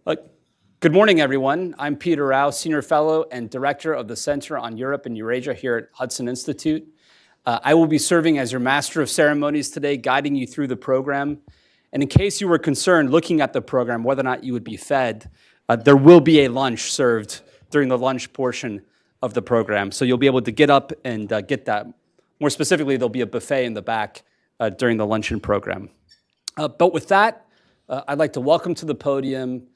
Uh, Good morning, everyone. I'm Peter Rao, Senior Fellow and Director of the Center on Europe and Eurasia here at Hudson Institute. I will be serving as your Master of Ceremonies today, guiding you through the program. And in case you were concerned looking at the program, whether or not you would be fed, there will be a lunch served during the lunch portion of the program. So you'll be able to get up and get that. More specifically, there'll be a buffet in the back during the luncheon program. But with that, I'd like to welcome to the podium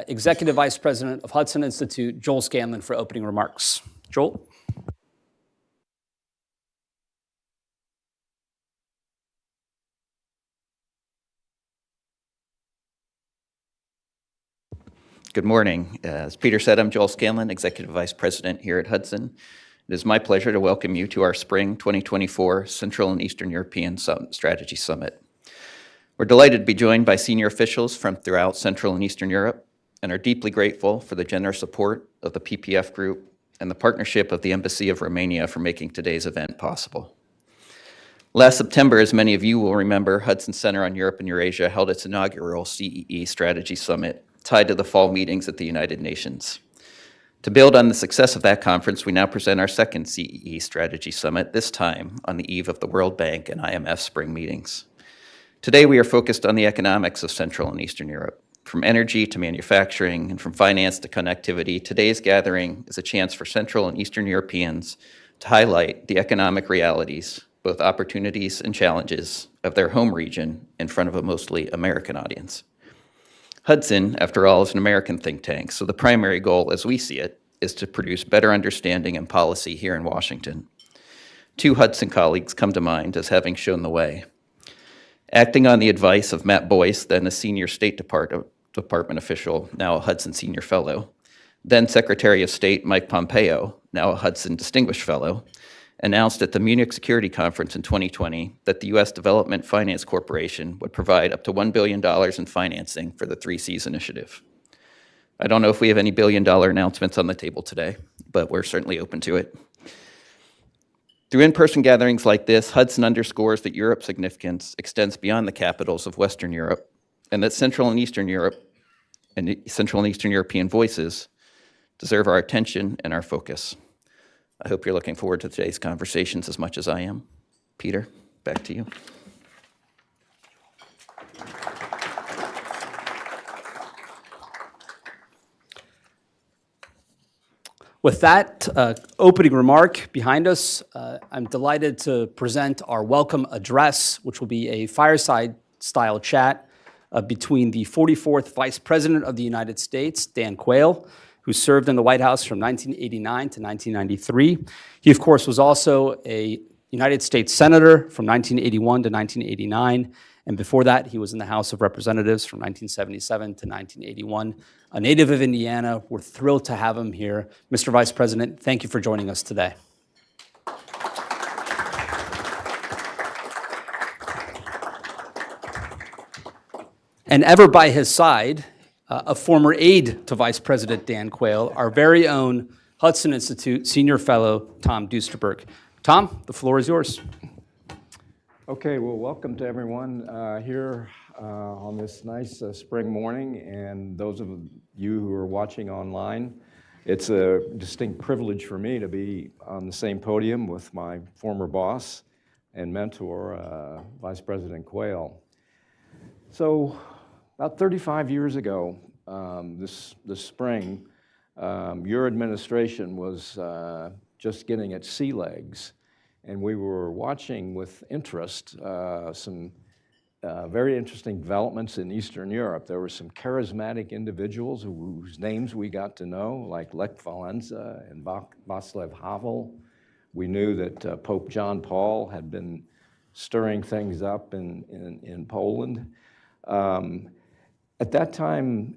Executive Vice President of Hudson Institute, Joel Scanlon, for opening remarks. Joel? Good morning. As Peter said, I'm Joel Scanlon, Executive Vice President here at Hudson. It is my pleasure to welcome you to our Spring 2024 Central and Eastern European Strategy Summit. We're delighted to be joined by senior officials from throughout Central and Eastern Europe and are deeply grateful for the generous support of the PPF Group and the partnership of the Embassy of Romania for making today's event possible. Last September, as many of you will remember, Hudson Center on Europe and Eurasia held its inaugural CEE Strategy Summit tied to the fall meetings at the United Nations. To build on the success of that conference, we now present our second CEE Strategy Summit, this time on the eve of the World Bank and IMF spring meetings. Today, we are focused on the economics of Central and Eastern Europe. From energy to manufacturing and from finance to connectivity, today's gathering is a chance for Central and Eastern Europeans to highlight the economic realities, both opportunities and challenges, of their home region in front of a mostly American audience. Hudson, after all, is an American think tank, so the primary goal, as we see it, is to produce better understanding and policy here in Washington. Two Hudson colleagues come to mind as having shown the way. Acting on the advice of Matt Boyce, then a senior State Department official, now a Hudson Senior Fellow, then Secretary of State Mike Pompeo, now a Hudson Distinguished Fellow, announced at the Munich Security Conference in 2020 that the U.S. Development Finance Corporation would provide up to $1 billion in financing for the 3 Cs initiative. I don't know if we have any billion-dollar announcements on the table today, but we're certainly open to it. Through in-person gatherings like this, Hudson underscores that Europe's significance extends beyond the capitals of Western Europe, and that Central and Eastern Europe and Central and Eastern European voices deserve our attention and our focus. I hope you're looking forward to today's conversations as much as I am. Peter, back to you. With that opening remark behind us, I'm delighted to present our welcome address, which will be a fireside-style chat between the 44th Vice President of the United States, Dan Quayle, who served in the White House from 1989 to 1993. He, of course, was also a United States Senator from 1981 to 1989, and before that, he was in the House of Representatives from 1977 to 1981. A native of Indiana, we're thrilled to have him here. Mr. Vice President, thank you for joining us today. And ever by his side, a former aide to Vice President Dan Quayle, our very own Hudson Institute Senior Fellow, Tom Duesterberg. Tom, the floor is yours. Okay, well, welcome to everyone here on this nice spring morning, and those of you who are watching online. It's a distinct privilege for me to be on the same podium with my former boss and mentor, Vice President Quayle. So, about 35 years ago, this spring, your administration was just getting its sea legs, and we were watching with interest some very interesting developments in Eastern Europe. There were some charismatic individuals whose names we got to know, like Lech Walesa and Václav Havel. We knew that Pope John Paul had been stirring things up in Poland. At that time,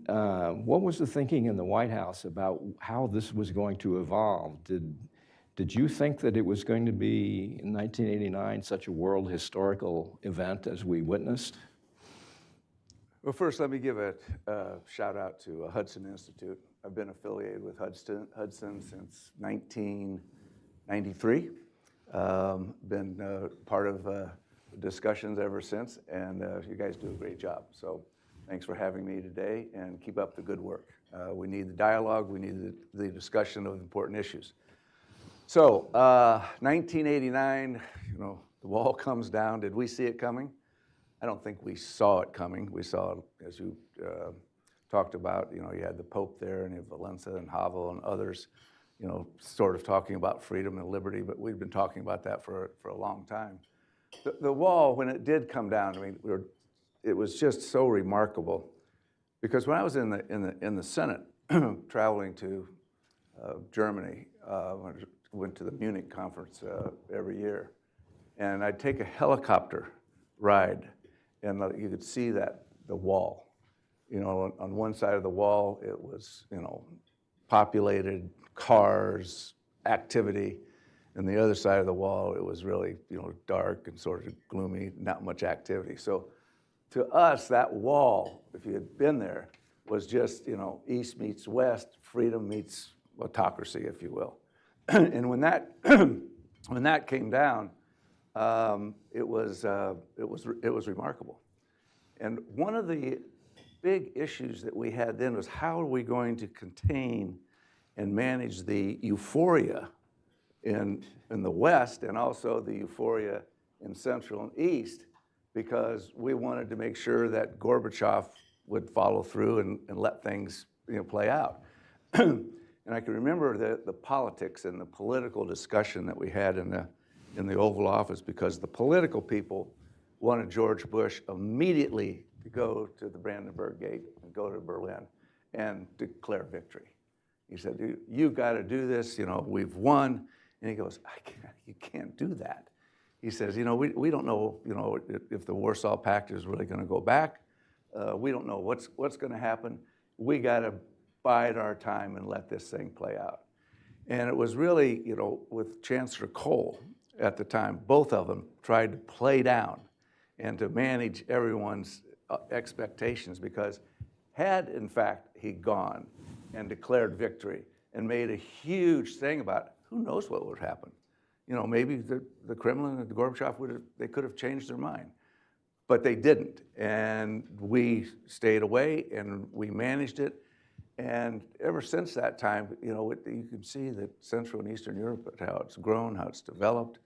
what was the thinking in the White House about how this was going to evolve? Did you think that it was going to be, in 1989, such a world historical event as we witnessed? Well, first, let me give a shout out to Hudson Institute. I've been affiliated with Hudson since 1993. Been part of discussions ever since, and you guys do a great job. So Thanks for having me today, and keep up the good work. We need the dialogue, we need the discussion of important issues. So, 1989, the wall comes down. Did we see it coming? I don't think we saw it coming. We saw, as you talked about, you had the Pope there, and you have Valenza and Havel and others, sort of talking about freedom and liberty, but we've been talking about that for a long time. The wall, when it did come down, it was just so remarkable, because when I was in the Senate, traveling to Germany, went to the Munich conference every year, and I'd take a helicopter ride, and you could see the wall. On one side of the wall, it was populated, cars, activity. And the other side of the wall, it was really dark and sort of gloomy, not much activity. So to us, that wall, if you had been there, was just East meets West, freedom meets autocracy, if you will. And when that came down, it was remarkable. And one of the big issues that we had then was, how are we going to contain and manage the euphoria in the West, and also the euphoria in Central and East, because we wanted to make sure that Gorbachev would follow through and let things play out. And I can remember the politics and the political discussion that we had in the Oval Office, because the political people wanted George Bush immediately to go to the Brandenburg Gate and go to Berlin and declare victory. He said, you've got to do this, we've won. And he goes, you can't do that. He says, we don't know, if the Warsaw Pact is really going to go back. We don't know what's going to happen. We got to bide our time and let this thing play out. And it was really, with Chancellor Kohl at the time, both of them tried to play down and to manage everyone's expectations, because had, in fact, he gone and declared victory and made a huge thing about it, who knows what would happen. Maybe the Kremlin and the Gorbachev they could have changed their mind, but they didn't. And we stayed away and we managed it. And ever since that time, you can see that Central and Eastern Europe, how it's grown, how it's developed.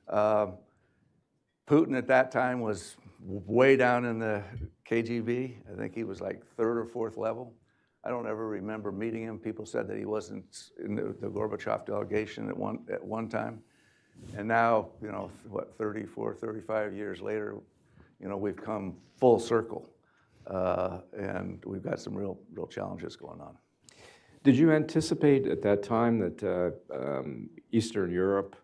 Putin at that time was way down in the KGB. I think he was like 3rd or 4th level. I don't ever remember meeting him. People said that he wasn't in the Gorbachev delegation at one time. And now, 34, 35 years later, we've come full circle. And we've got some real challenges going on. Did you anticipate at that time that Eastern Europe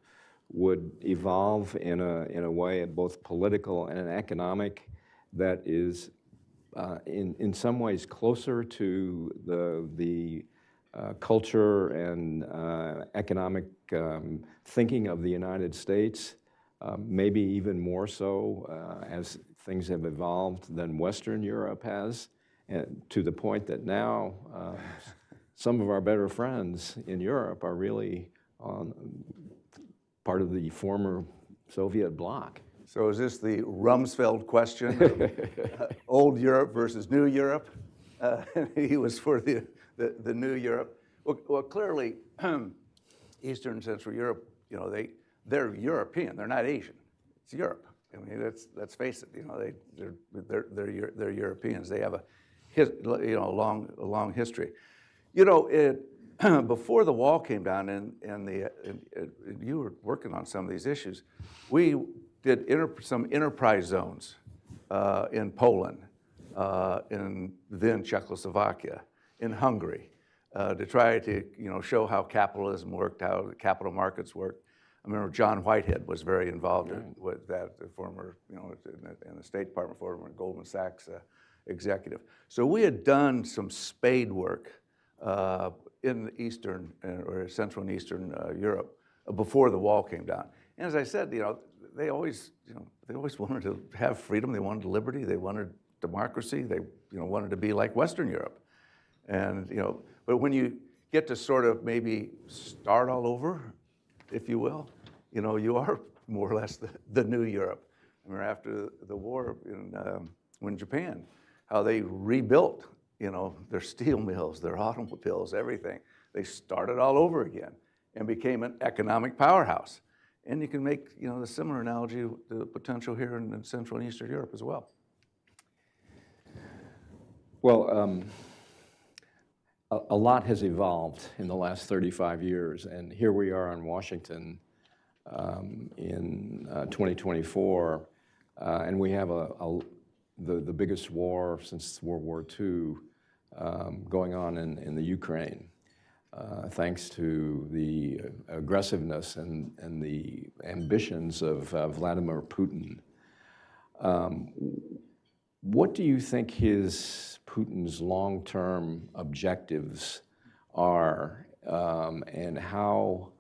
would evolve in a way, both political and economic, that is in some ways closer to the culture and economic thinking of the United States, maybe even more so as things have evolved than Western Europe has, and to the point that now some of our better friends in Europe are really part of the former Soviet bloc? So is this the Rumsfeld question? Old Europe versus New Europe? He was for the New Europe. Well, clearly, Eastern and Central Europe, they're European. They're not Asian. It's Europe. I mean, let's face it. They're Europeans. They have a long history. Before the wall came down, and you were working on some of these issues, we did some enterprise zones in Poland, in then Czechoslovakia, in Hungary, to try to show how capitalism worked, how the capital markets worked. I remember John Whitehead was very involved with that, the former, in the State Department, former Goldman Sachs executive. So we had done some spade work in Eastern or Central and Eastern Europe before the wall came down. And as I said, they always wanted to have freedom. They wanted liberty. They wanted democracy. They wanted to be like Western Europe. And but when you get to sort of maybe start all over, if you will, you are more or less the new Europe. I remember after the war when Japan, how they rebuilt, their steel mills, their automobiles, everything. They started all over again and became an economic powerhouse. And you can make, the similar analogy, the potential here in Central and Eastern Europe as well. Well, a lot has evolved in the last 35 years, and here we are in Washington in 2024, and we have the biggest war since World War II going on in the Ukraine, thanks to the aggressiveness and the ambitions of Vladimir Putin. What do you think Putin's long-term objectives are, and how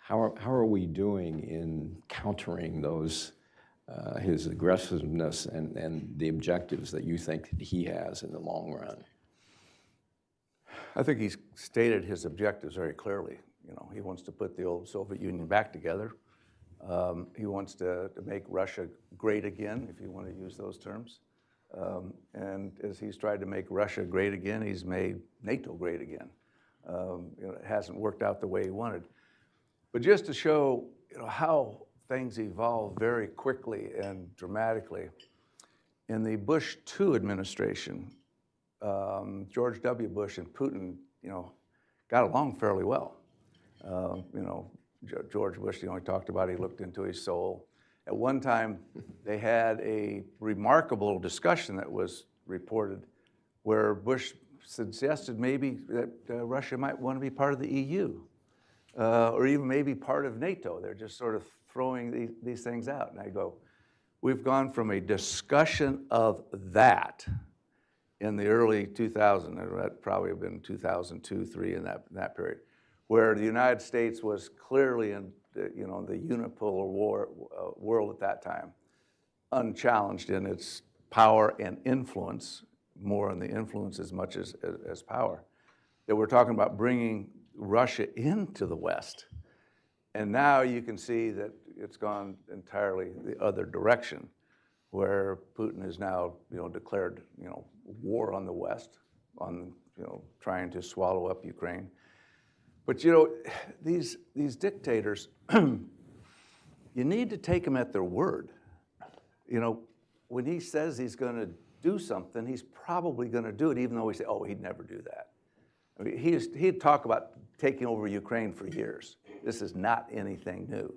are we doing in countering those his aggressiveness and the objectives that you think that he has in the long run? I think he's stated his objectives very clearly. He wants to put the old Soviet Union back together. He wants to make Russia great again, if you want to use those terms. And as he's tried to make Russia great again, he's made NATO great again. It hasn't worked out the way he wanted. But just to show how things evolve very quickly and dramatically, in the Bush II administration, George W. Bush and Putin, got along fairly well. George Bush, he talked about he looked into his soul. At one time, they had a remarkable discussion that was reported where Bush suggested maybe that Russia might want to be part of the EU, or even maybe part of NATO. They're just sort of throwing these things out. And I go, we've gone from a discussion of that in the early 2000s, that probably have been 2002, 2003 in that period, where the United States was clearly in the unipolar world at that time, unchallenged in its power and influence, more in the influence as much as power, that we're talking about bringing Russia into the West. And now you can see that it's gone entirely the other direction, where Putin has now declared war on the West, on trying to swallow up Ukraine. But these dictators, you need to take them at their word. When he says he's going to do something, he's probably going to do it, even though we say, oh, he'd never do that. I mean, he'd talk about taking over Ukraine for years. This is not anything new.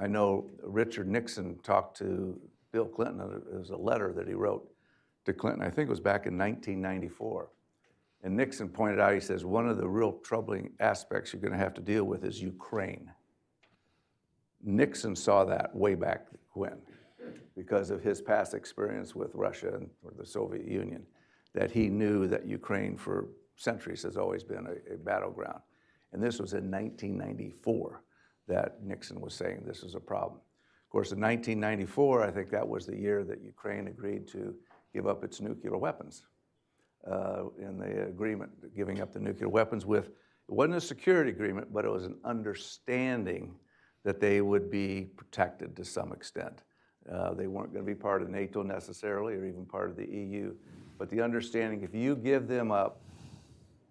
I know Richard Nixon talked to Bill Clinton. It was a letter that he wrote to Clinton. I think it was back in 1994. And Nixon pointed out, he says, one of the real troubling aspects you're going to have to deal with is Ukraine. Nixon saw that way back when, because of his past experience with Russia and the Soviet Union, that he knew that Ukraine for centuries has always been a battleground. And this was in 1994 that Nixon was saying this is a problem. Of course, in 1994, I think that was the year that Ukraine agreed to give up its nuclear weapons. In the agreement, giving up the nuclear weapons it wasn't a security agreement, but it was an understanding that they would be protected to some extent. They weren't going to be part of NATO necessarily, or even part of the EU, but the understanding, if you give them up,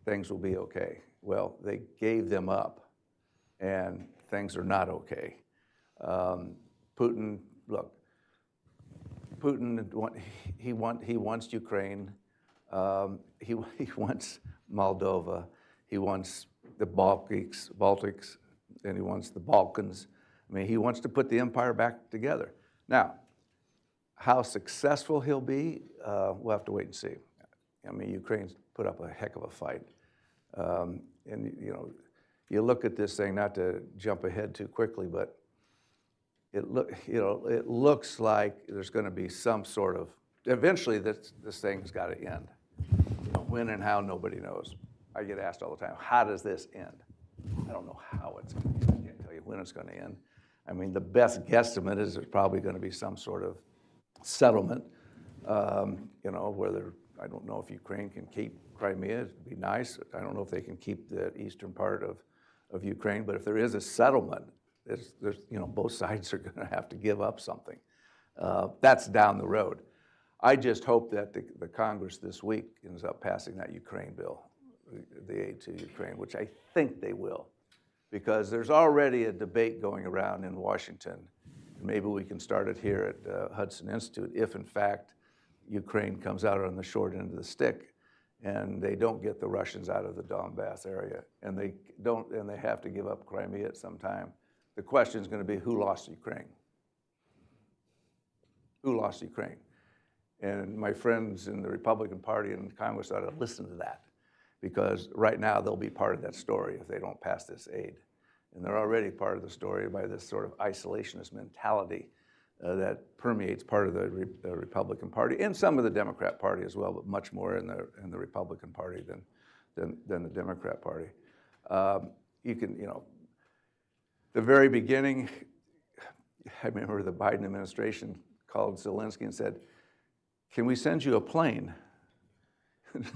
things will be okay. Well, they gave them up, and things are not okay. Putin, look, Putin, he wants Ukraine. He wants Moldova, he wants the Baltics, and he wants the Balkans. I mean, he wants to put the empire back together. Now, how successful he'll be, we'll have to wait and see. I mean, Ukraine's put up a heck of a fight. And you look at this thing, not to jump ahead too quickly, but it looks like there's going to be some sort of, eventually this thing's got to end. When and how, nobody knows. I get asked all the time, how does this end? I don't know how it's going to end. I can't tell you when it's going to end. I mean, the best guesstimate is there's probably going to be some sort of settlement, whether, I don't know if Ukraine can keep Crimea, it'd be nice. I don't know if they can keep the eastern part of Ukraine, but if there is a settlement, there's both sides are going to have to give up something. That's down the road. I just hope that the Congress this week ends up passing that Ukraine bill, the aid to Ukraine, which I think they will, because there's already a debate going around in Washington. Maybe we can start it here at Hudson Institute if, in fact, Ukraine comes out on the short end of the stick and they don't get the Russians out of the Donbass area, and they have to give up Crimea at some time. The question is going to be, who lost Ukraine? Who lost Ukraine? And my friends in the Republican Party and Congress ought to listen to that, because right now they'll be part of that story if they don't pass this aid. And they're already part of the story by this sort of isolationist mentality that permeates part of the Republican Party and some of the Democrat Party as well, but much more in the Republican Party than the Democrat Party. The very beginning, I remember the Biden administration called Zelensky and said, "Can we send you a plane?"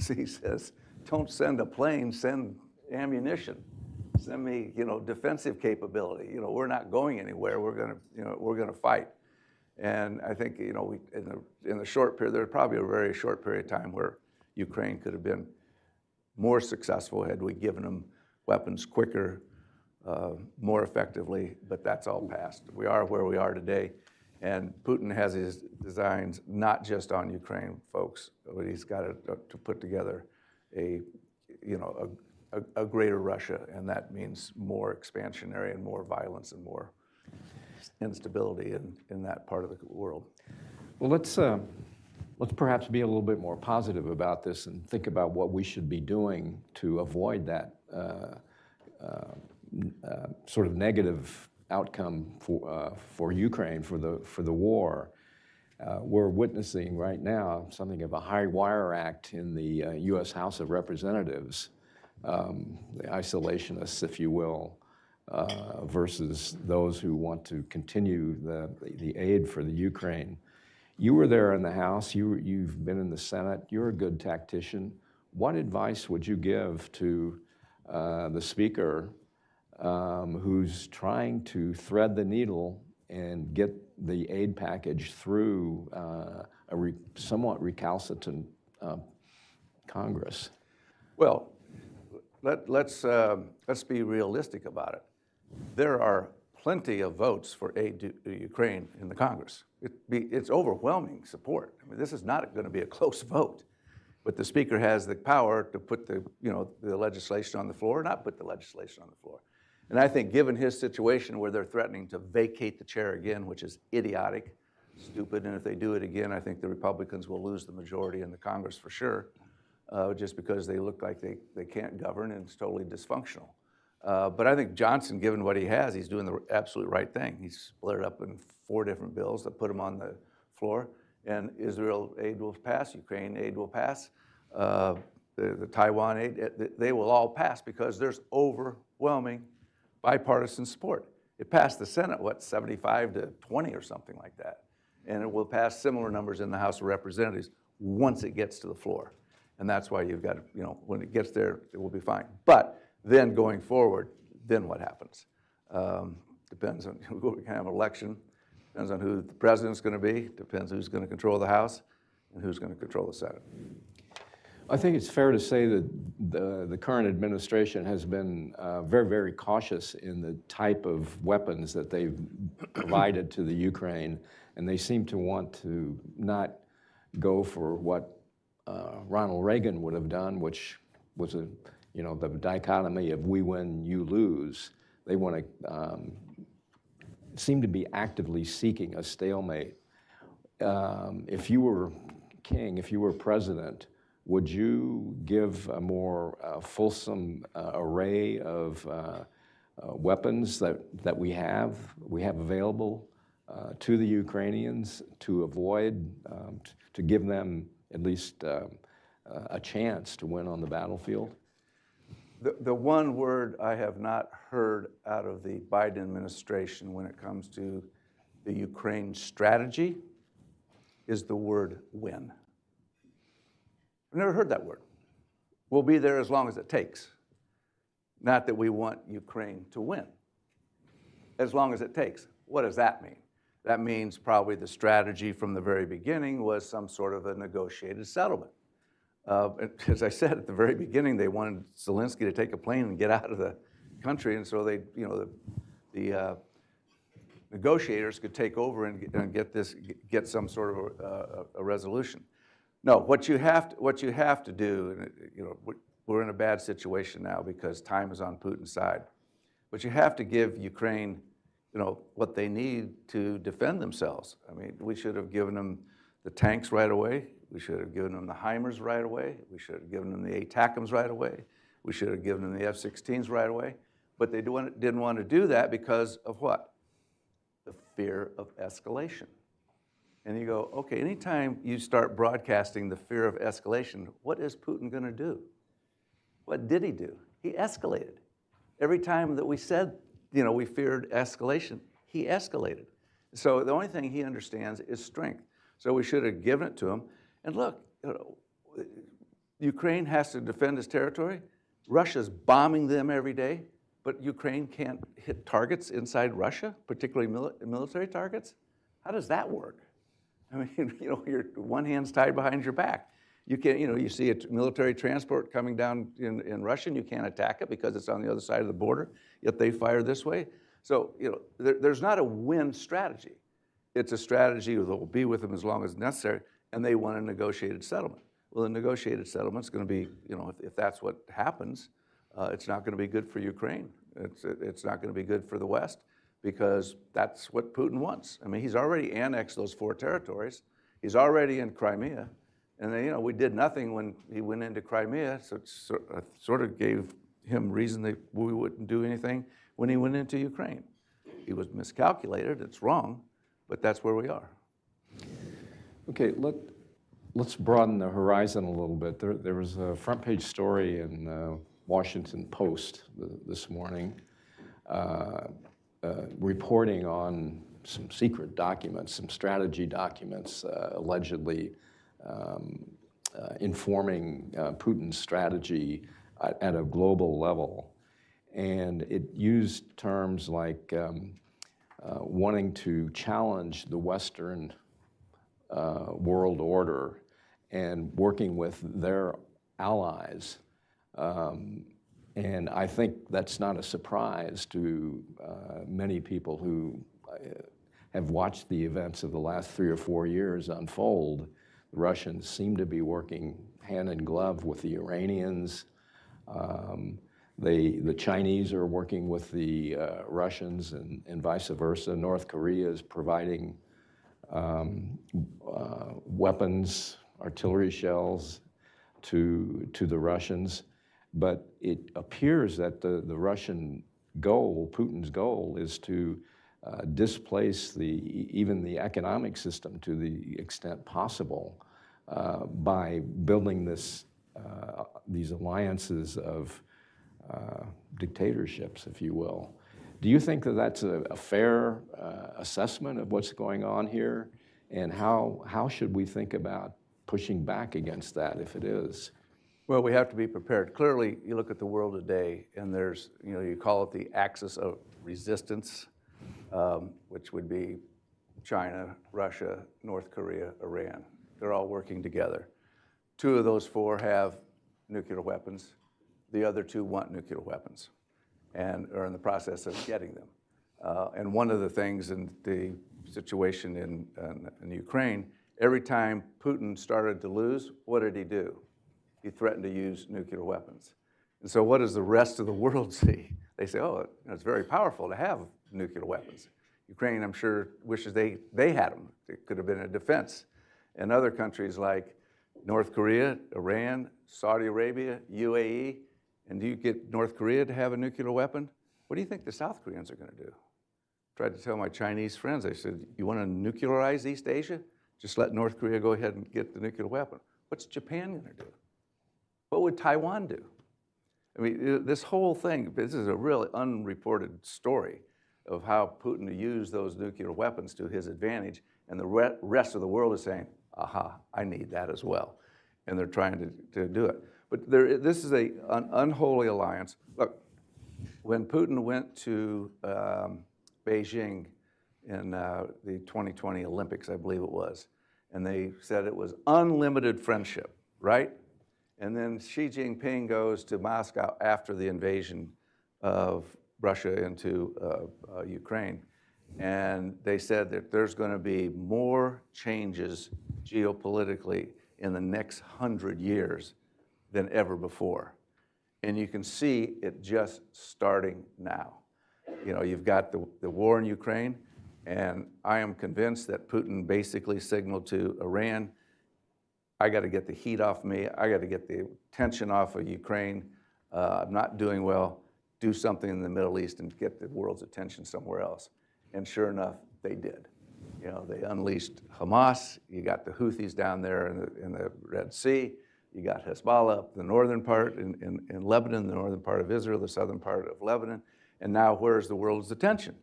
He says, "Don't send a plane, send ammunition. Send me, defensive capability. We're not going anywhere. We're gonna fight." And I think, in the short period, there's probably a very short period of time where Ukraine could have been more successful had we given them weapons quicker, more effectively, but that's all past. We are where we are today, and Putin has his designs not just on Ukraine, folks, but he's got to put together a greater Russia, and that means more expansionary and more violence and more instability in that part of the world. Well, let's perhaps be a little bit more positive about this and think about what we should be doing to avoid that sort of negative outcome for Ukraine, for the war. We're witnessing right now something of a high wire act in the U.S. House of Representatives, the isolationists, if you will, versus those who want to continue the aid for the Ukraine. You were there in the House, you've been in the Senate, you're a good tactician. What advice would you give to the Speaker who's trying to thread the needle and get the aid package through a somewhat recalcitrant Congress? Well, let's be realistic about it. There are plenty of votes for aid to Ukraine in the Congress. It's overwhelming support. I mean, this is not going to be a close vote, but the Speaker has the power to put the legislation on the floor or not put the legislation on the floor. And I think given his situation where they're threatening to vacate the chair again, which is idiotic, stupid, and if they do it again, I think the Republicans will lose the majority in the Congress for sure, just because they look like they can't govern and it's totally dysfunctional. But I think Johnson, given what he has, he's doing the absolute right thing. He's split it up in 4 different bills that put them on the floor, and Israel aid will pass, Ukraine aid will pass, the Taiwan aid, they will all pass because there's overwhelming bipartisan support. It passed the Senate, 75 to 20 or something like that. And it will pass similar numbers in the House of Representatives once it gets to the floor. And that's why you've got to, when it gets there, it will be fine. But then going forward, then what happens? Depends on who we can have an election, depends on who the president's going to be, depends who's going to control the House and who's going to control the Senate. I think it's fair to say that the current administration has been very, very cautious in the type of weapons that they've provided to the Ukraine, and they seem to want to not go for what Ronald Reagan would have done, which was the dichotomy of we win, you lose. They want to seem to be actively seeking a stalemate. If you were king, if you were president, would you give a more fulsome array of weapons that we have available to the Ukrainians to avoid, to give them at least a chance to win on the battlefield? The one word I have not heard out of the Biden administration when it comes to the Ukraine strategy is the word win. I've never heard that word. We'll be there as long as it takes. Not that we want Ukraine to win. As long as it takes. What does that mean? That means probably the strategy from the very beginning was some sort of a negotiated settlement. As I said at the very beginning, they wanted Zelensky to take a plane and get out of the country, and so they, the negotiators could take over and get some sort of a resolution. No, what you have to do, we're in a bad situation now because time is on Putin's side, but you have to give Ukraine, what they need to defend themselves. I mean, we should have given them the tanks right away. We should have given them the HIMARS right away. We should have given them the ATACMS right away. We should have given them the F-16s right away. But they didn't want to do that because of what? The fear of escalation. And you go, okay, anytime you start broadcasting the fear of escalation, what is Putin going to do? What did he do? He escalated. Every time that we said, we feared escalation, he escalated. So the only thing he understands is strength. So we should have given it to him. And look, Ukraine has to defend its territory. Russia's bombing them every day, but Ukraine can't hit targets inside Russia, particularly military targets. How does that work? I mean, your one hand's tied behind your back. You can't, you see a military transport coming down in Russia, and you can't attack it because it's on the other side of the border, yet they fire this way. So, there's not a win strategy. It's a strategy that will be with them as long as necessary, and they want a negotiated settlement. Well, the negotiated settlement's going to be, if that's what happens, it's not going to be good for Ukraine. It's not going to be good for the West because that's what Putin wants. I mean, he's already annexed those 4 territories. He's already in Crimea. And then, we did nothing when he went into Crimea, so it sort of gave him reason that we wouldn't do anything when he went into Ukraine. He was miscalculated, it's wrong, but that's where we are. Okay, let's broaden the horizon a little bit. There was a front page story in Washington Post this morning reporting on some secret documents, some strategy documents allegedly informing Putin's strategy at a global level. And it used terms like wanting to challenge the Western world order and working with their allies. And I think that's not a surprise to many people who have watched the events of the last 3 or 4 years unfold. The Russians seem to be working hand in glove with the Iranians. The Chinese are working with the Russians and vice versa. North Korea is providing weapons, artillery shells to the Russians. But it appears that the Russian goal, Putin's goal, is to displace even the economic system to the extent possible by building these alliances of dictatorships, if you will. Do you think that that's a fair assessment of what's going on here? And how should we think about pushing back against that if it is? Well, we have to be prepared. Clearly, you look at the world today, and there's, you call it the axis of resistance, which would be China, Russia, North Korea, Iran. They're all working together. 2 of those 4 have nuclear weapons. The other 2 want nuclear weapons and are in the process of getting them. And one of the things in the situation in Ukraine, every time Putin started to lose, what did he do? He threatened to use nuclear weapons. And so what does the rest of the world see? They say, oh, it's very powerful to have nuclear weapons. Ukraine, I'm sure, wishes they had them. It could have been a defense. And other countries like North Korea, Iran, Saudi Arabia, UAE, and do you get North Korea to have a nuclear weapon? What do you think the South Koreans are going to do? I tried to tell my Chinese friends, I said, you want to nuclearize East Asia? Just let North Korea go ahead and get the nuclear weapon. What's Japan going to do? What would Taiwan do? I mean, this whole thing, this is a really unreported story of how Putin used those nuclear weapons to his advantage, and the rest of the world is saying, aha, I need that as well. And they're trying to do it. But this is an unholy alliance. Look, when Putin went to Beijing in the 2020 Olympics, I believe it was. And they said it was unlimited friendship, right? And then Xi Jinping goes to Moscow after the invasion of Russia into Ukraine. And they said that there's going to be more changes geopolitically in the next 100 years than ever before. And you can see it just starting now. You know, you've got the war in Ukraine, and I am convinced that Putin basically signaled to Iran, I got to get the heat off me, I got to get the tension off of Ukraine, I'm not doing well, do something in the Middle East and get the world's attention somewhere else. And sure enough, they did. You know, they unleashed Hamas, you got the Houthis down there in the Red Sea, you got Hezbollah up the northern part in Lebanon, the northern part of Israel, the southern part of Lebanon, and now where's the world's attention?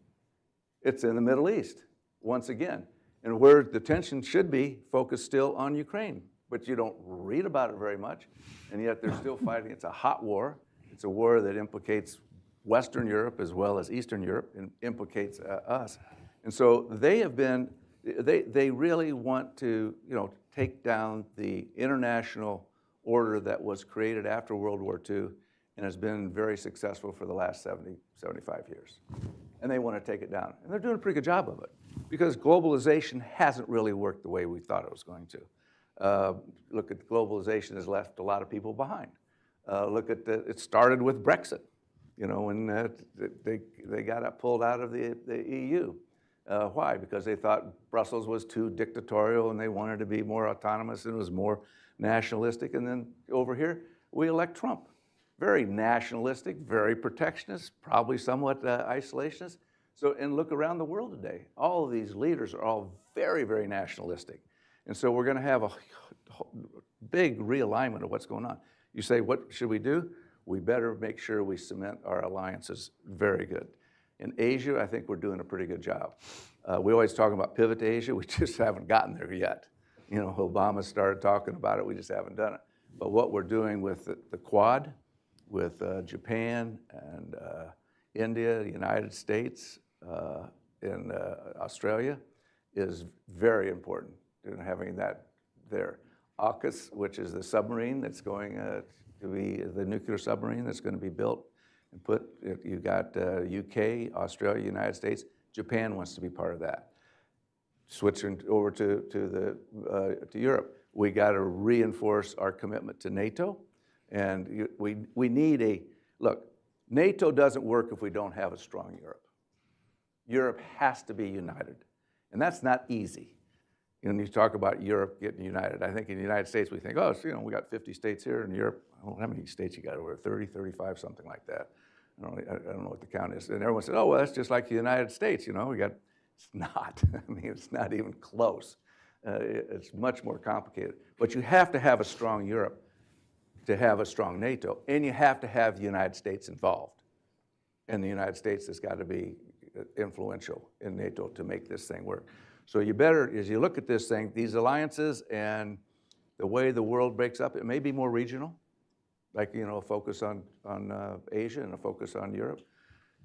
It's in the Middle East, once again. And where the tension should be focused still on Ukraine, but you don't read about it very much, and yet they're still fighting. It's a hot war. It's a war that implicates Western Europe as well as Eastern Europe and implicates us. And so they have been, they really want to, you know, take down the international order that was created after World War II and has been very successful for the last 70, 75 years. And they want to take it down. And they're doing a pretty good job of it because globalization hasn't really worked the way we thought it was going to. Look at globalization has left a lot of people behind. Look at it started with Brexit, you know, when they got pulled out of the EU. Why? Because they thought Brussels was too dictatorial and they wanted to be more autonomous and it was more nationalistic. And then over here, we elect Trump. Very nationalistic, very protectionist, probably somewhat isolationist. So, and look around the world today. All of these leaders are all very, very nationalistic. And so we're going to have a big realignment of what's going on. You say, what should we do? We better make sure we cement our alliances very good. In Asia, I think we're doing a pretty good job. We always talk about pivot to Asia. We just haven't gotten there yet. You know, Obama started talking about it. We just haven't done it. But what we're doing with the Quad, with Japan and India, the United States, and Australia is very important in having that there. AUKUS, which is the submarine that's going to be the nuclear submarine that's going to be built and put, you got UK, Australia, United States, Japan wants to be part of that. Switching over to Europe, we got to reinforce our commitment to NATO. And we need look, NATO doesn't work if we don't have a strong Europe. Europe has to be united. And that's not easy. You know, when you talk about Europe getting united, I think in the United States we think, oh, so, you know, we got 50 states here. In Europe, I don't know how many states you got over there, 30, 35, something like that. I don't know what the count is. And everyone said, oh, well, that's just like the United States, you know. It's not. I mean, it's not even close. It's much more complicated. But you have to have a strong Europe to have a strong NATO, and you have to have the United States involved. And the United States has got to be influential in NATO to make this thing work. So you better, as you look at this thing, these alliances and the way the world breaks up, it may be more regional, like, you know, a focus on Asia and a focus on Europe.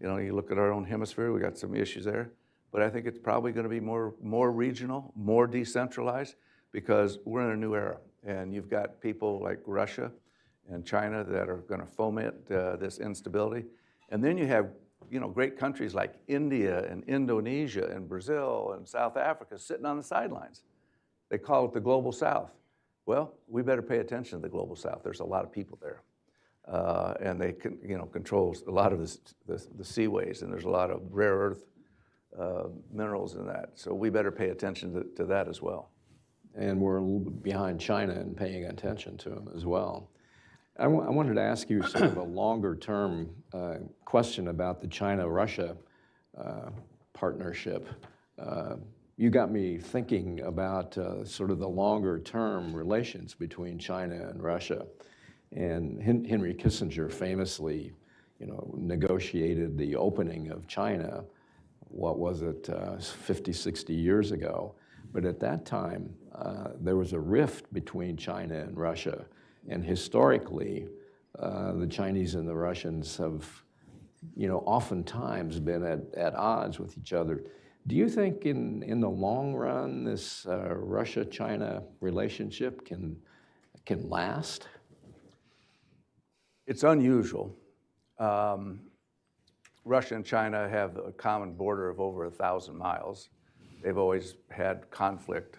You know, you look at our own hemisphere, we got some issues there. But I think it's probably going to be more regional, more decentralized, because we're in a new era. And you've got people like Russia and China that are going to foment this instability. And then you have, you know, great countries like India and Indonesia and Brazil and South Africa sitting on the sidelines. They call it the Global South. Well, we better pay attention to the Global South. There's a lot of people there. And they can, you know, control a lot of the seaways, and there's a lot of rare earth minerals in that. So we better pay attention to that as well. And we're a little bit behind China in paying attention to them as well. I wanted to ask you sort of a longer-term question about the China-Russia partnership. You got me thinking about sort of the longer-term relations between China and Russia. And Henry Kissinger famously, you know, negotiated the opening of China, what was it, 50, 60 years ago. But at that time, there was a rift between China and Russia. And historically, the Chinese and the Russians have, you know, oftentimes been at odds with each other. Do you think in the long run this Russia-China relationship can last? It's unusual. Russia and China have a common border of over 1,000 miles. They've always had conflict.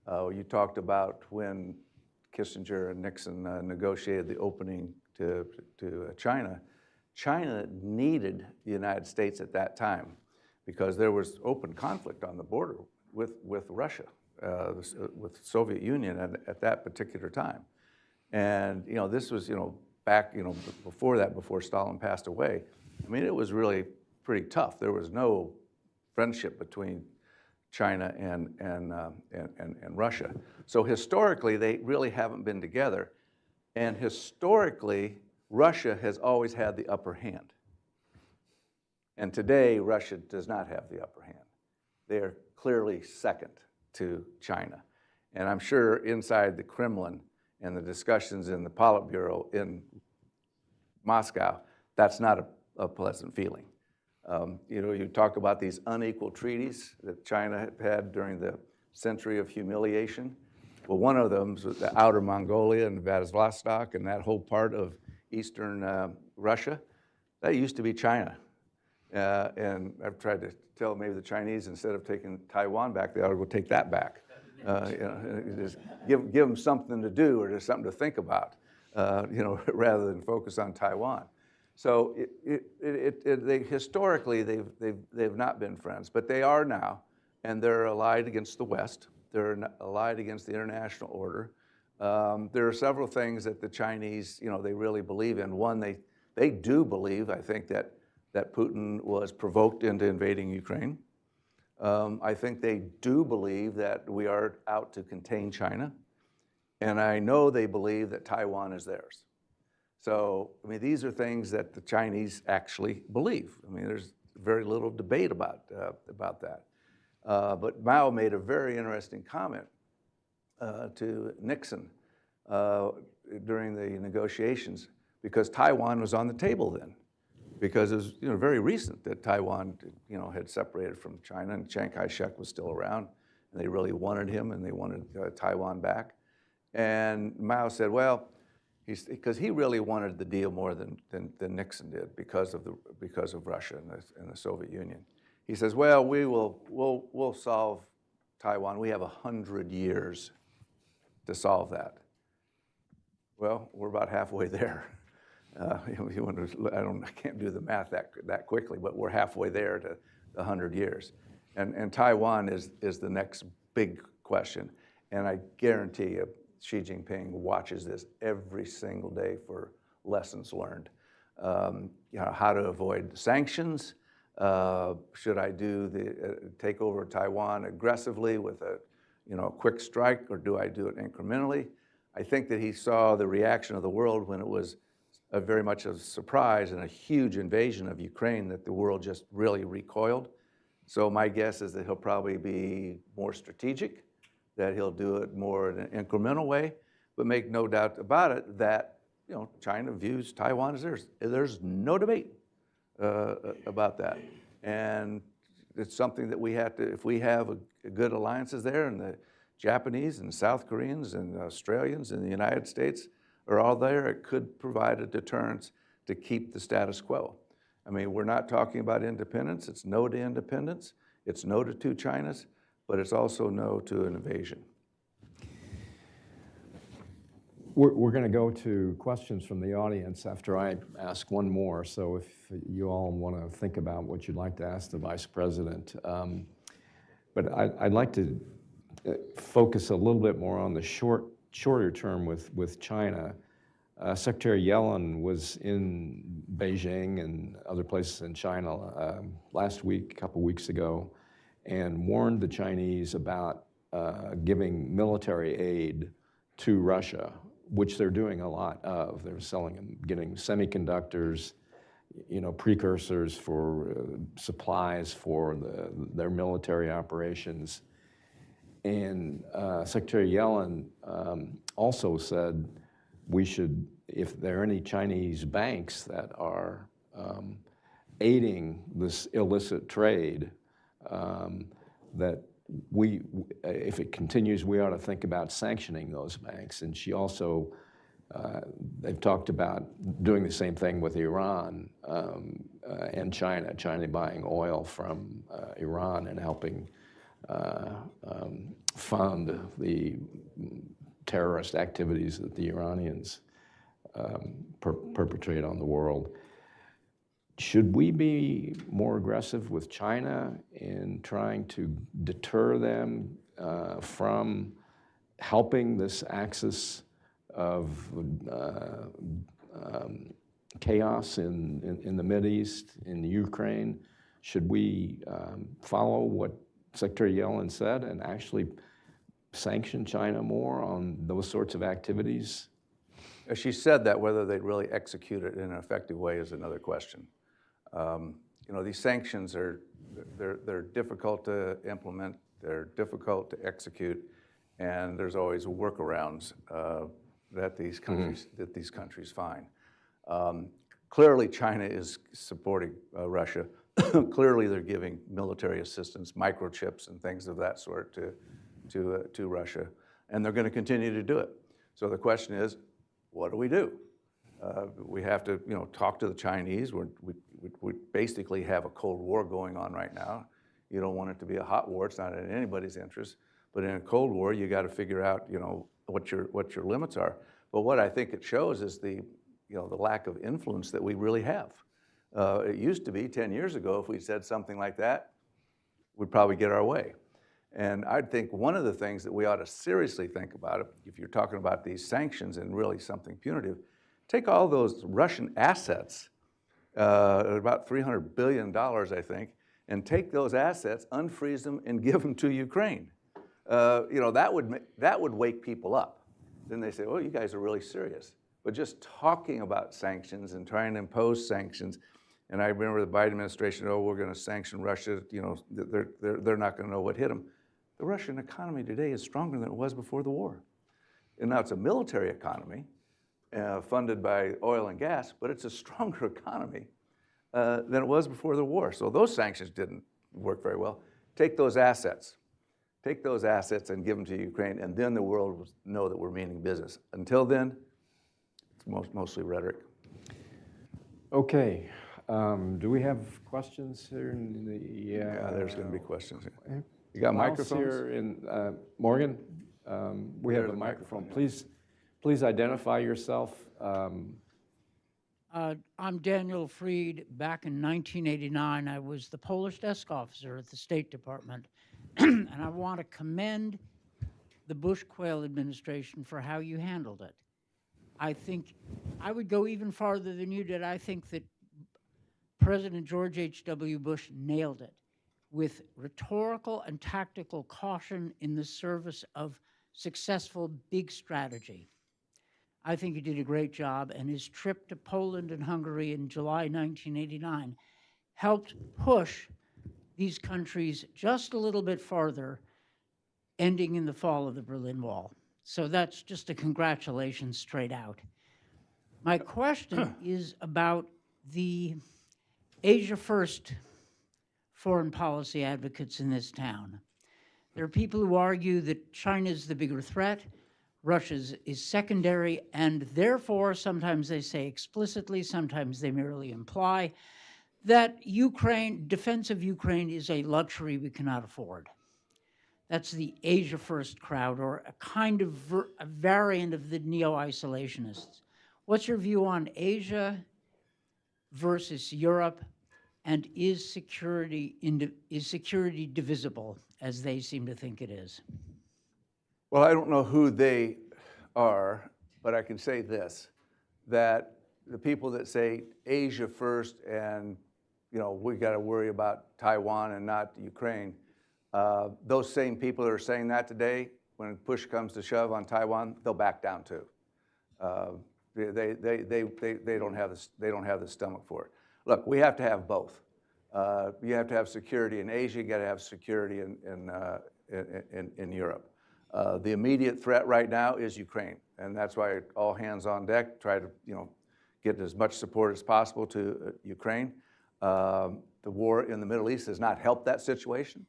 You talked about when Kissinger and Nixon negotiated the opening to China. China needed the United States at that time because there was open conflict on the border with Russia, with the Soviet Union at that particular time. And this was back before that, before Stalin passed away. I mean, it was really pretty tough. There was no friendship between China and Russia. So historically, they really haven't been together. And historically, Russia has always had the upper hand. And today, Russia does not have the upper hand. They are clearly second to China. And I'm sure inside the Kremlin and the discussions in the Politburo in Moscow, that's not a pleasant feeling. You talk about these unequal treaties that China had during the century of humiliation. Well, one of them was the outer Mongolia and Vladivostok and that whole part of eastern Russia. That used to be China. And I've tried to tell maybe the Chinese, instead of taking Taiwan back, they ought to go take that back. Just give them something to do or just something to think about, rather than focus on Taiwan. So historically, they've not been friends, but they are now, and they're allied against the West. They're allied against the international order. There are several things that the Chinese, they really believe in. One, they do believe, I think, that Putin was provoked into invading Ukraine. I think they do believe that we are out to contain China. And I know they believe that Taiwan is theirs. So, I mean, these are things that the Chinese actually believe. I mean, there's very little debate about that. But Mao made a very interesting comment to Nixon during the negotiations, because Taiwan was on the table then. Because it was very recent that Taiwan had separated from China, and Chiang Kai-shek was still around, and they really wanted him, and they wanted Taiwan back. And Mao said, well, because he really wanted the deal more than Nixon did because of Russia and the Soviet Union. He says, well, we'll solve Taiwan. We have 100 years to solve that. Well, we're about halfway there. I can't do the math that quickly, but we're halfway there to 100 years. And Taiwan is the next big question. And I guarantee you, Xi Jinping watches this every single day for lessons learned. How to avoid sanctions. Should I take over Taiwan aggressively with a quick strike, or do I do it incrementally? I think that he saw the reaction of the world when it was very much a surprise and a huge invasion of Ukraine, that the world just really recoiled. So my guess is that he'll probably be more strategic, that he'll do it more in an incremental way, but make no doubt about it that China views Taiwan as theirs. There's no debate about that. And it's something that we have to, if we have good alliances there, and the Japanese and South Koreans and Australians and the United States are all there, it could provide a deterrence to keep the status quo. I mean, we're not talking about independence. It's no to independence. It's no to two Chinas, but it's also no to an invasion. We're going to go to questions from the audience after I ask one more. So if you all want to think about what you'd like to ask the Vice President. But I'd like to focus a little bit more on the shorter term with China. Secretary Yellen was in Beijing and other places in China last week, a couple weeks ago, and warned the Chinese about giving military aid to Russia, which they're doing a lot of. They're selling and getting semiconductors, precursors for supplies for their military operations. And Secretary Yellen also said we should, if there are any Chinese banks that are aiding this illicit trade, that if it continues, we ought to think about sanctioning those banks. And she also, they've talked about doing the same thing with Iran and China. China buying oil from Iran and helping fund the terrorist activities that the Iranians perpetrate on the world. Should we be more aggressive with China in trying to deter them from helping this axis of chaos in the Mideast, in the Ukraine? Should we follow what Secretary Yellen said and actually sanction China more on those sorts of activities? She said that. Whether they'd really execute it in an effective way is another question. You know, these sanctions they're difficult to implement, they're difficult to execute, and there's always workarounds that these countries find. Clearly, China is supporting Russia. Clearly, they're giving military assistance, microchips, and things of that sort to Russia, and they're going to continue to do it. So the question is, what do we do? We have to, you know, talk to the Chinese. We basically have a Cold War going on right now. You don't want it to be a hot war. It's not in anybody's interest. But in a Cold War, you got to figure out, you know, what your limits are. But what I think it shows is the lack of influence that we really have. It used to be 10 years ago, if we said something like that, we'd probably get our way. And I think one of the things that we ought to seriously think about, if you're talking about these sanctions and really something punitive, take all those Russian assets, about $300 billion, I think, and take those assets, unfreeze them, and give them to Ukraine. You know, that would wake people up. Then they say, oh, you guys are really serious. But just talking about sanctions and trying to impose sanctions, and I remember the Biden administration, oh, we're going to sanction Russia, you know, they're not going to know what hit them. The Russian economy today is stronger than it was before the war. And now it's a military economy funded by oil and gas, but it's a stronger economy than it was before the war. So those sanctions didn't work very well. Take those assets and give them to Ukraine, and then the world will know that we're meaning business. Until then, it's mostly rhetoric. Okay. Do we have questions here in the? Yeah, there's going to be questions. You got microphones here in Morgan? We have a microphone. Please identify yourself. I'm Daniel Fried. Back in 1989, I was the Polish desk officer at the State Department. And I want to commend the Bush-Quayle administration for how you handled it. I think I would go even farther than you did. I think that President George H.W. Bush nailed it with rhetorical and tactical caution in the service of successful big strategy. I think he did a great job, and his trip to Poland and Hungary in July 1989 helped push these countries just a little bit farther, ending in the fall of the Berlin Wall. So that's just a congratulations straight out. My question is about the Asia First foreign policy advocates in this town. There are people who argue that China's the bigger threat, Russia's is secondary, and therefore, sometimes they say explicitly, sometimes they merely imply, that defense of Ukraine is a luxury we cannot afford. That's the Asia First crowd, or a kind of a variant of the neo-isolationists. What's your view on Asia versus Europe, and is security divisible, as they seem to think it is? Well, I don't know who they are, but I can say this, that the people that say Asia first and, you know, we got to worry about Taiwan and not Ukraine, those same people that are saying that today, when push comes to shove on Taiwan, they'll back down too. They don't have the stomach for it. Look, we have to have both. You have to have security in Asia. You got to have security in Europe. The immediate threat right now is Ukraine, and that's why all hands on deck. Try to get as much support as possible to Ukraine. The the war in the Middle East has not helped that situation.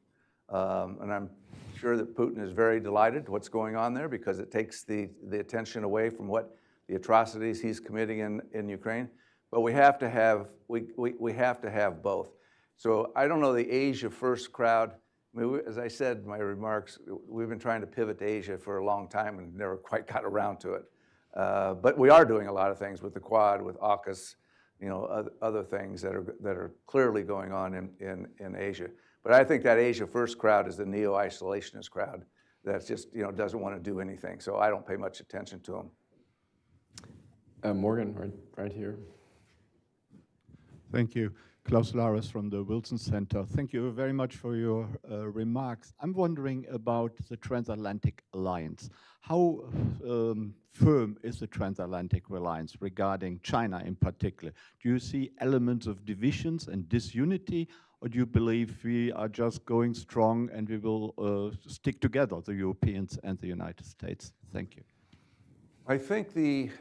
And I'm sure that Putin is very delighted what's going on there because it takes the attention away from what the atrocities he's committing in Ukraine. But we have to have, we have to have both. So I don't know the Asia first crowd. I mean, as I said in my remarks, we've been trying to pivot to Asia for a long time and never quite got around to it. But we are doing a lot of things with the Quad, with AUKUS, other things that are clearly going on in Asia. But I think that Asia first crowd is the neo-isolationist crowd that just doesn't want to do anything. So I don't pay much attention to them. Morgan, right here. Thank you. Klaus Lares from the Wilson Center. Thank you very much for your remarks. I'm wondering about the transatlantic alliance. How firm is the transatlantic alliance regarding China in particular? Do you see elements of divisions and disunity, or do you believe we are just going strong and we will stick together, the Europeans and the United States? Thank you. I think the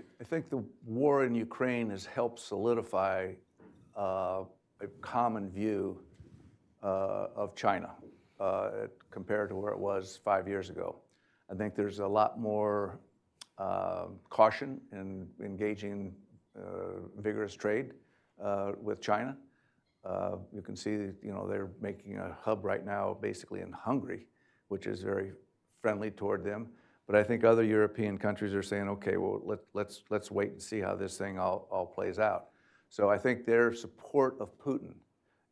war in Ukraine has helped solidify a common view of China compared to where it was 5 years ago. I think there's a lot more caution in engaging vigorous trade with China. You can see, they're making a hub right now basically in Hungary, which is very friendly toward them. But I think other European countries are saying, okay, well, let's wait and see how this thing all plays out. So I think their support of Putin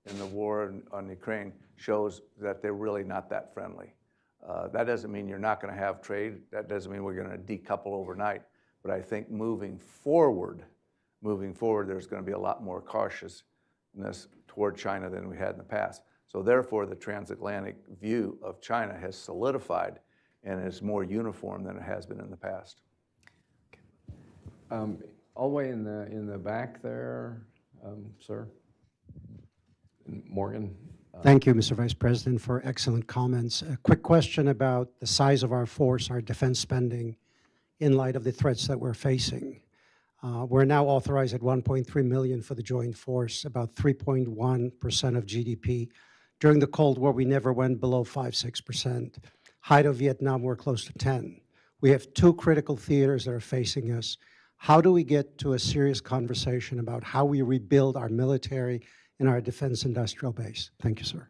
in the war on Ukraine shows that they're really not that friendly. That doesn't mean you're not going to have trade. That doesn't mean we're going to decouple overnight. But I think moving forward, there's going to be a lot more cautiousness toward China than we had in the past. So therefore, the transatlantic view of China has solidified and is more uniform than it has been in the past. All the way in the back there, sir. Morgan. Thank you, Mr. Vice President, for excellent comments. A quick question about the size of our force, our defense spending, in light of the threats that we're facing. We're now authorized at $1.3 million for the joint force, about 3.1% of GDP. During the Cold War, we never went below 5-6%. Height of Vietnam, we're close to 10. We have two critical theaters that are facing us. How do we get to a serious conversation about how we rebuild our military and our defense industrial base? Thank you, sir.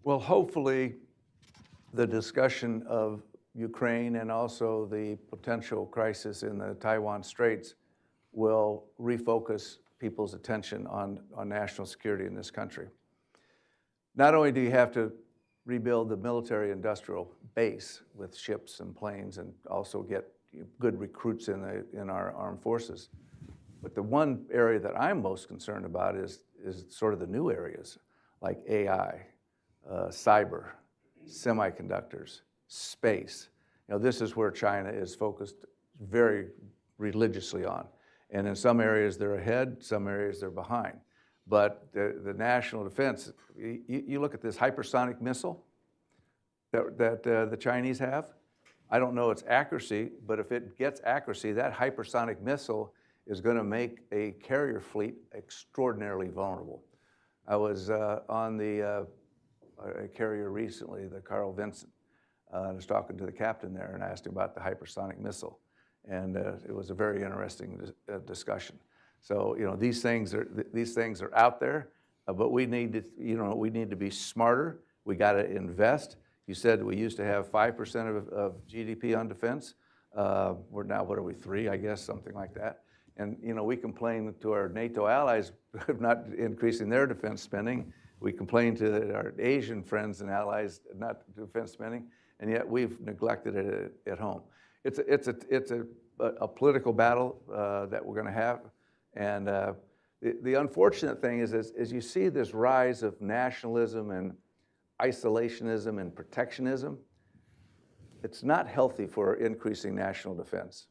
Well, hopefully the discussion of Ukraine and also the potential crisis in the Taiwan Straits will refocus people's attention on national security in this country. Not only do you have to rebuild the military industrial base with ships and planes and also get good recruits in our armed forces. But the one area that I'm most concerned about is sort of the new areas like AI, cyber, semiconductors, space. This is where China is focused very religiously on. And in some areas they're ahead, some areas they're behind. But the national defense, you look at this hypersonic missile that the Chinese have. I don't know its accuracy, but if it gets accuracy, that hypersonic missile is going to make a carrier fleet extraordinarily vulnerable. I was on a carrier recently, the Carl Vinson. I was talking to the captain there and asked him about the hypersonic missile. And it was a very interesting discussion. So, these things are out there, but we need to be smarter. We got to invest. You said we used to have 5% of GDP on defense. We're now, what are we, 3, I guess, something like that. And, we complain to our NATO allies of not increasing their defense spending. We complain to our Asian friends and allies not defense spending, and yet we've neglected it at home. It's a political battle that we're going to have. And the unfortunate thing is, as you see this rise of nationalism and isolationism and protectionism, it's not healthy for increasing national defense.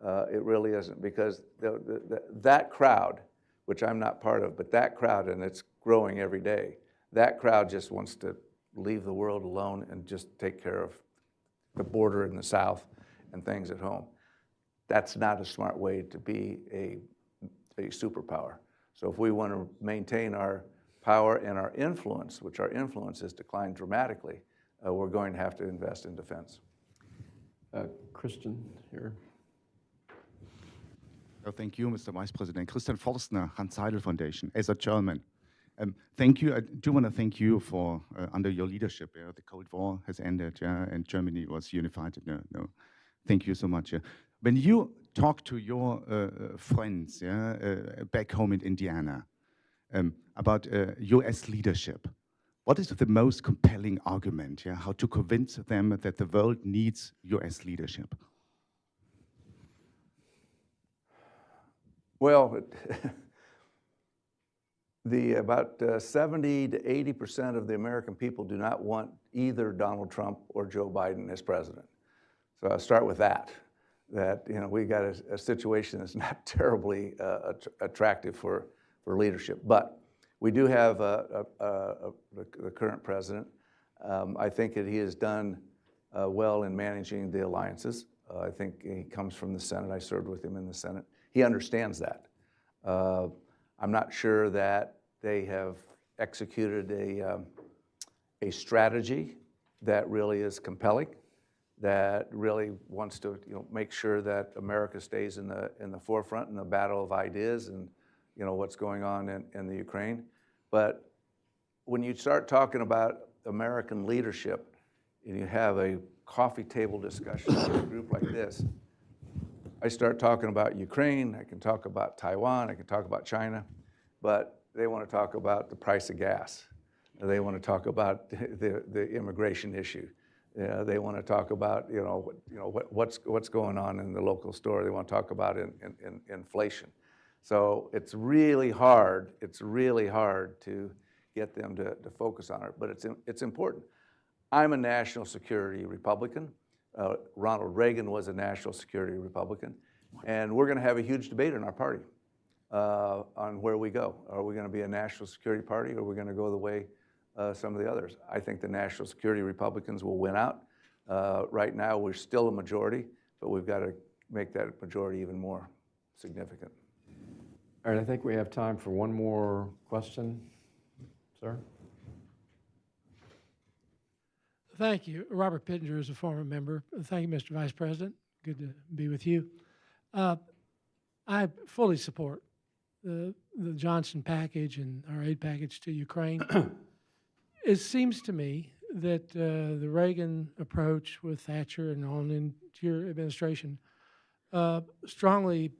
It really isn't, because that crowd, which I'm not part of, but that crowd, and it's growing every day, that crowd just wants to leave the world alone and just take care of the border in the South and things at home. That's not a smart way to be a superpower. So if we want to maintain our power and our influence, which our influence has declined dramatically, we're going to have to invest in defense. Christian here. Oh, thank you, Mr. Vice President. Christian Forstner, Hans Seidel Foundation, as a German. Thank you. I do want to thank you for, under your leadership, the Cold War has ended, and Germany was unified. No. Thank you so much. When you talk to your friends back home in Indiana about US leadership, what is the most compelling argument, how to convince them that the world needs US leadership? Well, about 70 to 80% of the American people do not want either Donald Trump or Joe Biden as president. So I'll start with that we got a situation that's not terribly attractive for leadership. But we do have the current president. I think that he has done well in managing the alliances. I think he comes from the Senate. I served with him in the Senate. He understands that. I'm not sure that they have executed a strategy that really is compelling, that really wants to make sure that America stays in the forefront in the battle of ideas and what's going on in the Ukraine. But when you start talking about American leadership and you have a coffee table discussion with a group like this, I start talking about Ukraine, I can talk about Taiwan, I can talk about China, but they want to talk about the price of gas. They want to talk about the immigration issue. They want to talk about what's going on in the local store. They want to talk about inflation. So it's really hard. It's really hard to get them to focus on it, but it's important. I'm a national security Republican. Ronald Reagan was a national security Republican, and we're going to have a huge debate in our party on where we go. Are we going to be a national security party, or are we going to go the way some of the others? I think the national security Republicans will win out. Right now, we're still a majority, but we've got to make that majority even more significant. All right, I think we have time for one more question, sir. Thank you. Robert Pittenger is a former member. Thank you, Mr. Vice President. Good to be with you. I fully support the Johnson package and our aid package to Ukraine. It seems to me that the Reagan approach with Thatcher and on into your administration strongly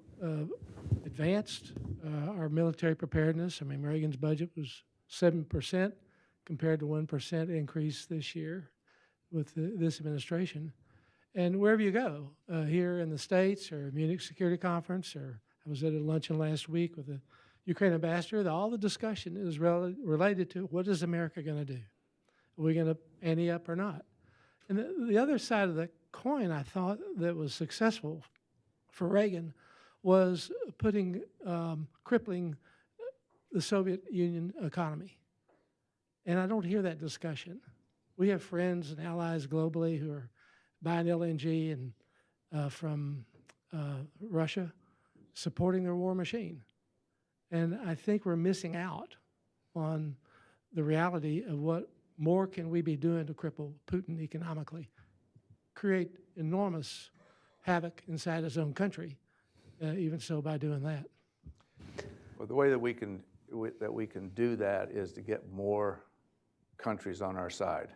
advanced our military preparedness. I mean, Reagan's budget was 7% compared to 1% increase this year with this administration. And wherever you go, here in the States or Munich Security Conference, or I was at a luncheon last week with the Ukraine ambassador, all the discussion is related to what is America going to do? Are we going to ante up or not? And the other side of the coin I thought that was successful for Reagan was crippling the Soviet Union economy. And I don't hear that discussion. We have friends and allies globally who are buying LNG and from Russia, supporting their war machine. And I think we're missing out on the reality of what more can we be doing to cripple Putin economically, create enormous havoc inside his own country, even so by doing that. Well, the way that we can do that is to get more countries on our side.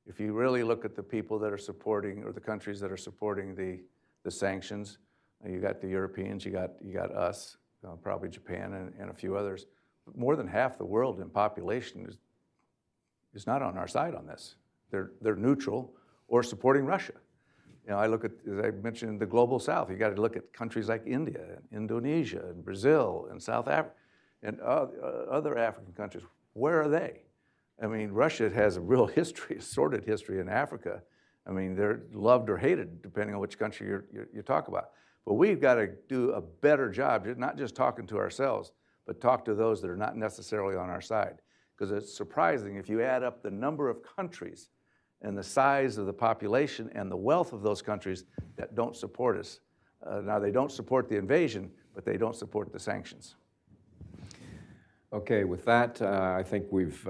If you really look at the people that are supporting, or the countries that are supporting the sanctions, you got the Europeans, you got us, probably Japan and a few others. But more than half the world in population is not on our side on this. They're neutral or supporting Russia. I look at, as I mentioned, the global South. You got to look at countries like India, and Indonesia, and Brazil, and South Africa, and other African countries. Where are they? I mean, Russia has a real history, a sordid history in Africa. I mean, they're loved or hated, depending on which country you talk about. But we've got to do a better job, not just talking to ourselves, but talk to those that are not necessarily on our side. Because it's surprising, if you add up the number of countries and the size of the population and the wealth of those countries that don't support us. Now, they don't support the invasion, but they don't support the sanctions. Okay, with that, I think we've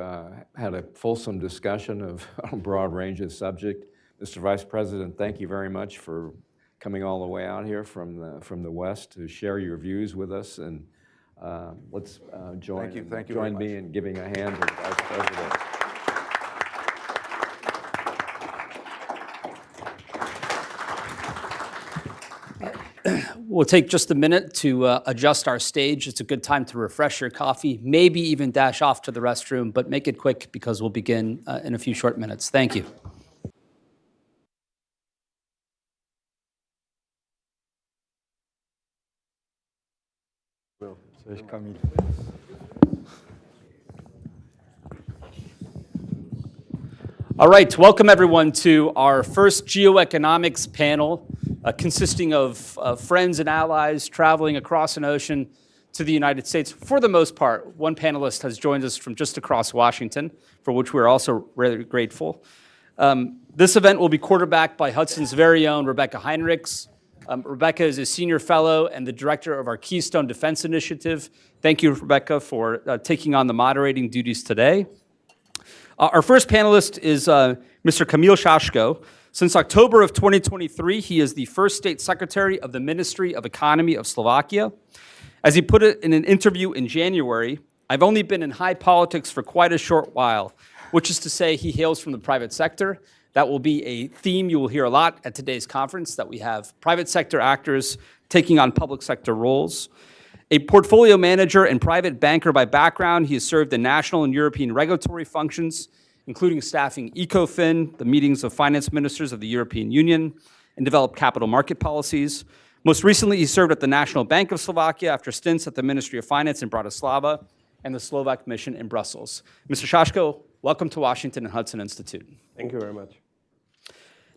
had a fulsome discussion of a broad range of subject. Mr. Vice President, thank you very much for coming all the way out here from the West to share your views with us. And let's join Thank you very me much. in giving a hand to the Vice President. We'll take just a minute to adjust our stage. It's a good time to refresh your coffee, maybe even dash off to the restroom, but make it quick because we'll begin in a few short minutes. Thank you. All right, welcome everyone to our first GeoEconomics panel, consisting of friends and allies traveling across an ocean to the United States. For the most part, one panelist has joined us from just across Washington, for which we're also really grateful. This event will be quarterbacked by Hudson's very own Rebecca Heinrichs. Rebecca is a senior fellow and the director of our Keystone Defense Initiative. Thank you, Rebecca, for taking on the moderating duties today. Our first panelist is Mr. Kamil Šaško. Since October of 2023, he is the first state secretary of the Ministry of Economy of Slovakia. As he put it in an interview in January, "I've only been in high politics for quite a short while," which is to say he hails from the private sector. That will be a theme you will hear a lot at today's conference, that we have private sector actors taking on public sector roles. A portfolio manager and private banker by background, he has served in national and European regulatory functions, including staffing ECOFIN, the meetings of finance ministers of the European Union, and developed capital market policies. Most recently, he served at the National Bank of Slovakia after stints at the Ministry of Finance in Bratislava and the Slovak mission in Brussels. Mr. Šaško, welcome to Washington and Hudson Institute. Thank you very much.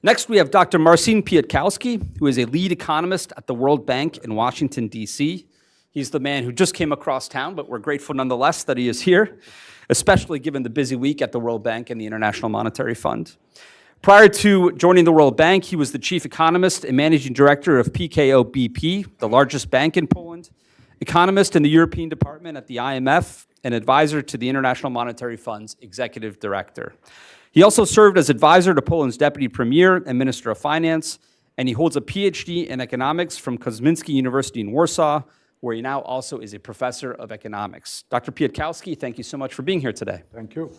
Next, we have Dr. Marcin Kwiatkowski, who is a lead economist at the World Bank in Washington, D.C. He's the man who just came across town, but we're grateful nonetheless that he is here, especially given the busy week at the World Bank and the International Monetary Fund. Prior to joining the World Bank, he was the chief economist and managing director of PKO BP, the largest bank in Poland, economist in the European Department at the IMF, and advisor to the International Monetary Fund's executive director. He also served as advisor to Poland's deputy premier and minister of finance, and he holds a PhD in economics from Kosminski University in Warsaw, where he now also is a professor of economics. Dr. Kwiatkowski, thank you so much for being here today. Thank you.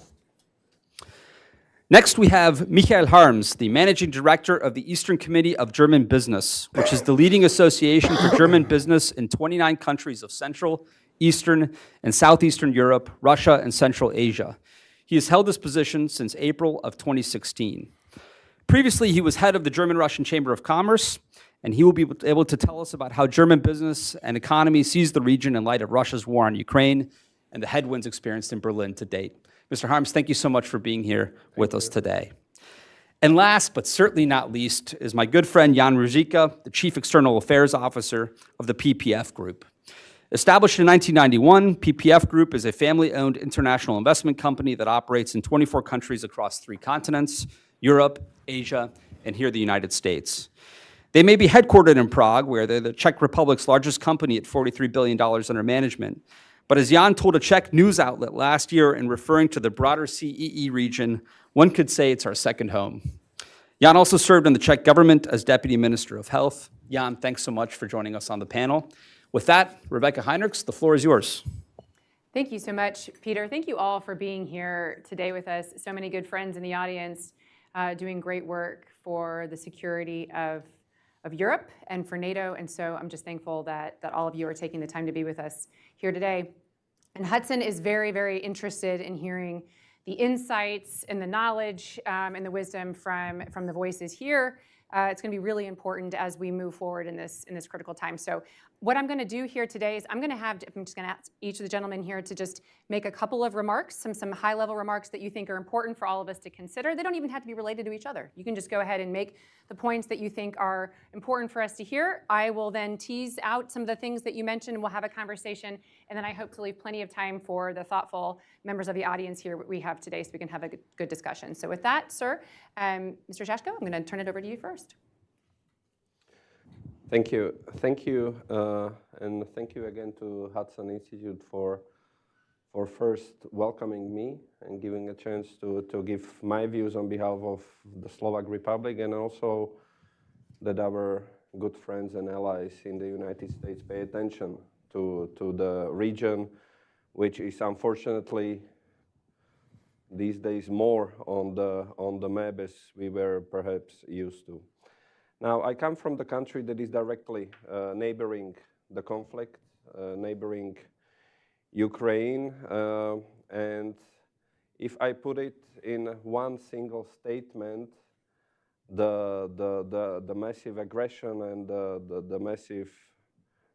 Next, we have Michael Harms, the managing director of the Eastern Committee of German Business, which is the leading association for German business in 29 countries of Central, Eastern, and Southeastern Europe, Russia, and Central Asia. He has held this position since April of 2016. Previously, he was head of the German-Russian Chamber of Commerce, and he will be able to tell us about how German business and economy sees the region in light of Russia's war on Ukraine and the headwinds experienced in Berlin to date. Mr. Harms, thank you so much for being here with us today. And last, but certainly not least, is my good friend Jan Ruzicka, the Chief External Affairs Officer of the PPF Group. Established in 1991, PPF Group is a family-owned international investment company that operates in 24 countries across 3 continents, Europe, Asia, and here the United States. They may be headquartered in Prague, where they're the Czech Republic's largest company at $43 billion under management. But as Jan told a Czech news outlet last year in referring to the broader CEE region, one could say it's our second home. Jan also served in the Czech government as Deputy Minister of Health. Jan, thanks so much for joining us on the panel. With that, Rebecca Heinrichs, the floor is yours. Thank you so much, Peter. Thank you all for being here today with us. So many good friends in the audience doing great work for the security of Europe and for NATO. And so I'm just thankful that all of you are taking the time to be with us here today. And Hudson is very, very interested in hearing the insights and the knowledge and the wisdom from the voices here. It's going to be really important as we move forward in this critical time. So what I'm going to do here today is I'm just going to ask each of the gentlemen here to just make a couple of remarks, some high-level remarks that you think are important for all of us to consider. They don't even have to be related to each other. You can just go ahead and make the points that you think are important for us to hear. I will then tease out some of the things that you mentioned, and we'll have a conversation. And then I hope to leave plenty of time for the thoughtful members of the audience here we have today so we can have a good discussion. So with that, sir, Mr. Šaško, I'm going to turn it over to you first. Thank you, and thank you again to Hudson Institute for for first welcoming me and giving a chance to give my views on behalf of the Slovak Republic, and also that our good friends and allies in the United States pay attention to the region, which is unfortunately these days more on the map as we were perhaps used to. Now, I come from the country that is directly neighboring the conflict, neighboring Ukraine, and if I put it in one single statement, the massive aggression and the massive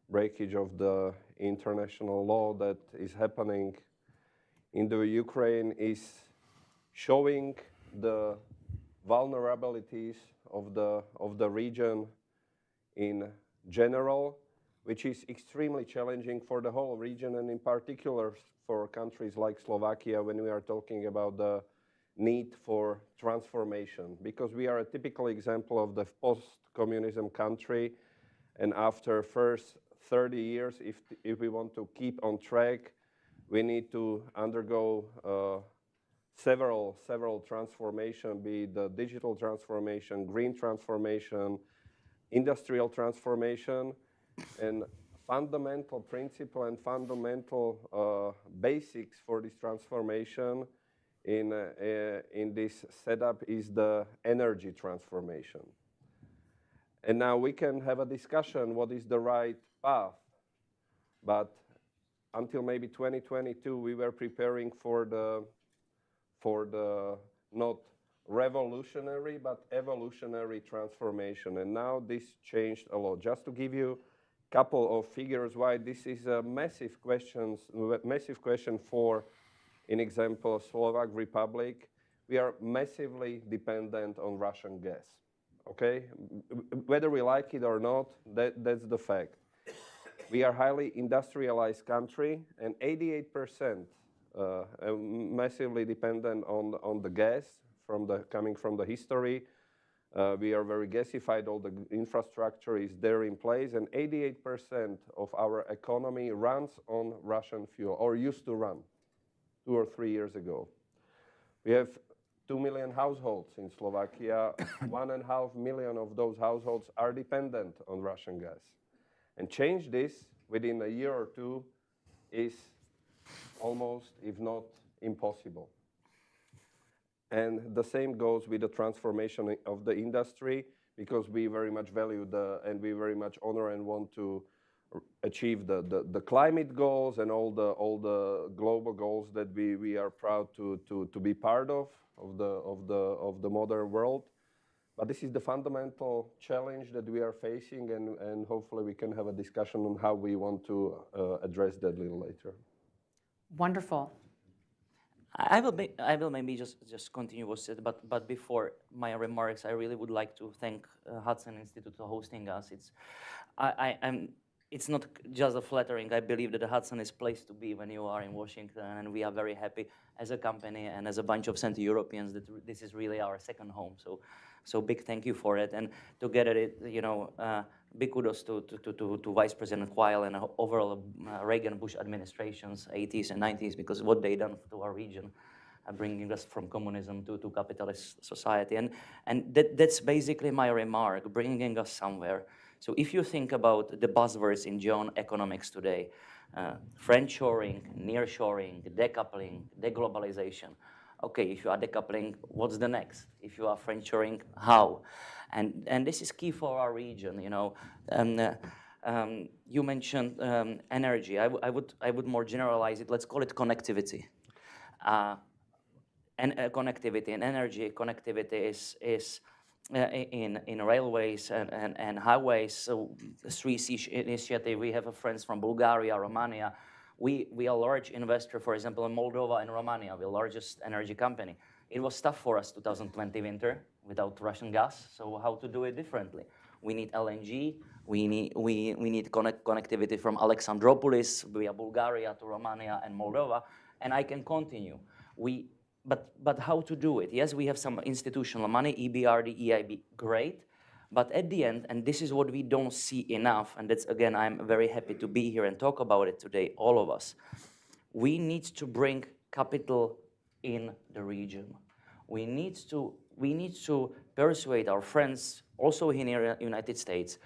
breakage of the international law that is happening in the Ukraine is showing the vulnerabilities of the region in general, which is extremely challenging for the whole region, and in particular for countries like Slovakia when we are talking about the need for transformation, because we are a typical example of the post-communism country, and after first 30 years, if we want to keep on track, we need to undergo several transformation, be it the digital transformation, green transformation, industrial transformation, and fundamental principle and fundamental basics for this transformation in this setup is the energy transformation. And now we can have a discussion what is the right path, but until maybe 2022 we were preparing for the not revolutionary but evolutionary transformation, and now this changed a lot. Just to give you a couple of figures why this is a massive question for, in example, Slovak Republic. We are massively dependent on Russian gas, okay? Whether we like it or not, that's the fact. We are a highly industrialized country, and 88% massively dependent on the gas coming from the history. We are very gasified, all the infrastructure is there in place, and 88% of our economy runs on Russian fuel, or used to run 2 or 3 years ago. We have 2 million households in Slovakia. 1.5 million of those households are dependent on Russian gas. And change this within a year or two is almost, if not impossible. And the same goes with the transformation of the industry, because we very much value and we very much honor and want to achieve the climate goals and all the global goals that we are proud to be part of the modern world. But this is the fundamental challenge that we are facing, and hopefully we can have a discussion on how we want to address that a little later. Wonderful. I will maybe just continue what said, but before my remarks, I really would like to thank Hudson Institute for hosting us. It's not just a flattering. I believe that the Hudson is place to be when you are in Washington, and we are very happy as a company and as a bunch of Central Europeans that this is really our second home. So big thank you for it, and together, big kudos to Vice President Quayle and overall Reagan-Bush administrations, 80s and 90s, because what they done to our region, bringing us from communism to capitalist society, and that's basically my remark, bringing us somewhere. So if you think about the buzzwords in GeoEconomics today, friendshoring, nearshoring, decoupling, deglobalization. Okay, if you are decoupling, what's the next? If you are friendshoring, how? And this is key for our region. You mentioned energy. I would more generalize it. Let's call it connectivity. Connectivity and energy connectivity is in railways and highways. So 3C initiative. We have friends from Bulgaria, Romania. We are a large investor, for example, in Moldova and Romania. We're the largest energy company. It was tough for us 2020 winter without Russian gas. So how to do it differently? We need LNG. We need connectivity from Alexandroupolis via Bulgaria to Romania and Moldova, and I can continue. But how to do it? Yes, we have some institutional money, EBRD, EIB, great. But at the end, and this is what we don't see enough, and that's, again, I'm very happy to be here and talk about it today, all of us. we need to bring capital in the region. We need to persuade our friends, also in the United States,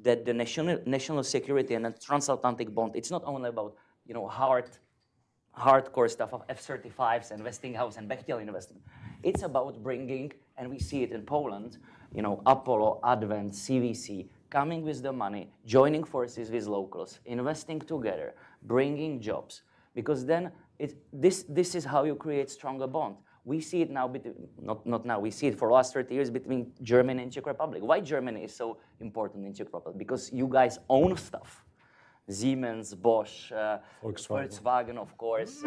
that the national security and the transatlantic bond, it's not only about, you know, hardcore stuff of F-35s and Westinghouse and Bechtel investment. It's about bringing, and we see it in Poland, you know, Apollo, Advent, CVC, coming with the money, joining forces with locals, investing together, bringing jobs, because then this is how you create stronger bond. We see it now, not now, we see it for the last 30 years between Germany and Czech Republic. Why Germany is so important in Czech Republic? Because you guys own stuff. Siemens, Bosch, Volkswagen, of course,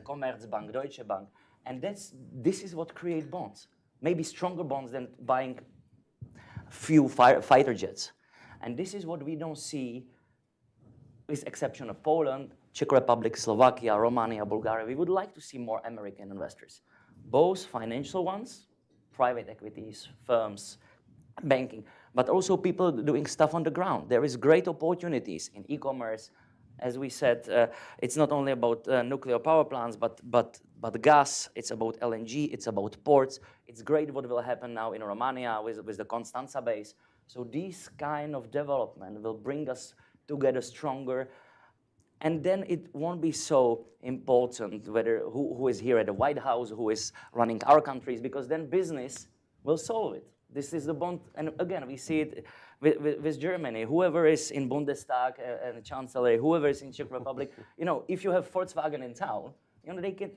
Commerzbank, Deutsche Bank. And this is what creates bonds. Maybe stronger bonds than buying few fighter jets. And this is what we don't see, with exception of Poland, Czech Republic, Slovakia, Romania, Bulgaria. We would like to see more American investors, both financial ones, private equities, firms, banking, but also people doing stuff on the ground. There is great opportunities in e-commerce. As we said, it's not only about nuclear power plants, but gas, it's about LNG, it's about ports. It's great what will happen now in Romania with the Constanța base. So this kind of development will bring us together stronger. And then it won't be so important whether who is here at the White House, who is running our countries, because then business will solve it. This is the bond, and again, we see it with Germany. Whoever is in Bundestag and Chancellor, whoever is in Czech Republic, you know, if you have Volkswagen in town, you know, they can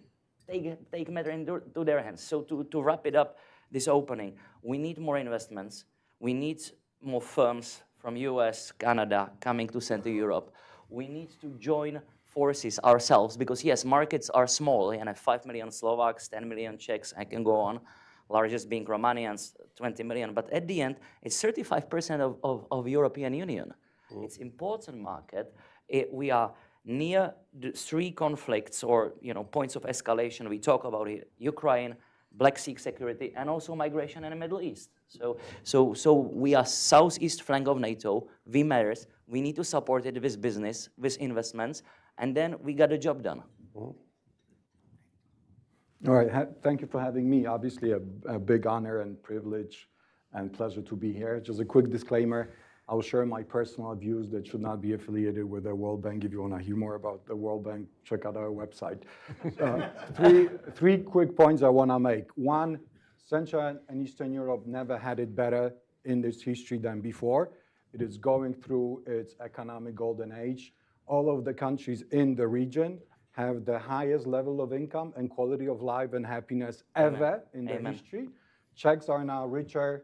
take matter into their hands. So to wrap it up, this opening, we need more investments. We need more firms from US, Canada, coming to Central Europe. We need to join forces ourselves because, yes, markets are small, and 5 million Slovaks, 10 million Czechs, I can go on, largest being Romanians, 20 million. But at the end, it's 35% of European Union. It's important market. We are near the 3 conflicts or, you know, points of escalation. We talk about it, Ukraine, Black Sea security, and also migration in the Middle East. So we are southeast flank of NATO. We matter. We need to support it with business, with investments, and then we got the job done. All right, thank you for having me. Obviously a big honor and privilege and pleasure to be here. Just a quick disclaimer, I will share my personal views that should not be affiliated with the World Bank. If you want to hear more about the World Bank, check out our website. Three quick points I want to make. One, Central and Eastern Europe never had it better in this history than before. It is going through its economic golden age. All of the countries in the region have the highest level of income and quality of life and happiness ever in their history. Czechs are now richer,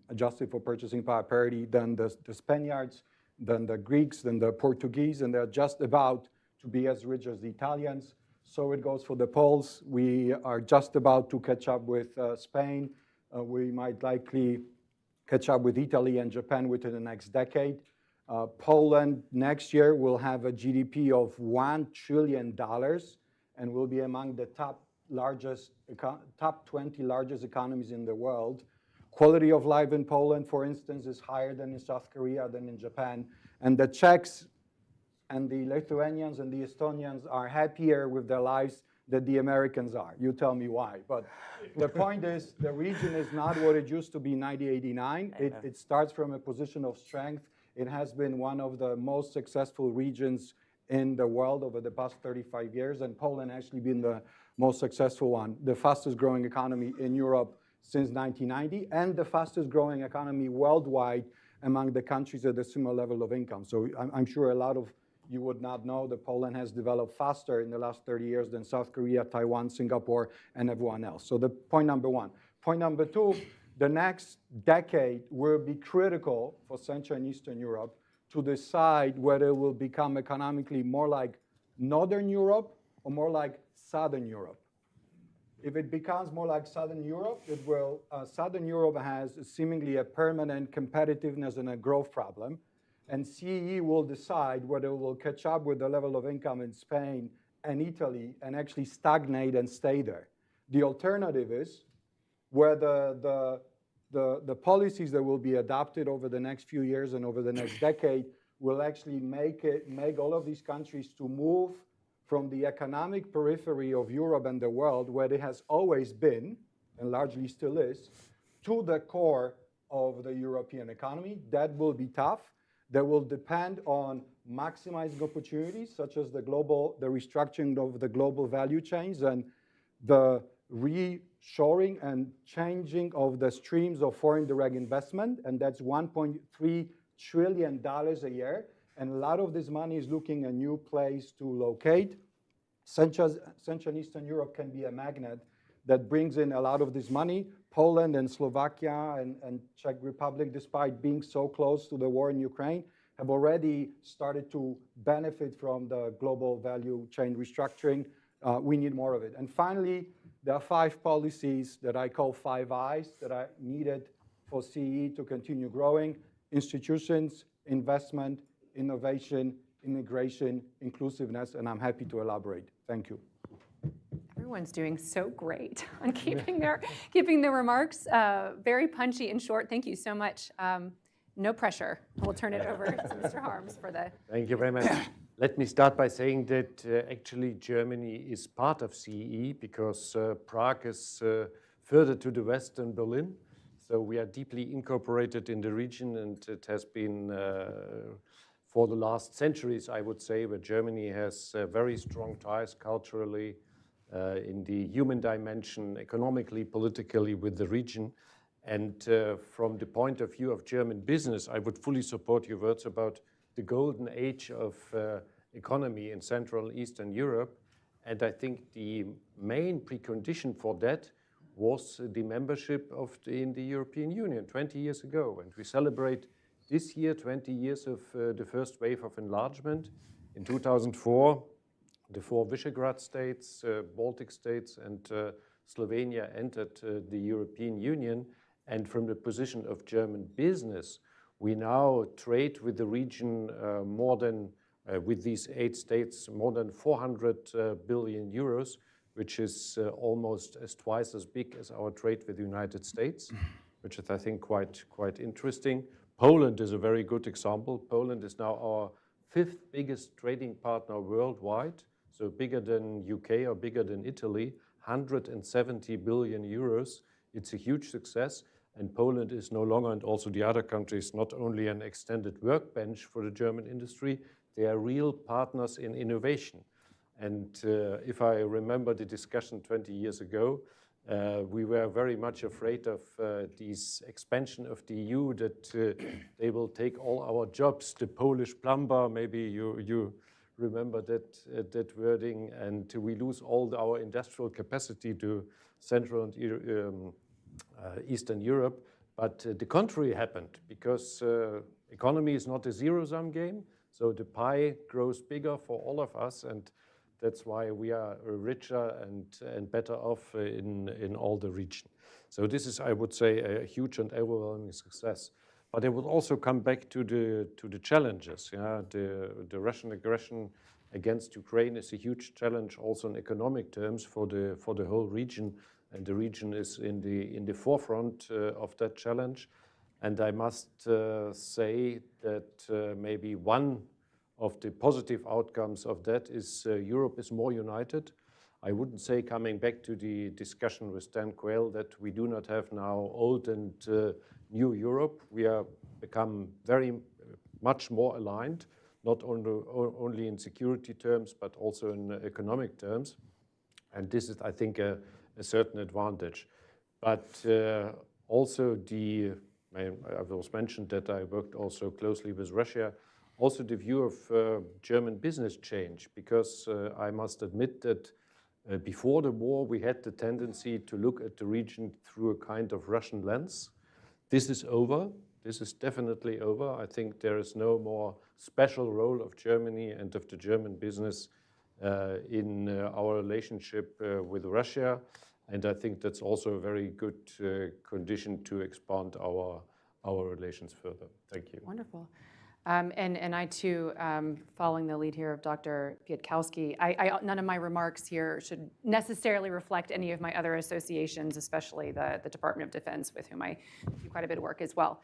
adjusted for purchasing power parity, than the Spaniards, than the Greeks, than the Portuguese, and they're just about to be as rich as the Italians. So it goes for the Poles. We are just about to catch up with Spain. We might likely catch up with Italy and Japan within the next decade. Poland next year will have a GDP of $1 trillion and will be among the top 20 largest economies in the world. Quality of life in Poland, for instance, is higher than in South Korea, than in Japan. And the Czechs and the Lithuanians and the Estonians are happier with their lives than the Americans are. You tell me why. But the point is, the region is not what it used to be in 1989. It starts from a position of strength. It has been one of the most successful regions in the world over the past 35 years, and Poland actually been the most successful one, the fastest growing economy in Europe since 1990, and the fastest growing economy worldwide among the countries at a similar level of income. So I'm sure a lot of you would not know that Poland has developed faster in the last 30 years than South Korea, Taiwan, Singapore, and everyone else. So the point number one. Point number two, the next decade will be critical for Central and Eastern Europe to decide whether it will become economically more like Northern Europe or more like Southern Europe. If it becomes more like Southern Europe, it will, Southern Europe has seemingly a permanent competitiveness and a growth problem. And CEE will decide whether it will catch up with the level of income in Spain and Italy and actually stagnate and stay there. The alternative is where the policies that will be adopted over the next few years and over the next decade will actually make all of these countries to move from the economic periphery of Europe and the world, where it has always been, and largely still is, to the core of the European economy. That will be tough. That will depend on maximizing opportunities, such as the restructuring of the global value chains and the reshoring and changing of the streams of foreign direct investment, and that's $1.3 trillion a year. And a lot of this money is looking a new place to locate. Central and Eastern Europe can be a magnet that brings in a lot of this money. Poland and Slovakia and Czech Republic, despite being so close to the war in Ukraine, have already started to benefit from the global value chain restructuring. We need more of it. And finally, there are 5 policies that I call 5 I's that are needed for CEE to continue growing: institutions, investment, innovation, integration, inclusiveness, and I'm happy to elaborate. Thank you. Everyone's doing so great on keeping their remarks very punchy and short. Thank you so much. No pressure. We'll turn it over to Mr. Harms for the... Thank you very much. Let me start by saying that actually Germany is part of CEE because Prague is further to the west than Berlin. So we are deeply incorporated in the region, and it has been for the last centuries, I would say, where Germany has very strong ties culturally, in the human dimension, economically, politically with the region. And from the point of view of German business, I would fully support your words about the golden age of economy in Central and Eastern Europe. And I think the main precondition for that was the membership in the European Union 20 years ago. And we celebrate this year 20 years of the first wave of enlargement. In 2004, the 4 Visegrad states, Baltic states, and Slovenia entered the European Union. And from the position of German business, we now trade with the region more than, with these 8 states, more than 400 billion euros, which is almost twice as big as our trade with the United States, which is, I think, quite interesting. Poland is a very good example. Poland is now our 5th biggest trading partner worldwide, so bigger than UK or bigger than Italy, 170 billion euros. It's a huge success. And Poland is no longer, and also the other countries, not only an extended workbench for the German industry, they are real partners in innovation. And if I remember the discussion 20 years ago, we were very much afraid of this expansion of the EU, that they will take all our jobs. The Polish plumber, maybe you remember that wording, and we lose all our industrial capacity to Central and Eastern Europe. But the contrary happened, because economy is not a zero-sum game, so the pie grows bigger for all of us, and that's why we are richer and better off in all the region. So this is, I would say, a huge and overwhelming success. But I would also come back to the challenges. Yeah? The Russian aggression against Ukraine is a huge challenge, also in economic terms, for the whole region. And the region is in the forefront of that challenge. And I must say that maybe one of the positive outcomes of that is Europe is more united. I wouldn't say, coming back to the discussion with Dan Quayle, that we do not have now old and new Europe. We are become very much more aligned, not only in security terms, but also in economic terms. And this is, I think, a certain advantage. But also I was mentioned that I worked also closely with Russia. Also the view of German business change, because I must admit that before the war we had the tendency to look at the region through a kind of Russian lens. This is over. This is definitely over. I think there is no more special role of Germany and of the German business in our relationship with Russia. And I think that's also a very good condition to expand our relations further. Thank you. Wonderful. And I too, following the lead here of Dr. Pietkowski, none of my remarks here should necessarily reflect any of my other associations, especially the Department of Defense, with whom I do quite a bit of work as well.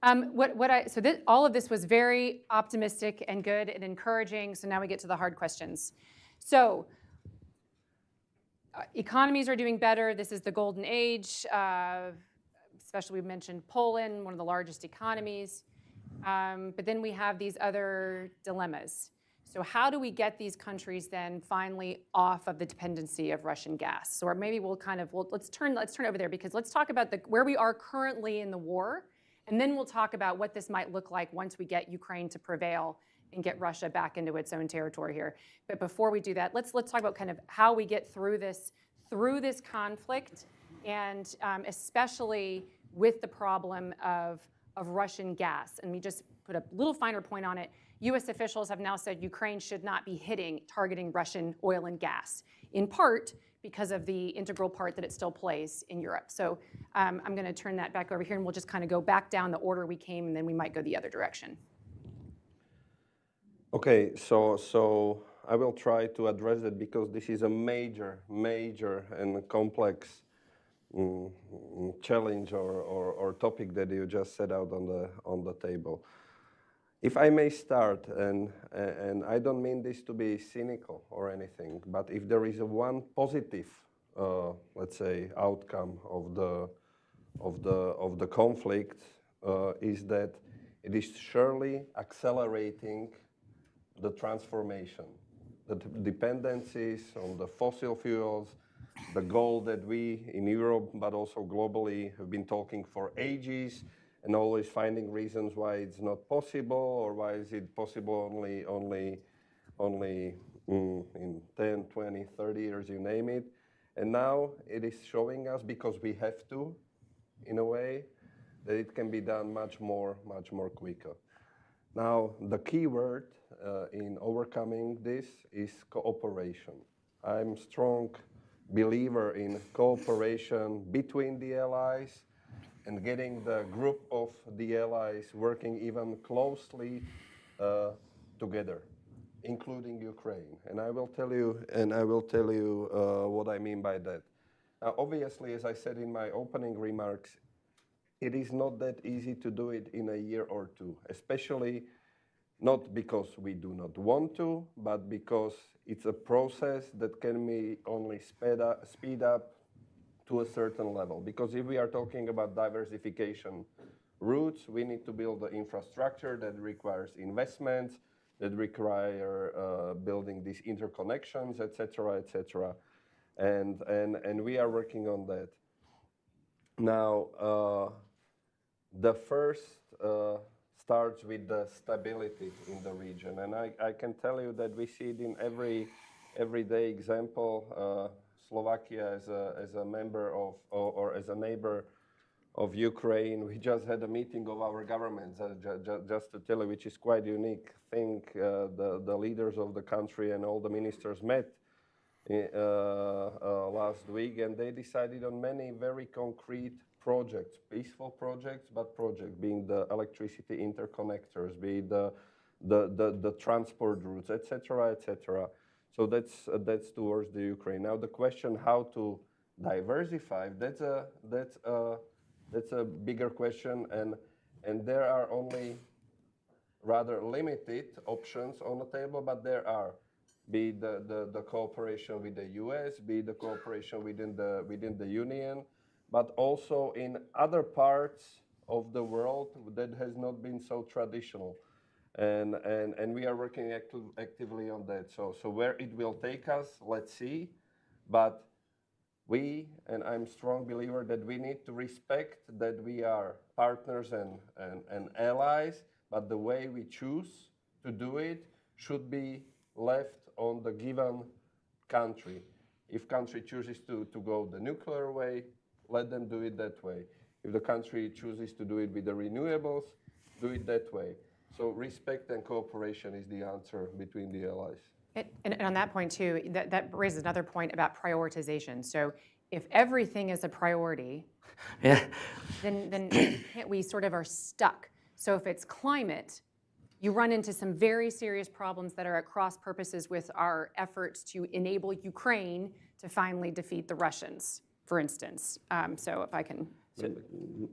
All of this was very optimistic and good and encouraging. So now we get to the hard questions. So economies are doing better. This is the golden age. Especially we mentioned Poland, one of the largest economies. But then we have these other dilemmas. So how do we get these countries then finally off of the dependency of Russian gas? Or maybe we'll let's turn over there, because let's talk about where we are currently in the war, and then we'll talk about what this might look like once we get Ukraine to prevail and get Russia back into its own territory here. But before we do that, let's talk about kind of how we get through this conflict, and especially with the problem of Russian gas. And we just put a little finer point on it. U.S. officials have now said Ukraine should not be targeting Russian oil and gas, in part because of the integral part that it still plays in Europe. So I'm going to turn that back over here, and we'll just kind of go back down the order we came, and then we might go the other direction. Okay, so I will try to address it, because this is a major and complex challenge or topic that you just set out on the table. If I may start, and I don't mean this to be cynical or anything, but if there is one positive, let's say, outcome of the conflict, is that it is surely accelerating the transformation, the dependencies on the fossil fuels, the goal that we in Europe, but also globally, have been talking for ages, and always finding reasons why it's not possible, or why is it possible only in 10, 20, 30 years, you name it. And now it is showing us, because we have to, in a way, that it can be done much more quicker. Now, the key word in overcoming this is cooperation. I'm a strong believer in cooperation between the allies, and getting the group of the allies working even closely together, including Ukraine. And I will tell you what I mean by that. Now, obviously, as I said in my opening remarks, it is not that easy to do it in a year or two, especially not because we do not want to, but because it's a process that can be only speed up to a certain level. Because if we are talking about diversification routes, we need to build the infrastructure that requires investments, that require building these interconnections, et cetera, and we are working on that. Now, the first starts with the stability in the region, and I can tell you that we see it in everyday example. Slovakia as a member of, or as a neighbor of Ukraine, we just had a meeting of our governments, just to tell you, which is quite unique. I think the leaders of the country and all the ministers met last week, and they decided on many very concrete projects, peaceful projects, but projects being the electricity interconnectors, be the transport routes, et cetera. So that's towards the Ukraine. Now the question how to diversify, that's a bigger question, and there are only rather limited options on the table, but there are, be the cooperation with the US, be the cooperation within the Union, but also in other parts of the world that has not been so traditional. And we are working actively on that. So where it will take us, let's see. But we, and I'm a strong believer that we need to respect that we are partners and allies, but the way we choose to do it should be left on the given country. If country chooses to go the nuclear way, let them do it that way. If the country chooses to do it with the renewables, do it that way. So respect and cooperation is the answer between the allies. And on that point too, that raises another point about prioritization. So if everything is a priority, then we sort of are stuck. So if it's climate, you run into some very serious problems that are at cross purposes with our efforts to enable Ukraine to finally defeat the Russians, for instance. So if I can.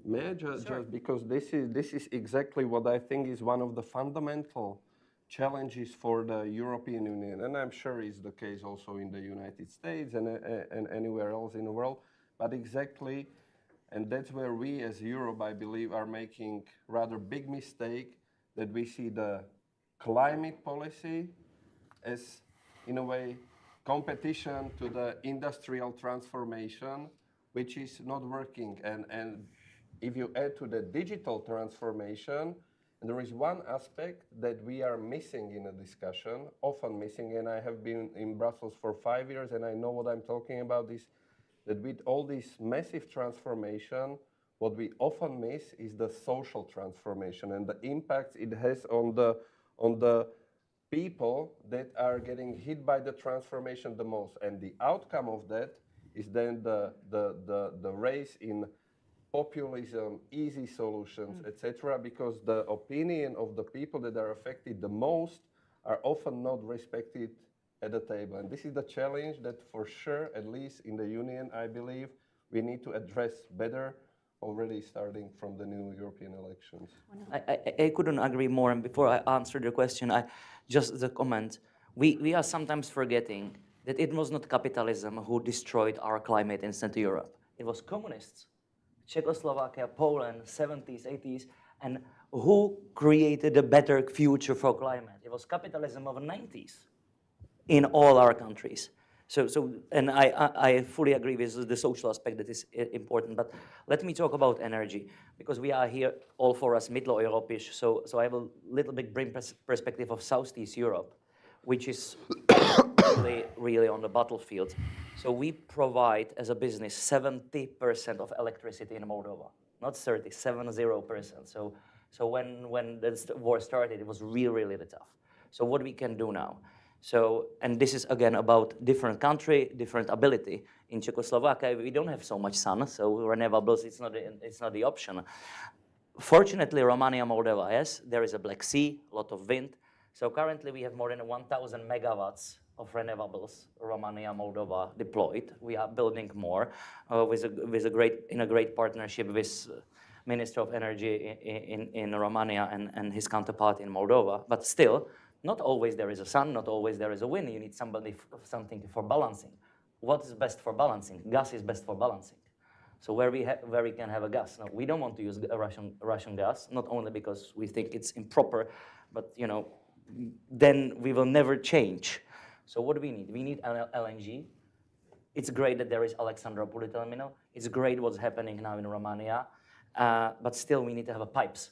May I just because this is exactly what I think is one of the fundamental challenges for the European Union, and I'm sure it's the case also in the United States and anywhere else in the world, but exactly, and that's where we as Europe, I believe, are making rather big mistake, that we see the climate policy as, in a way, competition to the industrial transformation, which is not working. And if you add to the digital transformation, there is one aspect that we are missing in a discussion, often missing, and I have been in Brussels for 5 years and I know what I'm talking about, is that with all this massive transformation, what we often miss is the social transformation and the impact it has on the people that are getting hit by the transformation the most. And the outcome of that is then the race in populism, easy solutions, etc., because the opinion of the people that are affected the most are often not respected at the table. And this is the challenge that for sure, at least in the Union, I believe, we need to address better, already starting from the new European elections. I couldn't agree more. And before I answer the question, just as a comment, we are sometimes forgetting that it was not capitalism who destroyed our climate in Central Europe. It was communists. Czechoslovakia, Poland, 70s, 80s, and who created a better future for climate? It was capitalism of the 90s in all our countries. And I fully agree with the social aspect that is important, but let me talk about energy, because we are here, all for us, Mitteleuropäisch, so I have a little bit bring perspective of Southeast Europe, which is really on the battlefield. So we provide, as a business, 70% of electricity in Moldova, not 30, 70%. So when the war started, it was really tough. So what we can do now? So, and this is again about different country, different ability. In Czechoslovakia, we don't have so much sun, so renewables, it's not the option. Fortunately, Romania, Moldova, yes, there is a Black Sea, a lot of wind. So currently we have more than 1,000 megawatts of renewables, Romania, Moldova deployed. We are building more in a great partnership with Minister of Energy in Romania and his counterpart in Moldova. But still, not always there is a sun, not always there is a wind. You need something for balancing. What is best for balancing? Gas is best for balancing. So where we can have a gas. Now, we don't want to use Russian gas, not only because we think it's improper, but then we will never change. So what do we need? We need LNG. It's great that there is Alexandroupoli terminal. It's great what's happening now in Romania, but still we need to have pipes.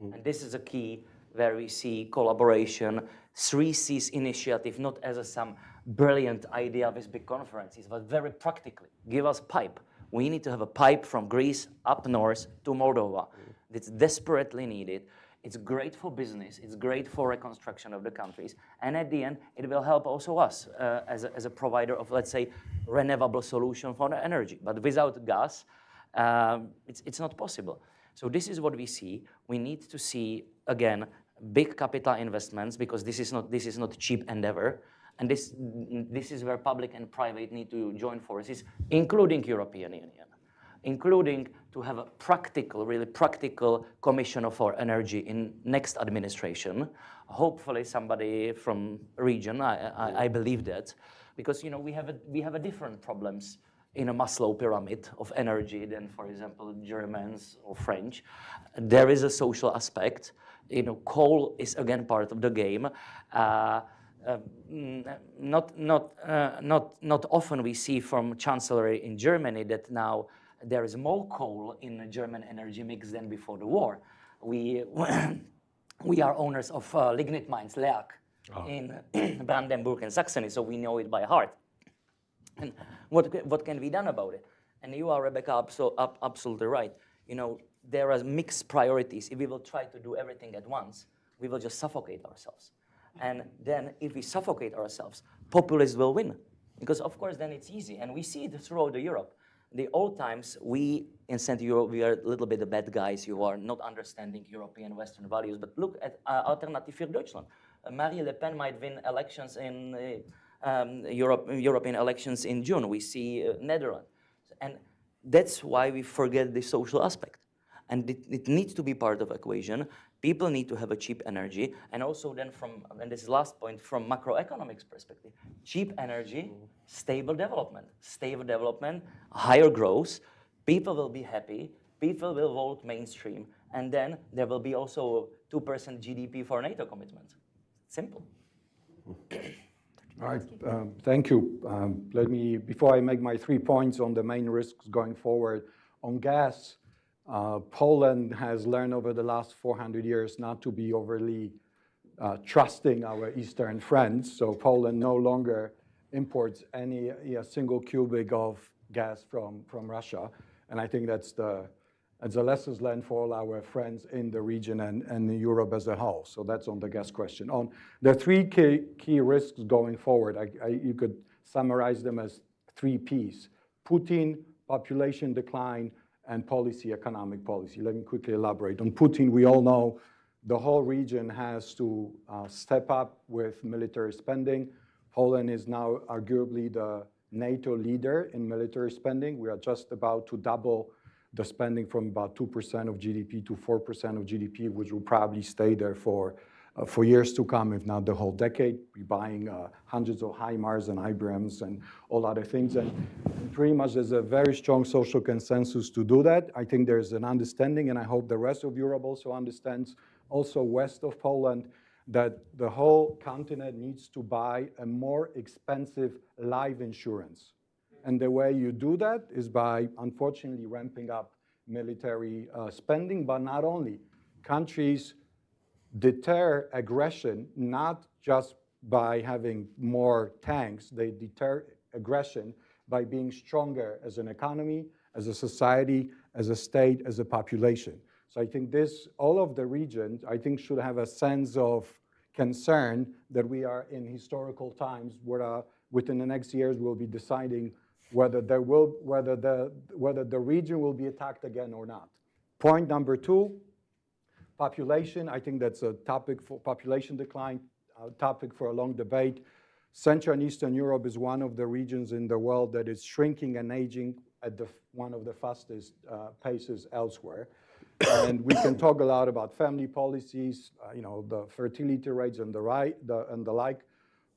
And this is a key where we see collaboration, 3Cs initiative, not as some brilliant idea with big conferences, but very practically. Give us pipe. We need to have a pipe from Greece up north to Moldova. It's desperately needed. It's great for business. It's great for reconstruction of the countries. And at the end, it will help also us as a provider of, let's say, renewable solution for the energy. But without gas, it's not possible. So this is what we see. We need to see, again, big capital investments, because this is not a cheap endeavor. And this is where public and private need to join forces, including European Union, including to have a really practical commissioner for energy in next administration. Hopefully somebody from region, I believe that, because we have a different problems in a Maslow pyramid of energy than, for example, Germans or French. There is a social aspect. Coal is again part of the game. Not often we see from Chancellery in Germany that now there is more coal in the German energy mix than before the war. We are owners of lignite mines, LEAG, in Brandenburg and Saxony, so we know it by heart. And what can be done about it? And you are, Rebecca, absolutely right. There are mixed priorities. If we will try to do everything at once, we will just suffocate ourselves. And then if we suffocate ourselves, populists will win. Because of course then it's easy. And we see it throughout Europe. The old times, we in Central Europe, we are a little bit the bad guys who are not understanding European Western values. But look at Alternative für Deutschland. Marine Le Pen might win elections in European elections in June. We see Netherlands. And that's why we forget the social aspect. And it needs to be part of the equation. People need to have a cheap energy, and also then and this is the last point, from macroeconomics perspective, cheap energy, stable development, higher growth, people will be happy, people will vote mainstream, and then there will be also 2% GDP for NATO commitments. Simple. All right, thank you. Let me, before I make my 3 points on the main risks going forward, on gas, Poland has learned over the last 400 years not to be overly trusting our Eastern friends. So Poland no longer imports any single cubic of gas from Russia. And I think that's the lessons learned for all our friends in the region and Europe as a whole. So that's on the gas question. On the 3 key risks going forward, you could summarize them as 3 Ps: Putin, population decline, and economic policy. Let me quickly elaborate. On Putin, we all know the whole region has to step up with military spending. Poland is now arguably the NATO leader in military spending. We are just about to double the spending from about 2% of GDP to 4% of GDP, which will probably stay there for years to come, if not the whole decade. We're buying hundreds of HIMARS and Abrams and all other things. And pretty much there's a very strong social consensus to do that. I think there's an understanding, and I hope the rest of Europe also understands, also west of Poland, that the whole continent needs to buy a more expensive life insurance. And the way you do that is by, unfortunately, ramping up military spending, but not only. Countries deter aggression not just by having more tanks, they deter aggression by being stronger as an economy, as a society, as a state, as a population. So I think all of the regions, I think, should have a sense of concern that we are in historical times where within the next years we'll be deciding whether the region will be attacked again or not. Point number 2, population. I think that's a topic for population decline, a topic for a long debate. Central and Eastern Europe is one of the regions in the world that is shrinking and aging at one of the fastest paces elsewhere. And we can talk a lot about family policies, the fertility rates and the like,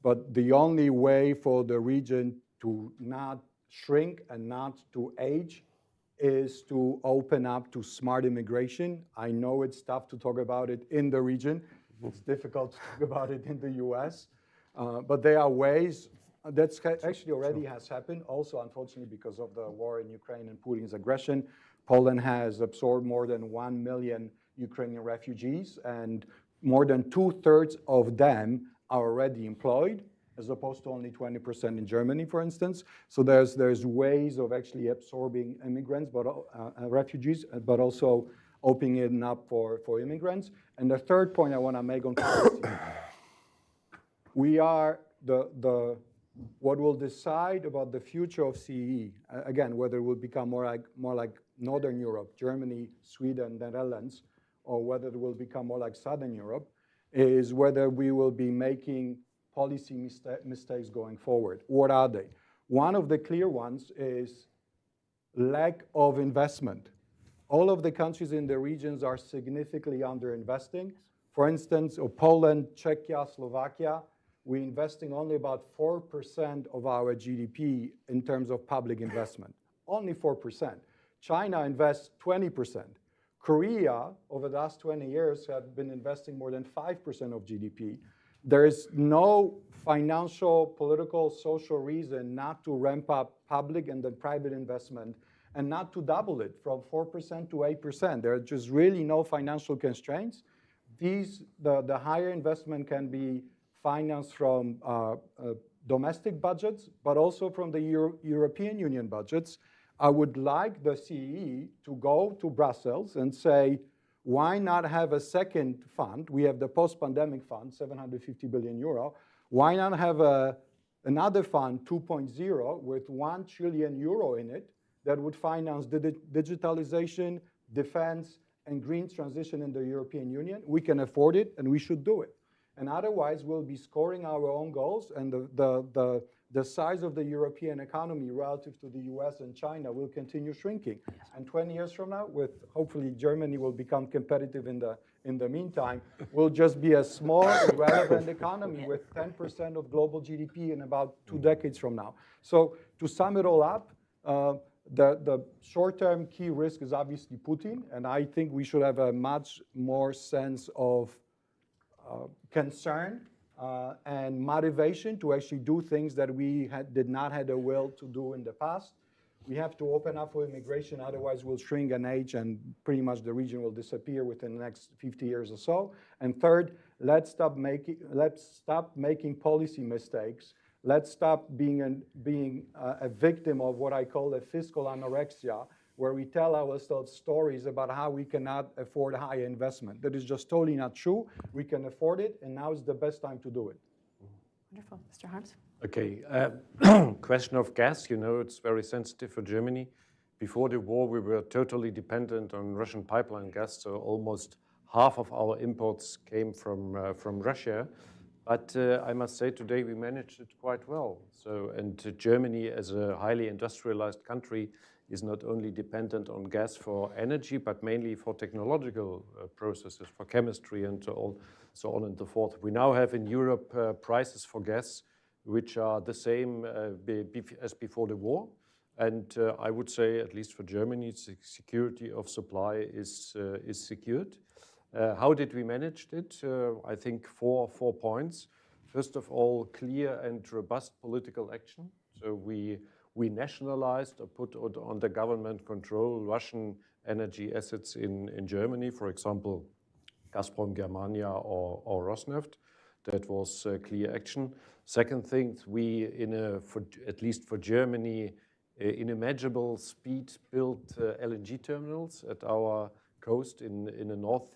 but the only way for the region to not shrink and not to age is to open up to smart immigration. I know it's tough to talk about it in the region. It's difficult to talk about it in the US. But there are ways that actually already has happened. Also, unfortunately, because of the war in Ukraine and Putin's aggression, Poland has absorbed more than 1 million Ukrainian refugees, and more than 2/3 of them are already employed, as opposed to only 20% in Germany, for instance. So there's ways of actually absorbing immigrants, but refugees, but also opening it up for immigrants. And the third point I want to make on policy, we are what will decide about the future of CEE, again, whether it will become more like Northern Europe, Germany, Sweden, Netherlands, or whether it will become more like Southern Europe, is whether we will be making policy mistakes going forward. What are they? One of the clear ones is lack of investment. All of the countries in the regions are significantly underinvesting. For instance, Poland, Czechia, Slovakia, we're investing only about 4% of our GDP in terms of public investment. Only 4%. China invests 20%. Korea, over the last 20 years, have been investing more than 5% of GDP. There is no financial, political, social reason not to ramp up public and then private investment and not to double it from 4% to 8%. There are just really no financial constraints. The higher investment can be financed from domestic budgets, but also from the European Union budgets. I would like the CEE to go to Brussels and say, why not have a second fund? We have the post-pandemic fund, 750 billion euro. Why not have another fund, 2.0, with 1 trillion euro in it that would finance the digitalization, defense, and green transition in the European Union? We can afford it, and we should do it. And otherwise, we'll be scoring our own goals, and the size of the European economy relative to the US and China will continue shrinking. And 20 years from now, with hopefully Germany will become competitive in the meantime, we'll just be a small, irrelevant economy with 10% of global GDP in about 2 decades from now. So to sum it all up, the short-term key risk is obviously Putin, and I think we should have a much more sense of concern and motivation to actually do things that we did not have the will to do in the past. We have to open up for immigration, otherwise we'll shrink and age, and pretty much the region will disappear within the next 50 years or so. And third, let's stop making policy mistakes. Let's stop being a victim of what I call a fiscal anorexia, where we tell ourselves stories about how we cannot afford high investment. That is just totally not true. We can afford it, and now is the best time to do it. Wonderful. Mr. Harms? Okay, question of gas, you know, it's very sensitive for Germany. Before the war, we were totally dependent on Russian pipeline gas, so almost half of our imports came from Russia. But I must say today we managed it quite well. So, and Germany, as a highly industrialized country, is not only dependent on gas for energy, but mainly for technological processes, for chemistry and so on and so forth. We now have in Europe prices for gas which are the same as before the war. And I would say, at least for Germany, security of supply is secured. How did we manage it? I think four points. First of all, clear and robust political action. So we nationalized or put under government control Russian energy assets in Germany, for example, Gazprom Germania or Rosneft. That was clear action. Second thing, we, at least for Germany, in imaginable speed built LNG terminals at our coast in the North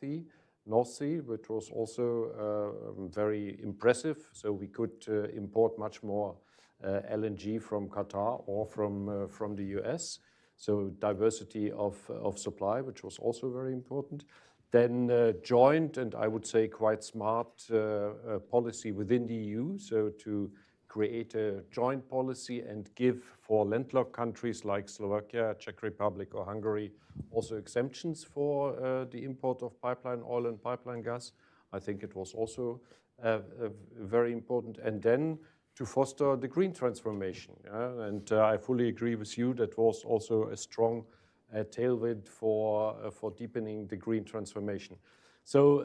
Sea, which was also very impressive. So we could import much more LNG from Qatar or from the US. So diversity of supply, which was also very important. Then joint and I would say quite smart policy within the EU. So to create a joint policy and give for landlocked countries like Slovakia, Czech Republic or Hungary also exemptions for the import of pipeline oil and pipeline gas. I think it was also very important. And then to foster the green transformation. Yeah? And I fully agree with you, that was also a strong tailwind for deepening the green transformation. So,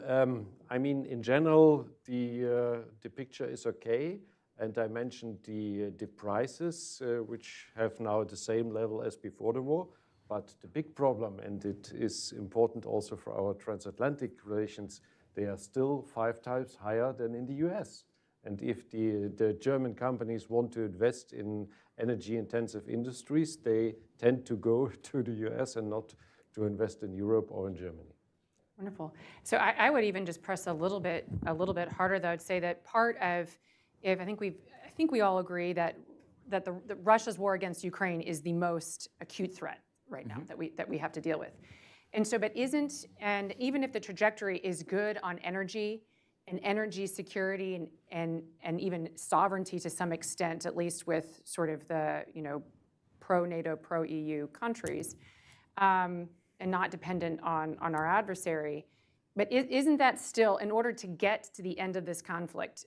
I mean, in general, the picture is okay. And I mentioned the prices, which have now the same level as before the war. But the big problem, and it is important also for our transatlantic relations, they are still 5 times higher than in the US. And if the German companies want to invest in energy-intensive industries, they tend to go to the US and not to invest in Europe or in Germany. Wonderful. So I would even just press a little bit harder, though. I'd say that part of, I think we all agree that the Russia's war against Ukraine is the most acute threat right now that we have to deal with. And so, but and even if the trajectory is good on energy and energy security and even sovereignty to some extent, at least with sort of the, pro-NATO, pro-EU countries, and not dependent on our adversary. But isn't that still, in order to get to the end of this conflict,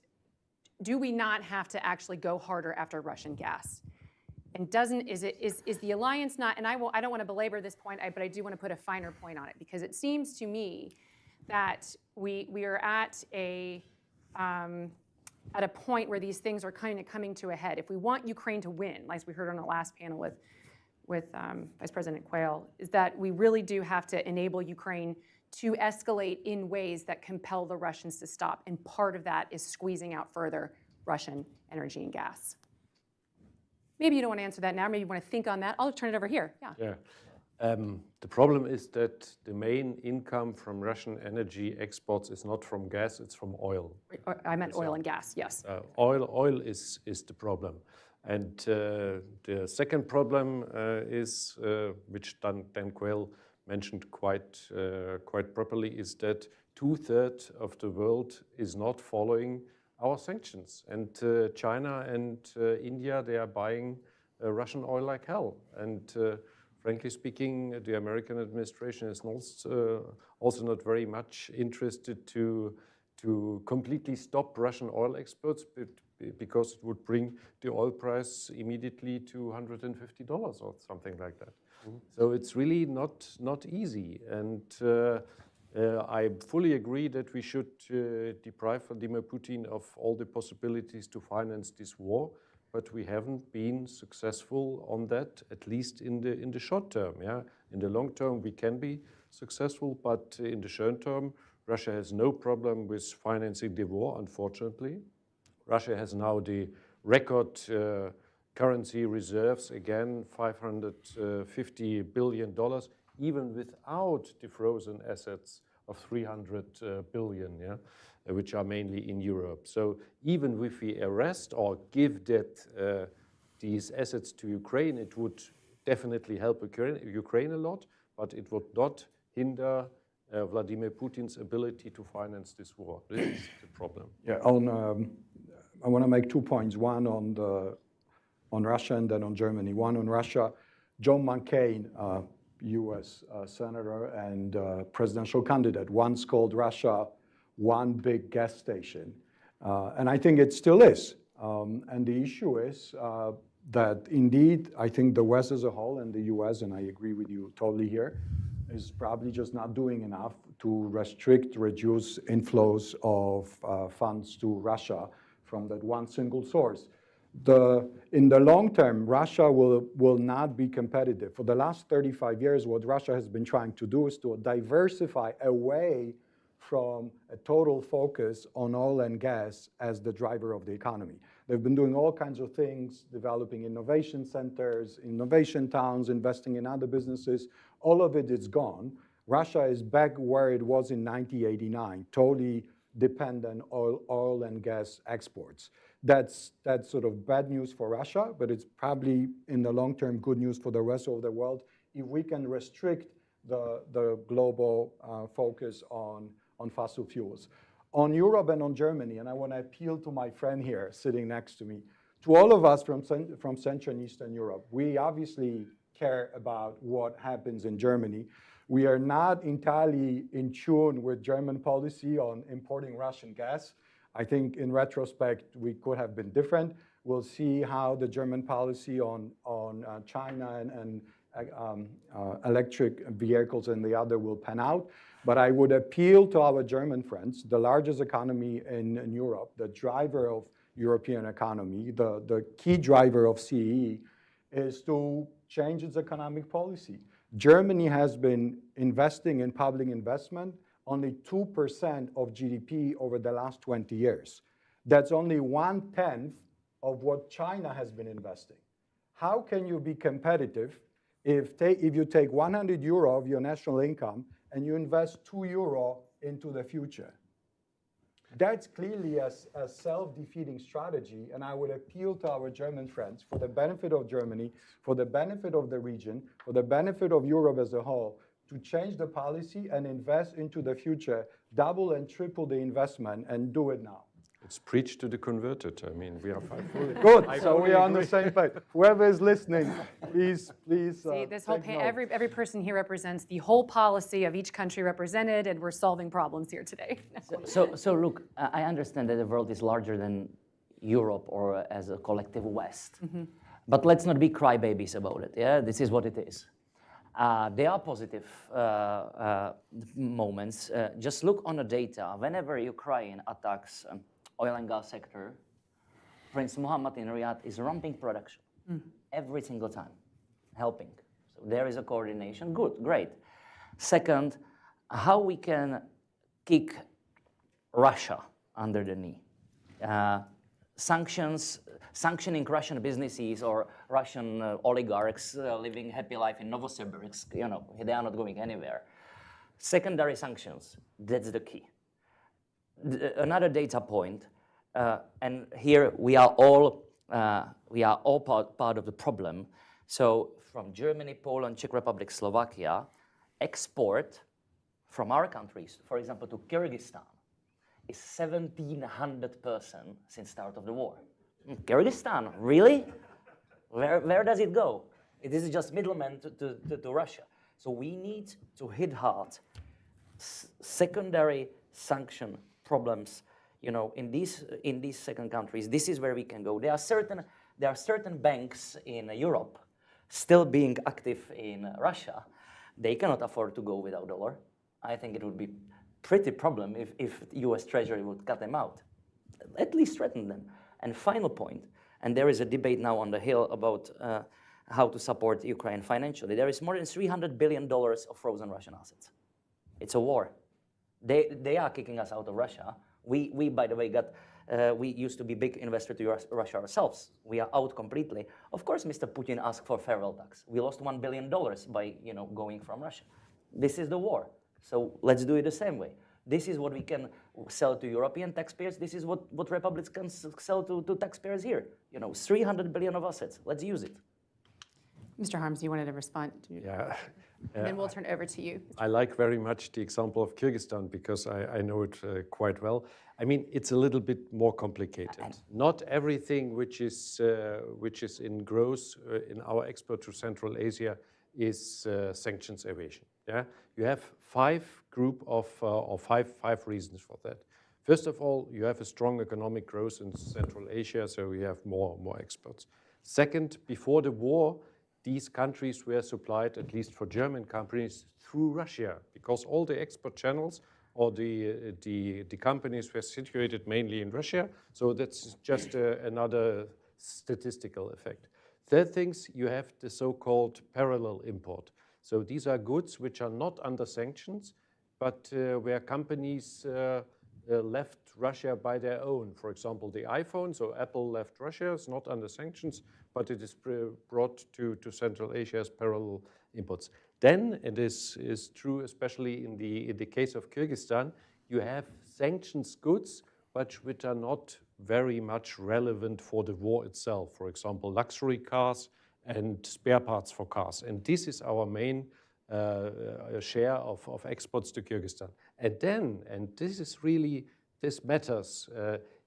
do we not have to actually go harder after Russian gas? And is the alliance not, and I don't want to belabor this point, but I do want to put a finer point on it, because it seems to me that we are at a point where these things are kind of coming to a head. If we want Ukraine to win, like we heard on the last panel with Vice President Quayle, is that we really do have to enable Ukraine to escalate in ways that compel the Russians to stop. And part of that is squeezing out further Russian energy and gas. Maybe you don't want to answer that now. Maybe you want to think on that. I'll turn it over here. Yeah. The problem is that the main income from Russian energy exports is not from gas, it's from oil. I meant oil and gas, yes. Oil is the problem. And the second problem is, which Dan Quayle mentioned quite properly, is that 2/3 of the world is not following our sanctions. And China and India, they are buying Russian oil like hell. And frankly speaking, the American administration is also not very much interested to completely stop Russian oil exports, because it would bring the oil price immediately to $150 or something like that. So it's really not easy. And I fully agree that we should deprive Vladimir Putin of all the possibilities to finance this war, but we haven't been successful on that, at least in the short term. Yeah, in the long term we can be successful, but in the short term, Russia has no problem with financing the war, unfortunately. Russia has now the record currency reserves, again, $550 billion, even without the frozen assets of 300 billion, yeah, which are mainly in Europe. So even if we arrest or give these assets to Ukraine, it would definitely help Ukraine a lot, but it would not hinder Vladimir Putin's ability to finance this war. This is the problem. Yeah, I want to make 2 points. One on Russia and then on Germany. One on Russia, John McCain, US senator and presidential candidate, once called Russia one big gas station. And I think it still is. And the issue is that indeed, I think the West as a whole and the US, and I agree with you totally here, is probably just not doing enough to reduce inflows of funds to Russia from that one single source. In the long term, Russia will not be competitive. For the last 35 years, what Russia has been trying to do is to diversify away from a total focus on oil and gas as the driver of the economy. They've been doing all kinds of things, developing innovation centers, innovation towns, investing in other businesses. All of it is gone. Russia is back where it was in 1989, totally dependent on oil and gas exports. That's sort of bad news for Russia, but it's probably in the long term good news for the rest of the world if we can restrict the global focus on fossil fuels. On Europe and on Germany, and I want to appeal to my friend here sitting next to me, to all of us from Central and Eastern Europe, we obviously care about what happens in Germany. We are not entirely in tune with German policy on importing Russian gas. I think in retrospect, we could have been different. We'll see how the German policy on China and electric vehicles and the other will pan out. But I would appeal to our German friends, the largest economy in Europe, the driver of European economy, the key driver of CEE, is to change its economic policy. Germany has been investing in public investment only 2% of GDP over the last 20 years. That's only 1/10 of what China has been investing. How can you be competitive if you take 100 euro of your national income and you invest 2 euro into the future? That's clearly a self-defeating strategy, and I would appeal to our German friends, for the benefit of Germany, for the benefit of the region, for the benefit of Europe as a whole, to change the policy and invest into the future, double and triple the investment, and do it now. It's preached to the converted. I mean, we are fully good. So we are on the same page. Whoever is listening, please. See, this whole every person here represents the whole policy of each country represented, and we're solving problems here today. So look, I understand that the world is larger than Europe or as a collective West, but let's not be crybabies about it. Yeah, this is what it is. There are positive moments. Just look on the data. Whenever Ukraine attacks oil and gas sector, Prince Mohammed in Riyadh is ramping production every single time, helping. So there is a coordination. Good, great. Second, how we can kick Russia under the knee. Sanctioning Russian businesses or Russian oligarchs living happy life in Novosibirsk, you know, they are not going anywhere. Secondary sanctions, that's the key. Another data point, and here we are all part of the problem. So from Germany, Poland, Czech Republic, Slovakia, export from our countries, for example, to Kyrgyzstan, is 1,700% since start of the war. Kyrgyzstan, really? Where does it go? This is just middlemen to Russia. So we need to hit hard secondary sanction problems, you know, in these second countries. This is where we can go. There are certain banks in Europe still being active in Russia. They cannot afford to go without dollar. I think it would be pretty problem if US Treasury would cut them out, at least threaten them. And final point, and there is a debate now on the Hill about how to support Ukraine financially. There is more than $300 billion of frozen Russian assets. It's a war. They are kicking us out of Russia. We by the way, we used to be big investor to Russia ourselves. We are out completely. Of course, Mr. Putin asked for farewell tax. We lost $1 billion by going from Russia. This is the war. So let's do it the same way. This is what we can sell to European taxpayers. This is what republics can sell to taxpayers here. 300 billion of assets. Let's use it. Mr. Harms, you wanted to respond to Yeah. and then we'll turn it over to you. I like very much the example of Kyrgyzstan because I know it quite well. I mean, it's a little bit more complicated. Not everything which is in growth in our export to Central Asia is sanctions evasion. Yeah, you have five reasons for that. First of all, you have a strong economic growth in Central Asia, so you have more exports. Second, before the war, these countries were supplied, at least for German companies, through Russia, because all the export channels or the companies were situated mainly in Russia. So that's just another statistical effect. Third things, you have the so-called parallel import. So these are goods which are not under sanctions, but where companies left Russia by their own. For example, the iPhone, so Apple left Russia, it's not under sanctions, but it is brought to Central Asia as parallel imports. Then it is true, especially in the case of Kyrgyzstan, you have sanctions goods, but which are not very much relevant for the war itself. For example, luxury cars and spare parts for cars. And this is our main share of exports to Kyrgyzstan. And then, and this matters,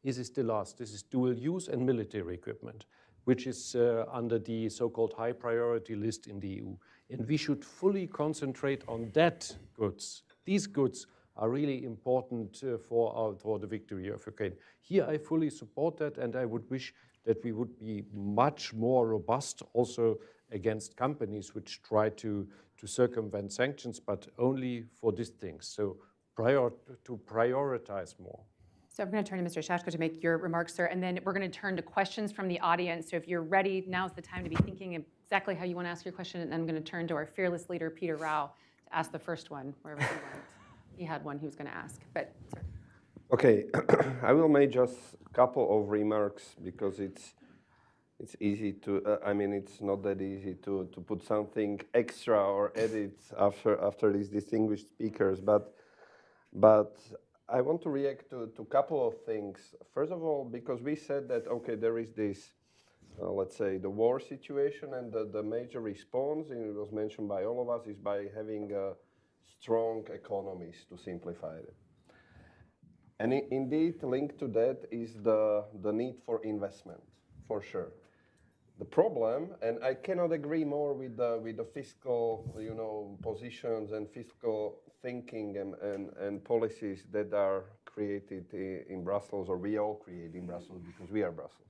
this is the last, this is dual use and military equipment, which is under the so-called high priority list in the EU. And we should fully concentrate on that goods. These goods are really important for the victory of Ukraine. Here I fully support that, and I would wish that we would be much more robust also against companies which try to circumvent sanctions, but only for these things. So to prioritize more. So I'm going to turn to Mr. Shashko to make your remarks, sir, and then we're going to turn to questions from the audience. So if you're ready, now's the time to be thinking exactly how you want to ask your question, and then I'm going to turn to our fearless leader, Peter Rao, to ask the first one, wherever he went. He had one he was going to ask, but sir. Okay, I will make just a couple of remarks because it's easy to, I mean, it's not that easy to put something extra or edit after these distinguished speakers, but I want to react to a couple of things. First of all, because we said that, okay, there is this, let's say, the war situation, and the major response, and it was mentioned by all of us, is by having strong economies, to simplify it. And indeed, linked to that is the need for investment, for sure. The problem, and I cannot agree more with the fiscal, positions and fiscal thinking and policies that are created in Brussels, or we all create in Brussels because we are Brussels.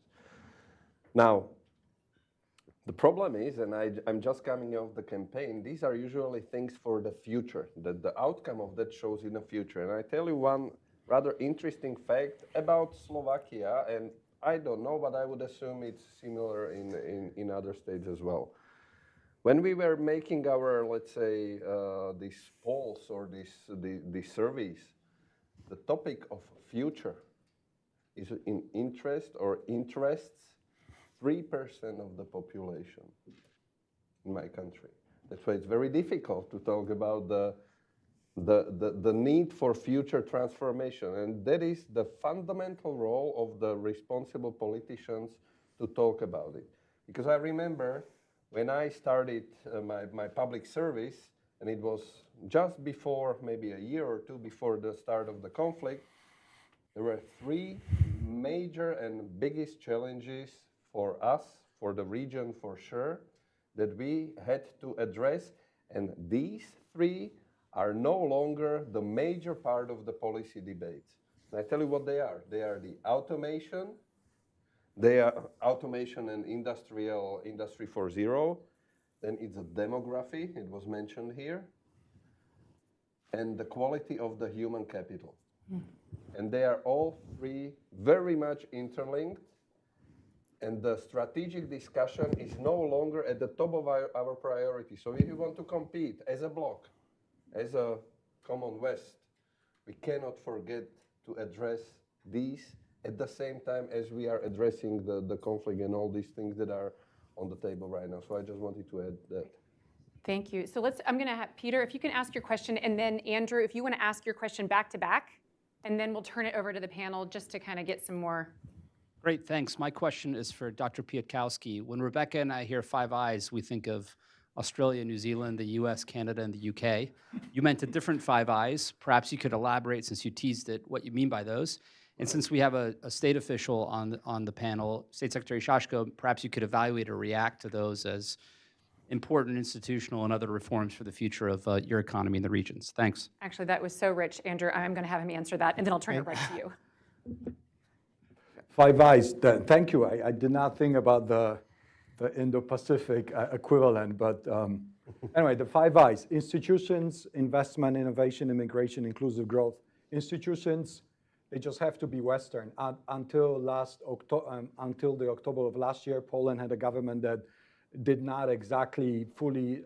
Now, the problem is, and I'm just coming off the campaign, these are usually things for the future, that the outcome of that shows in the future. And I tell you one rather interesting fact about Slovakia, and I don't know, but I would assume it's similar in other states as well. When we were making our, let's say, these polls or these surveys, the topic of future is in interest or interests 3% of the population in my country. That's why it's very difficult to talk about the need for future transformation. And that is the fundamental role of the responsible politicians to talk about it. Because I remember when I started my public service, and it was just before, maybe a year or two before the start of the conflict, there were three major and biggest challenges for us, for the region for sure, that we had to address, and these three are no longer the major part of the policy debates. And I tell you what they are. They are the automation, they are automation and Industry 4.0, then it's a demography, it was mentioned here, and the quality of the human capital. And they are all three very much interlinked, and the strategic discussion is no longer at the top of our priority. So if you want to compete as a bloc, as a common West, we cannot forget to address these at the same time as we are addressing the conflict and all these things that are on the table right now. So I just wanted to add that. Thank you. So I'm going to have Peter, if you can ask your question, and then Andrew, if you want to ask your question back to back, and then we'll turn it over to the panel just to kind of get some more. Great, thanks. My question is for Dr. Piotrkowski. When Rebecca and I hear Five Eyes, we think of Australia, New Zealand, the US, Canada, and the UK. You meant a different Five Eyes. Perhaps you could elaborate, since you teased it, what you mean by those. And since we have a state official on the panel, State Secretary Shashko, perhaps you could evaluate or react to those as important institutional and other reforms for the future of your economy in the regions. Thanks. Actually, that was so rich, Andrew. I'm going to have him answer that, and then I'll turn it right to you. Five Eyes, thank you. I did not think about the Indo-Pacific equivalent, but anyway, the Five Eyes: institutions, investment, innovation, immigration, inclusive growth. Institutions, they just have to be Western. Until the October of last year, Poland had a government that did not exactly fully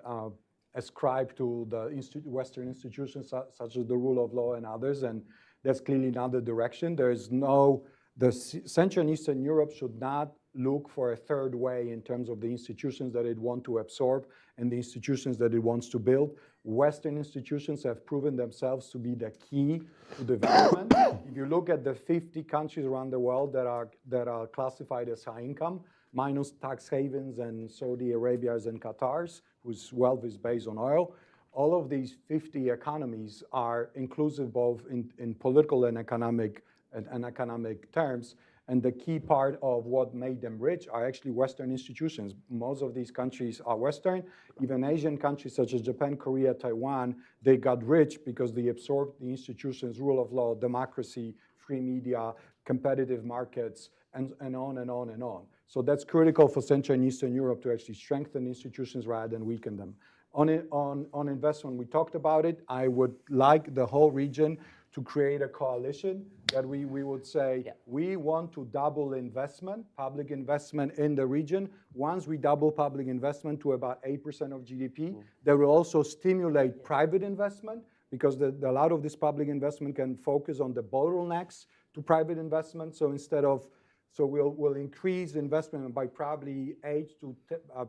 ascribe to the Western institutions, such as the rule of law and others, and that's clearly not the direction. The Central and Eastern Europe should not look for a third way in terms of the institutions that it wants to absorb and the institutions that it wants to build. Western institutions have proven themselves to be the key to development. If you look at the 50 countries around the world that are classified as high income, minus tax havens and Saudi Arabia's and Qatar's, whose wealth is based on oil, all of these 50 economies are inclusive both in political and economic terms. And the key part of what made them rich are actually Western institutions. Most of these countries are Western. Even Asian countries such as Japan, Korea, Taiwan, they got rich because they absorbed the institutions, rule of law, democracy, free media, competitive markets, and on and on and on. So that's critical for Central and Eastern Europe to actually strengthen institutions rather than weaken them. On investment, we talked about it. I would like the whole region to create a coalition that we would say, we want to double investment, public investment in the region. Once we double public investment to about 8% of GDP, that will also stimulate private investment, because a lot of this public investment can focus on the bottlenecks to private investment. So we'll increase investment by probably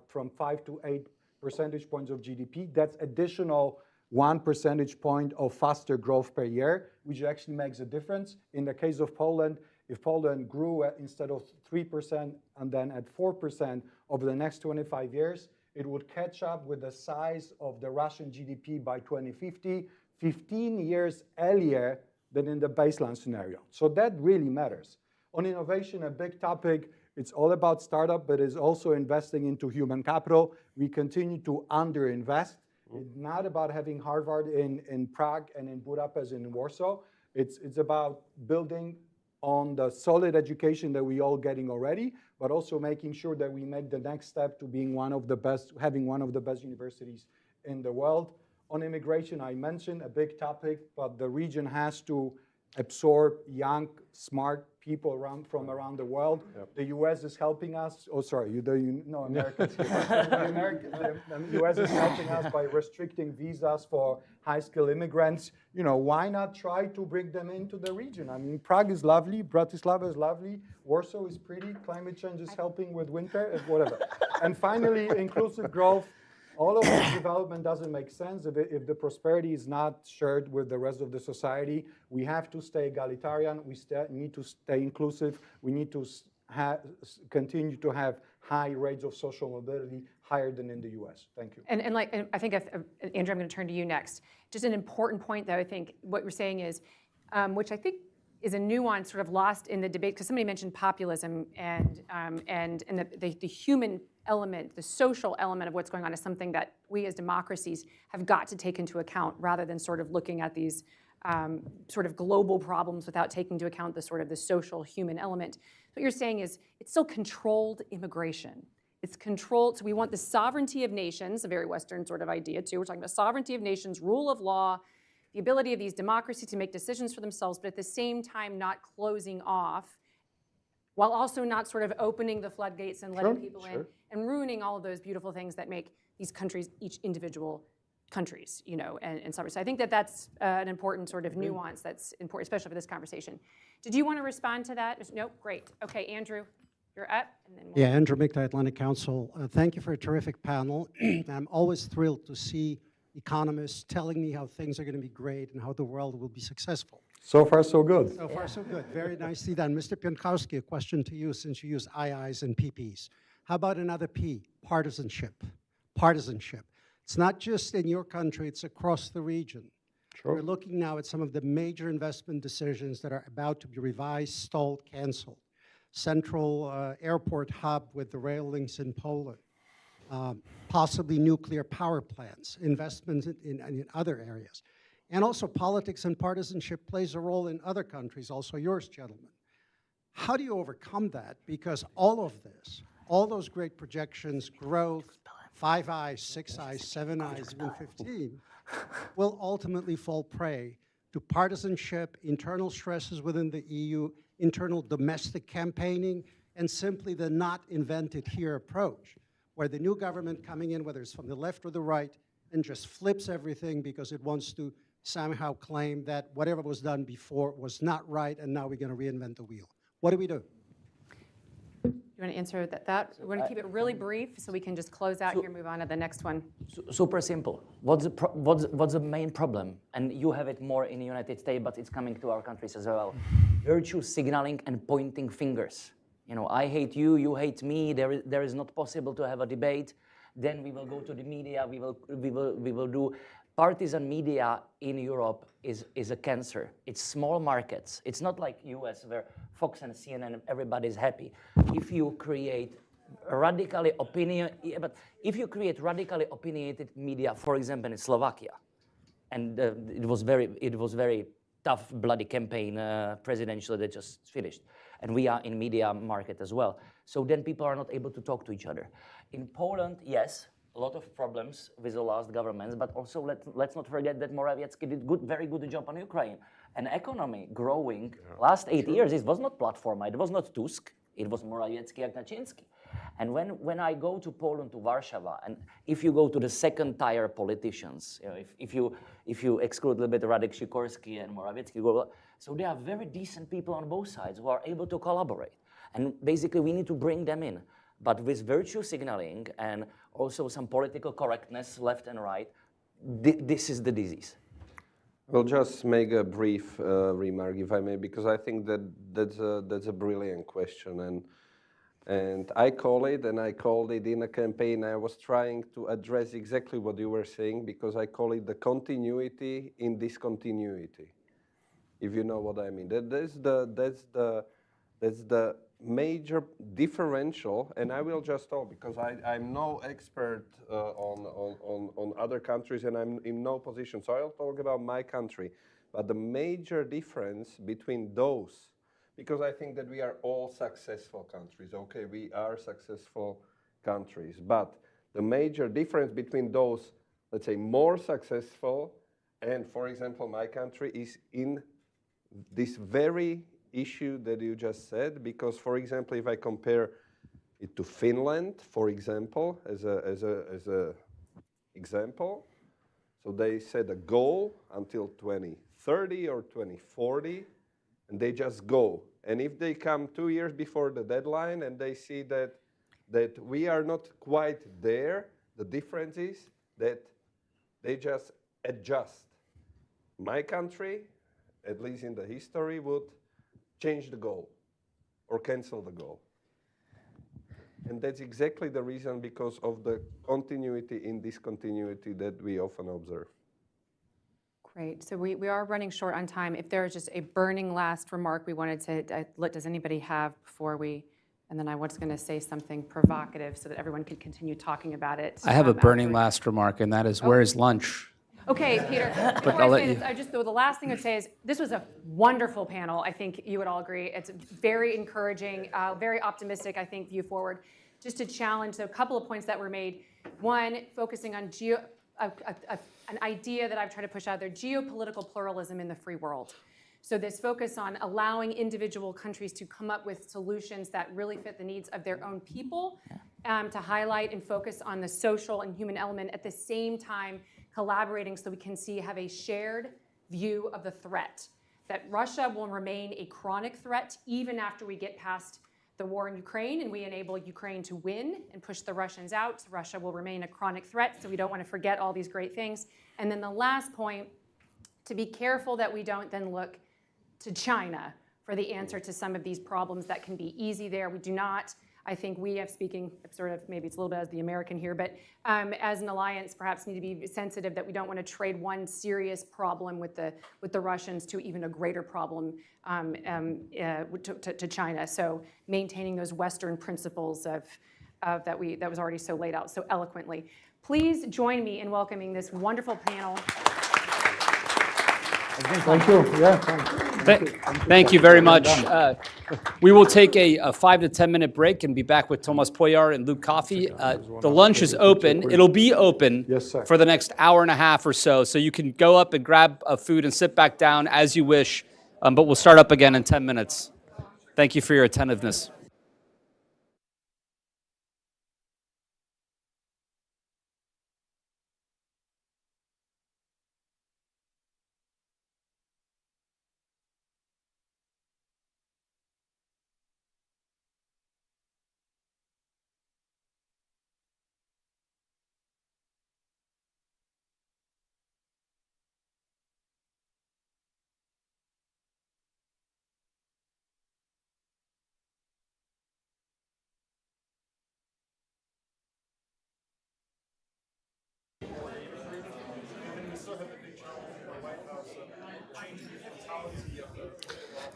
from 5 to 8 percentage points of GDP. That's additional 1 percentage point of faster growth per year, which actually makes a difference. In the case of Poland, if Poland grew instead of 3% and then at 4% over the next 25 years, it would catch up with the size of the Russian GDP by 2050, 15 years earlier than in the baseline scenario. So that really matters. On innovation, a big topic, it's all about startup, but it's also investing into human capital. We continue to underinvest. It's not about having Harvard in Prague and in Budapest and in Warsaw. It's about building on the solid education that we all getting already, but also making sure that we make the next step to being one of the best, having one of the best universities in the world. On immigration, I mentioned a big topic, but the region has to absorb young, smart people from around the world. Yep. The U.S. is helping us. Oh, sorry, Americans. The U.S. is helping us by restricting visas for high-skilled immigrants. Why not try to bring them into the region? I mean, Prague is lovely, Bratislava is lovely, Warsaw is pretty, climate change is helping with winter, whatever. And finally, inclusive growth. All of this development doesn't make sense if the prosperity is not shared with the rest of the society. We have to stay egalitarian. We need to stay inclusive. We need to continue to have high rates of social mobility, higher than in the US. Thank you. And I think, Andrew, I'm going to turn to you next. Just an important point, though, I think what you're saying is, which I think is a nuance sort of lost in the debate, because somebody mentioned populism and the human element, the social element of what's going on is something that we as democracies have got to take into account rather than sort of looking at these sort of global problems without taking into account the sort of the social human element. What you're saying is it's still controlled immigration. It's controlled, so we want the sovereignty of nations, a very Western sort of idea too. We're talking about sovereignty of nations, rule of law, the ability of these democracies to make decisions for themselves, but at the same time not closing off, while also not sort of opening the floodgates and letting people in and ruining all of those beautiful things that make these countries each individual countries, you know, and so I think that that's an important sort of nuance that's important, especially for this conversation. Did you want to respond to that? Nope, great. Okay, Andrew, you're up. And then Yeah, Andrew Mick, the Atlantic Council. Thank you for a terrific panel. I'm always thrilled to see economists telling me how things are going to be great and how the world will be successful. So far, so good. So far, so good. Very nicely done. Mr. Pionkowski, a question to you since you use IIs and PPs. How about another P, partisanship? Partisanship. It's not just in your country, it's across the region. Sure. We're looking now at some of the major investment decisions that are about to be revised, stalled, canceled. Central airport hub with the rail links in Poland. Possibly nuclear power plants, investments in other areas. And also politics and partisanship plays a role in other countries, also yours, gentlemen. How do you overcome that? Because all of this, all those great projections, growth, 5 eyes, 6 eyes, 7 eyes, even 15, will ultimately fall prey to partisanship, internal stresses within the EU, internal domestic campaigning, and simply the not invented here approach, where the new government coming in, whether it's from the left or the right, and just flips everything because it wants to somehow claim that whatever was done before was not right, and now we're going to reinvent the wheel. What do we do? you want to answer that? We're going to keep it really brief so we can just close out here and move on to the next one. Super simple. What's the main problem? And you have it more in the United States, but it's coming to our countries as well. Virtue signaling and pointing fingers. You know, I hate you, you hate me. There is not possible to have a debate. Then we will go to the media. We will do. Partisan media in Europe is a cancer. It's small markets. It's not like US where Fox and CNN, everybody's happy. If you create radically opinionated media, for example, in Slovakia, and it was very tough, bloody campaign, presidential that just finished, and we are in media market as well. So then people are not able to talk to each other. In Poland, yes. A lot of problems with the last governments, but also let's not forget that Morawiecki did very good job on Ukraine. An economy growing last 8 years, it was not Platforma, it was not Tusk, it was Morawiecki and Kaczynski. And when I go to Poland, to Warsaw, and if you go to the second-tier politicians, you know, if you exclude a little bit Radek Sikorski and Morawiecki, so they are very decent people on both sides who are able to collaborate. And basically we need to bring them in. But with virtue signaling and also some political correctness left and right, this is the disease. I'll just make a brief remark, if I may, because I think that's a brilliant question. And I called it in a campaign. I was trying to address exactly what you were saying, because I call it the continuity in discontinuity, if you know what I mean. That's the major differential, and I will just talk because I'm no expert on other countries, and I'm in no position, so I'll talk about my country. But the major difference between those, because I think that we are all successful countries, okay, we are successful countries, but the major difference between those, let's say, more successful and, for example, my country is in this very issue that you just said, because, for example, if I compare it to Finland, for example, as a example, so they set a goal until 2030 or 2040, and they just go. And if they come 2 years before the deadline and they see that we are not quite there, the difference is that they just adjust. My country, at least in the history, would change the goal or cancel the goal. And that's exactly the reason, because of the continuity in discontinuity that we often observe. Great. So we are running short on time. If there is just a burning last remark we wanted to, does anybody have before we, and then I was going to say something provocative so that everyone could continue talking about it. I have a burning after. last remark, and that is, where is lunch? Okay, Peter. Before I say this, the last thing I would say is this was a wonderful panel. I think you would all agree. It's very encouraging, very optimistic, I think, view forward. Just to challenge, so a couple of points that were made. One, focusing on an idea that I've tried to push out there, geopolitical pluralism in the free world. So this focus on allowing individual countries to come up with solutions that really fit the needs of their own people, to highlight and focus on the social and human element, at the same time collaborating so we can have a shared view of the threat, that Russia will remain a chronic threat even after we get past the war in Ukraine and we enable Ukraine to win and push the Russians out. Russia will remain a chronic threat, so we don't want to forget all these great things. And then the last point, to be careful that we don't then look to China for the answer to some of these problems that can be easy there. We do not. I think we have, speaking sort of, maybe it's a little bit as the American here, but as an alliance perhaps need to be sensitive that we don't want to trade one serious problem with the Russians to even a greater problem to China. So maintaining those Western principles that was already so laid out so eloquently. Please join me in welcoming this wonderful panel. Thank you. Yeah, Thank you very much. We will take a 5 to 10 minute break and be back with Tomas Pojar and Luke Coffey. The lunch is open. It'll be open for the next hour and a half or so. So you can go up and grab food and sit back down as you wish. But we'll start up again in 10 minutes. Thank you for your attentiveness.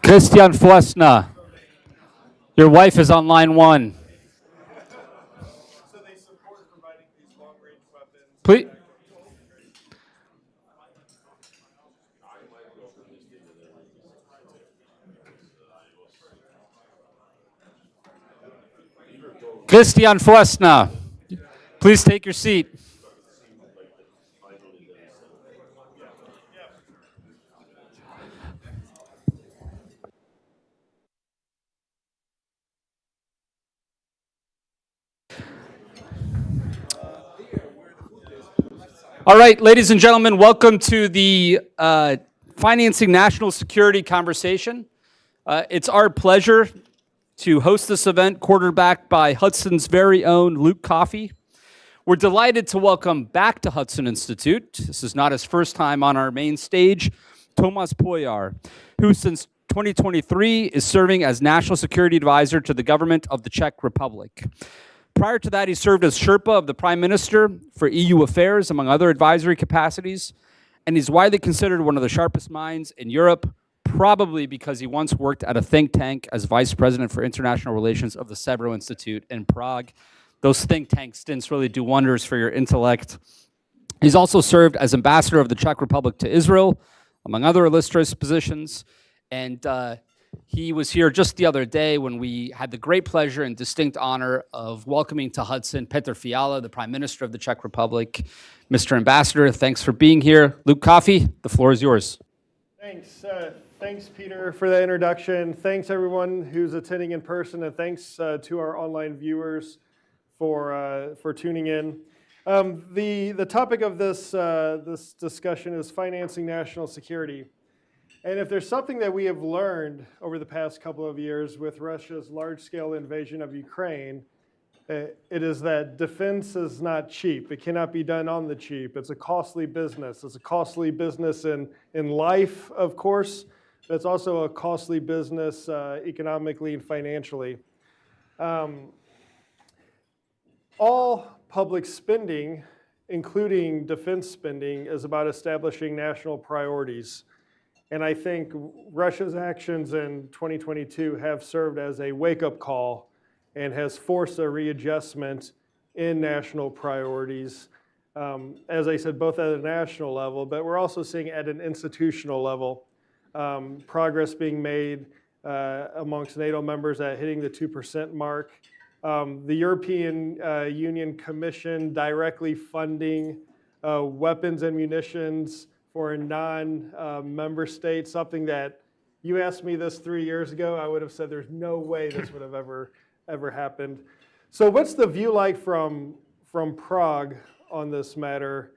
Christian Fuesna, your wife is on line 1. Please. Christian Fuesna, please take your seat. All right, ladies and gentlemen, welcome to the Financing National Security conversation. It's our pleasure to host this event, quarterbacked by Hudson's very own Luke Coffey. We're delighted to welcome back to Hudson Institute, this is not his first time on our main stage, Tomas Pojar, who since 2023 is serving as National Security Advisor to the government of the Czech Republic. Prior to that, he served as Sherpa of the Prime Minister for EU affairs, among other advisory capacities, and he's widely considered one of the sharpest minds in Europe, probably because he once worked at a think tank as Vice President for International Relations of the Severo Institute in Prague. Those think tank stints really do wonders for your intellect. He's also served as Ambassador of the Czech Republic to Israel, among other illustrious positions, and he was here just the other day when we had the great pleasure and distinct honor of welcoming to Hudson Petr Fiala, the Prime Minister of the Czech Republic. Mr. Ambassador, thanks for being here. Luke Coffey, the floor is yours. Thanks. Thanks, Peter, for that introduction. Thanks, everyone who's attending in person, and thanks to our online viewers for tuning in. The topic of this discussion is financing national security. And if there's something that we have learned over the past couple of years with Russia's large-scale invasion of Ukraine, it is that defense is not cheap. It cannot be done on the cheap. It's a costly business. It's a costly business in life, of course, but it's also a costly business economically and financially. all public spending, including defense spending, is about establishing national priorities. And I think Russia's actions in 2022 have served as a wake-up call and has forced a readjustment in national priorities. As I said, both at a national level, but we're also seeing at an institutional level progress being made amongst NATO members at hitting the 2% mark. The European Union Commission directly funding weapons and munitions for a non-member state, something that you asked me this 3 years ago, I would have said there's no way this would have ever happened. So what's the view like from Prague on this matter?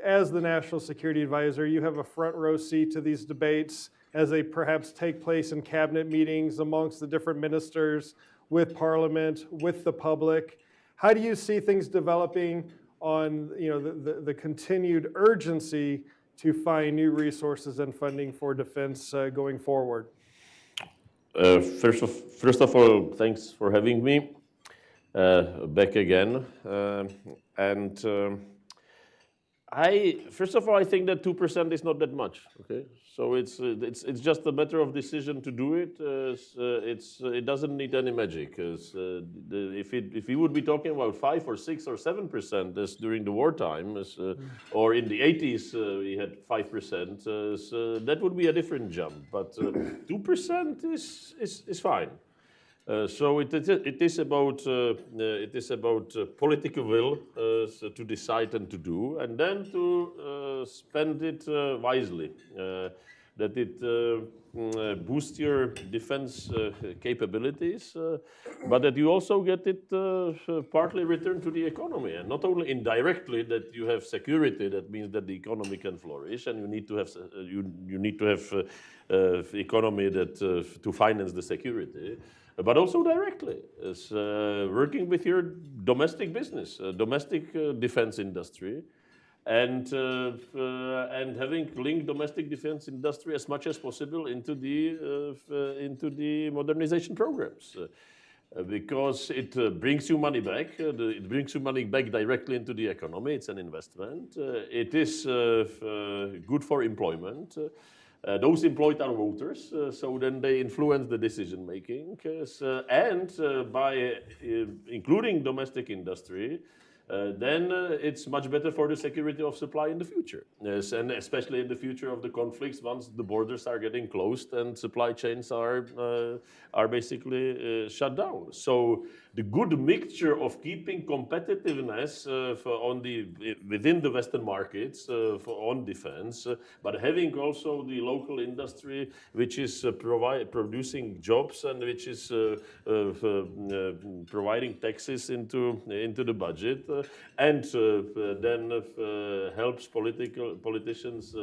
As the National Security Advisor, you have a front row seat to these debates as they perhaps take place in cabinet meetings amongst the different ministers, with Parliament, with the public. How do you see things developing on the continued urgency to find new resources and funding for defense going forward? First of all, thanks for having me back again. First of all, I think that 2% is not that much. Okay, so it's just a matter of decision to do it. It doesn't need any magic. If we would be talking about 5 or 6 or 7% as during the wartime, or in the 80s we had 5%, that would be a different jump. But 2% is fine. So it is about political will to decide and to do, and then to spend it wisely. That it boosts your defense capabilities, but that you also get it partly returned to the economy, and not only indirectly that you have security. That means that the economy can flourish, and you need to have economy that to finance the security. But also directly, is working with your domestic business, domestic defense industry, and having linked domestic defense industry as much as possible into the modernization programs, because it brings you money back. It brings you money back directly into the economy. It's an investment. It is good for employment. Those employed are voters, so then they influence the decision making, and by including domestic industry, then it's much better for the security of supply in the future, and especially in the future of the conflicts once the borders are getting closed and supply chains are basically shut down. So the good mixture of keeping competitiveness within the Western markets on defense, but having also the local industry which is producing jobs and which is providing taxes into the budget, and then helps politicians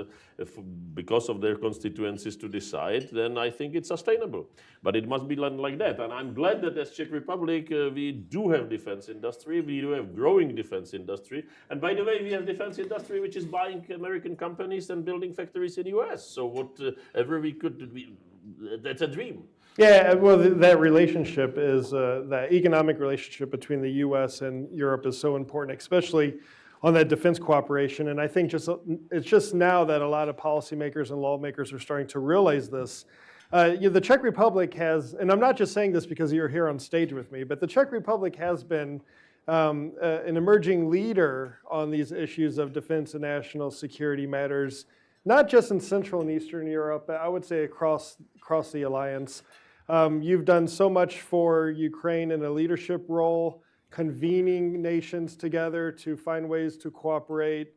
because of their constituencies to decide, then I think it's sustainable. But it must be like that. And I'm glad that as Czech Republic, we do have defense industry, we do have growing defense industry. And by the way, we have defense industry which is buying American companies and building factories in the US. So whatever we could, that's a dream. Yeah, well, that relationship is, that economic relationship between the US and Europe is so important, especially on that defense cooperation. And I think it's just now that a lot of policymakers and lawmakers are starting to realize this. The Czech Republic has, and I'm not just saying this because you're here on stage with me, but the Czech Republic has been an emerging leader on these issues of defense and national security matters, not just in Central and Eastern Europe, but I would say across the alliance. You've done so much for Ukraine in a leadership role, convening nations together to find ways to cooperate,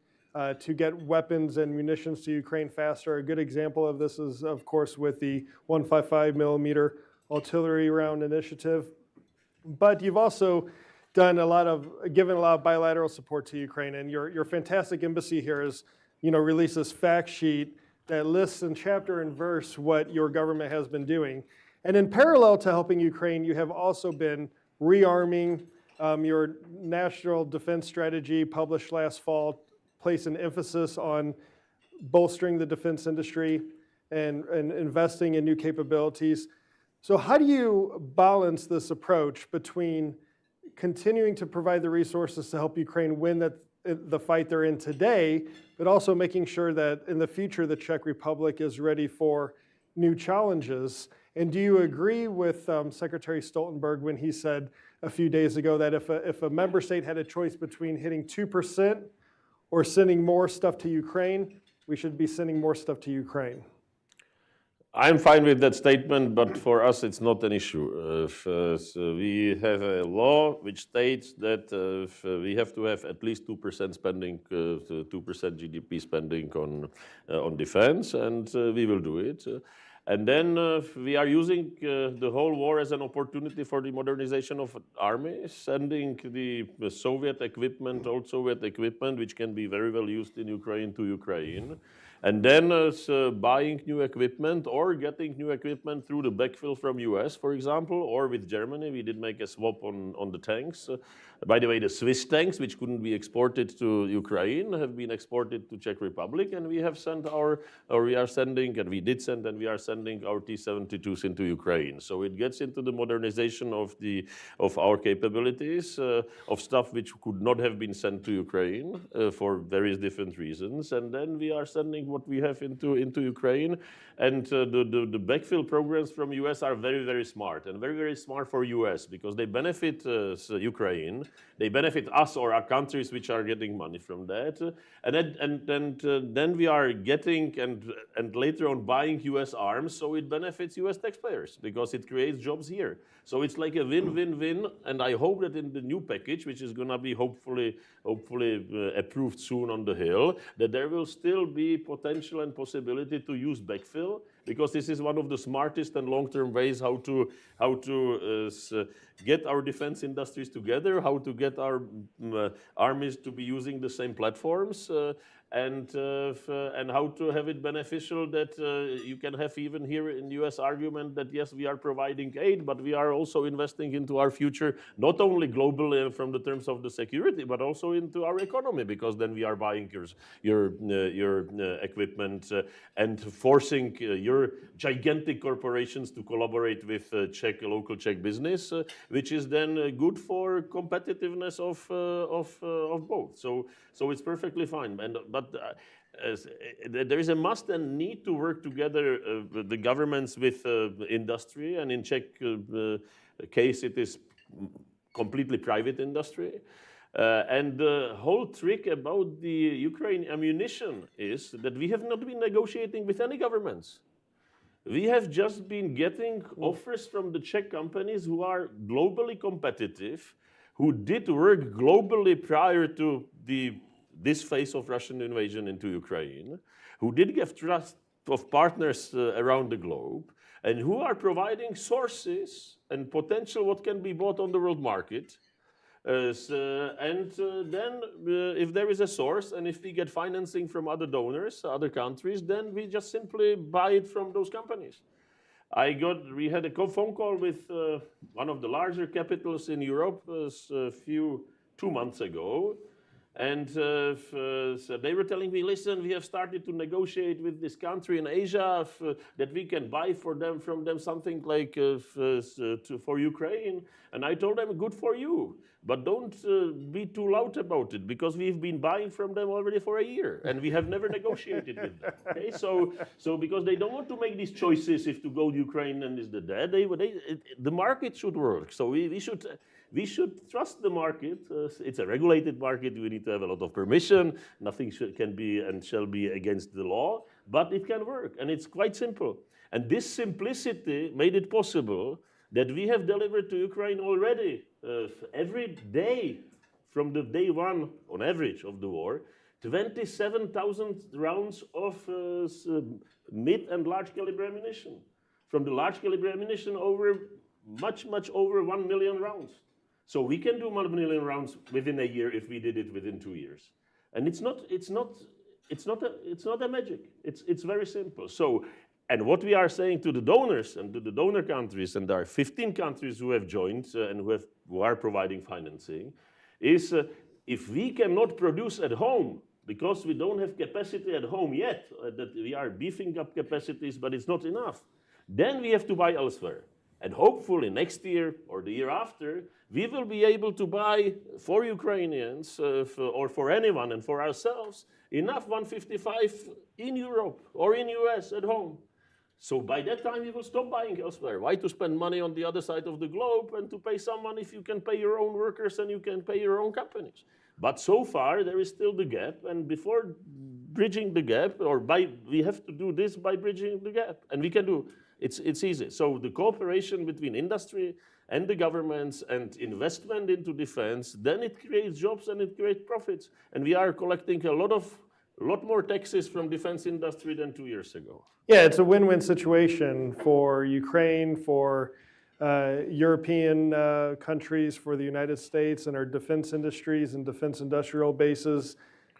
to get weapons and munitions to Ukraine faster. A good example of this is, of course, with the 155 millimeter artillery round initiative. But you've also given a lot of bilateral support to Ukraine, and your fantastic embassy here has, released this fact sheet that lists in chapter and verse what your government has been doing. And in parallel to helping Ukraine, you have also been rearming. Your National Defense Strategy published last fall placed an emphasis on bolstering the defense industry and investing in new capabilities. So how do you balance this approach between continuing to provide the resources to help Ukraine win the fight they're in today, but also making sure that in the future the Czech Republic is ready for new challenges. And do you agree with Secretary Stoltenberg when he said a few days ago that if a member state had a choice between hitting 2% or sending more stuff to Ukraine, we should be sending more stuff to Ukraine? I'm fine with that statement, but for us it's not an issue. So we have a law which states that we have to have at least 2% spending, 2% GDP spending on defense, and we will do it. And then we are using the whole war as an opportunity for the modernization of army, sending the Soviet equipment, old Soviet equipment, which can be very well used in Ukraine, to Ukraine. And then buying new equipment or getting new equipment through the backfill from US, for example, or with Germany. We did make a swap on the tanks. By the way, the Swiss tanks, which couldn't be exported to Ukraine, have been exported to Czech Republic, and we have sent we are sending our T-72s into Ukraine. So it gets into the modernization of our capabilities, of stuff which could not have been sent to Ukraine for various different reasons, and then we are sending what we have into Ukraine. And the backfill programs from US are very, very smart, and very, very smart for US because they benefit Ukraine, they benefit us or our countries which are getting money from that, and then we are getting and later on buying US arms, so it benefits US taxpayers because it creates jobs here. So it's like a win-win-win, and I hope that in the new package, which is going to be hopefully approved soon on the Hill, that there will still be potential and possibility to use backfill, because this is one of the smartest and long-term ways how to get our defense industries together, how to get our armies to be using the same platforms, and how to have it beneficial that you can have even here in the US argument that yes, we are providing aid, but we are also investing into our future, not only globally and from the terms of the security, but also into our economy, because then we are buying your equipment and forcing your gigantic corporations to collaborate with local Czech business, which is then good for competitiveness of both. So it's perfectly fine. But there is a must and need to work together, the governments with industry, and in Czech case it is completely private industry. And the whole trick about the Ukraine ammunition is that we have not been negotiating with any governments. We have just been getting offers from the Czech companies who are globally competitive, who did work globally prior to this phase of Russian invasion into Ukraine, who did give trust of partners around the globe, and who are providing sources and potential what can be bought on the world market. Then if there is a source and if we get financing from other donors, other countries, then we just simply buy it from those companies. We had a phone call with one of the larger capitals in Europe 2 months ago, and so they were telling me, listen, we have started to negotiate with this country in Asia that we can buy from them something like for Ukraine. And I told them, good for you, but don't be too loud about it, because we've been buying from them already for a year and we have never negotiated with them. Okay? So because they don't want to make these choices if to go to Ukraine and is the dead, the market should work. So we should trust the market. It's a regulated market. We need to have a lot of permission. Nothing can be and shall be against the law, but it can work, and it's quite simple. And this simplicity made it possible that we have delivered to Ukraine already every day from the day one, on average, of the war, 27,000 rounds of mid and large caliber ammunition. From the large caliber ammunition, much over 1 million rounds. So we can do 1 million rounds within a year if we did it within 2 years. And it's not a magic. It's very simple. So, and what we are saying to the donors and to the donor countries, and there are 15 countries who have joined and who are providing financing, is if we cannot produce at home because we don't have capacity at home yet, that we are beefing up capacities, but it's not enough, then we have to buy elsewhere. And hopefully next year or the year after, we will be able to buy for Ukrainians or for anyone and for ourselves enough 155 in Europe or in US at home. So by that time, we will stop buying elsewhere. Why to spend money on the other side of the globe and to pay someone if you can pay your own workers and you can pay your own companies? But so far, there is still the gap. And before bridging the gap, we have to do this by bridging the gap. And we can do, it's easy. So the cooperation between industry and the governments and investment into defense, then it creates jobs and it creates profits. And we are collecting a lot more taxes from defense industry than 2 years ago. Yeah, it's a win-win situation for Ukraine, for European countries, for the United States and our defense industries and defense industrial bases.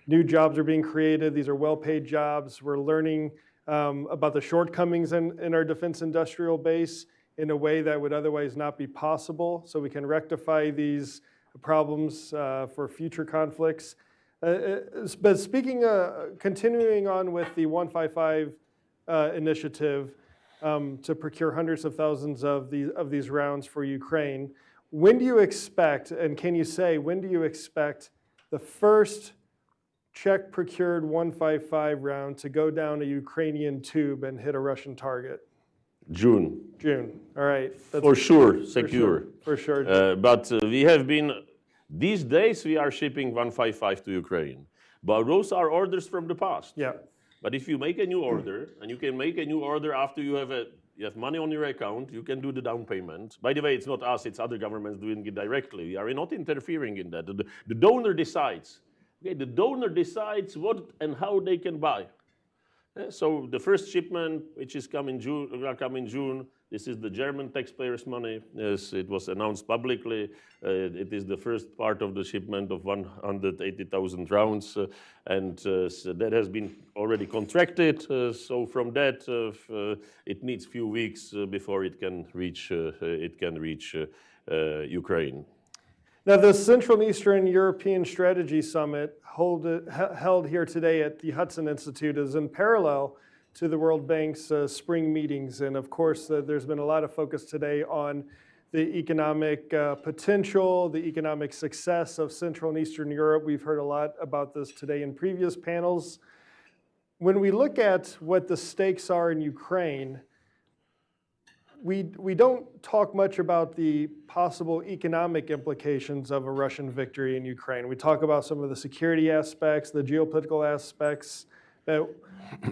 New jobs are being created. These are well-paid jobs. We're learning about the shortcomings in our defense industrial base in a way that would otherwise not be possible, so we can rectify these problems for future conflicts. But speaking, continuing on with the 155 initiative to procure hundreds of thousands of these rounds for Ukraine, when do you expect, and can you say, when do you expect the first Czech procured 155 round to go down a Ukrainian tube and hit a Russian target? June. June, all right. That's for sure, secure. For sure. But we have been, these days we are shipping 155 to Ukraine. But those are orders from the past. Yeah. But if you make a new order, and you can make a new order after you have money on your account, you can do the down payment. By the way, it's not us, it's other governments doing it directly. We are not interfering in that. The donor decides. Okay, the donor decides what and how they can buy. So the first shipment, which is coming June, this is the German taxpayers' money. As it was announced publicly, it is the first part of the shipment of 180,000 rounds, and so that has been already contracted. So from that, it needs few weeks before it can reach Ukraine. Now, the Central and Eastern European Strategy Summit held here today at the Hudson Institute is in parallel to the World Bank's spring meetings. And of course, there's been a lot of focus today on the economic potential, the economic success of Central and Eastern Europe. We've heard a lot about this today in previous panels. When we look at what the stakes are in Ukraine, we don't talk much about the possible economic implications of a Russian victory in Ukraine. We talk about some of the security aspects, the geopolitical aspects.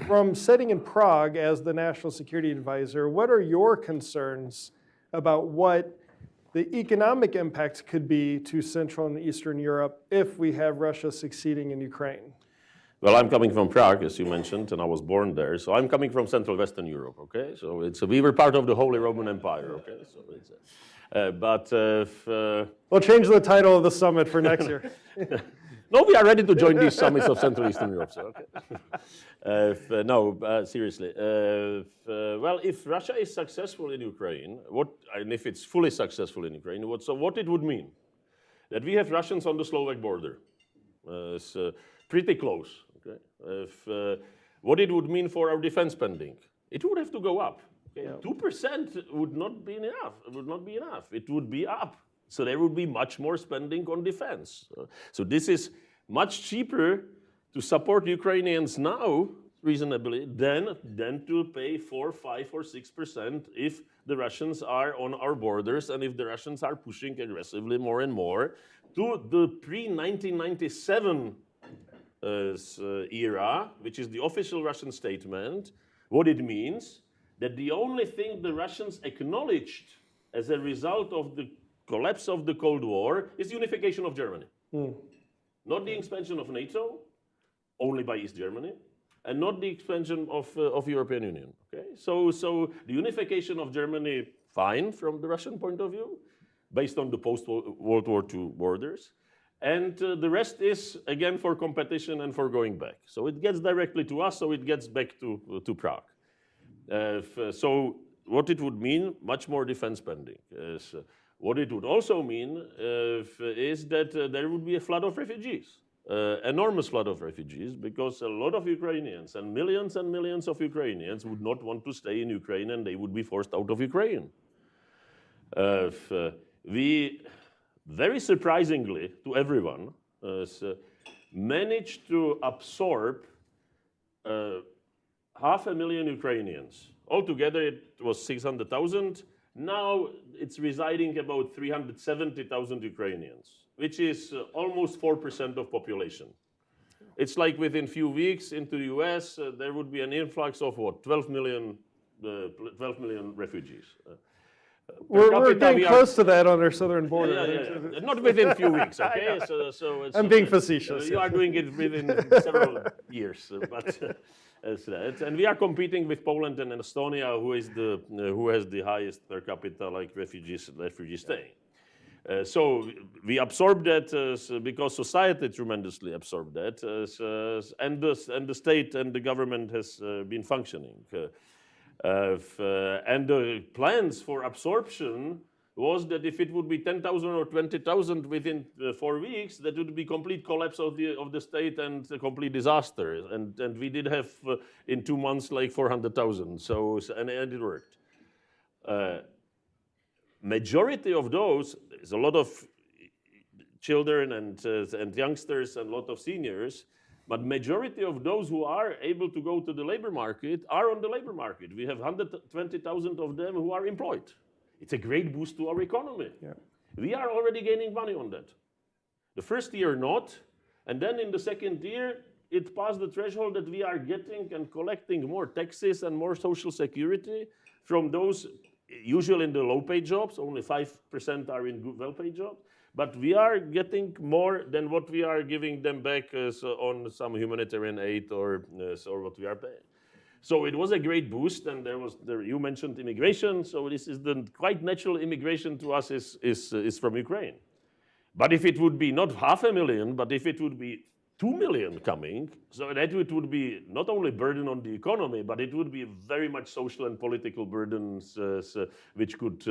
From sitting in Prague as the National Security Advisor, what are your concerns about what the economic impacts could be to Central and Eastern Europe if we have Russia succeeding in Ukraine? Well, I'm coming from Prague, as you mentioned, and I was born there. So I'm coming from Central Western Europe, okay? So we were part of the Holy Roman Empire, okay? So we'll change the title of the summit for next year. No, we are ready to join these summits of Central Eastern Europe, so okay. Seriously. Well, if Russia is successful in Ukraine, and if it's fully successful in Ukraine, what it would mean? That we have Russians on the Slovak border. It's pretty close. Okay? What it would mean for our defense spending? It would have to go up. Okay? Yeah. 2% would not be enough. It would not be enough. It would be up. So there would be much more spending on defense. So this is much cheaper to support Ukrainians now, reasonably, than to pay 4, 5, or 6% if the Russians are on our borders and if the Russians are pushing aggressively more and more to the pre-1997 era, which is the official Russian statement. What it means, that the only thing the Russians acknowledged as a result of the collapse of the Cold War is the unification of Germany. Not the expansion of NATO, only by East Germany, and not the expansion of European Union. Okay? So the unification of Germany, fine from the Russian point of view, based on the post-World War II borders. And the rest is, again, for competition and for going back. So it gets directly to us, so it gets back to Prague. So what it would mean, much more defense spending. What it would also mean is that there would be a flood of refugees, enormous flood of refugees, because a lot of Ukrainians and millions of Ukrainians would not want to stay in Ukraine and they would be forced out of Ukraine. We, very surprisingly to everyone, managed to absorb 500,000 Ukrainians. Altogether, it was 600,000. Now it's residing about 370,000 Ukrainians, which is almost 4% of population. It's like within few weeks into the US, there would be an influx of what, 12 million refugees. We're getting close to that on our southern border. Yeah. Not within a few weeks, okay? So it's, I'm being facetious. You are doing it within several years, and we are competing with Poland and Estonia, who has the highest per capita like refugee staying. So we absorbed that because society tremendously absorbed that, and the state and the government has been functioning. And the plans for absorption was that if it would be 10,000 or 20,000 within 4 weeks, that would be complete collapse of the state and a complete disaster. And we did have in 2 months like 400,000. And it worked. Majority of those, there's a lot of children and youngsters and a lot of seniors. But majority of those who are able to go to the labor market are on the labor market. We have 120,000 of them who are employed. It's a great boost to our economy. Yeah. We are already gaining money on that. The first year not, and then in the second year, it passed the threshold that we are getting and collecting more taxes and more social security from those, usually in the low-paid jobs, only 5% are in good, well-paid jobs. But we are getting more than what we are giving them back on some humanitarian aid or what we are paying. So it was a great boost, and you mentioned immigration. So this is the quite natural immigration to us is from Ukraine. But if it would be not 500,000, but if it would be 2 million coming, so that it would be not only burden on the economy, but it would be very much social and political burdens, which could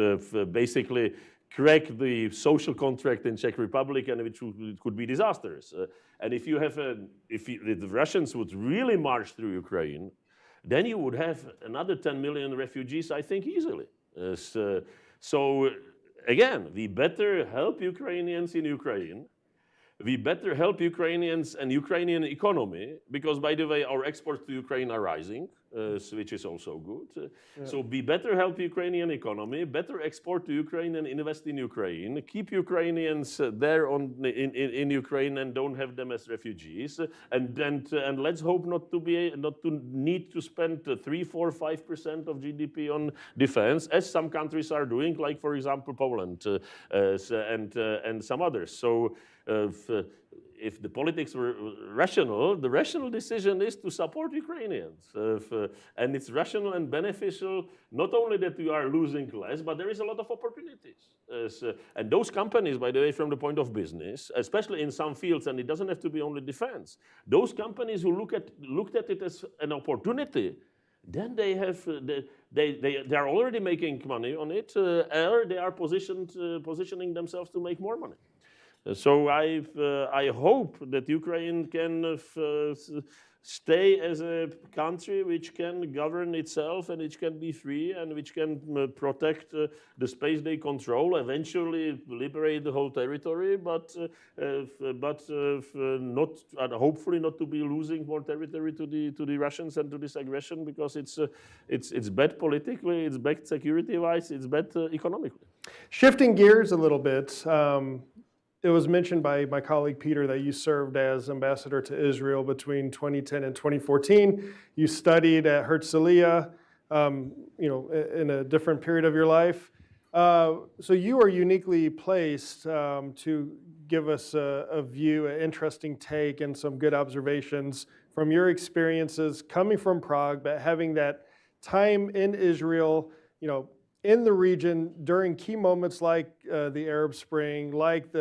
basically crack the social contract in Czech Republic, and which could be disastrous. And if the Russians would really march through Ukraine, then you would have another 10 million refugees, I think, easily. So again, we better help Ukrainians in Ukraine. We better help Ukrainians and Ukrainian economy, because, by the way, our exports to Ukraine are rising, which is also good. So we better help Ukrainian economy, better export to Ukraine and invest in Ukraine, keep Ukrainians there in Ukraine and don't have them as refugees, and let's hope not to need to spend 3, 4, 5% of GDP on defense, as some countries are doing, like, for example, Poland and some others. So if the politics were rational, the rational decision is to support Ukrainians. And it's rational and beneficial, not only that we are losing less, but there is a lot of opportunities. And those companies, by the way, from the point of business, especially in some fields, and it doesn't have to be only defense, those companies who looked at it as an opportunity, then they are already making money on it, or they are positioning themselves to make more money. So I hope that Ukraine can stay as a country which can govern itself and which can be free and which can protect the space they control, eventually liberate the whole territory, but hopefully not to be losing more territory to the Russians and to this aggression, because it's bad politically, it's bad security-wise, it's bad economically. Shifting gears a little bit. It was mentioned by my colleague Peter that you served as ambassador to Israel between 2010 and 2014. You studied at Herzliya, in a different period of your life. So you are uniquely placed to give us a view, an interesting take, and some good observations from your experiences coming from Prague, but having that time in Israel, in the region during key moments like the Arab Spring, like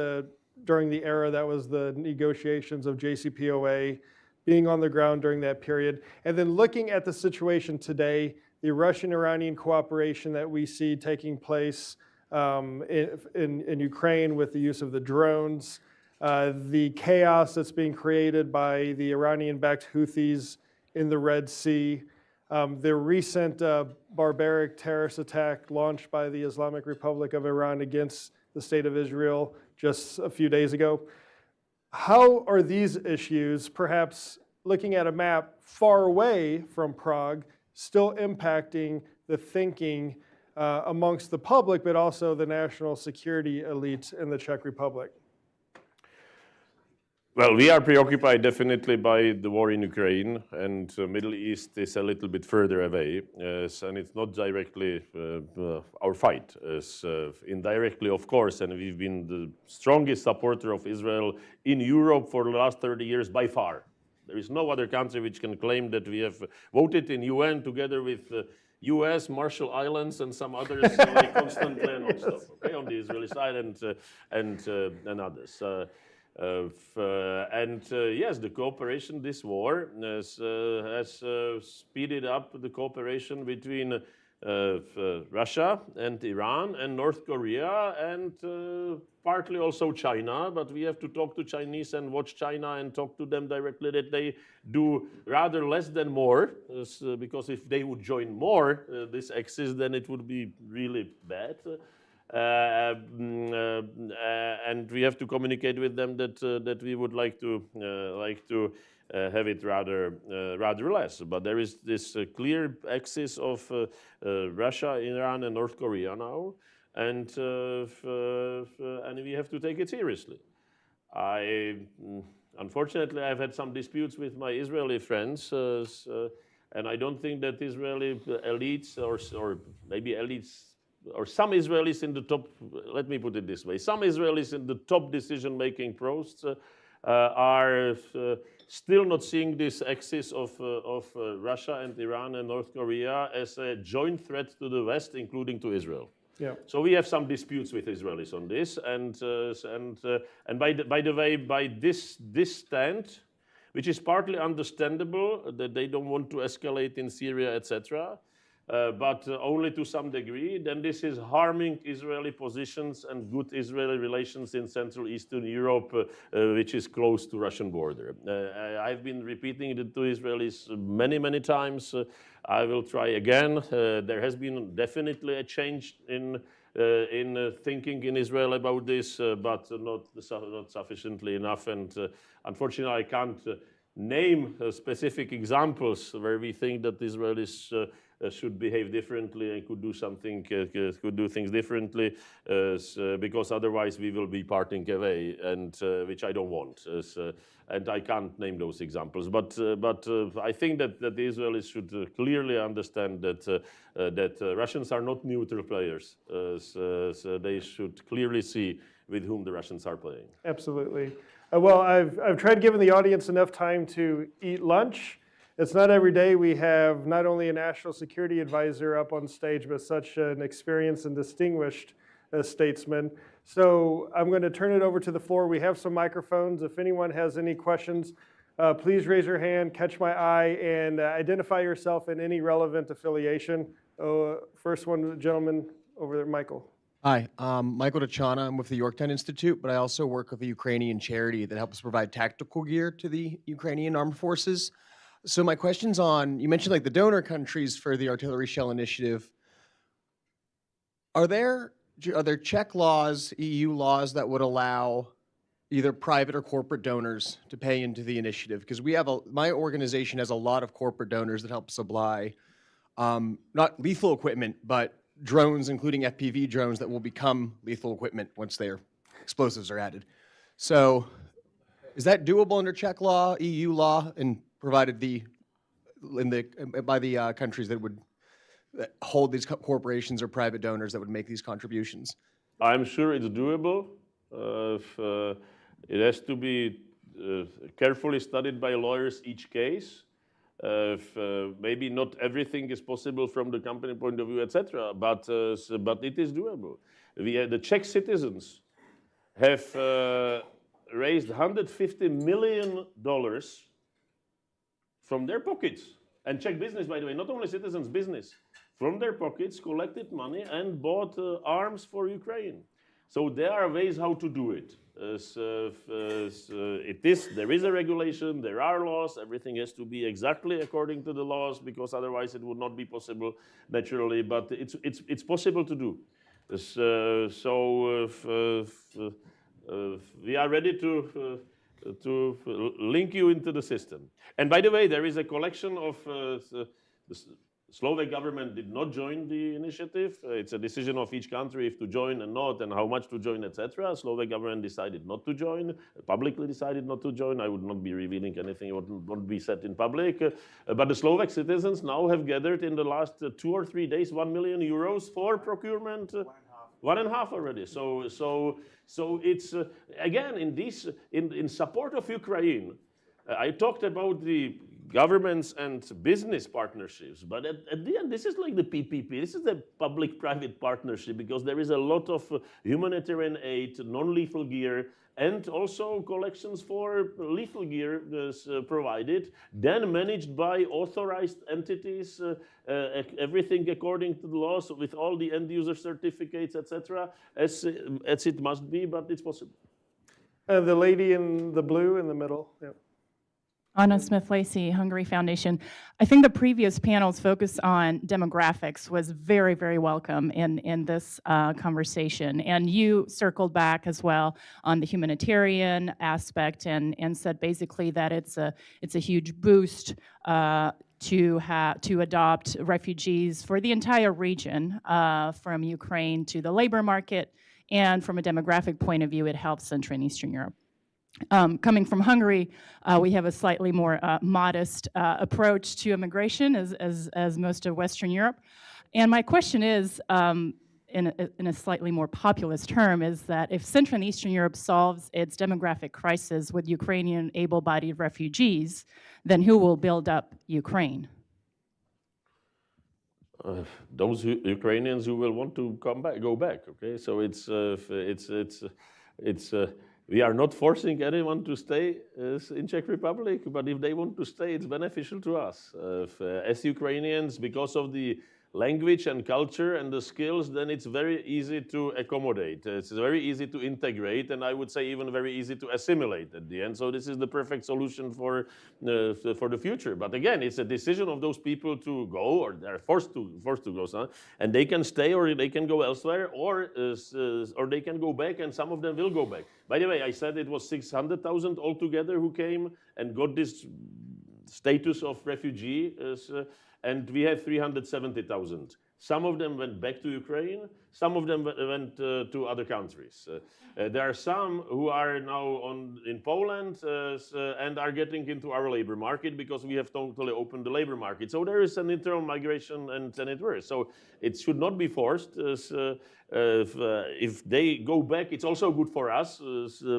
during the era that was the negotiations of JCPOA, being on the ground during that period, and then looking at the situation today, the Russian-Iranian cooperation that we see taking place in Ukraine with the use of the drones, the chaos that's being created by the Iranian-backed Houthis in the Red Sea, The recent barbaric terrorist attack launched by the Islamic Republic of Iran against the State of Israel just a few days ago. How are these issues, perhaps looking at a map far away from Prague, still impacting the thinking amongst the public, but also the national security elite in the Czech Republic? Well, we are preoccupied definitely by the war in Ukraine, and the Middle East is a little bit further away, and it's not directly our fight. Indirectly, of course, and we've been the strongest supporter of Israel in Europe for the last 30 years by far. There is no other country which can claim that we have voted in UN together with US, Marshall Islands, and some others like constantly and non-stop, okay, on the Israeli side and others. Yes, the cooperation, this war has speeded up the cooperation between Russia and Iran and North Korea and partly also China, but we have to talk to Chinese and watch China and talk to them directly that they do rather less than more, because if they would join more this axis, then it would be really bad. And we have to communicate with them that we would like to have it rather less. But there is this clear axis of Russia, Iran, and North Korea now, and we have to take it seriously. Unfortunately, I've had some disputes with my Israeli friends, and I don't think that Israeli elites or maybe elites, or some Israelis in the top, let me put it this way, some Israelis in the top decision-making posts are still not seeing this axis of Russia and Iran and North Korea as a joint threat to the West, including to Israel. Yeah. So we have some disputes with Israelis on this, and by the way, by this stand, which is partly understandable that they don't want to escalate in Syria, etc., but only to some degree, then this is harming Israeli positions and good Israeli relations in Central Eastern Europe, which is close to Russian border. I've been repeating it to Israelis many, many times. I will try again. There has been definitely a change in thinking in Israel about this, but not sufficiently enough. And unfortunately, I can't name specific examples where we think that Israelis should behave differently and could do things differently, because otherwise we will be parting away, and which I don't want. And I can't name those examples, but I think that the Israelis should clearly understand that Russians are not neutral players. So they should clearly see with whom the Russians are playing. Absolutely. Well, I've tried giving the audience enough time to eat lunch. It's not every day we have not only a national security advisor up on stage, but such an experienced and distinguished statesman. So I'm going to turn it over to the floor. We have some microphones. If anyone has any questions, please raise your hand, catch my eye, and identify yourself and any relevant affiliation. First one, gentleman over there, Michael. Hi, Michael Dachana. I'm with the Hudson Institute, but I also work with a Ukrainian charity that helps provide tactical gear to the Ukrainian armed forces. So my question's on, you mentioned like the donor countries for the artillery shell initiative. Are there Czech laws, EU laws that would allow either private or corporate donors to pay into the initiative? Because we have my organization has a lot of corporate donors that help supply not lethal equipment, but drones, including FPV drones that will become lethal equipment once their explosives are added. So is that doable under Czech law, EU law, and provided by the countries that would hold these corporations or private donors that would make these contributions? I'm sure it's doable. It has to be carefully studied by lawyers each case. Maybe not everything is possible from the company point of view, etc., but it is doable. The Czech citizens have raised $150 million from their pockets. And Czech business, by the way, not only citizens, business, from their pockets collected money and bought arms for Ukraine. So there are ways how to do it. There is a regulation, there are laws, everything has to be exactly according to the laws, because otherwise it would not be possible naturally, but it's possible to do. We are ready to link you into the system. And by the way, there is a collection of the Slovak government did not join the initiative. It's a decision of each country if to join and not, and how much to join, etc. Slovak government decided not to join, publicly decided not to join. I would not be revealing anything what would be said in public. But the Slovak citizens now have gathered in the last 2 or 3 days 1 million euros for procurement. 1.5 already. So it's again in support of Ukraine. I talked about the governments and business partnerships, but at the end, this is like the PPP. This is the public-private partnership, because there is a lot of humanitarian aid, non-lethal gear, and also collections for lethal gear provided, then managed by authorized entities, everything according to the laws, with all the end-user certificates, etc., as it must be, but it's possible. The lady in the blue in the middle. Yeah. Anna Smith-Lacey, Hungary Foundation. I think the previous panel's focus on demographics was very, very welcome in this conversation. And you circled back as well on the humanitarian aspect and said basically that it's a huge boost to adopt refugees for the entire region, from Ukraine to the labor market, and from a demographic point of view, it helps Central and Eastern Europe. Coming from Hungary, we have a slightly more modest approach to immigration as most of Western Europe. And my question is, in a slightly more populist term, is that if Central and Eastern Europe solves its demographic crisis with Ukrainian able-bodied refugees, then who will build up Ukraine? Those Ukrainians who will want to go back. Okay, so we are not forcing anyone to stay in Czech Republic, but if they want to stay, it's beneficial to us. As Ukrainians, because of the language and culture and the skills, then it's very easy to accommodate. It's very easy to integrate, and I would say even very easy to assimilate at the end. So this is the perfect solution for the future. But again, it's a decision of those people to go, or they're forced to go, and they can stay or they can go elsewhere, or they can go back, and some of them will go back. By the way, I said it was 600,000 altogether who came and got this status of refugee. And we have 370,000. Some of them went back to Ukraine. Some of them went to other countries. There are some who are now in Poland and are getting into our labor market because we have totally opened the labor market. So there is an internal migration and it works. So it should not be forced. If they go back, it's also good for us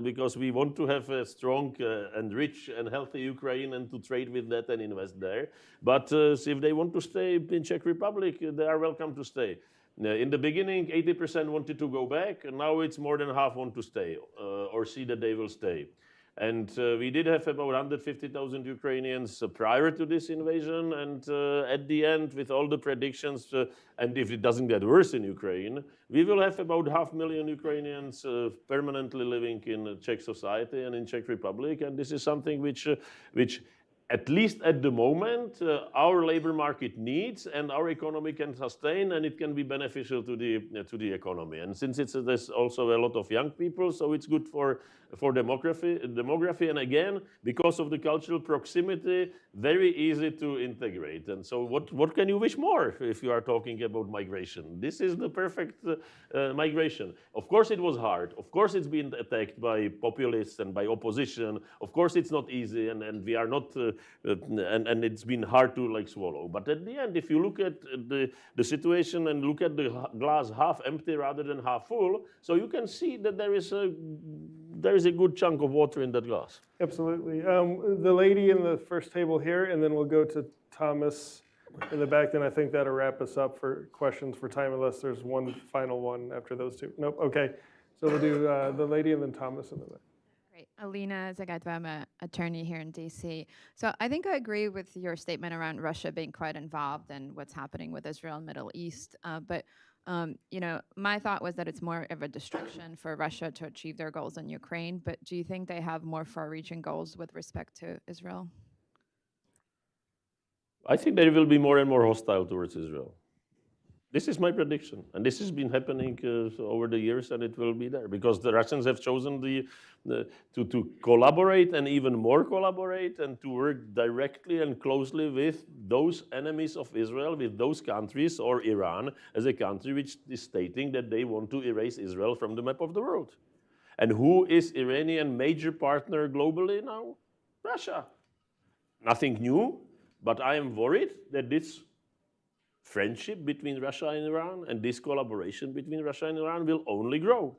because we want to have a strong and rich and healthy Ukraine and to trade with that and invest there. But if they want to stay in Czech Republic, they are welcome to stay. In the beginning, 80% wanted to go back, and now it's more than half want to stay or see that they will stay. And we did have about 150,000 Ukrainians prior to this invasion, and at the end, with all the predictions, and if it doesn't get worse in Ukraine, we will have about 500,000 Ukrainians permanently living in Czech society and in Czech Republic, and this is something which at least at the moment, our labor market needs and our economy can sustain, and it can be beneficial to the economy. And since there's also a lot of young people, so it's good for demography. And again, because of the cultural proximity, very easy to integrate. And so what can you wish more if you are talking about migration? This is the perfect migration. Of course it was hard. Of course it's been attacked by populists and by opposition. Of course it's not easy, and we are not and it's been hard to swallow. But at the end, if you look at the situation and look at the glass half empty rather than half full, so you can see that there is a good chunk of water in that glass. Absolutely. The lady in the first table here, and then we'll go to Thomas in the back. Then I think that'll wrap us up for questions for time, unless there's one final one after those two. Nope. Okay. So we'll do the lady and then Thomas in the back. Alina Zagatova, I'm an attorney here in DC. So I think I agree with your statement around Russia being quite involved in what's happening with Israel and Middle East. But You know, my thought was that it's more of a distraction for Russia to achieve their goals in Ukraine, but do you think they have more far-reaching goals with respect to Israel? I think they will be more and more hostile towards Israel. This is my prediction, and this has been happening over the years, and it will be there because the Russians have chosen to collaborate and even more collaborate and to work directly and closely with those enemies of Israel, with those countries, or Iran as a country which is stating that they want to erase Israel from the map of the world. And who is Iranian major partner globally now? Russia. Nothing new, but I am worried that this friendship between Russia and Iran and this collaboration between Russia and Iran will only grow,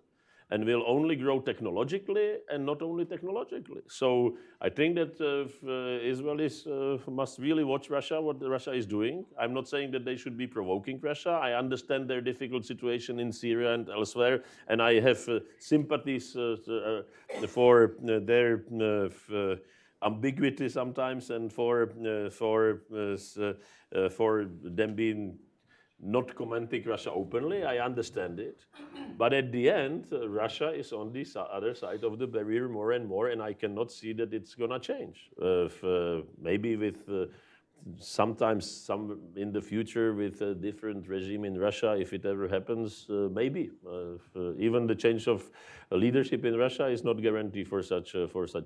and will only grow technologically and not only technologically. So I think that Israelis must really watch Russia, what Russia is doing. I'm not saying that they should be provoking Russia. I understand their difficult situation in Syria and elsewhere, and I have sympathies for their ambiguity sometimes, and for them being not commenting Russia openly. I understand it. But at the end, Russia is on the other side of the barrier more and more, and I cannot see that it's going to change. Maybe with sometimes in the future with a different regime in Russia, if it ever happens, maybe. Even the change of leadership in Russia is not guarantee for such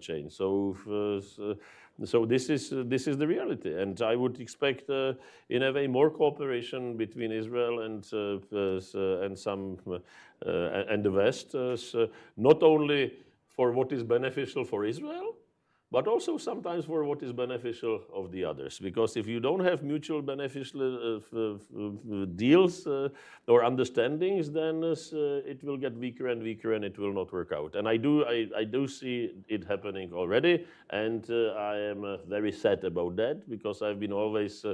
change. So this is the reality, and I would expect in a way more cooperation between Israel and the West, not only for what is beneficial for Israel, but also sometimes for what is beneficial of the others. Because if you don't have mutual beneficial deals or understandings, then it will get weaker and weaker, and it will not work out. And I do see it happening already, and I am very sad about that, because I've been always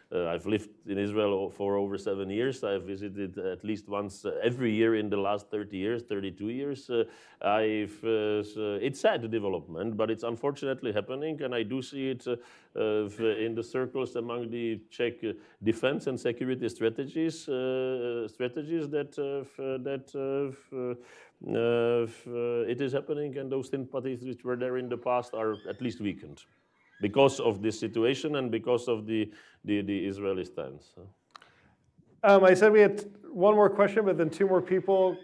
I've lived in Israel for over 7 years. I've visited at least once every year in the last 30 years, 32 years. It's sad development, but it's unfortunately happening, and I do see it in the circles among the Czech defense and security strategies that it is happening, and those sympathies which were there in the past are at least weakened because of this situation and because of the Israeli stance. I said we had one more question, but then 2 more people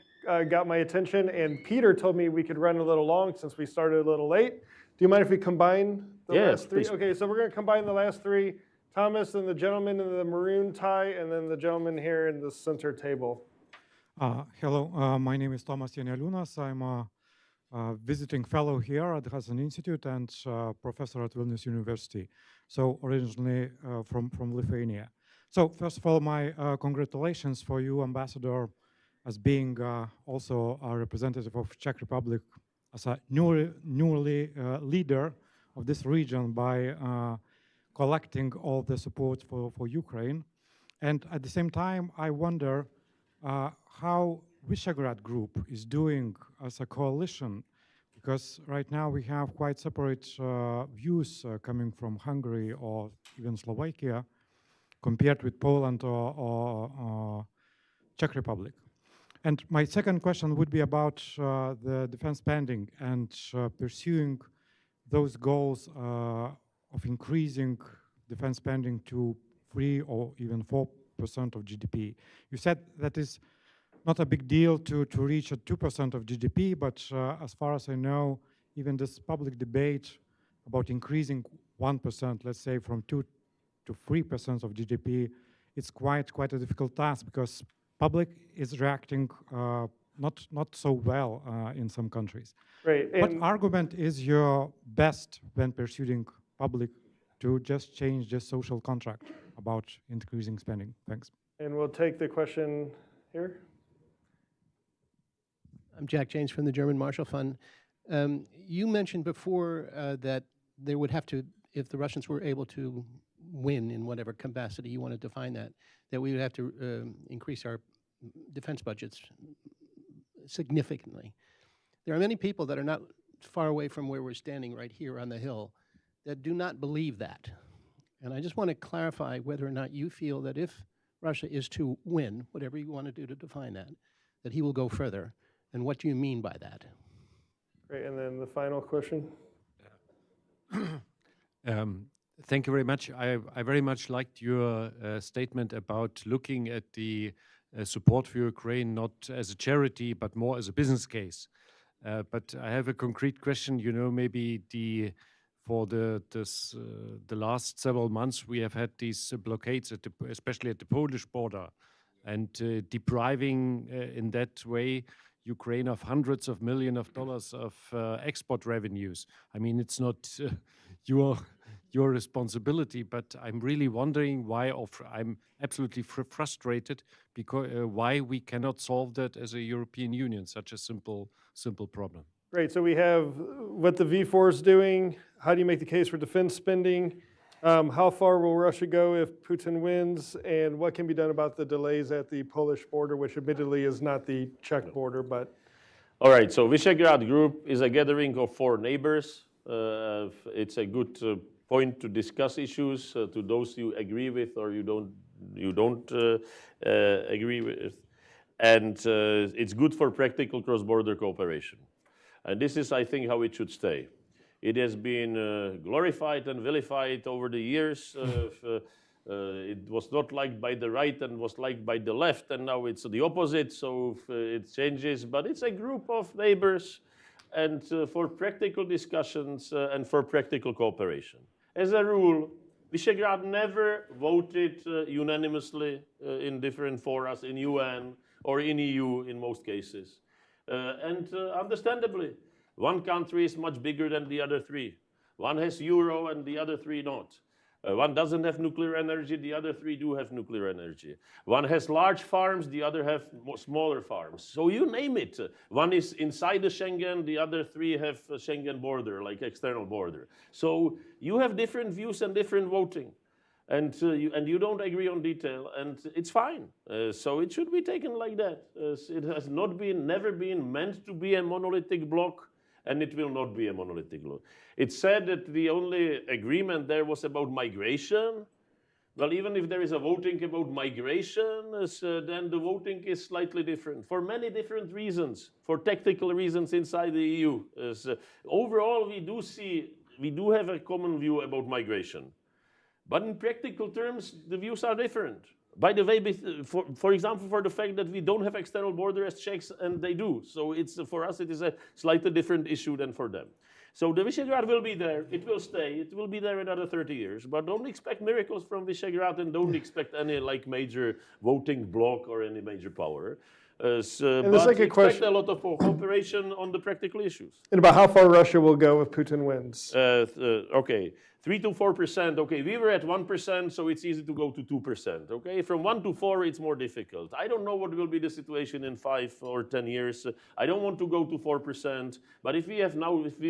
got my attention, and Peter told me we could run a little long since we started a little late. Do you mind if we combine the last 3? Please. Okay, so we're going to combine the last 3. Thomas, and the gentleman in the maroon tie, and then the gentleman here in the center table. Hello, my name is Thomas Yanialunas. I'm a visiting fellow here at the Hudson Institute and professor at Vilnius University. So originally from Lithuania. So first of all, my congratulations for you, Ambassador, as being also a representative of Czech Republic as a newly leader of this region by collecting all the support for Ukraine. And at the same time, I wonder how Visegrad Group is doing as a coalition, because right now we have quite separate views coming from Hungary or even Slovakia compared with Poland or Czech Republic. And my second question would be about the defense spending and pursuing those goals of increasing defense spending to 3 or even 4% of GDP. You said that is not a big deal to reach a 2% of GDP, but as far as I know, even this public debate about increasing 1%, let's say from 2 to 3% of GDP, it's quite a difficult task because public is reacting not so well in some countries. Right. What argument is your best when pursuing public to just change the social contract about increasing spending? Thanks. And we'll take the question here. I'm Jack James from the German Marshall Fund. You mentioned before that there would have to, if the Russians were able to win in whatever capacity you want to define that we would have to increase our defense budgets significantly. There are many people that are not far away from where we're standing right here on the Hill that do not believe that. And I just want to clarify whether or not you feel that if Russia is to win, whatever you want to do to define that he will go further? And what do you mean by that? Great, and then the final question. Thank you very much. I very much liked your statement about looking at the support for Ukraine not as a charity, but more as a business case. But I have a concrete question. You know, maybe for the last several months, we have had these blockades, especially at the Polish border, and depriving in that way Ukraine of hundreds of millions of dollars of export revenues. I mean, it's not your responsibility, but I'm really wondering why, I'm absolutely frustrated because why we cannot solve that as a European Union, such a simple problem. Great, so we have what the V4 is doing. How do you make the case for defense spending? How far will Russia go if Putin wins? And what can be done about the delays at the Polish border, which admittedly is not the Czech border, but... All right, so Visegrad Group is a gathering of 4 neighbors. It's a good point to discuss issues to those you agree with or you don't agree with. And it's good for practical cross-border cooperation. And this is, I think, how it should stay. It has been glorified and vilified over the years. It was not liked by the right and was liked by the left, and now it's the opposite, so it changes. But it's a group of neighbors and for practical discussions and for practical cooperation. As a rule, Visegrad never voted unanimously in different fora, in UN or in EU in most cases. And understandably, one country is much bigger than the other 3. One has euro and the other 3 not. One doesn't have nuclear energy, the other 3 do have nuclear energy. One has large farms, the other have smaller farms. So you name it. One is inside the Schengen, the other 3 have a Schengen border, like external border. So you have different views and different voting. And you don't agree on detail, and it's fine. So it should be taken like that. It has never been meant to be a monolithic bloc, and it will not be a monolithic bloc. It's said that the only agreement there was about migration. Well, even if there is a voting about migration, then the voting is slightly different for many different reasons, for tactical reasons inside the EU. Overall, we do have a common view about migration. But in practical terms, the views are different. By the way, for example, for the fact that we don't have external border as Czechs, and they do. So for us, it is a slightly different issue than for them. So the Visegrad will be there. It will stay. It will be there another 30 years. But don't expect miracles from Visegrad, and don't expect any major voting bloc or any major power. But expect a lot of cooperation on the practical issues. And about how far Russia will go if Putin wins? Okay. 3 to 4%, okay, we were at 1%, so it's easy to go to 2%, okay? From 1 to 4, it's more difficult. I don't know what will be the situation in 5 or 10 years. I don't want to go to 4%, but if we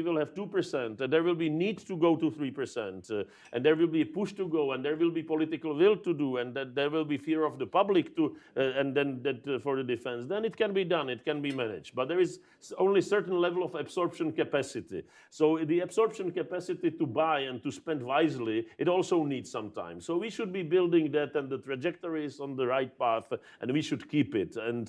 will have 2%, there will be need to go to 3%, and there will be a push to go, and there will be political will to do, and that there will be fear of the public to, and then for the defense, then it can be done, it can be managed. But there is only a certain level of absorption capacity. So the absorption capacity to buy and to spend wisely, it also needs some time. So we should be building that, and the trajectory is on the right path, and we should keep it. And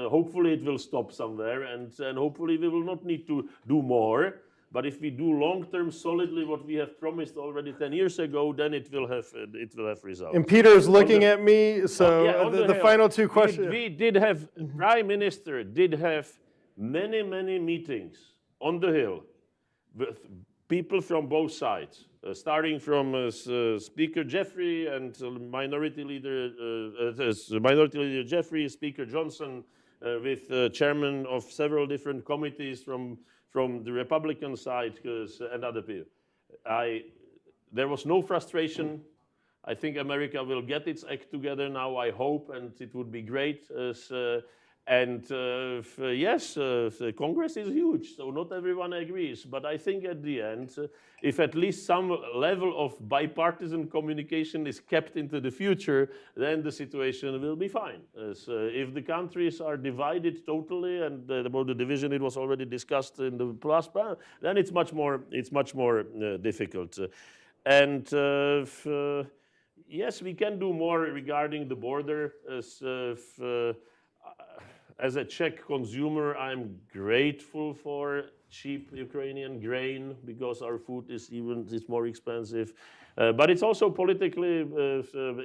hopefully it will stop somewhere, and hopefully we will not need to do more. But if we do long-term solidly what we have promised already 10 years ago, then it will have results. And Peter is looking at me, so the final 2 questions. We did have, Prime Minister did have many, many meetings on the Hill with people from both sides, starting from Speaker Jeffrey and Minority Leader Jeffrey, Speaker Johnson, with chairman of several different committees from the Republican side and other people. There was no frustration. I think America will get its act together now, I hope, and it would be great. Yes, the Congress is huge, so not everyone agrees. But I think at the end, if at least some level of bipartisan communication is kept into the future, then the situation will be fine. If the countries are divided totally, and about the division it was already discussed in the past, then it's much more difficult. yes, we can do more regarding the border. As a Czech consumer, I'm grateful for cheap Ukrainian grain because our food is it's more expensive. But it's also politically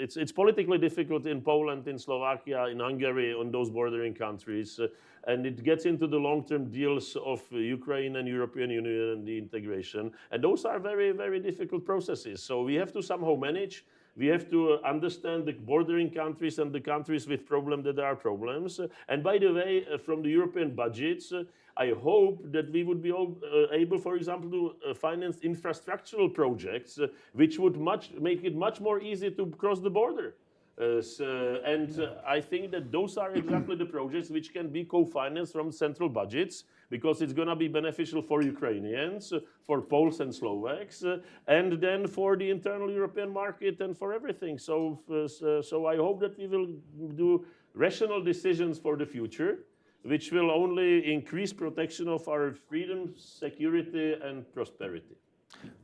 it's politically difficult in Poland, in Slovakia, in Hungary, on those bordering countries, and it gets into the long-term deals of Ukraine and European Union and the integration, and those are very, very difficult processes. So we have to somehow manage. We have to understand the bordering countries and the countries with problems that there are problems. And by the way, from the European budgets, I hope that we would be able, for example, to finance infrastructural projects, which would make it much more easy to cross the border. I think that those are exactly the projects which can be co-financed from central budgets, because it's going to be beneficial for Ukrainians, for Poles and Slovaks, and then for the internal European market and for everything. So I hope that we will do rational decisions for the future, which will only increase protection of our freedom, security, and prosperity.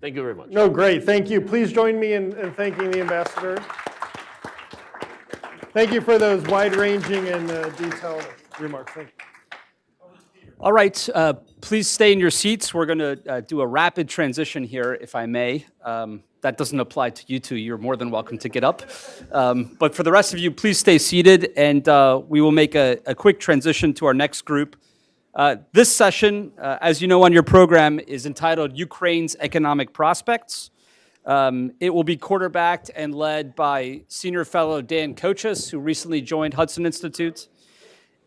Thank you very much. No, great. Thank you. Please join me in thanking the ambassador. Thank you for those wide-ranging and detailed remarks. Thank you. All right, please stay in your seats. We're going to do a rapid transition here, if I may. That doesn't apply to you two. You're more than welcome to get up. But for the rest of you, please stay seated, and we will make a quick transition to our next group. This session, as you know on your program, is entitled Ukraine's Economic Prospects. It will be quarterbacked and led by Senior Fellow Dan Kochis, who recently joined Hudson Institute.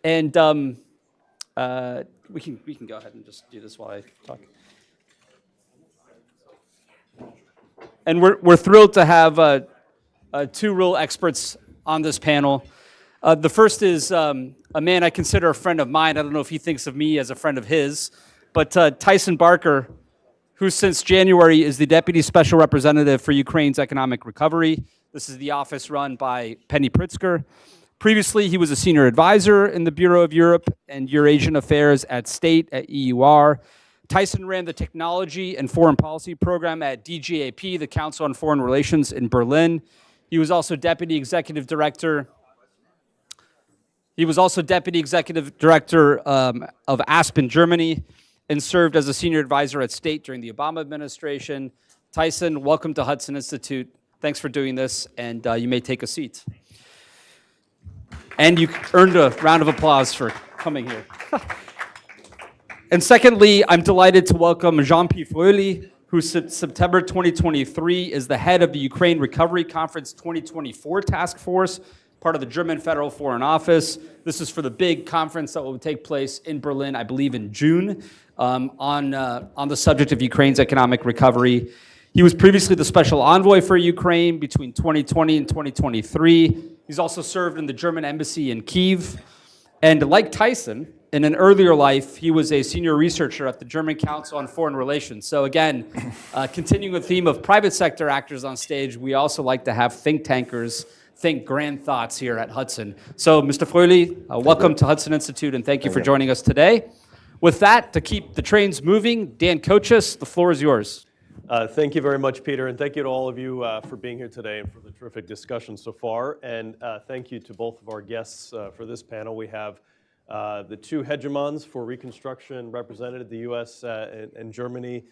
And we can go ahead and just do this while I talk. And we're thrilled to have two real experts on this panel. The first is a man I consider a friend of mine. I don't know if he thinks of me as a friend of his, but Tyson Barker, who since January is the Deputy Special Representative for Ukraine's economic recovery. This is the office run by Penny Pritzker. Previously, he was a senior advisor in the Bureau of Europe and Eurasian Affairs at State at EUR. Tyson ran the Technology and Foreign Policy Program at DGAP, the Council on Foreign Relations in Berlin. He was also Deputy Executive Director. Of Aspen, Germany, and served as a senior advisor at State during the Obama administration. Tyson, welcome to Hudson Institute. Thanks for doing this, and you may take a seat. And you earned a round of applause for coming here. And secondly, I'm delighted to welcome Jean-Pierre Fröhlich, who since September 2023 is the head of the Ukraine Recovery Conference 2024 Task Force, part of the German Federal Foreign Office. This is for the big conference that will take place in Berlin, I believe in June, on the subject of Ukraine's economic recovery. He was previously the special envoy for Ukraine between 2020 and 2023. He's also served in the German embassy in Kyiv. And like Tyson, in an earlier life, he was a senior researcher at the German Council on Foreign Relations. So again, continuing the theme of private sector actors on stage, we also like to have think tankers think grand thoughts here at Hudson. So Mr. Fröhlich, welcome to Hudson Institute, and thank you for joining us today. With that, to keep the trains moving, Dan Kochis, the floor is yours. Thank you very much, Peter, and thank you to all of you for being here today and for the terrific discussion so far. And thank you to both of our guests for this panel. We have the two hegemons for reconstruction represented, the U.S. and Germany.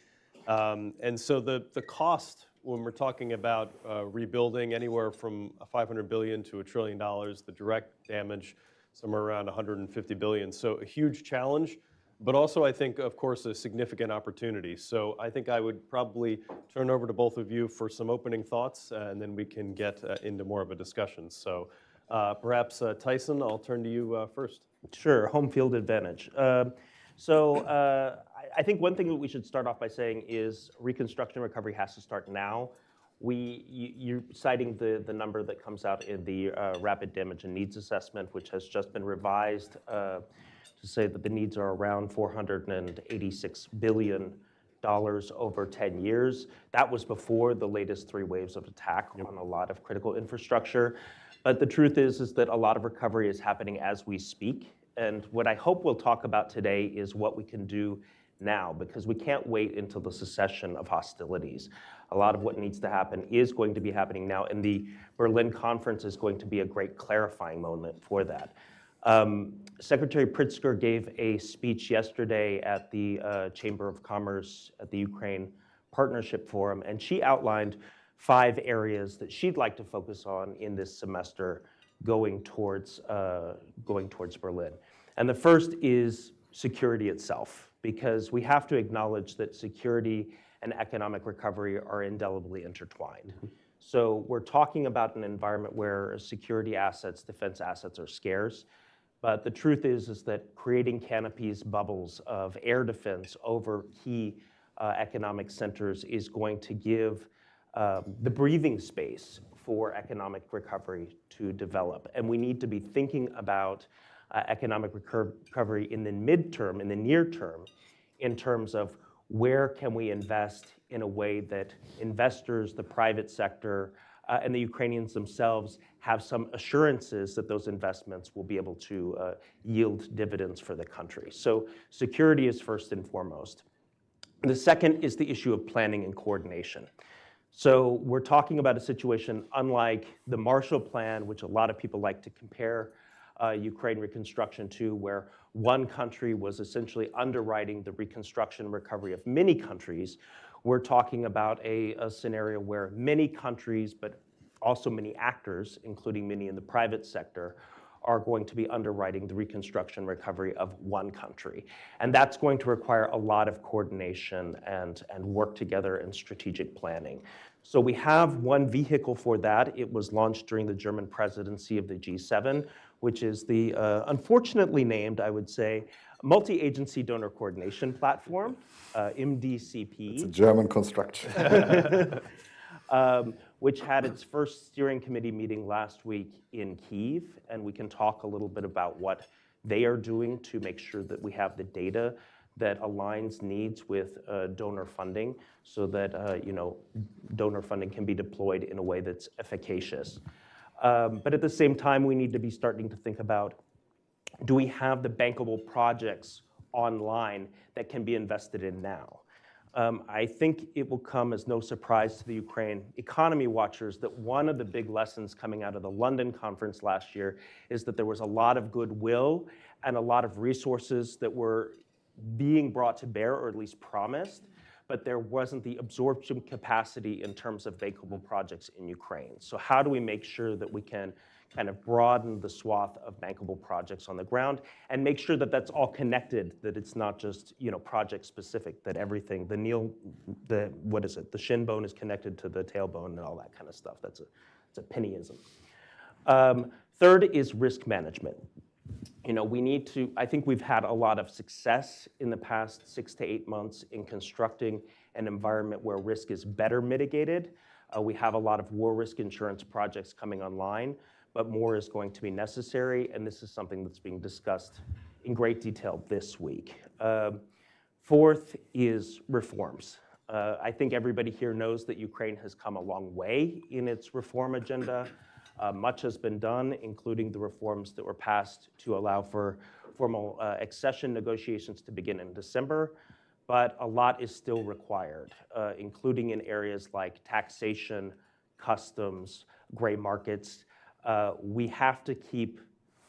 And so the cost when we're talking about rebuilding anywhere from $500 billion to $1 trillion, the direct damage somewhere around $150 billion. So a huge challenge. But also, I think, of course, a significant opportunity. So I think I would probably turn over to both of you for some opening thoughts, and then we can get into more of a discussion. So perhaps, Tyson, I'll turn to you first. Sure, home field advantage. I think one thing that we should start off by saying is reconstruction and recovery has to start now. You're citing the number that comes out in the Rapid Damage and Needs Assessment, which has just been revised to say that the needs are around $486 billion over 10 years. That was before the latest 3 waves of attack on a lot of critical infrastructure. But the truth is that a lot of recovery is happening as we speak. And what I hope we'll talk about today is what we can do now, because we can't wait until the cessation of hostilities. A lot of what needs to happen is going to be happening now, and the Berlin conference is going to be a great clarifying moment for that. Secretary Pritzker gave a speech yesterday at the Chamber of Commerce at the Ukraine Partnership Forum, and she outlined 5 areas that she'd like to focus on in this semester going towards Berlin. And the first is security itself, because we have to acknowledge that security and economic recovery are indelibly intertwined. So we're talking about an environment where security assets, defense assets are scarce. But the truth is that creating canopies, bubbles of air defense over key economic centers is going to give the breathing space for economic recovery to develop. And we need to be thinking about economic recovery in the midterm, in the near term, in terms of where can we invest in a way that investors, the private sector, and the Ukrainians themselves have some assurances that those investments will be able to yield dividends for the country. So security is first and foremost. The second is the issue of planning and coordination. So we're talking about a situation unlike the Marshall Plan, which a lot of people like to compare Ukraine reconstruction to, where one country was essentially underwriting the reconstruction and recovery of many countries. We're talking about a scenario where many countries, but also many actors, including many in the private sector, are going to be underwriting the reconstruction and recovery of one country. And that's going to require a lot of coordination and work together and strategic planning. So we have one vehicle for that. It was launched during the German presidency of the G7, which is the unfortunately named, I would say, Multi-Agency Donor Coordination Platform, MDCP. It's a German construction. Which had its first steering committee meeting last week in Kyiv, and we can talk a little bit about what they are doing to make sure that we have the data that aligns needs with donor funding, so that donor funding can be deployed in a way that's efficacious. But at the same time, we need to be starting to think about, do we have the bankable projects online that can be invested in now? I think it will come as no surprise to the Ukraine economy watchers that one of the big lessons coming out of the London conference last year is that there was a lot of goodwill and a lot of resources that were being brought to bear, or at least promised, but there wasn't the absorption capacity in terms of bankable projects in Ukraine. So how do we make sure that we can kind of broaden the swath of bankable projects on the ground and make sure that that's all connected, that it's not just project specific, that everything, the shin bone is connected to the tailbone and all that kind of stuff. It's a pennyism. Third is risk management. I think we've had a lot of success in the past 6 to 8 months in constructing an environment where risk is better mitigated. We have a lot of war risk insurance projects coming online, but more is going to be necessary, and this is something that's being discussed in great detail this week. Fourth is reforms. I think everybody here knows that Ukraine has come a long way in its reform agenda. Much has been done, including the reforms that were passed to allow for formal accession negotiations to begin in December, but a lot is still required, including in areas like taxation, customs, gray markets. We have to keep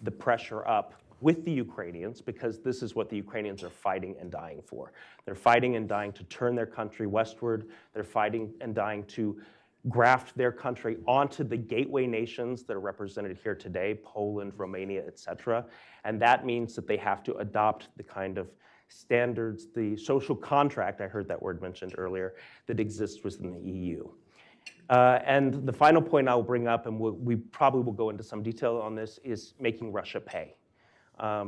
the pressure up with the Ukrainians, because this is what the Ukrainians are fighting and dying for. They're fighting and dying to turn their country westward. They're fighting and dying to graft their country onto the gateway nations that are represented here today, Poland, Romania, etc. And that means that they have to adopt the kind of standards, the social contract, I heard that word mentioned earlier, that exists within the EU. And the final point I'll bring up, and we probably will go into some detail on this, is making Russia pay.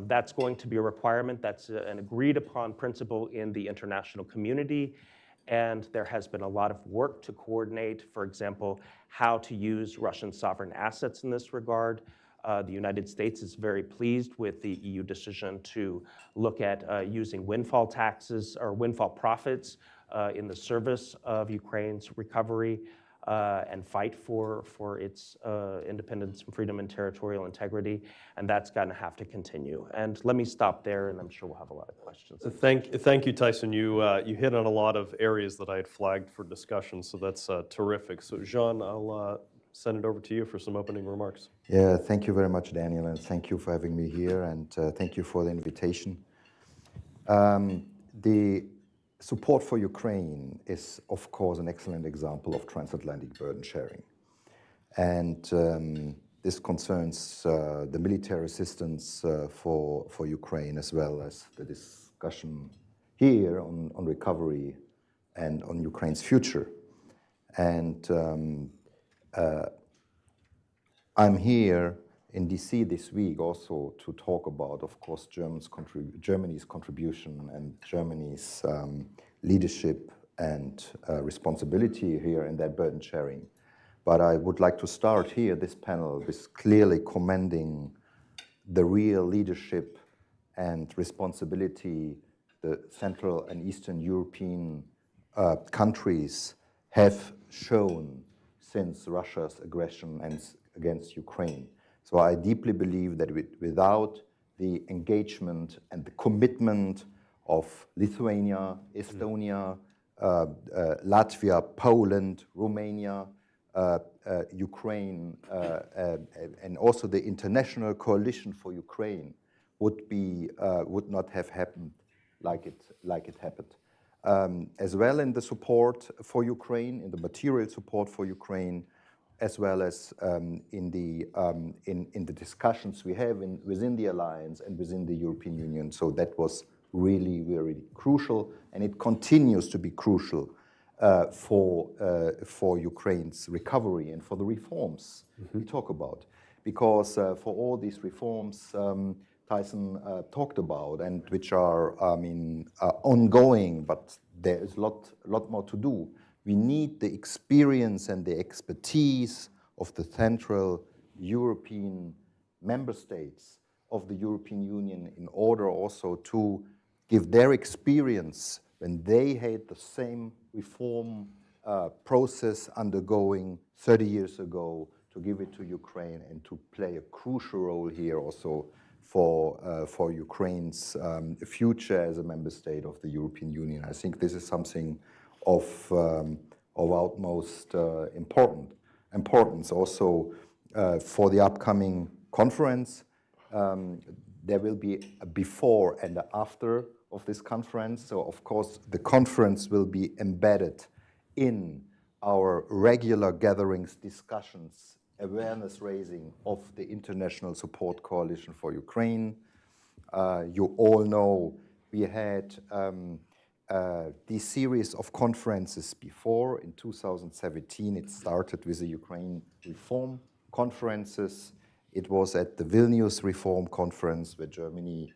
That's going to be a requirement. That's an agreed upon principle in the international community. And there has been a lot of work to coordinate, for example, how to use Russian sovereign assets in this regard. The United States is very pleased with the EU decision to look at using windfall taxes or windfall profits in the service of Ukraine's recovery. and fight for its independence and freedom and territorial integrity, and that's going to have to continue. And let me stop there, and I'm sure we'll have a lot of questions. Thank you, Tyson. You hit on a lot of areas that I had flagged for discussion, so that's terrific. So Jean, I'll send it over to you for some opening remarks. Yeah, thank you very much, Daniel, and thank you for having me here, and thank you for the invitation. The support for Ukraine is, of course, an excellent example of transatlantic burden sharing. And this concerns the military assistance for Ukraine, as well as the discussion here on recovery and on Ukraine's future. And I'm here in DC this week also to talk about, of course, Germany's contribution and Germany's leadership and responsibility here in that burden sharing. But I would like to start here, this panel, with clearly commending the real leadership and responsibility the Central and Eastern European countries have shown since Russia's aggression against Ukraine. So I deeply believe that without the engagement and the commitment of Lithuania, Estonia, Latvia, Poland, Romania, Ukraine, and also the international coalition for Ukraine would not have happened like it happened. As well in the support for Ukraine, in the material support for Ukraine, as well as in the discussions we have within the alliance and within the European Union. So that was really very crucial, and it continues to be crucial for Ukraine's recovery and for the reforms we talk about. Because for all these reforms Tyson talked about, and which are ongoing, but there is a lot more to do. We need the experience and the expertise of the Central European member states of the European Union in order also to give their experience when they had the same reform process undergoing 30 years ago, to give it to Ukraine and to play a crucial role here also for Ukraine's future as a member state of the European Union. I think this is something of utmost importance also for the upcoming conference. There will be a before and a after of this conference. So of course the conference will be embedded in our regular gatherings, discussions, awareness raising of the International Support Coalition for Ukraine. You all know we had this series of conferences before. In 2017, it started with the Ukraine Reform Conferences. It was at the Vilnius Reform Conference where Germany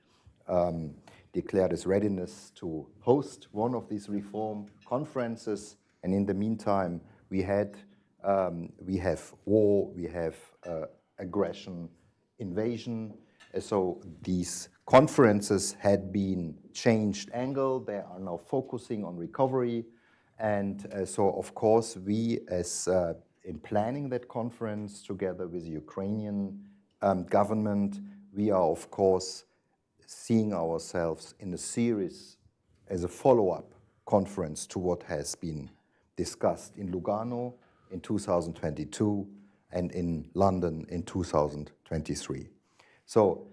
declared its readiness to host one of these reform conferences. And in the meantime, we have war, we have aggression, invasion. So these conferences had been changed angle. They are now focusing on recovery. And so, of course, we, as in planning that conference together with the Ukrainian government, we are, of course, seeing ourselves in a series as a follow-up conference to what has been discussed in Lugano in 2022 and in London in 2023. So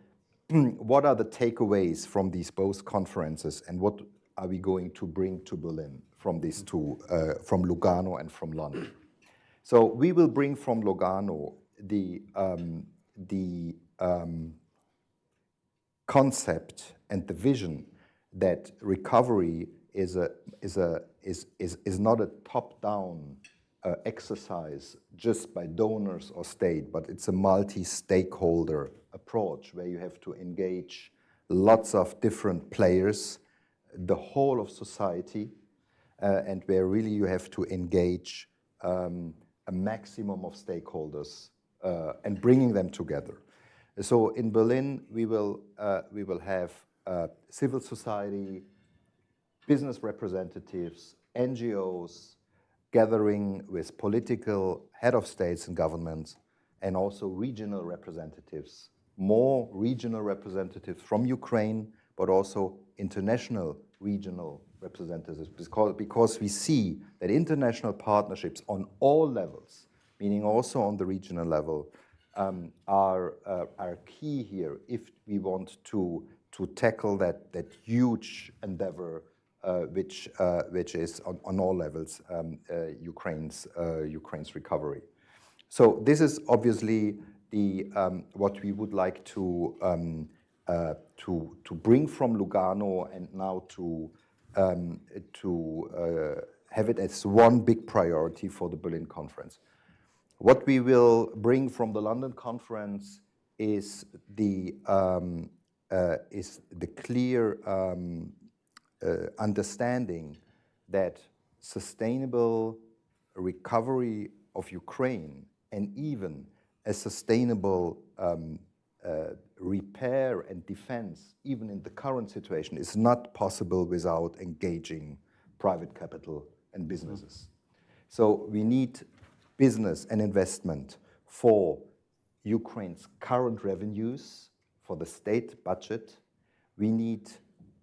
what are the takeaways from these both conferences, and what are we going to bring to Berlin from these two, from Lugano and from London? So we will bring from Lugano the concept and the vision that recovery is not a top-down exercise just by donors or state, but it's a multi-stakeholder approach where you have to engage lots of different players, the whole of society, and where really you have to engage a maximum of stakeholders and bringing them together. So in Berlin, we will have civil society, business representatives, NGOs, gathering with political head of states and governments and also regional representatives, more regional representatives from Ukraine, but also international regional representatives, because we see that international partnerships on all levels, meaning also on the regional level, are key here if we want to tackle that huge endeavor, which is on all levels Ukraine's recovery. So this is obviously the what we would like to bring from Lugano and now to have it as one big priority for the Berlin conference. What we will bring from the London conference is the clear understanding that sustainable recovery of Ukraine and even a sustainable repair and defense, even in the current situation, is not possible without engaging private capital and businesses. So we need business and investment for Ukraine's current revenues, for the state budget. We need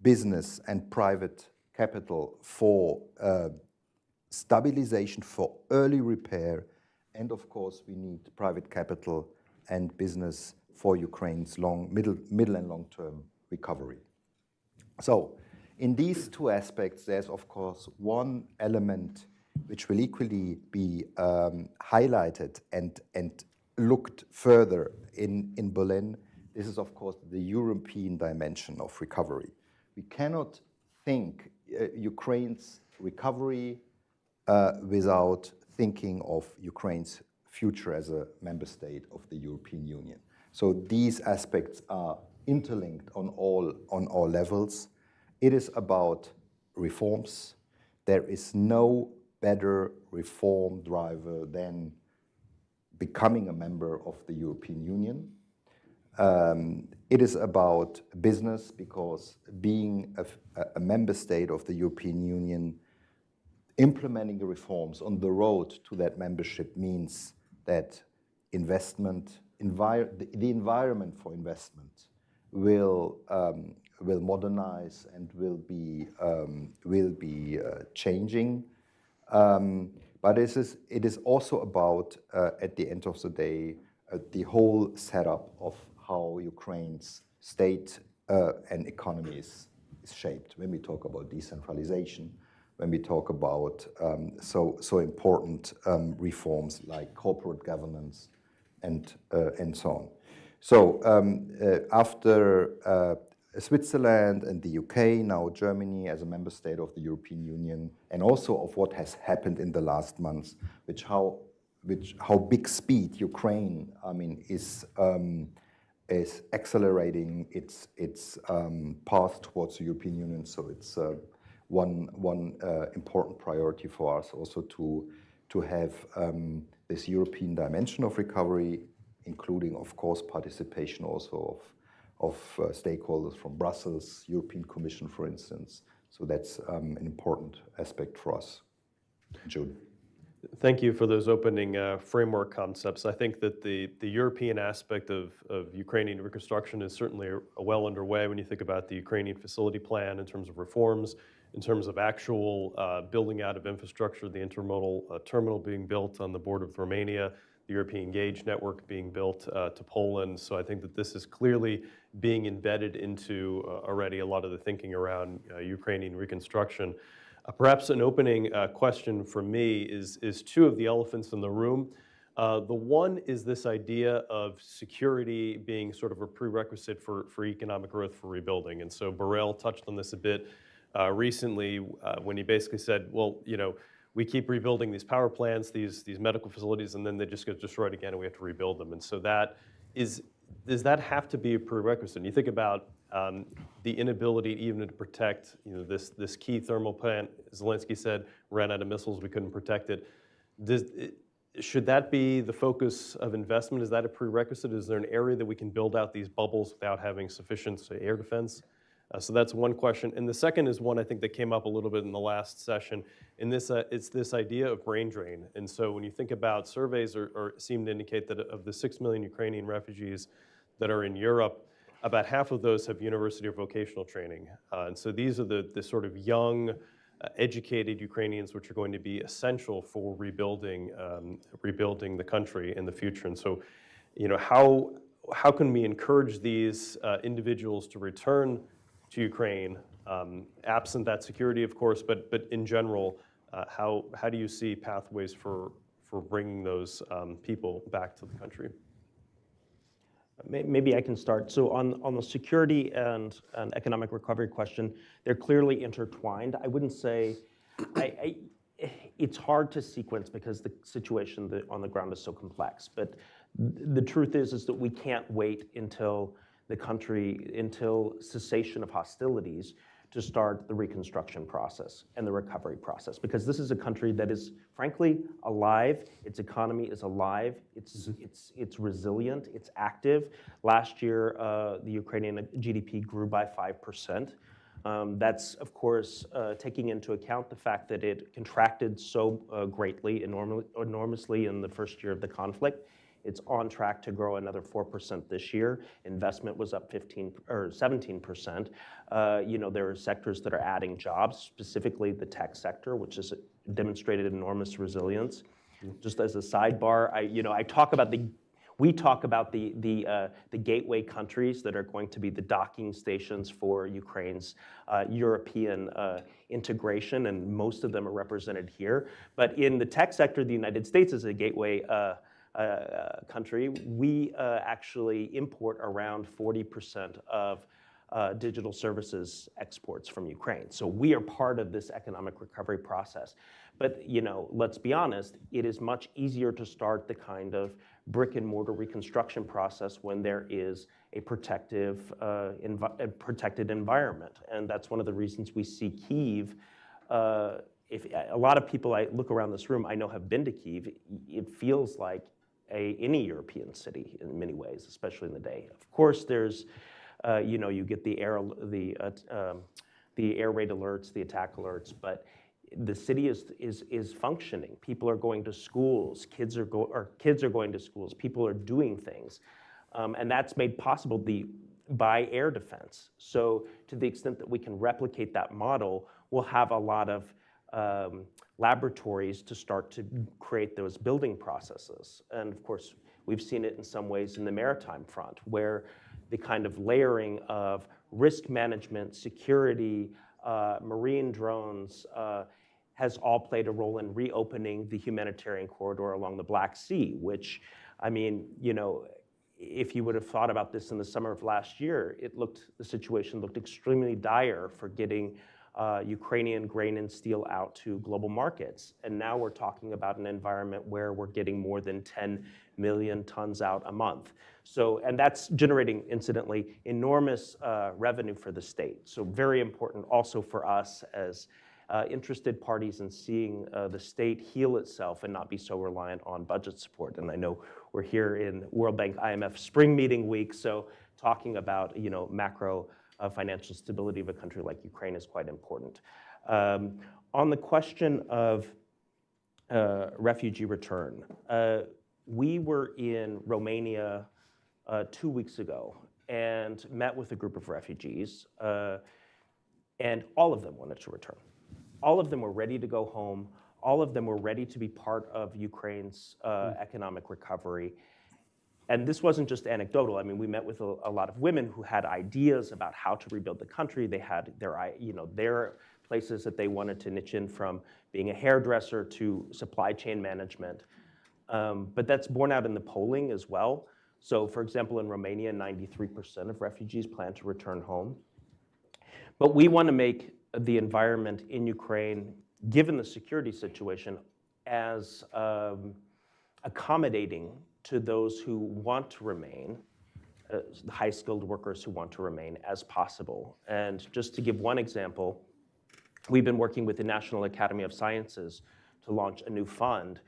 business and private capital for stabilization, for early repair, and of course we need private capital and business for Ukraine's middle and long-term recovery. So in these two aspects, there's of course one element which will equally be highlighted and looked further in Berlin. This is of course the European dimension of recovery. We cannot think Ukraine's recovery without thinking of Ukraine's future as a member state of the European Union. So these aspects are interlinked on all levels. It is about reforms. There is no better reform driver than becoming a member of the European Union. It is about business, because being a member state of the European Union, implementing the reforms on the road to that membership means that investment, the environment for investment will modernize and will be changing. But it is also about, at the end of the day, the whole setup of how Ukraine's state and economy is shaped. When we talk about decentralization, when we talk about so important reforms like corporate governance and so on. So after Switzerland and the UK, now Germany as a member state of the European Union, and also of what has happened in the last months, how big speed Ukraine, is accelerating its path towards the European Union. So it's one important priority for us also to have this European dimension of recovery, including, of course, participation also of stakeholders from Brussels, European Commission, for instance. So that's an important aspect for us. Jude. Thank you for those opening framework concepts. I think that the European aspect of Ukrainian reconstruction is certainly well underway when you think about the Ukrainian facility plan in terms of reforms, in terms of actual building out of infrastructure, the intermodal terminal being built on the border of Romania, the European Gauge network being built to Poland. So I think that this is clearly being embedded into already a lot of the thinking around Ukrainian reconstruction. Perhaps an opening question for me is two of the elephants in the room. The one is this idea of security being sort of a prerequisite for economic growth, for rebuilding. And so Burrell touched on this a bit recently when he basically said, well, we keep rebuilding these power plants, these medical facilities, and then they just get destroyed again and we have to rebuild them. And so does that have to be a prerequisite? And you think about the inability even to protect this key thermal plant. Zelensky said, ran out of missiles, we couldn't protect it. Should that be the focus of investment? Is that a prerequisite? Is there an area that we can build out these bubbles without having sufficient air defense? So that's one question. And the second is one I think that came up a little bit in the last session. And it's this idea of brain drain. And so when you think about surveys seem to indicate that of the 6 million Ukrainian refugees that are in Europe, about half of those have university or vocational training. And so these are the sort of young, educated Ukrainians which are going to be essential for rebuilding the country in the future. And so, how can we encourage these individuals to return to Ukraine, absent that security, of course, but in general, how do you see pathways for bringing those people back to the country? Maybe I can start. So on the security and economic recovery question, they're clearly intertwined. I wouldn't say, it's hard to sequence because the situation on the ground is so complex. But the truth is that we can't wait until cessation of hostilities to start the reconstruction process and the recovery process, because this is a country that is frankly alive. Its economy is alive. It's resilient. It's active. Last year, the Ukrainian GDP grew by 5%. That's, of course, taking into account the fact that it contracted so greatly, enormously in the first year of the conflict. It's on track to grow another 4% this year. Investment was up 17%. There are sectors that are adding jobs, specifically the tech sector, which has demonstrated enormous resilience. Just as a sidebar, we talk about the gateway countries that are going to be the docking stations for Ukraine's European integration, and most of them are represented here. But in the tech sector, the United States is a gateway country. We actually import around 40% of digital services exports from Ukraine. So we are part of this economic recovery process. But let's be honest, it is much easier to start the kind of brick and mortar reconstruction process when there is a protected environment. And that's one of the reasons we see Kyiv. If a lot of people I look around this room I know have been to Kyiv, it feels like any European city in many ways, especially in the day. Of course, there's, you get the air raid alerts, the attack alerts, but the city is functioning. People are going to schools. Kids are going to schools. People are doing things, and that's made possible by air defense. So to the extent that we can replicate that model, we'll have a lot of laboratories to start to create those building processes. And of course, we've seen it in some ways in the maritime front, where the kind of layering of risk management, security, marine drones has all played a role in reopening the humanitarian corridor along the Black Sea, which, if you would have thought about this in the summer of last year, the situation looked extremely dire for getting Ukrainian grain and steel out to global markets. And now we're talking about an environment where we're getting more than 10 million tons out a month. So, and that's generating, incidentally, enormous revenue for the state. So very important also for us as interested parties in seeing the state heal itself and not be so reliant on budget support. And I know we're here in World Bank IMF spring meeting week, so talking about macro financial stability of a country like Ukraine is quite important. On the question of refugee return, we were in Romania 2 weeks ago and met with a group of refugees, and all of them wanted to return. All of them were ready to go home. All of them were ready to be part of Ukraine's economic recovery. And this wasn't just anecdotal. I mean, we met with a lot of women who had ideas about how to rebuild the country. They had their places that they wanted to niche in, from being a hairdresser to supply chain management. But that's borne out in the polling as well. So for example, in Romania, 93% of refugees plan to return home. But we want to make the environment in Ukraine, given the security situation, as accommodating to those who want to remain, high-skilled workers who want to remain, as possible. And just to give one example, we've been working with the National Academy of Sciences to launch a new fund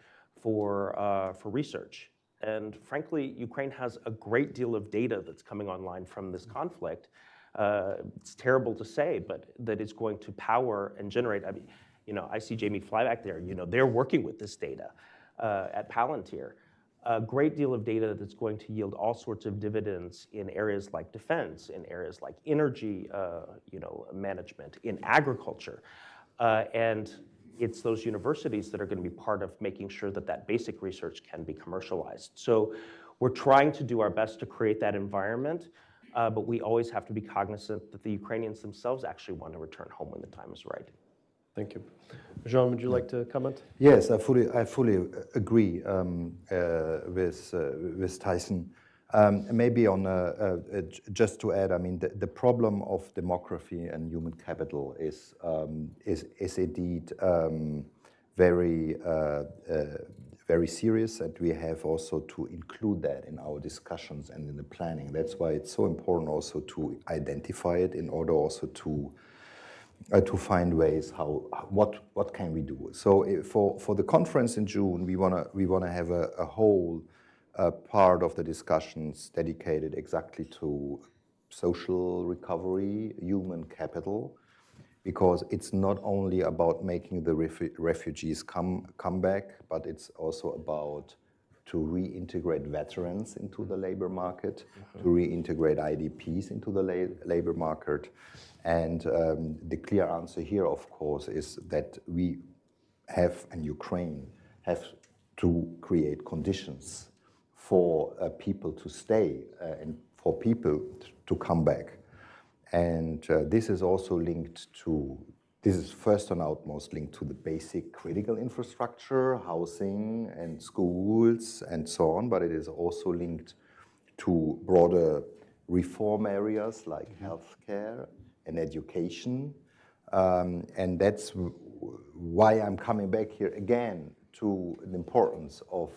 for research. And frankly, Ukraine has a great deal of data that's coming online from this conflict. it's terrible to say, but that it's going to power and generate. I mean, I see Jamie Fly back there. They're working with this data at Palantir. A great deal of data that's going to yield all sorts of dividends in areas like defense, in areas like energy, management, in agriculture, and it's those universities that are going to be part of making sure that that basic research can be commercialized. So we're trying to do our best to create that environment, but we always have to be cognizant that the Ukrainians themselves actually want to return home when the time is right. Thank you. Jean, would you like to comment? Yes, I fully agree with Tyson. Maybe on just to add, I mean, the problem of demography and human capital is indeed very serious, and we have also to include that in our discussions and in the planning. That's why it's so important also to identify it in order also to find ways what can we do. So for the conference in June, we wanna have a whole part of the discussions dedicated exactly to social recovery, human capital, because it's not only about making the refugees come back, but it's also about to reintegrate veterans into the labor market, to reintegrate IDPs into the labor market. And the clear answer here, of course, is that we have, and Ukraine, have to create conditions for people to stay and for people to come back. And this is also linked to, this is first and outmost linked to the basic critical infrastructure, housing and schools and so on, but it is also linked to broader reform areas like healthcare and education. And that's why I'm coming back here again to the importance of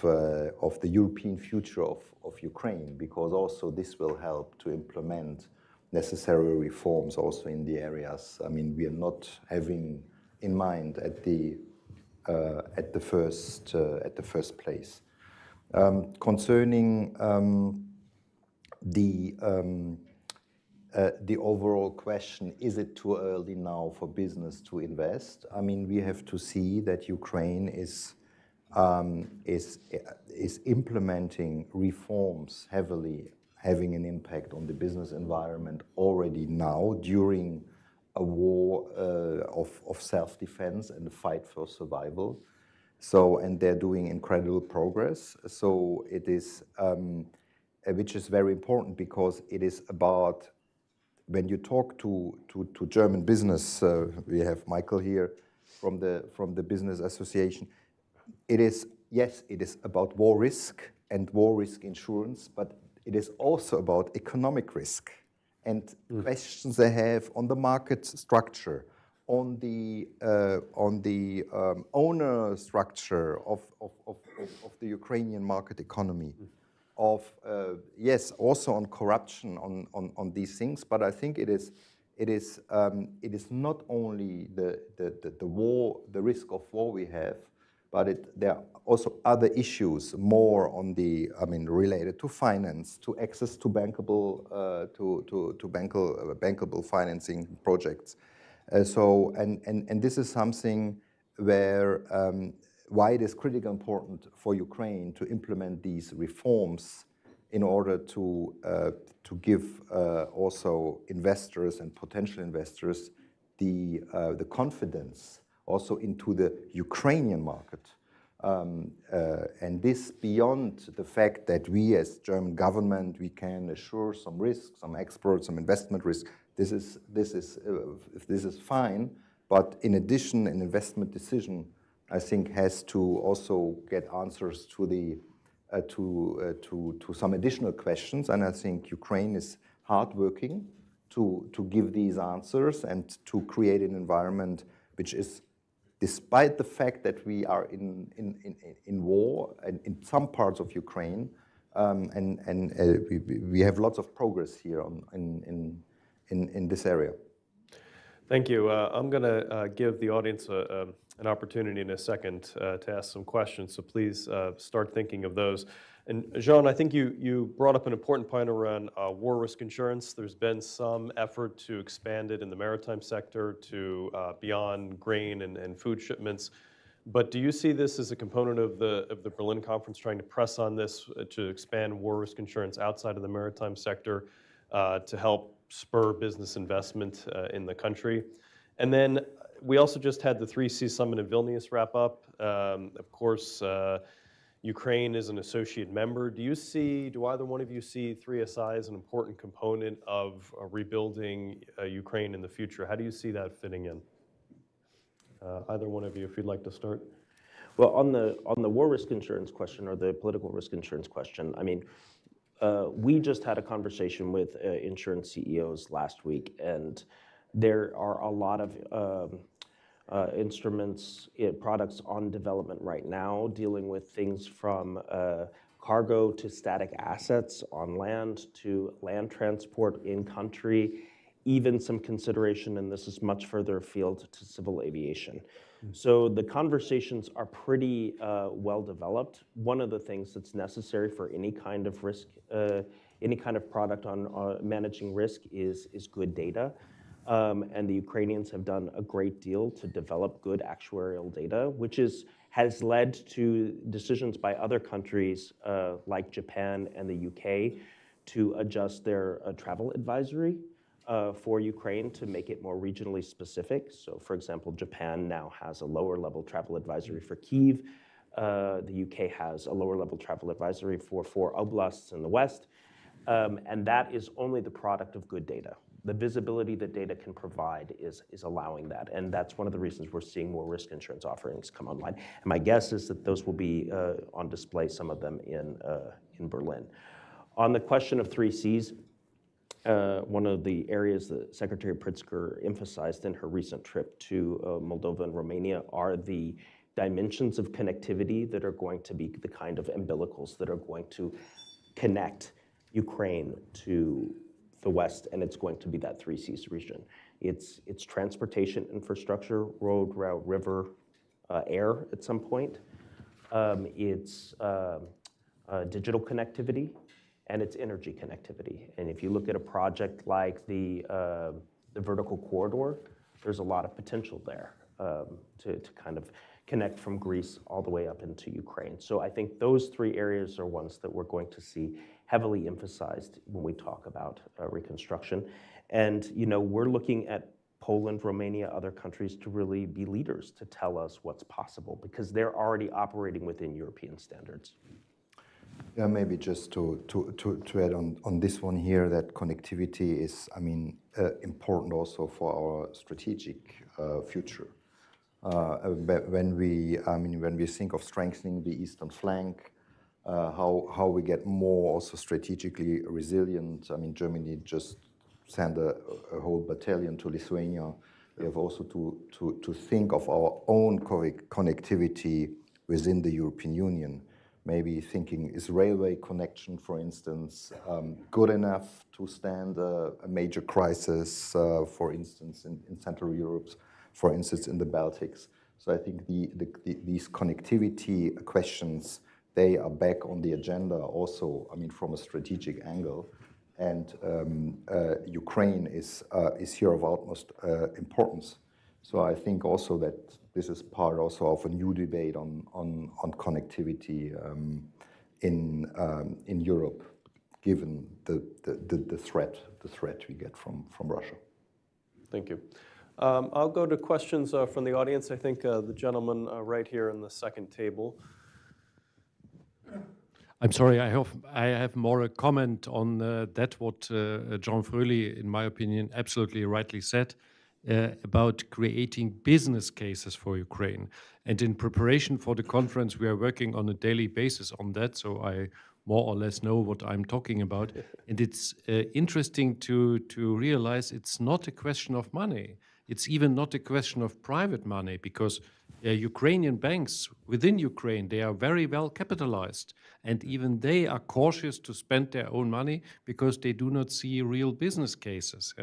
the European future of Ukraine, because also this will help to implement necessary reforms also in the areas. I mean, we are not having in mind at the first place. Concerning the overall question, is it too early now for business to invest? I mean, we have to see that Ukraine is implementing reforms heavily, having an impact on the business environment already now during a war of self-defense and a fight for survival. So, and they're doing incredible progress. So it is, which is very important, because it is about, when you talk to German business, we have Michael here from the Business Association. It is, yes, it is about war risk and war risk insurance, but it is also about economic risk and questions they have on the market structure, on the owner structure of the Ukrainian market economy, yes, also on corruption, on these things. But I think it is not only the war, the risk of war we have, but there are also other issues more on the, I mean, related to finance, to access to bankable bankable financing projects. So this is something where why it is critically important for Ukraine to implement these reforms in order to give also investors and potential investors the confidence also into the Ukrainian market. And this beyond the fact that we as German government, we can assure some risk, some export, some investment risk. This is fine, but in addition, an investment decision, I think, has to also get answers to the to some additional questions. And I think Ukraine is hardworking to give these answers and to create an environment which is, despite the fact that we are in war and in some parts of Ukraine, we have lots of progress here in this area. Thank you. I'm going to give the audience an opportunity in a second to ask some questions, so please start thinking of those. And Jean, I think you brought up an important point around war risk insurance. There's been some effort to expand it in the maritime sector to beyond grain and food shipments. But do you see this as a component of the Berlin conference trying to press on this to expand war risk insurance outside of the maritime sector to help spur business investment in the country? And then we also just had the 3C summit in Vilnius wrap up. Of course, Ukraine is an associate member. Do either one of you see 3SI as an important component of rebuilding Ukraine in the future? How do you see that fitting in? Either one of you, if you'd like to start. Well, on the war risk insurance question or the political risk insurance question, I mean, we just had a conversation with insurance CEOs last week, and there are a lot of instruments, products on development right now dealing with things from cargo to static assets on land to land transport in country, even some consideration, and this is much further afield, to civil aviation. So the conversations are pretty well developed. One of the things that's necessary for any kind of risk, any kind of product on managing risk is good data. And the Ukrainians have done a great deal to develop good actuarial data, which has led to decisions by other countries like Japan and the UK to adjust their travel advisory for Ukraine to make it more regionally specific. So for example, Japan now has a lower level travel advisory for Kyiv. The UK has a lower level travel advisory for 4 oblasts in the west. And that is only the product of good data. The visibility that data can provide is allowing that. And that's one of the reasons we're seeing more risk insurance offerings come online. And my guess is that those will be on display, some of them in Berlin. On the question of 3Cs, one of the areas that Secretary Pritzker emphasized in her recent trip to Moldova and Romania are the dimensions of connectivity that are going to be the kind of umbilicals that are going to connect Ukraine to the West, and it's going to be that 3Cs region. It's transportation infrastructure, road, rail, river, air at some point. It's digital connectivity, and it's energy connectivity. And if you look at a project like the vertical corridor, there's a lot of potential there to kind of connect from Greece all the way up into Ukraine. So I think those 3 areas are ones that we're going to see heavily emphasized when we talk about reconstruction. And we're looking at Poland, Romania, other countries to really be leaders to tell us what's possible because they're already operating within European standards. Yeah, maybe just to add on this one here, that connectivity is, important also for our strategic future. When we think of strengthening the eastern flank, how we get more also strategically resilient. Germany just sent a whole battalion to Lithuania. We have also to think of our own connectivity within the European Union. Maybe thinking, is railway connection, for instance, good enough to stand a major crisis, for instance, in Central Europe, for instance, in the Baltics. So I think these connectivity questions, they are back on the agenda also, from a strategic angle. And Ukraine is here of utmost importance. So I think also that this is part also of a new debate on connectivity in Europe, given the threat we get from Russia. Thank you. I'll go to questions from the audience. I think the gentleman right here in the second table. I'm sorry, I have more a comment on that what John Fröhlich, in my opinion, absolutely rightly said about creating business cases for Ukraine. And in preparation for the conference, we are working on a daily basis on that, so I more or less know what I'm talking about. And it's interesting to realize it's not a question of money. It's even not a question of private money, because Ukrainian banks within Ukraine, they are very well capitalized, and even they are cautious to spend their own money because they do not see real business cases.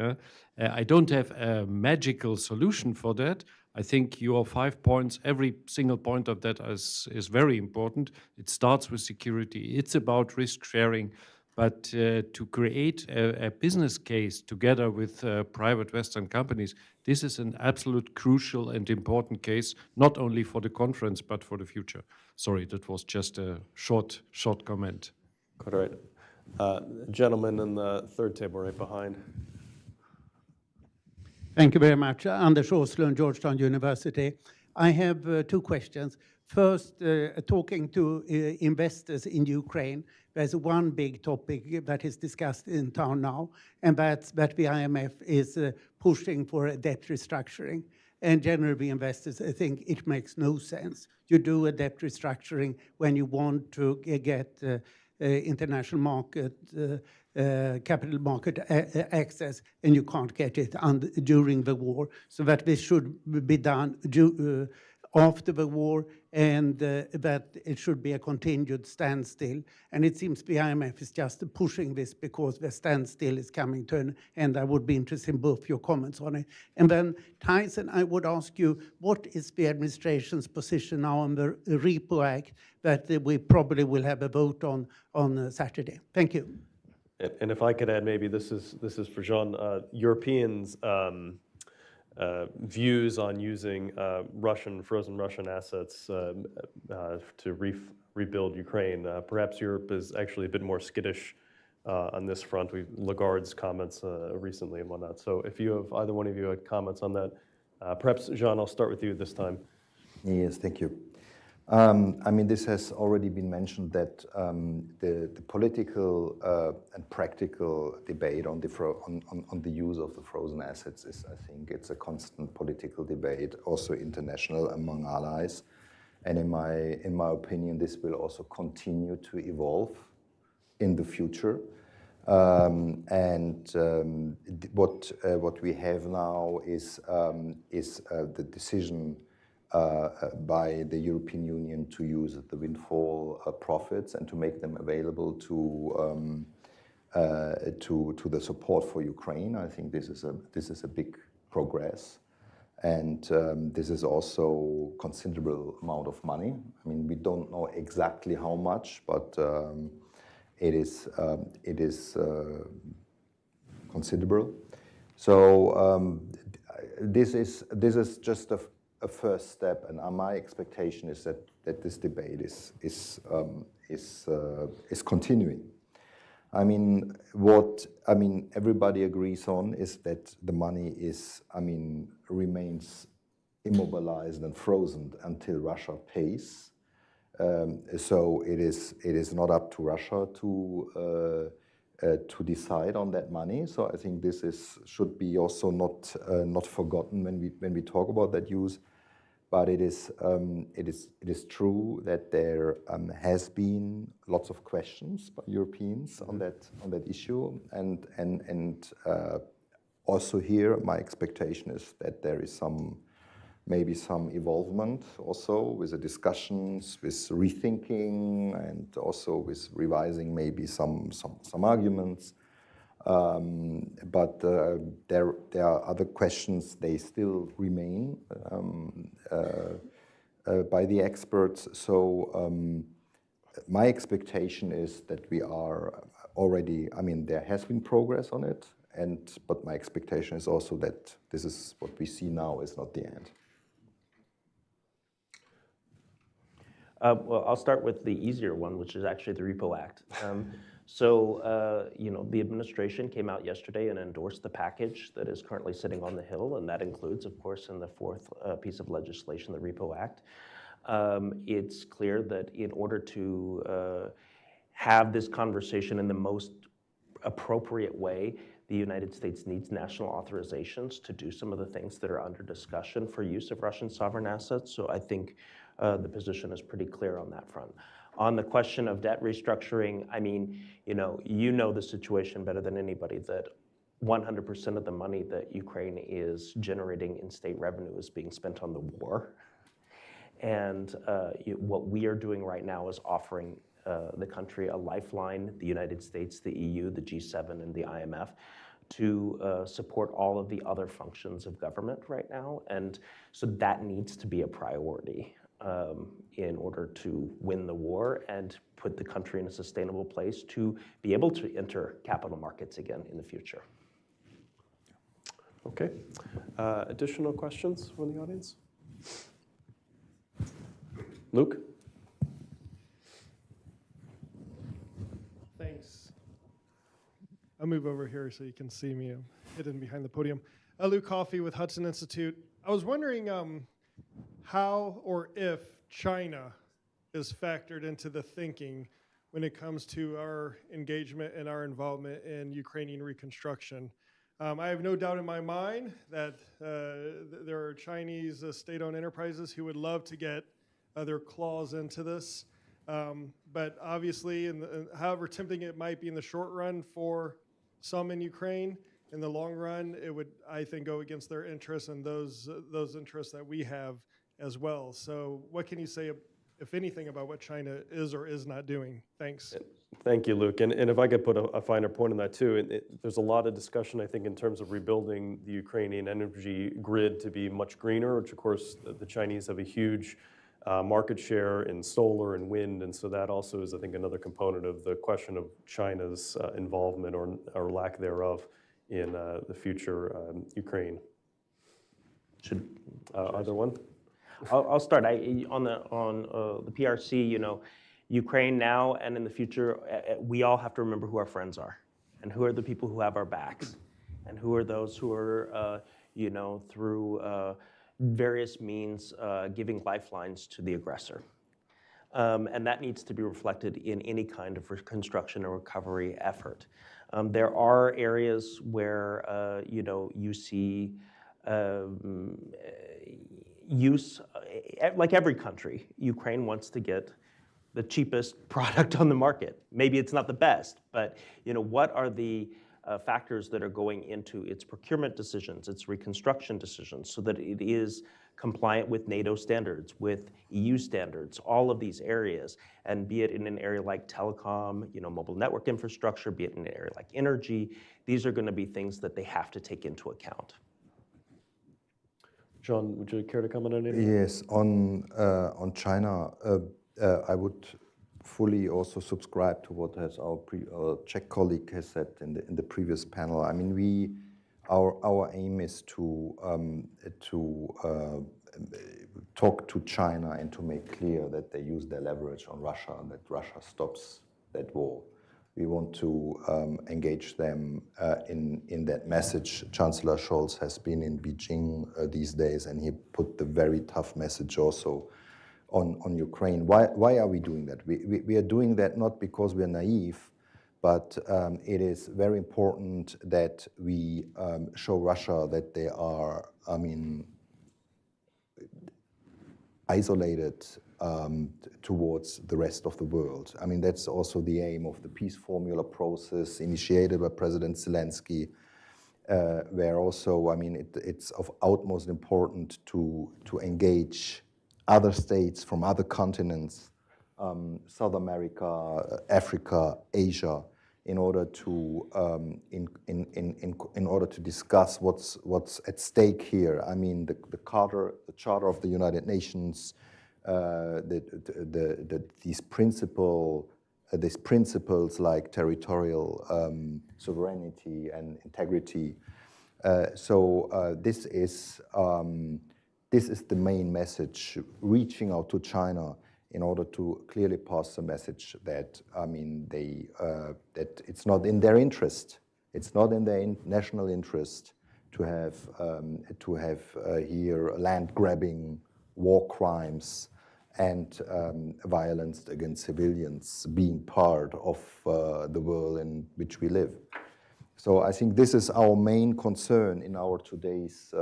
I don't have a magical solution for that, I think your 5 points, every single point of that is very important. It starts with security. It's about risk sharing. But to create a business case together with private Western companies, this is an absolute crucial and important case, not only for the conference, but for the future. Sorry, that was just a short comment. All right. Gentleman in the third table right behind. Thank you very much. Anders Åslund, Georgetown University. I have two questions. First, talking to investors in Ukraine, there's one big topic that is discussed in town now, and that's that the IMF is pushing for a debt restructuring. And generally, investors think it makes no sense. You do a debt restructuring when you want to get international market, capital market access, and you can't get it during the war. So that this should be done after the war, and that it should be a continued standstill. And it seems the IMF is just pushing this because the standstill is coming to an end. I would be interested in both your comments on it. And then, Tyson, I would ask you, what is the administration's position now on the Repo Act that we probably will have a vote on Saturday? Thank you. And if I could add, maybe this is for Jean, Europeans' views on using frozen Russian assets to rebuild Ukraine. Perhaps Europe is actually a bit more skittish on this front. Lagarde's comments recently and whatnot. So if you have, either one of you had comments on that, perhaps Jean, I'll start with you this time. Yes, thank you. I mean, this has already been mentioned that the political and practical debate on the use of the frozen assets is, I think, it's a constant political debate, also international among allies. And in my opinion, this will also continue to evolve in the future. What we have now is the decision by the European Union to use the windfall profits and to make them available to the support for Ukraine. I think this is a big progress, and this is also considerable amount of money. I mean, we don't know exactly how much, but it is considerable. So this is just a first step, and my expectation is that this debate is continuing. I mean, everybody agrees on is that the money remains immobilized and frozen until Russia pays. So it is not up to Russia to decide on that money. So I think this should be also not forgotten when we talk about that use. But it is true that there has been lots of questions by Europeans on that issue, and also here my expectation is that there is maybe some evolvement also with the discussions, with rethinking, and also with revising maybe some arguments. But there are other questions, they still remain by the experts. So my expectation is that we are already, there has been progress on it, but my expectation is also that this is what we see now is not the end. Well, I'll start with the easier one, which is actually the Repo Act. So, the administration came out yesterday and endorsed the package that is currently sitting on the Hill, and that includes, of course, in the fourth piece of legislation, the Repo Act. It's clear that in order to have this conversation in the most appropriate way, the United States needs national authorizations to do some of the things that are under discussion for use of Russian sovereign assets. So I think the position is pretty clear on that front. On the question of debt restructuring, you know the situation better than anybody, that 100% of the money that Ukraine is generating in state revenue is being spent on the war. And what we are doing right now is offering the country a lifeline, the United States, the EU, the G7, and the IMF, to support all of the other functions of government right now. And so that needs to be a priority in order to win the war and put the country in a sustainable place to be able to enter capital markets again in the future. Okay. Additional questions from the audience? Luke? Thanks. I'll move over here so you can see me. I'm hidden behind the podium. Luke Coffey with Hudson Institute. I was wondering how or if China is factored into the thinking when it comes to our engagement and our involvement in Ukrainian reconstruction. I have no doubt in my mind that there are Chinese state-owned enterprises who would love to get their claws into this. But obviously, however tempting it might be in the short run for some in Ukraine, in the long run, it would, I think, go against their interests and those interests that we have as well. So what can you say, if anything, about what China is or is not doing? Thanks. Thank you, Luke. And if I could put a finer point on that too, there's a lot of discussion, I think, in terms of rebuilding the Ukrainian energy grid to be much greener, which of course the Chinese have a huge market share in solar and wind. And so that also is, I think, another component of the question of China's involvement or lack thereof in the future Ukraine. Should either one? I'll start. On the PRC, you know, Ukraine now and in the future, we all have to remember who our friends are, and who are the people who have our backs, and who are those who are, you know, through various means giving lifelines to the aggressor. And that needs to be reflected in any kind of reconstruction or recovery effort. There are areas where, you know, you see use, like every country, Ukraine wants to get the cheapest product on the market. Maybe it's not the best, but you know, what are the factors that are going into its procurement decisions, its reconstruction decisions, so that it is compliant with NATO standards, with EU standards, all of these areas, and be it in an area like telecom, you know, mobile network infrastructure, be it in an area like energy, these are going to be things that they have to take into account. John, would you care to comment on it? Yes, on China, I would fully also subscribe to what has our Czech colleague has said in the previous panel. I mean, our aim is to talk to China and to make clear that they use their leverage on Russia and that Russia stops that war. We want to engage them in that message. Chancellor Scholz has been in Beijing these days, and he put the very tough message also on Ukraine. Why are we doing that? We are doing that not because we are naive, but it is very important that we show Russia that they are, I mean, isolated towards the rest of the world. I mean, that's also the aim of the peace formula process initiated by President Zelensky, where also, I mean, it's of utmost importance to engage other states from other continents, South America, Africa, Asia, in order to in order to discuss what's at stake here. I mean, the Charter of the United Nations, these principles like territorial sovereignty and integrity. So this is the main message, reaching out to China in order to clearly pass the message that, I mean, that it's not in their interest, it's not in their national interest to have here land grabbing, war crimes, and violence against civilians being part of the world in which we live. So I think this is our main concern in our today's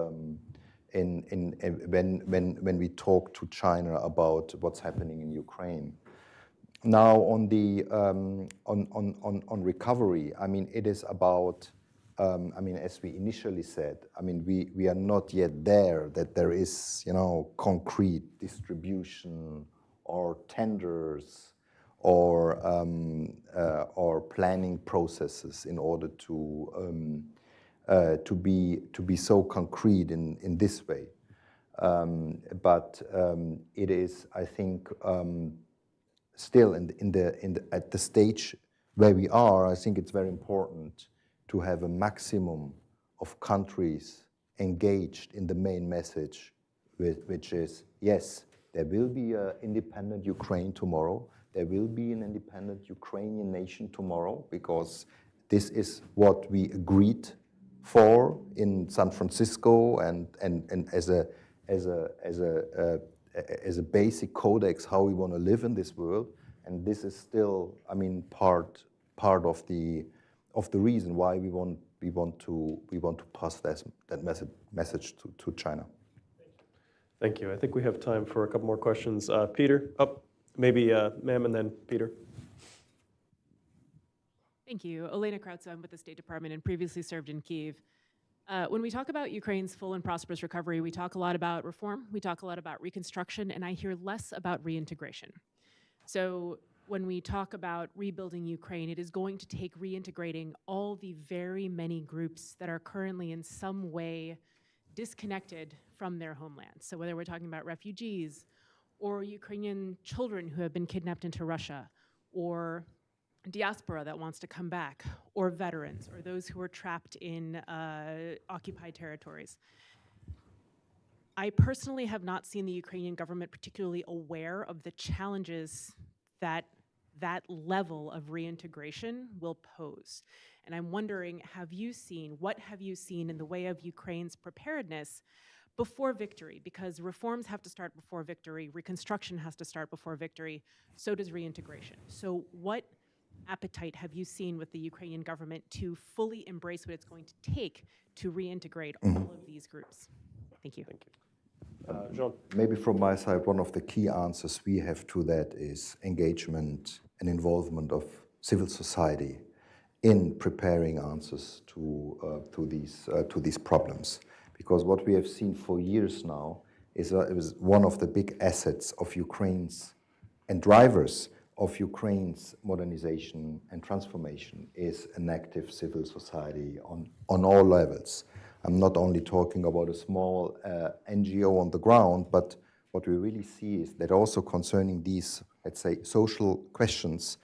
when we talk to China about what's happening in Ukraine. Now on the on recovery, I mean, it is about I mean, as we initially said, I mean, we are not yet there that there is, you know, concrete distribution or tenders or planning processes in order to to be so concrete in this way. But it is, I think, still at the stage where we are. I think it's very important to have a maximum of countries engaged in the main message, which is, yes, there will be an independent Ukraine tomorrow. There will be an independent Ukrainian nation tomorrow, because this is what we agreed for in San Francisco and as a basic codex how we want to live in this world. And this is still, I mean, part of the reason why we want to pass that message to China. Thank you. I think we have time for a couple more questions. Peter, maybe ma'am, and then Peter. Thank you. Elena Krautz, I'm with the State Department and previously served in Kyiv. When we talk about Ukraine's full and prosperous recovery, we talk a lot about reform, we talk a lot about reconstruction, and I hear less about reintegration. So when we talk about rebuilding Ukraine, it is going to take reintegrating all the very many groups that are currently in some way disconnected from their homeland. So whether we're talking about refugees or Ukrainian children who have been kidnapped into Russia, or diaspora that wants to come back, or veterans, or those who are trapped in occupied territories. I personally have not seen the Ukrainian government particularly aware of the challenges that that level of reintegration will pose. And I'm wondering, what have you seen in the way of Ukraine's preparedness before victory? Because reforms have to start before victory, reconstruction has to start before victory, so does reintegration. So what appetite have you seen with the Ukrainian government to fully embrace what it's going to take to reintegrate all of these groups? Thank you. Thank you. Jean? Maybe from my side, one of the key answers we have to that is engagement and involvement of civil society in preparing answers to these problems. Because what we have seen for years now is it was one of the big assets of Ukraine's and drivers of Ukraine's modernization and transformation is an active civil society on all levels. I'm not only talking about a small NGO on the ground, but what we really see is that also concerning these, let's say, social questions,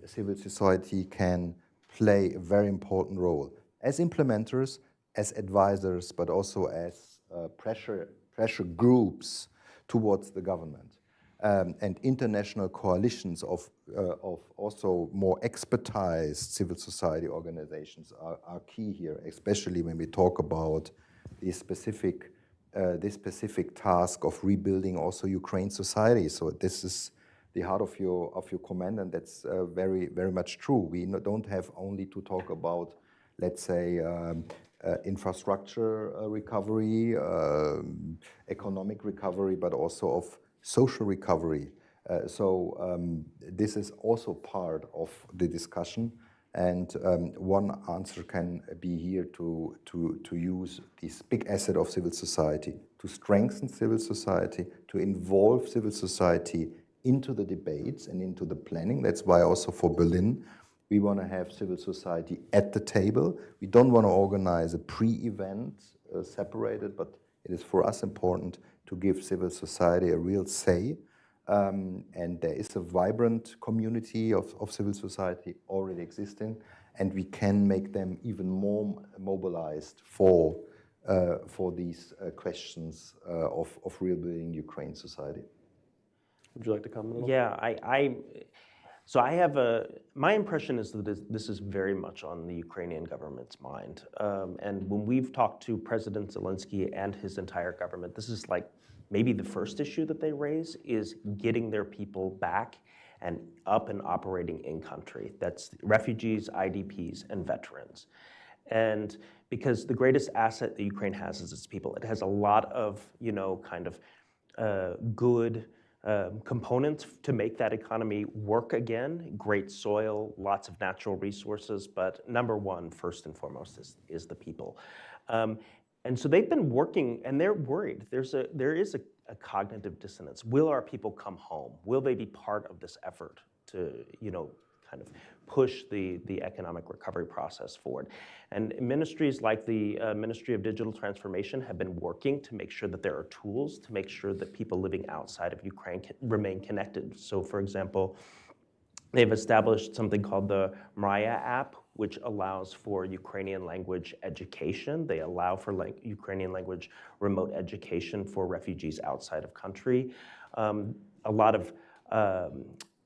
civil society can play a very important role as implementers, as advisors, but also as pressure groups towards the government. And international coalitions of also more expertized civil society organizations are key here, especially when we talk about this specific task of rebuilding also Ukraine society. So this is the heart of your comment, and that's very, very much true. We don't have only to talk about, let's say, infrastructure recovery, economic recovery, but also of social recovery. So this is also part of the discussion, and one answer can be here to use this big asset of civil society, to strengthen civil society, to involve civil society into the debates and into the planning. That's why also for Berlin, we want to have civil society at the table. We don't want to organize a pre-event separated, but it is for us important to give civil society a real say. And there is a vibrant community of civil society already existing, and we can make them even more mobilized for these questions of rebuilding Ukraine society. Would you like to comment? Yeah, so I have my impression is that this is very much on the Ukrainian government's mind. And when we've talked to President Zelensky and his entire government, this is like maybe the first issue that they raise is getting their people back and up and operating in country. That's refugees, IDPs, and veterans. And because the greatest asset that Ukraine has is its people. It has a lot of, good components to make that economy work again. Great soil, lots of natural resources, but number one, first and foremost, is the people. And so they've been working, and they're worried. There is a cognitive dissonance. Will our people come home? Will they be part of this effort to, kind of push the economic recovery process forward. And ministries like the Ministry of Digital Transformation have been working to make sure that there are tools to make sure that people living outside of Ukraine remain connected. So for example, they've established something called the Mraya app, which allows for Ukrainian language education. They allow for Ukrainian language remote education for refugees outside of country. A lot of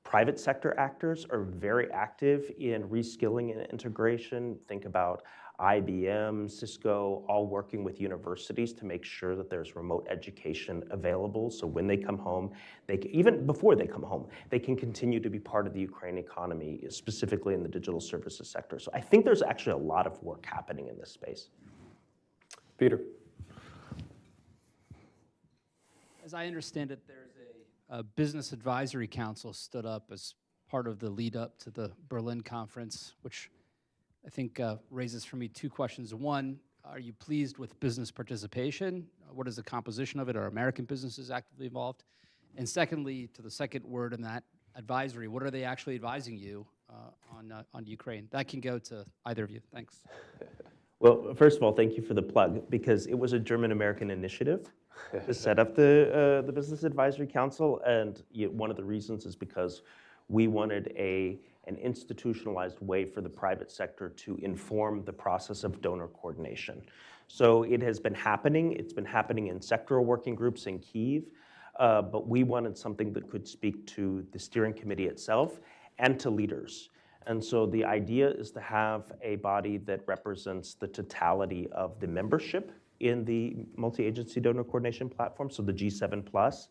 private sector actors are very active in reskilling and integration. Think about IBM, Cisco, all working with universities to make sure that there's remote education available. So when they come home, even before they come home, they can continue to be part of the Ukraine economy, specifically in the digital services sector. So I think there's actually a lot of work happening in this space. Peter. As I understand it, there's a business advisory council stood up as part of the lead up to the Berlin conference, which I think raises for me two questions. One, are you pleased with business participation? What is the composition of it? Are American businesses actively involved? And secondly, to the second word in that advisory, what are they actually advising you on Ukraine? That can go to either of you. Thanks. Well, first of all, thank you for the plug, because it was a German-American initiative to set up the Business Advisory Council, and one of the reasons is because we wanted an institutionalized way for the private sector to inform the process of donor coordination. So it has been happening. It's been happening in sectoral working groups in Kyiv, but we wanted something that could speak to the steering committee itself and to leaders. And so the idea is to have a body that represents the totality of the membership in the multi-agency donor coordination platform, so the G7+,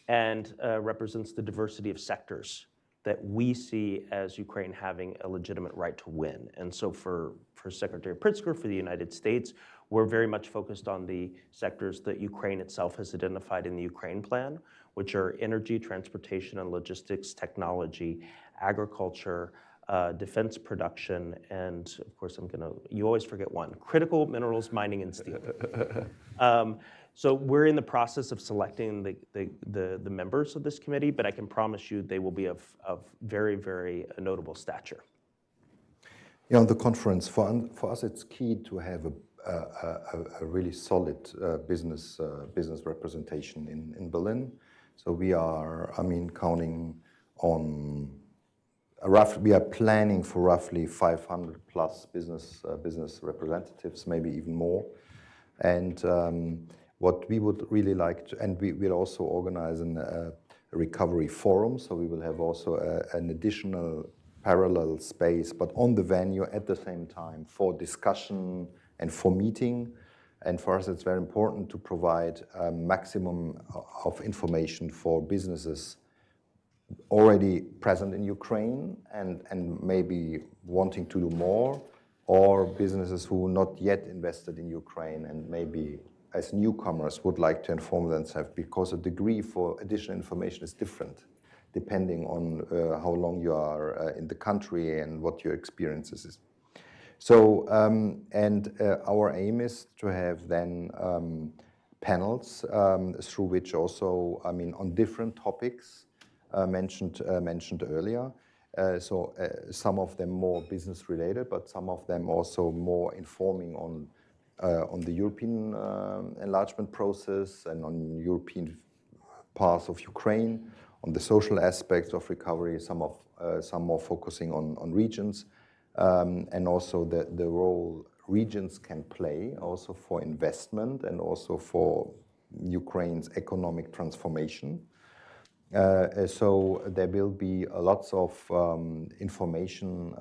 and represents the diversity of sectors that we see as Ukraine having a legitimate right to win. And so for Secretary Pritzker, for the United States, we're very much focused on the sectors that Ukraine itself has identified in the Ukraine plan, which are energy, transportation and logistics, technology, agriculture, defense production, and of course you always forget one, critical minerals, mining and steel. So we're in the process of selecting the members of this committee, but I can promise you they will be of very, very notable stature. Yeah, on the conference, for us it's key to have a really solid business representation in Berlin. So we are, counting on we are planning for roughly 500 plus business representatives, maybe even more. And what we would really like to, and we will also organize a recovery forum, so we will have also an additional parallel space, but on the venue at the same time for discussion and for meeting. And for us, it's very important to provide a maximum of information for businesses already present in Ukraine and maybe wanting to do more, or businesses who not yet invested in Ukraine and maybe as newcomers would like to inform themselves, because the degree for additional information is different depending on how long you are in the country and what your experiences is. So, our aim is to have then panels through which also, on different topics mentioned earlier. So some of them more business related, but some of them also more informing on the European enlargement process and on European parts of Ukraine, on the social aspects of recovery, some more focusing on regions, and also the role regions can play also for investment and also for Ukraine's economic transformation. So there will be lots of information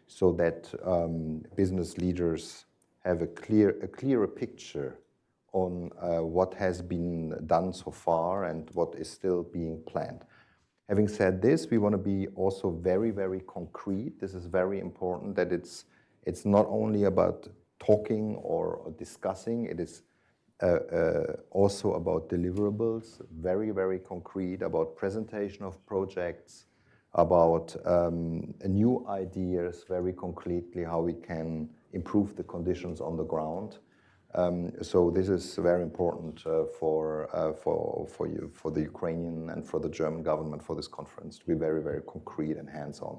so that business leaders have a clearer picture on what has been done so far and what is still being planned. Having said this, we want to be also very, very concrete. This is very important, that it's not only about talking or discussing, it is also about deliverables, very, very concrete, about presentation of projects, about new ideas, very concretely how we can improve the conditions on the ground. So this is very important for the Ukrainian and for the German government for this conference to be very, very concrete and hands-on.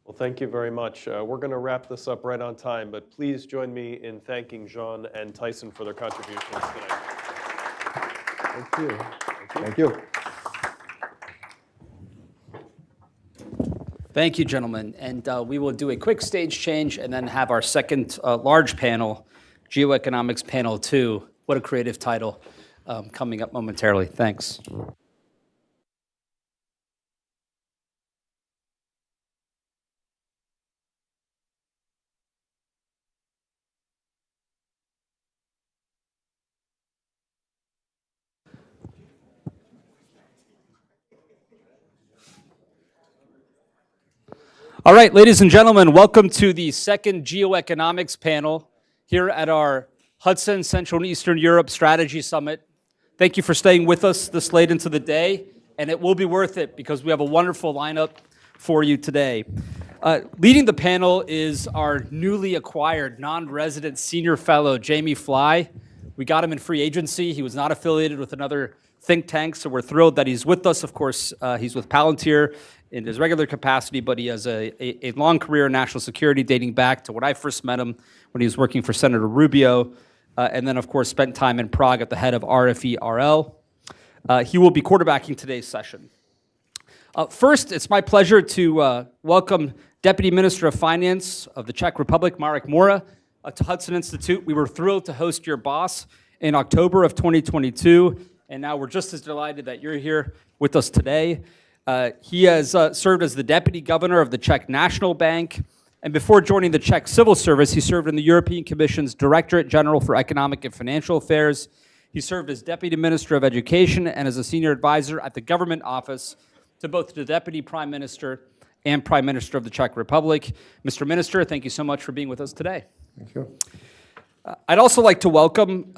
Well, thank you very much. We're going to wrap this up right on time, but please join me in thanking Jean and Tyson for their contributions tonight. Thank you. Thank you. Thank you, gentlemen. And we will do a quick stage change and then have our second large panel, GeoEconomics Panel 2. What a creative title, coming up momentarily. Thanks. All right, ladies and gentlemen, welcome to the second GeoEconomics panel here at our Hudson Central and Eastern Europe Strategy Summit. Thank you for staying with us this late into the day, and it will be worth it because we have a wonderful lineup for you today. Leading the panel is our newly acquired non-resident senior fellow, Jamie Fly. We got him in free agency. He was not affiliated with another think tank, so we're thrilled that he's with us. Of course, he's with Palantir in his regular capacity, but he has a long career in national security dating back to when I first met him when he was working for Senator Rubio, and then, of course, spent time in Prague at the head of RFE-RL. He will be quarterbacking today's session. First, it's my pleasure to welcome Deputy Minister of Finance of the Czech Republic, Marek Mora, to Hudson Institute. We were thrilled to host your boss in October of 2022, and now we're just as delighted that you're here with us today. He has served as the Deputy Governor of the Czech National Bank, and before joining the Czech Civil Service, he served in the European Commission's Directorate General for Economic and Financial Affairs. He served as Deputy Minister of Education and as a Senior Advisor at the Government Office to both the Deputy Prime Minister and Prime Minister of the Czech Republic. Mr. Minister, thank you so much for being with us today. Thank you. I'd also like to welcome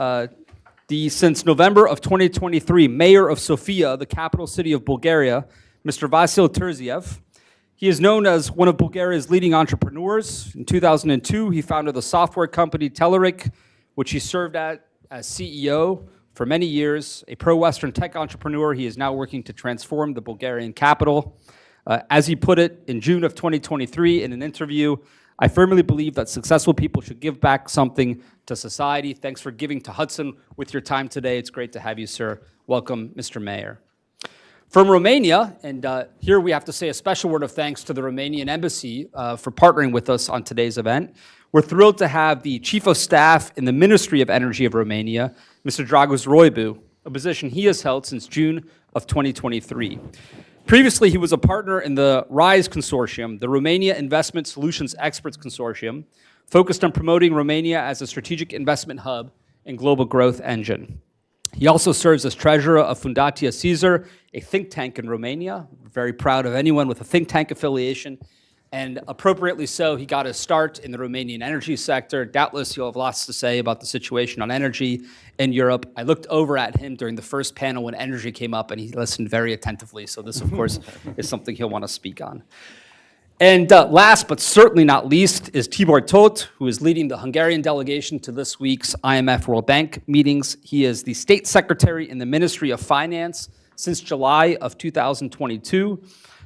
since November of 2023, Mayor of Sofia, the capital city of Bulgaria, Mr. Vasil Terziev. He is known as one of Bulgaria's leading entrepreneurs. In 2002, he founded the software company Telerik, which he served as CEO for many years. A pro-Western tech entrepreneur, he is now working to transform the Bulgarian capital. As he put it in June of 2023 in an interview, I firmly believe that successful people should give back something to society. Thanks for giving to Hudson with your time today. It's great to have you, sir. Welcome, Mr. Mayor. From Romania, and here we have to say a special word of thanks to the Romanian Embassy for partnering with us on today's event. We're thrilled to have the Chief of Staff in the Ministry of Energy of Romania, Mr. Dragoș Roibu, a position he has held since June of 2023. Previously, he was a partner in the RISE Consortium, the Romania Investment Solutions Experts Consortium, focused on promoting Romania as a strategic investment hub and global growth engine. He also serves as treasurer of Fundația Caesar, a think tank in Romania. We're very proud of anyone with a think tank affiliation. And appropriately so, he got his start in the Romanian energy sector. Doubtless you'll have lots to say about the situation on energy in Europe. I looked over at him during the first panel when energy came up, and he listened very attentively. So this, of course, is something he'll want to speak on. And last but certainly not least is Tibor Tóth, who is leading the Hungarian delegation to this week's IMF World Bank meetings. He is the State Secretary in the Ministry of Finance since July of 2022.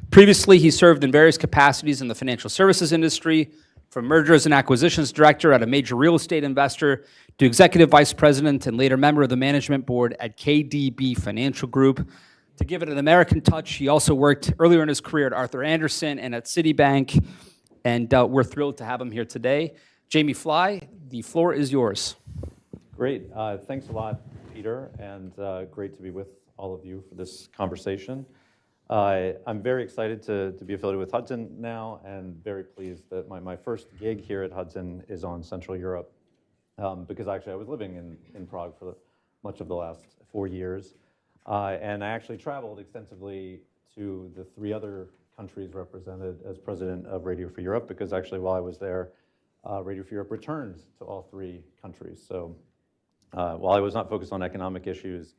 Previously, he served in various capacities in the financial services industry, from mergers and acquisitions director at a major real estate investor to executive vice president and later member of the management board at KDB Financial Group. To give it an American touch, he also worked earlier in his career at Arthur Andersen and at Citibank, and we're thrilled to have him here today. Jamie Fly, the floor is yours. Great. Thanks a lot, Peter, and great to be with all of you for this conversation. I'm very excited to be affiliated with Hudson now, and very pleased that my first gig here at Hudson is on Central Europe, because actually I was living in Prague for much of the last 4 years. And I actually traveled extensively to the 3 other countries represented as president of Radio Free Europe, because actually while I was there, Radio Free Europe returned to all 3 countries. So while I was not focused on economic issues,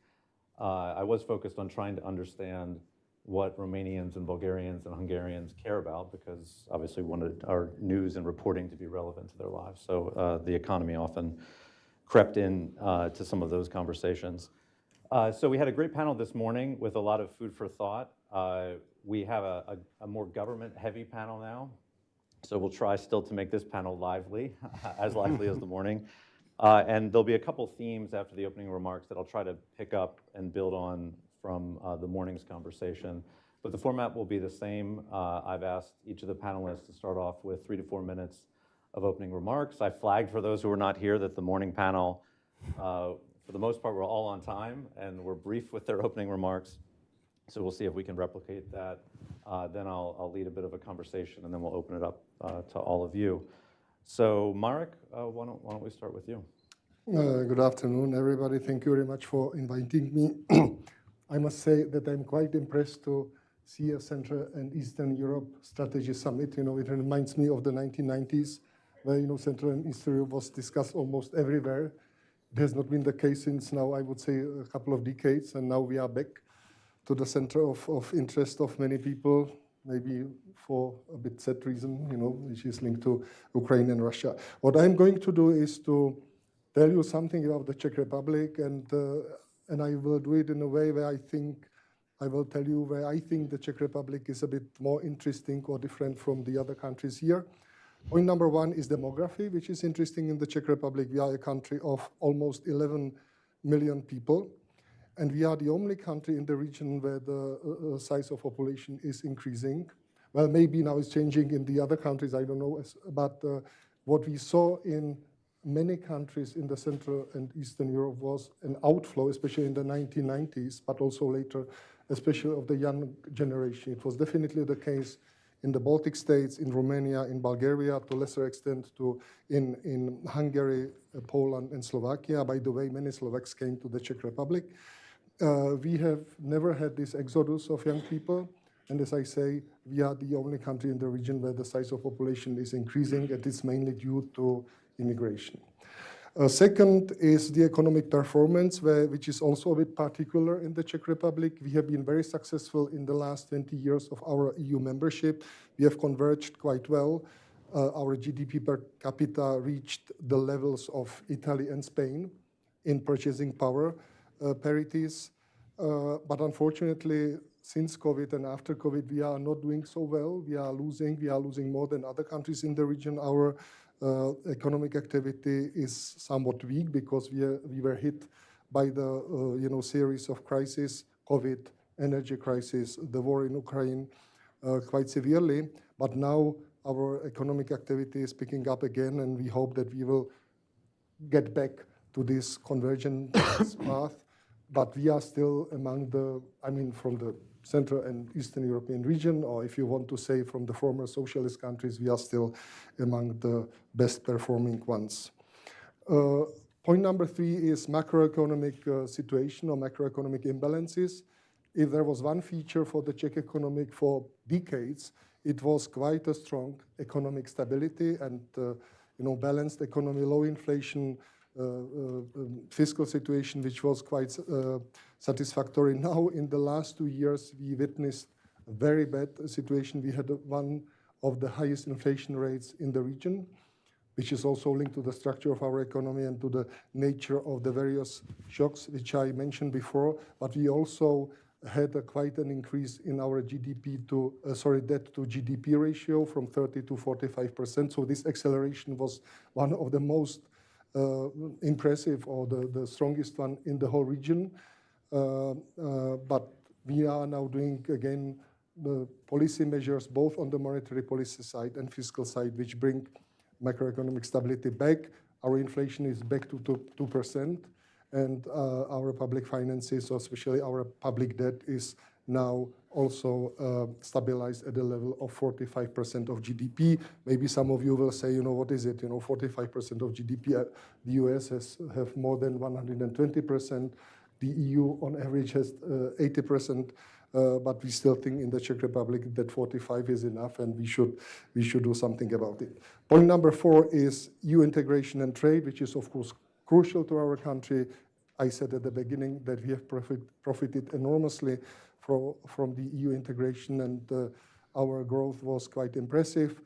I was focused on trying to understand what Romanians and Bulgarians and Hungarians care about, because obviously we wanted our news and reporting to be relevant to their lives. So the economy often crept in to some of those conversations. So we had a great panel this morning with a lot of food for thought. We have a more government-heavy panel now, so we'll try still to make this panel lively, as lively as the morning. And there'll be a couple themes after the opening remarks that I'll try to pick up and build on from the morning's conversation. But the format will be the same. I've asked each of the panelists to start off with 3 to 4 minutes of opening remarks. I flagged for those who were not here that the morning panel, for the most part, were all on time and were brief with their opening remarks. So we'll see if we can replicate that. Then I'll lead a bit of a conversation, and then we'll open it up to all of you. So Marek, why don't we start with you? Good afternoon, everybody. Thank you very much for inviting me. I must say that I'm quite impressed to see a Central and Eastern Europe Strategy Summit. It reminds me of the 1990s, where Central and Eastern Europe was discussed almost everywhere. It has not been the case since now, I would say, a couple of decades, and now we are back to the center of interest of many people, maybe for a bit sad reason, which is linked to Ukraine and Russia. What I'm going to do is to tell you something about the Czech Republic, and I will do it in a way where I will tell you where I think the Czech Republic is a bit more interesting or different from the other countries here. Point number one is demography, which is interesting in the Czech Republic. We are a country of almost 11 million people, and we are the only country in the region where the size of population is increasing. Well, maybe now it's changing in the other countries, I don't know, but what we saw in many countries in the Central and Eastern Europe was an outflow, especially in the 1990s, but also later, especially of the young generation. It was definitely the case in the Baltic states, in Romania, in Bulgaria, to a lesser extent in Hungary, Poland, and Slovakia. By the way, many Slovaks came to the Czech Republic. We have never had this exodus of young people. And as I say, we are the only country in the region where the size of population is increasing, and it's mainly due to immigration. Second is the economic performance, which is also a bit particular in the Czech Republic. We have been very successful in the last 20 years of our EU membership. We have converged quite well. Our GDP per capita reached the levels of Italy and Spain in purchasing power parities. But unfortunately, since COVID and after COVID, we are not doing so well. We are losing more than other countries in the region. Our economic activity is somewhat weak because we were hit by the series of crises, COVID, energy crisis, the war in Ukraine, quite severely. But now our economic activity is picking up again, and we hope that we will get back to this convergence path. But we are still among from the Central and Eastern European region, or if you want to say from the former socialist countries, we are still among the best performing ones. Point number 3 is macroeconomic situation or macroeconomic imbalances. If there was one feature for the Czech economic for decades, it was quite a strong economic stability and balanced economy, low inflation, fiscal situation, which was quite satisfactory. Now, in the last 2 years, we witnessed a very bad situation. We had one of the highest inflation rates in the region, which is also linked to the structure of our economy and to the nature of the various shocks, which I mentioned before. But we also had quite an increase in our debt to GDP ratio from 30 to 45%. So this acceleration was one of the most impressive or the strongest one in the whole region. But we are now doing, again, the policy measures, both on the monetary policy side and fiscal side, which bring macroeconomic stability back. Our inflation is back to 2%, and our public finances, especially our public debt, is now also stabilized at a level of 45% of GDP. Maybe some of you will say, what is it? 45% of GDP. The US have more than 120%. The EU on average has 80%. But we still think in the Czech Republic that 45 is enough, and we should do something about it. Point number 4 is EU integration and trade, which is of course crucial to our country. I said at the beginning that we have profited enormously from the EU integration, and our growth was quite impressive.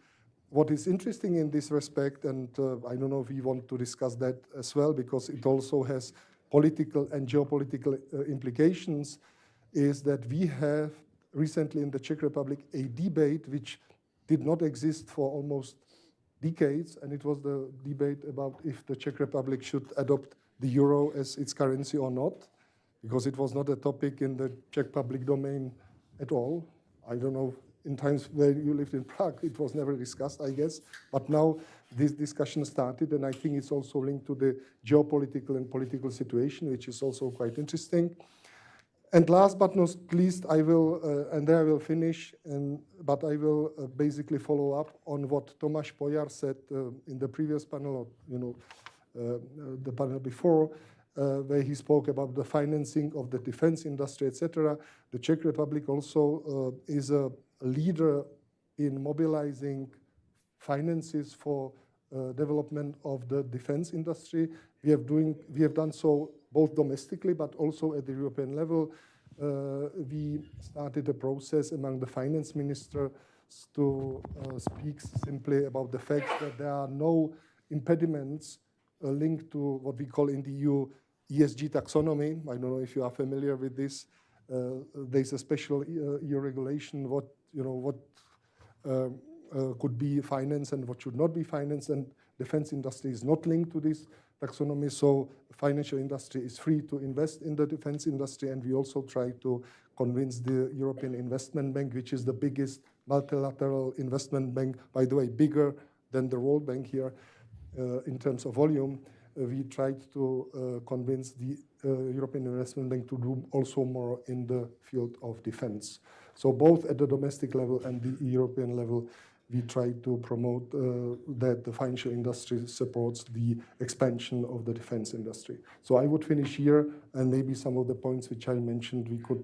what is interesting in this respect, and I don't know if we want to discuss that as well, because it also has political and geopolitical implications, is that we have recently in the Czech Republic a debate which did not exist for almost decades, and it was the debate about if the Czech Republic should adopt the euro as its currency or not, because it was not a topic in the Czech public domain at all. I don't know, in times where you lived in Prague, it was never discussed, I guess. But now this discussion started, and I think it's also linked to the geopolitical and political situation, which is also quite interesting. And last but not least, I will, and there I will finish, but I will basically follow up on what Tomáš Pojar said in the previous panel, the panel before, where he spoke about the financing of the defense industry, etc. The Czech Republic also is a leader in mobilizing finances for development of the defense industry. We have done so both domestically, but also at the European level. We started a process among the finance ministers to speak simply about the fact that there are no impediments linked to what we call in the EU ESG taxonomy. I don't know if you are familiar with this. There's a special EU regulation what could be financed and what should not be financed, and defense industry is not linked to this taxonomy, so financial industry is free to invest in the defense industry. And we also try to convince the European Investment Bank, which is the biggest multilateral investment bank, by the way, bigger than the World Bank here in terms of volume. We tried to convince the European Investment Bank to do also more in the field of defense. So both at the domestic level and the European level, we try to promote that the financial industry supports the expansion of the defense industry. So I would finish here, and maybe some of the points which I mentioned we could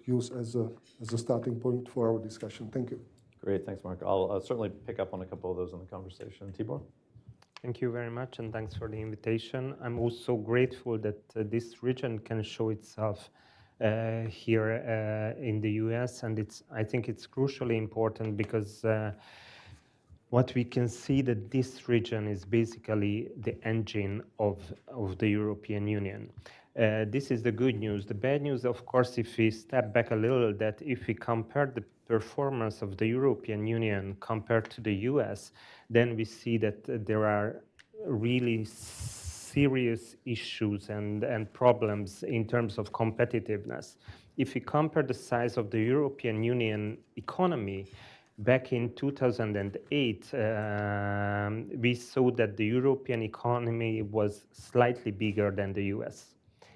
use as a starting point for our discussion. Thank you. Great, thanks, Mark. I'll certainly pick up on a couple of those in the conversation. Tibor? Thank you very much, and thanks for the invitation. I'm also grateful that this region can show itself here in the US, and I think it's crucially important because what we can see that this region is basically the engine of the European Union. This is the good news. The bad news, of course, if we step back a little, that if we compare the performance of the European Union compared to the US, then we see that there are really serious issues and problems in terms of competitiveness. If we compare the size of the European Union economy, back in 2008, we saw that the European economy was slightly bigger than the US.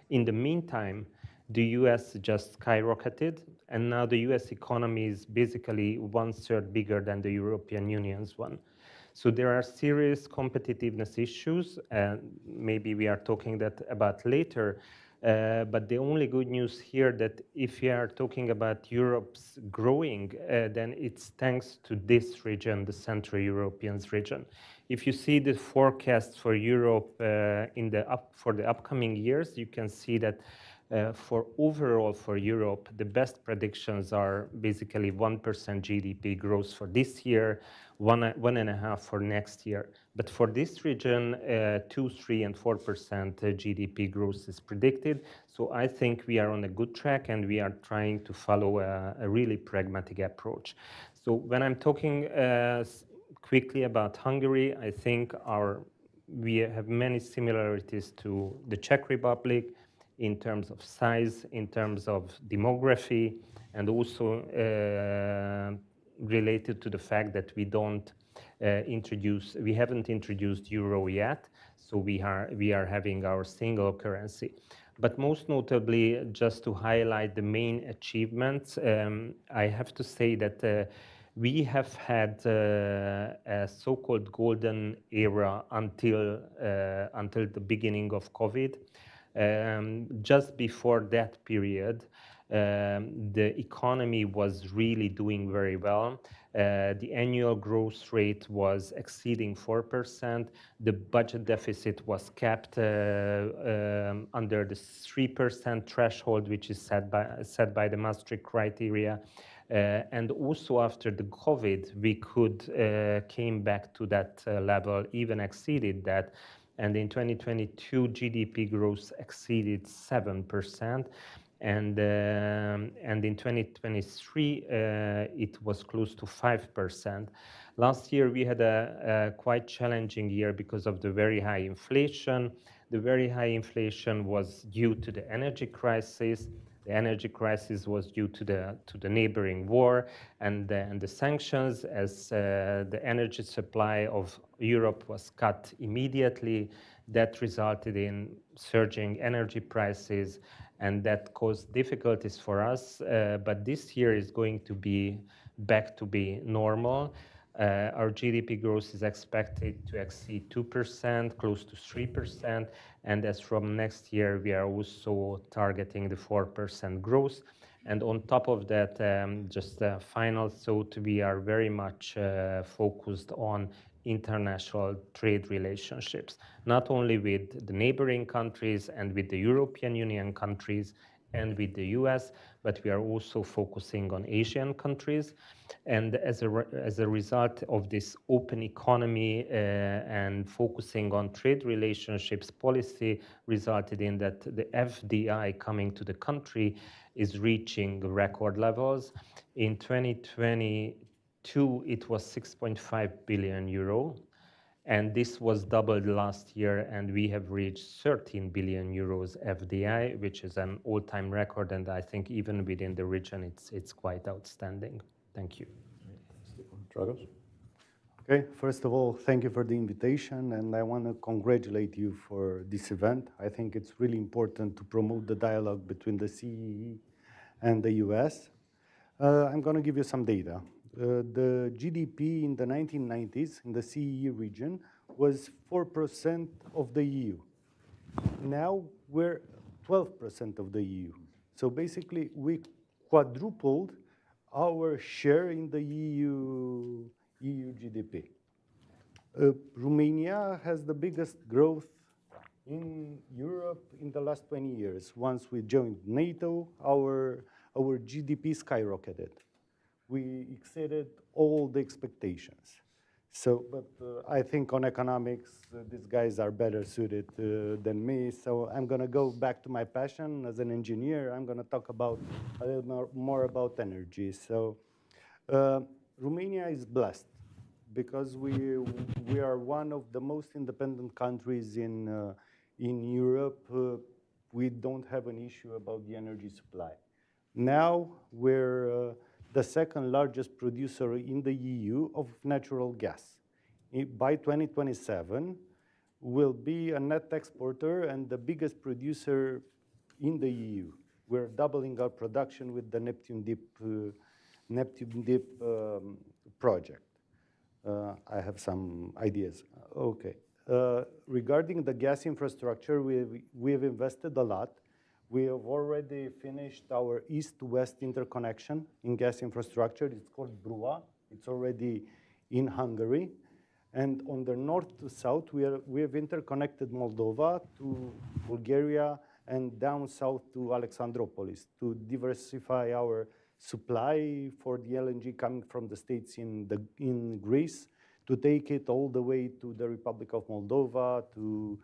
In the meantime, the US just skyrocketed, and now the US economy is basically 1/3 bigger than the European Union's one. So there are serious competitiveness issues, and maybe we are talking about later. But the only good news here that if we are talking about Europe's growing, then it's thanks to this region, the Central European region. If you see the forecast for Europe for the upcoming years, you can see that overall for Europe, the best predictions are basically 1% GDP growth for this year, 1.5% for next year. But for this region, 2%, 3%, and 4% GDP growth is predicted. So I think we are on a good track, and we are trying to follow a really pragmatic approach. So when I'm talking quickly about Hungary, I think we have many similarities to the Czech Republic in terms of size, in terms of demography, and also related to the fact that we haven't introduced euro yet, so we are having our single currency. But most notably, just to highlight the main achievements, I have to say that we have had a so-called golden era until the beginning of COVID. Just before that period, the economy was really doing very well. The annual growth rate was exceeding 4%. The budget deficit was kept under the 3% threshold, which is set by the Maastricht criteria. And also after the COVID, we came back to that level, even exceeded that. And in 2022, GDP growth exceeded 7%. And in 2023, it was close to 5%. Last year, we had a quite challenging year because of the very high inflation. The very high inflation was due to the energy crisis. The energy crisis was due to the neighboring war and the sanctions, as the energy supply of Europe was cut immediately. That resulted in surging energy prices, and that caused difficulties for us. But this year is going to be back to be normal. Our GDP growth is expected to exceed 2%, close to 3%. And as from next year, we are also targeting the 4% growth. And on top of that, just a final thought, we are very much focused on international trade relationships, not only with the neighboring countries and with the European Union countries and with the US, but we are also focusing on Asian countries. And as a result of this open economy and focusing on trade relationships policy resulted in that the FDI coming to the country is reaching record levels. In 2022, it was 6.5 billion euro. And this was doubled last year, and we have reached 13 billion euros FDI, which is an all-time record, and I think even within the region, it's quite outstanding. Thank you. Dragos? Okay, first of all, thank you for the invitation, and I want to congratulate you for this event. I think it's really important to promote the dialogue between the CEE and the US. I'm going to give you some data. The GDP in the 1990s in the CEE region was 4% of the EU. Now we're 12% of the EU. So basically, we quadrupled our share in the EU GDP. Romania has the biggest growth in Europe in the last 20 years. Once we joined NATO, our GDP skyrocketed. We exceeded all the expectations. So, but I think on economics, these guys are better suited than me. So I'm going to go back to my passion as an engineer. I'm going to talk about a little more about energy. So Romania is blessed because we are one of the most independent countries in Europe. We don't have an issue about the energy supply. Now we're the second largest producer in the EU of natural gas. By 2027, we'll be a net exporter and the biggest producer in the EU. We're doubling our production with the Neptune Deep project. I have some ideas. Okay. Regarding the gas infrastructure, we have invested a lot. We have already finished our east-west interconnection in gas infrastructure. It's called BRUA. It's already in Hungary. And on the north to south, we have interconnected Moldova to Bulgaria and down south to Alexandroupolis to diversify our supply for the LNG coming from the States in Greece, to take it all the way to the Republic of Moldova, to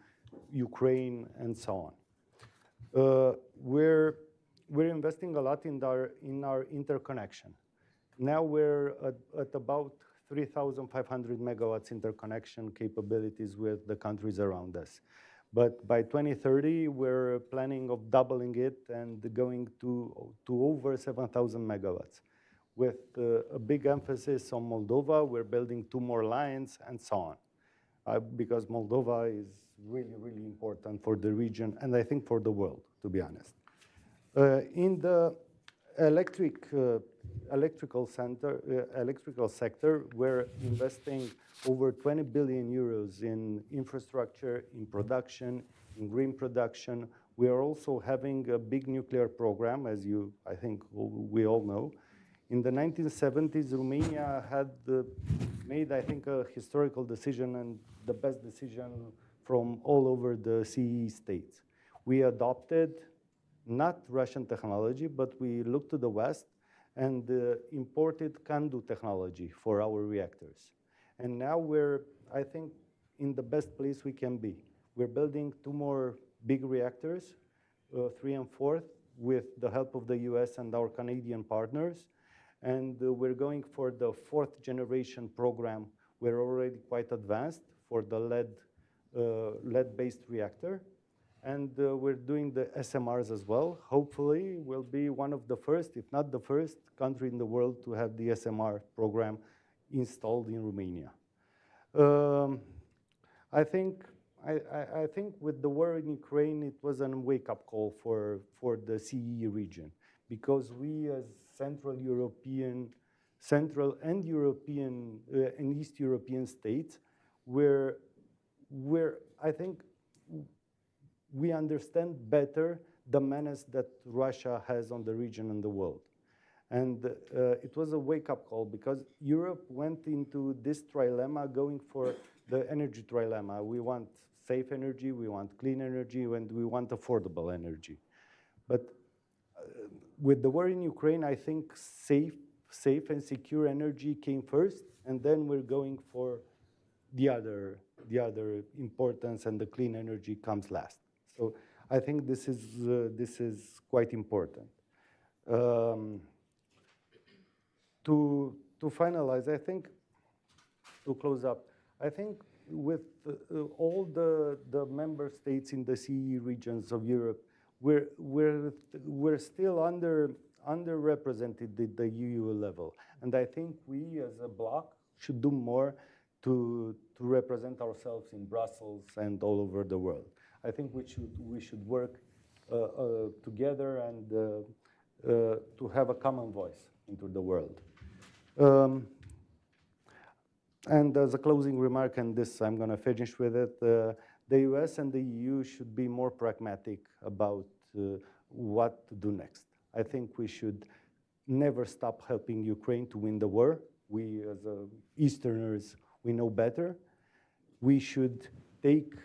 Ukraine, and so on. We're investing a lot in our interconnection. Now we're at about 3,500 megawatts interconnection capabilities with the countries around us. But by 2030, we're planning of doubling it and going to over 7,000 megawatts. With a big emphasis on Moldova, we're building 2 more lines and so on. Because Moldova is really, really important for the region, and I think for the world, to be honest. In the electrical sector, we're investing over 20 billion euros in infrastructure, in production, in green production. We are also having a big nuclear program, as I think we all know. In the 1970s, Romania had made, I think, a historical decision and the best decision from all over the CEE states. We adopted not Russian technology, but we looked to the West and imported CANDU technology for our reactors. And now we're, I think, in the best place we can be. We're building 2 more big reactors, 3 and 4th, with the help of the US and our Canadian partners. And we're going for the 4th generation program. We're already quite advanced for the lead-based reactor. And we're doing the SMRs as well. Hopefully, we'll be one of the first, if not the first, country in the world to have the SMR program installed in Romania. I think with the war in Ukraine, it was a wake-up call for the CEE region, because we as Central and European and East European states, I think we understand better the menace that Russia has on the region and the world. And it was a wake-up call, because Europe went into this trilemma going for the energy trilemma. We want safe energy, we want clean energy, and we want affordable energy. But with the war in Ukraine, I think safe and secure energy came first, and then we're going for the other importance, and the clean energy comes last. So I think this is quite important. To finalize, I think, to close up, I think with all the member states in the CEE regions of Europe, we're still underrepresented at the EU level. And I think we as a bloc should do more to represent ourselves in Brussels and all over the world. I think we should work together and to have a common voice into the world. And as a closing remark, and this I'm going to finish with it, the US and the EU should be more pragmatic about what to do next. I think we should never stop helping Ukraine to win the war. We as Easterners, we know better. We should take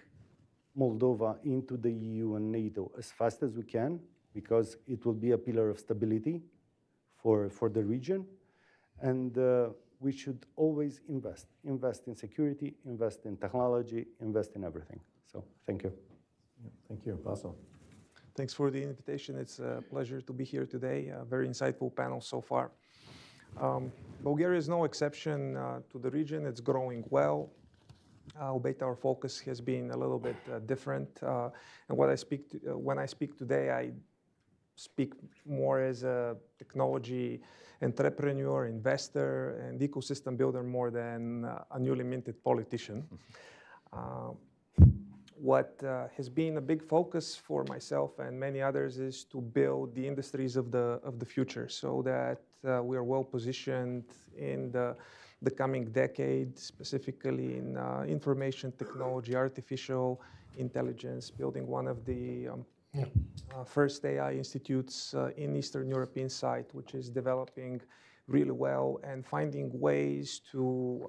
Moldova into the EU and NATO as fast as we can, because it will be a pillar of stability for the region. And we should always invest in security, invest in technology, invest in everything. So thank you. Thank you. Basil. Thanks for the invitation. It's a pleasure to be here today. A very insightful panel so far. Bulgaria is no exception to the region. It's growing well. Albeit our focus has been a little bit different. And when I speak today, I speak more as a technology entrepreneur, investor, and ecosystem builder more than a newly minted politician. What has been a big focus for myself and many others is to build the industries of the future, so that we are well positioned in the coming decade, specifically in information technology, artificial intelligence, building one of the first AI institutes in Eastern European site, which is developing really well, and finding ways to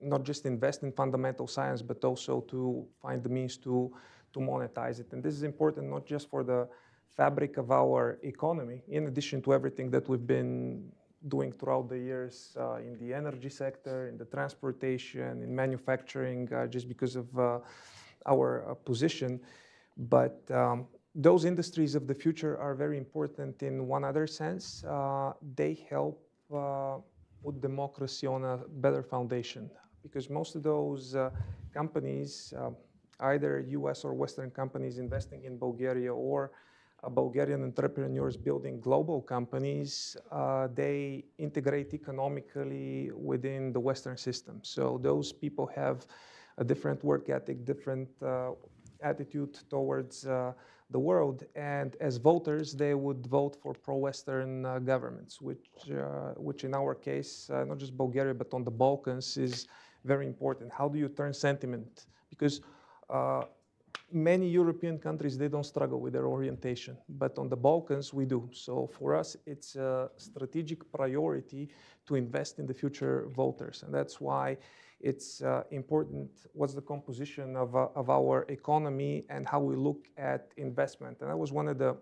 not just invest in fundamental science, but also to find the means to monetize it. And this is important not just for the fabric of our economy, in addition to everything that we've been doing throughout the years in the energy sector, in the transportation, in manufacturing, just because of our position. But those industries of the future are very important in one other sense. They help put democracy on a better foundation, because most of those companies, either US or Western companies investing in Bulgaria, or Bulgarian entrepreneurs building global companies, they integrate economically within the Western system. So those people have a different work ethic, different attitude towards the world, and as voters, they would vote for pro-Western governments, which in our case, not just Bulgaria, but on the Balkans, is very important. How do you turn sentiment? Because many European countries, they don't struggle with their orientation, but on the Balkans, we do. So for us, it's a strategic priority to invest in the future voters, and that's why it's important what's the composition of our economy and how we look at investment. And that was one of the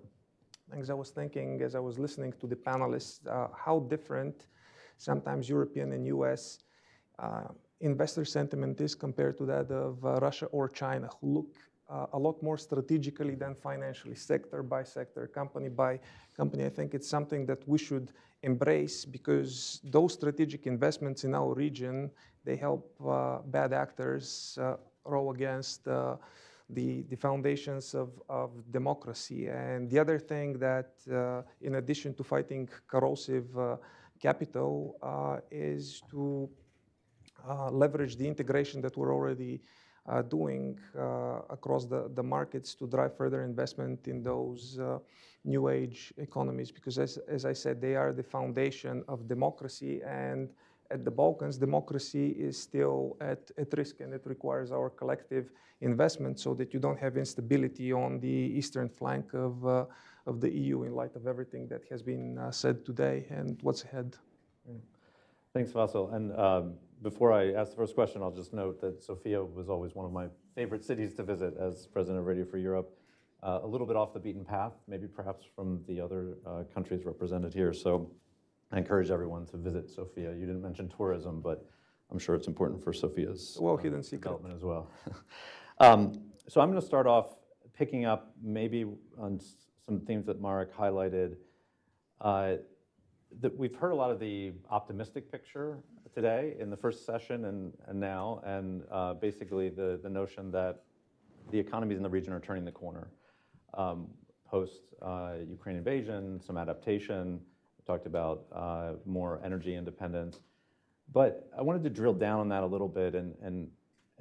things I was thinking as I was listening to the panelists, how different sometimes European and US investor sentiment is compared to that of Russia or China, who look a lot more strategically than financially, sector by sector, company by company. I think it's something that we should embrace, because those strategic investments in our region, they help bad actors row against the foundations of democracy. And the other thing that, in addition to fighting corrosive capital, is to leverage the integration that we're already doing across the markets to drive further investment in those new age economies. Because as I said, they are the foundation of democracy, and at the Balkans, democracy is still at risk, and it requires our collective investment so that you don't have instability on the eastern flank of the EU, in light of everything that has been said today and what's ahead. Thanks, Vasil. And before I ask the first question, I'll just note that Sofia was always one of my favorite cities to visit as president of Radio Free Europe. A little bit off the beaten path, maybe perhaps from the other countries represented here. So I encourage everyone to visit Sofia. You didn't mention tourism, but I'm sure it's important for Sofia's development as well. So I'm going to start off picking up maybe on some themes that Marek highlighted. That we've heard a lot of the optimistic picture today in the first session and now, and basically the notion that the economies in the region are turning the corner. Post-Ukraine invasion, some adaptation, we talked about more energy independence. But I wanted to drill down on that a little bit and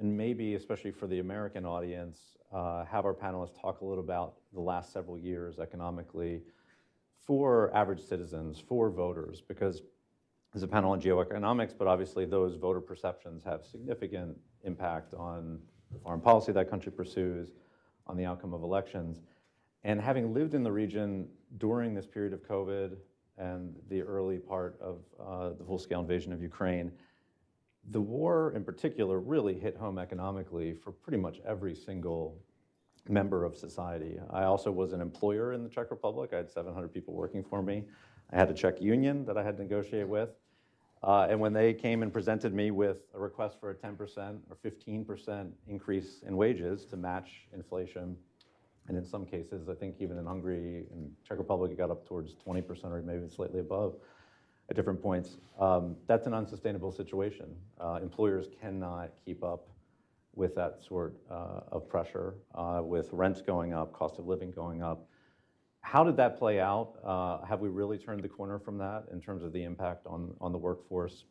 maybe, especially for the American audience, have our panelists talk a little about the last several years economically for average citizens, for voters, because there's a panel on GeoEconomics, but obviously those voter perceptions have significant impact on the foreign policy that country pursues, on the outcome of elections. And having lived in the region during this period of COVID and the early part of the full-scale invasion of Ukraine, the war in particular really hit home economically for pretty much every single member of society. I also was an employer in the Czech Republic. I had 700 people working for me. I had a Czech union that I had to negotiate with. And when they came and presented me with a request for a 10% or 15% increase in wages to match inflation, and in some cases, I think even in Hungary and Czech Republic, it got up towards 20% or maybe slightly above at different points, that's an unsustainable situation. Employers cannot keep up with that sort of pressure, with rents going up, cost of living going up. How did that play out? Have we really turned the corner from that in terms of the impact on the workforce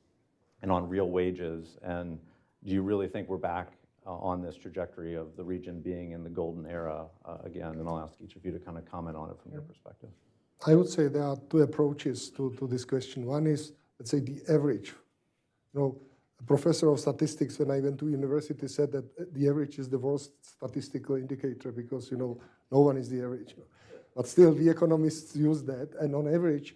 and on real wages? And do you really think we're back on this trajectory of the region being in the golden era again? And I'll ask each of you to kind of comment on it from your perspective. I would say there are two approaches to this question. One is, let's say, the average. A professor of statistics, when I went to university, said that the average is the worst statistical indicator because, no one is the average. But still, the economists use that, and on average,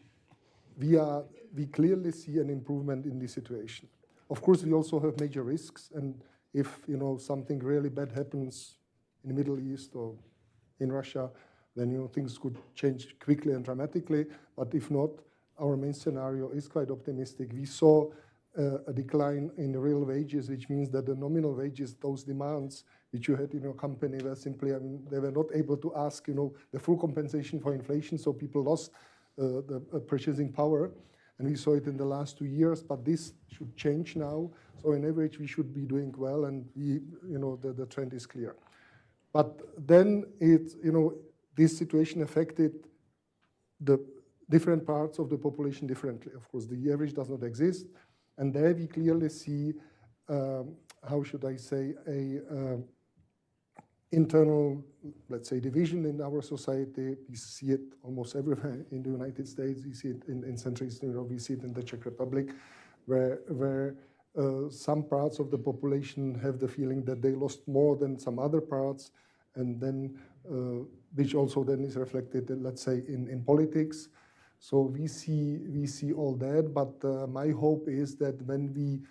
we clearly see an improvement in the situation. Of course, we also have major risks, and if something really bad happens in the Middle East or in Russia, then things could change quickly and dramatically. But if not, our main scenario is quite optimistic. We saw a decline in real wages, which means that the nominal wages, those demands which you had in your company, were simply, they were not able to ask, the full compensation for inflation, so people lost the purchasing power. And we saw it in the last 2 years, but this should change now. So on average, we should be doing well, and the trend is clear. But then this situation affected the different parts of the population differently. Of course, the average does not exist. And there we clearly see, how should I say, a internal, let's say, division in our society. We see it almost everywhere in the United States. We see it in Central Eastern Europe. We see it in the Czech Republic, where some parts of the population have the feeling that they lost more than some other parts, and then which also then is reflected, let's say, in politics. So we see all that, but my hope is that when we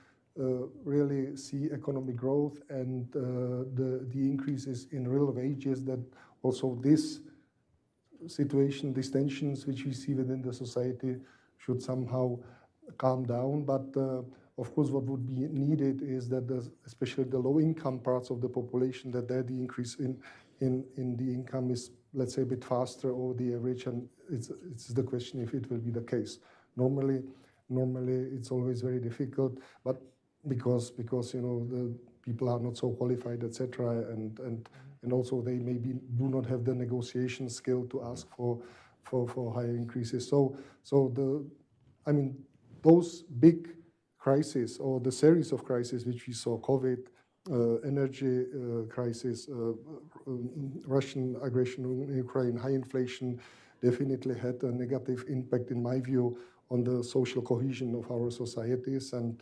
really see economic growth and the increases in real wages, that also this situation, these tensions which we see within the society should somehow calm down. But of course, what would be needed is that especially the low-income parts of the population, that there the increase in the income is, let's say, a bit faster over the average, and it's the question if it will be the case. Normally it's always very difficult, but because you know the people are not so qualified, etc., and also they maybe do not have the negotiation skill to ask for higher increases. So those big crises or the series of crises which we saw, COVID, energy crisis, Russian aggression in Ukraine, high inflation, definitely had a negative impact, in my view, on the social cohesion of our societies. And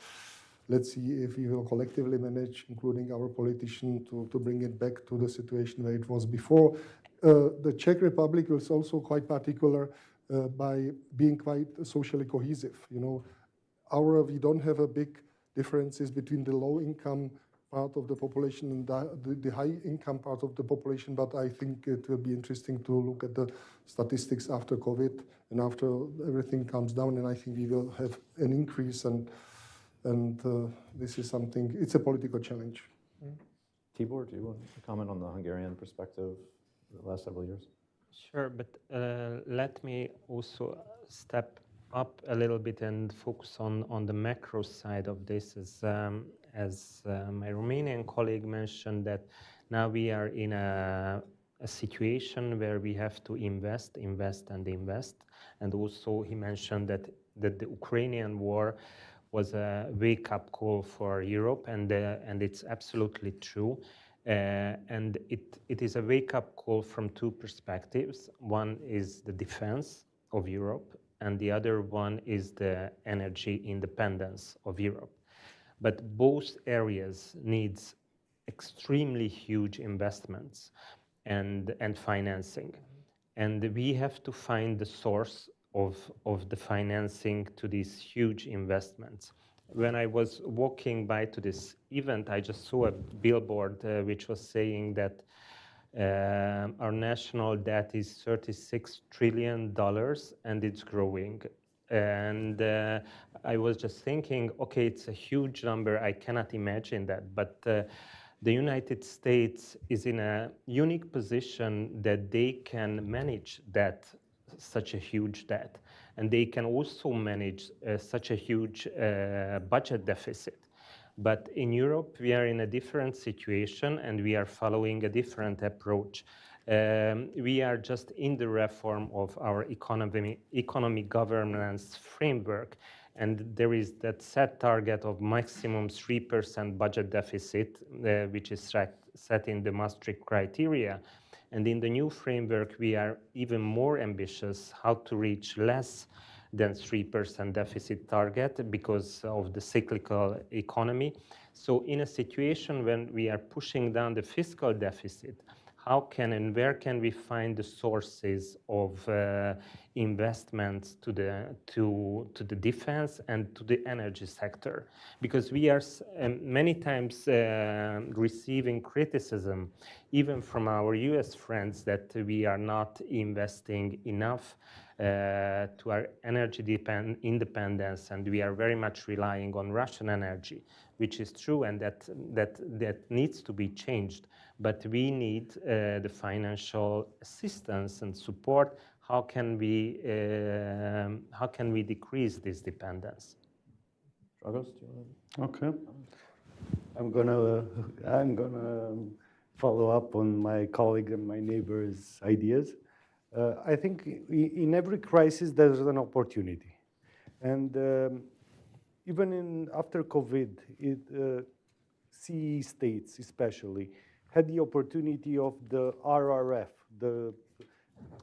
let's see if we will collectively manage, including our politicians, to bring it back to the situation where it was before. The Czech Republic was also quite particular by being quite socially cohesive. You know, we don't have a big differences between the low-income part of the population and the high-income part of the population, but I think it will be interesting to look at the statistics after COVID and after everything comes down, and I think we will have an increase, and this is something, it's a political challenge. Tibor, do you want to comment on the Hungarian perspective the last several years? Sure, but let me also step up a little bit and focus on the macro side of this. As my Romanian colleague mentioned, that now we are in a situation where we have to invest. And also he mentioned that the Ukrainian war was a wake-up call for Europe, and it's absolutely true. And it is a wake-up call from two perspectives. One is the defense of Europe, and the other one is the energy independence of Europe. But both areas needs extremely huge investments and financing. And we have to find the source of the financing to these huge investments. When I was walking by to this event, I just saw a billboard which was saying that our national debt is $36 trillion and it's growing. And I was just thinking, okay, it's a huge number. I cannot imagine that. But the United States is in a unique position that they can manage that, such a huge debt. And they can also manage such a huge budget deficit. But in Europe, we are in a different situation and we are following a different approach. We are just in the reform of our economic governance framework, and there is that set target of maximum 3% budget deficit, which is set in the Maastricht criteria. And in the new framework, we are even more ambitious how to reach less than 3% deficit target because of the cyclical economy. So in a situation when we are pushing down the fiscal deficit, how can and where can we find the sources of investments to the defense and to the energy sector? Because we are many times receiving criticism, even from our US friends, that we are not investing enough to our energy independence, and we are very much relying on Russian energy, which is true, and that needs to be changed. But we need the financial assistance and support. How can we decrease this dependence? Dragos, do you want to? Okay. I'm gonna follow up on my colleague and my neighbor's ideas. I think in every crisis there's an opportunity, and even after COVID, CE states especially had the opportunity of the RRF,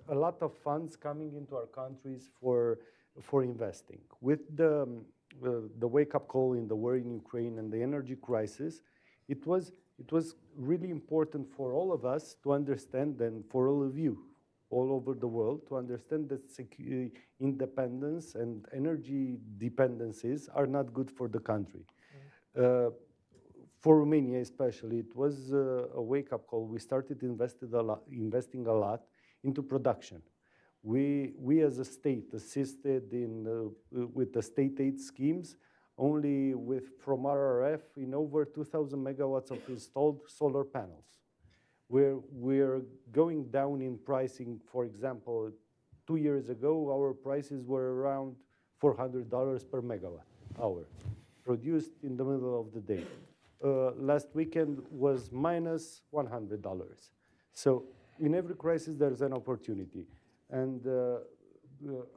a lot of funds coming into our countries for investing. With the wake-up call in the war in Ukraine and the energy crisis, it was really important for all of us to understand, and for all of you all over the world to understand that independence and energy dependencies are not good for the country. For Romania especially, it was a wake-up call. We started investing a lot into production. We as a state assisted with the state aid schemes only from RRF in over 2,000 megawatts of installed solar panels. We're going down in pricing. For example, 2 years ago, our prices were around $400 per megawatt hour, produced in the middle of the day. Last weekend was minus $100. So in every crisis, there's an opportunity. And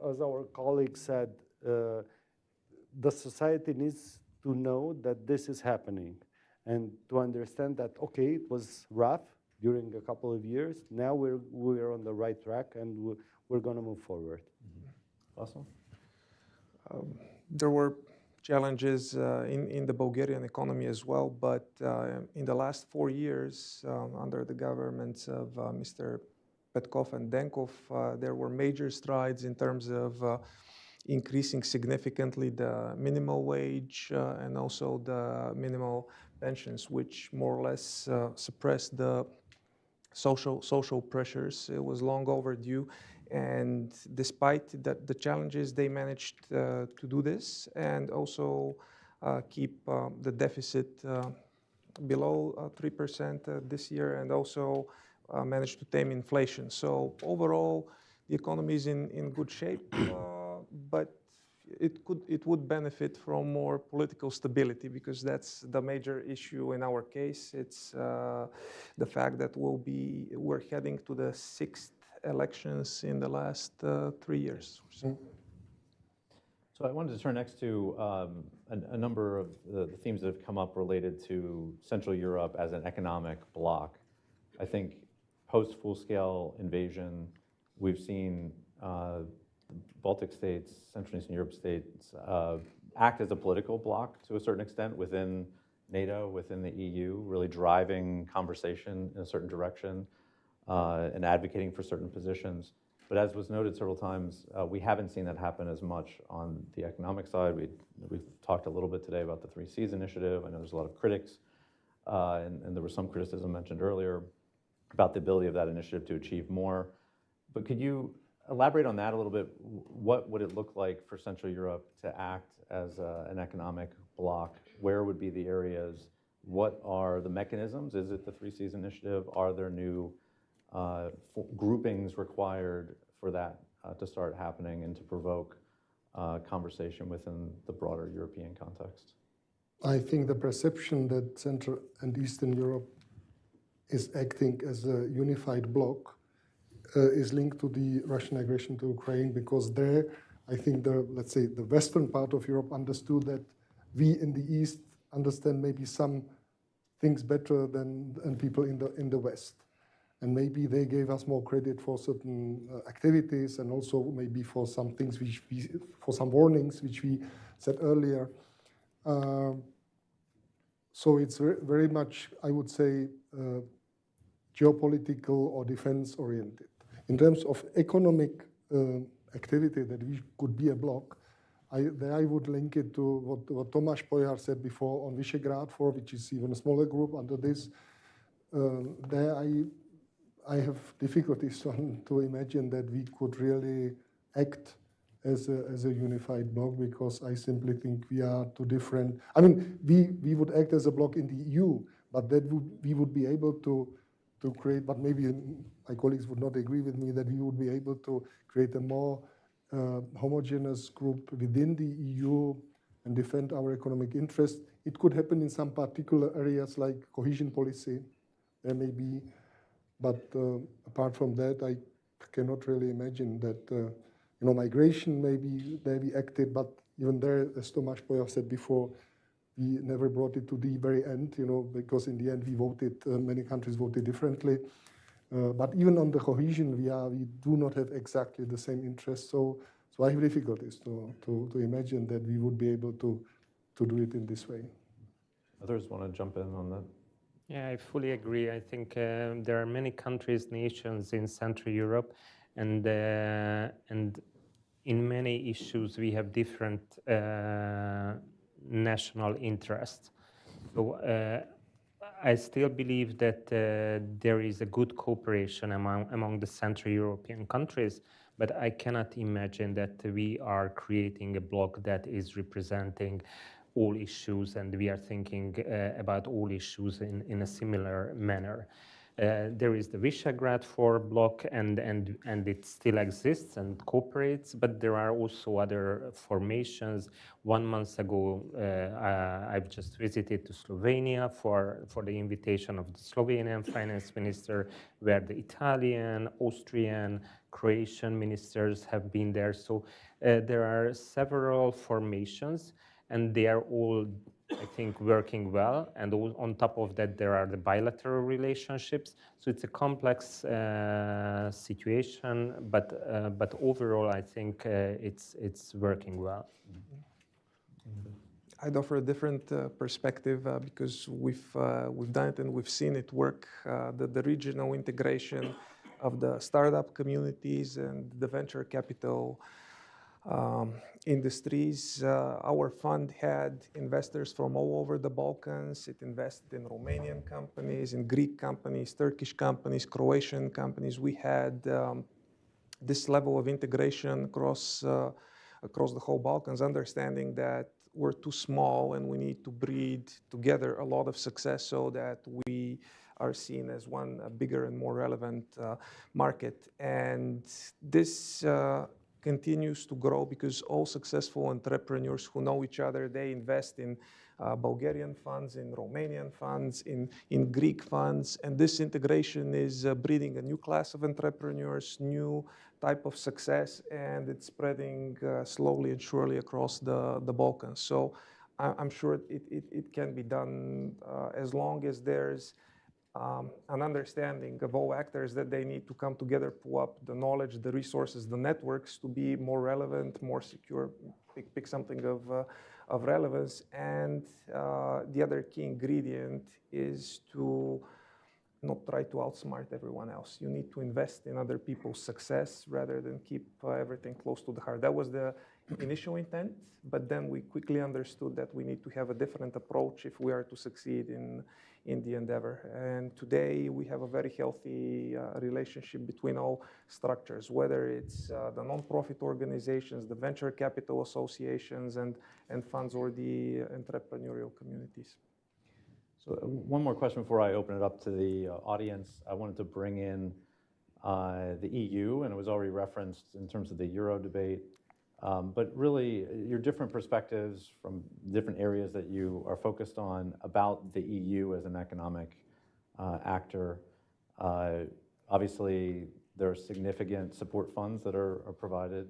as our colleague said, the society needs to know that this is happening and to understand that, okay, it was rough during a couple of years. Now we're on the right track and we're going to move forward. Awesome. There were challenges in the Bulgarian economy as well, but in the last 4 years, under the governments of Mr. Petkov and Denkov, there were major strides in terms of increasing significantly the minimal wage and also the minimal pensions, which more or less suppressed the social pressures. It was long overdue. And despite the challenges, they managed to do this and also keep the deficit below 3% this year, and also managed to tame inflation. So overall, the economy is in good shape, but it would benefit from more political stability, because that's the major issue in our case. It's the fact that we're heading to the 6th elections in the last 3 years. So I wanted to turn next to a number of the themes that have come up related to Central Europe as an economic bloc. I think post full-scale invasion, we've seen Baltic states, Central and Eastern Europe states act as a political bloc to a certain extent within NATO, within the EU, really driving conversation in a certain direction and advocating for certain positions. But as was noted several times, we haven't seen that happen as much on the economic side. We've talked a little bit today about the 3 Cs initiative. I know there's a lot of critics, and there was some criticism mentioned earlier about the ability of that initiative to achieve more. But could you elaborate on that a little bit? What would it look like for Central Europe to act as an economic bloc? Where would be the areas? What are the mechanisms? Is it the 3 Cs initiative? Are there new groupings required for that to start happening and to provoke conversation within the broader European context? I think the perception that Central and Eastern Europe is acting as a unified bloc is linked to the Russian aggression to Ukraine, because there, I think let's say the western part of Europe understood that we in the East understand maybe some things better than people in the West. And maybe they gave us more credit for certain activities, and also maybe for some things for some warnings which we said earlier. So it's very much, I would say, geopolitical or defense oriented. In terms of economic activity that we could be a bloc, I would link it to what Tomáš Pojar said before on Visegrad 4, which is even a smaller group under this. There I have difficulties to imagine that we could really act as a unified bloc, because I simply think we are too different. I mean, we would act as a bloc in the EU, but that we would be able to create, but maybe my colleagues would not agree with me, that we would be able to create a more homogeneous group within the EU and defend our economic interests. It could happen in some particular areas like cohesion policy. There may be, but apart from that, I cannot really imagine that, migration maybe there we acted, but even there, as Tomáš Pojar said before, we never brought it to the very end, because in the end we voted, many countries voted differently. But even on the cohesion, we do not have exactly the same interests. So I have difficulties to imagine that we would be able to do it in this way. Others want to jump in on that? Yeah, I fully agree. I think there are many countries, nations in Central Europe, and in many issues we have different national interests. So I still believe that there is a good cooperation among the Central European countries, but I cannot imagine that we are creating a bloc that is representing all issues, and we are thinking about all issues in a similar manner. There is the Visegrad 4 bloc, and it still exists and cooperates, but there are also other formations. 1 month ago, I've just visited to Slovenia for the invitation of the Slovenian finance minister, where the Italian, Austrian, Croatian ministers have been there. So there are several formations, and they are all, I think, working well. And on top of that, there are the bilateral relationships. So it's a complex situation, but overall, I think it's working well. I'd offer a different perspective because we've done it and we've seen it work. The regional integration of the startup communities and the venture capital industries. Our fund had investors from all over the Balkans. It invested in Romanian companies, in Greek companies, Turkish companies, Croatian companies. We had this level of integration across the whole Balkans, understanding that we're too small and we need to breed together a lot of success so that we are seen as one bigger and more relevant market. And this continues to grow because all successful entrepreneurs who know each other, they invest in Bulgarian funds, in Romanian funds, in Greek funds, and this integration is breeding a new class of entrepreneurs, new type of success, and it's spreading slowly and surely across the Balkans. So I'm sure it can be done as long as there's an understanding of all actors that they need to come together, pull up the knowledge, the resources, the networks to be more relevant, more secure, pick something of relevance. And the other key ingredient is to not try to outsmart everyone else. You need to invest in other people's success rather than keep everything close to the heart. That was the initial intent, but then we quickly understood that we need to have a different approach if we are to succeed in the endeavor. And today we have a very healthy relationship between all structures, whether it's the non-profit organizations, the venture capital associations and funds, or the entrepreneurial communities. So one more question before I open it up to the audience. I wanted to bring in the EU, and it was already referenced in terms of the Euro debate. But really, your different perspectives from different areas that you are focused on about the EU as an economic actor. Obviously, there are significant support funds that are provided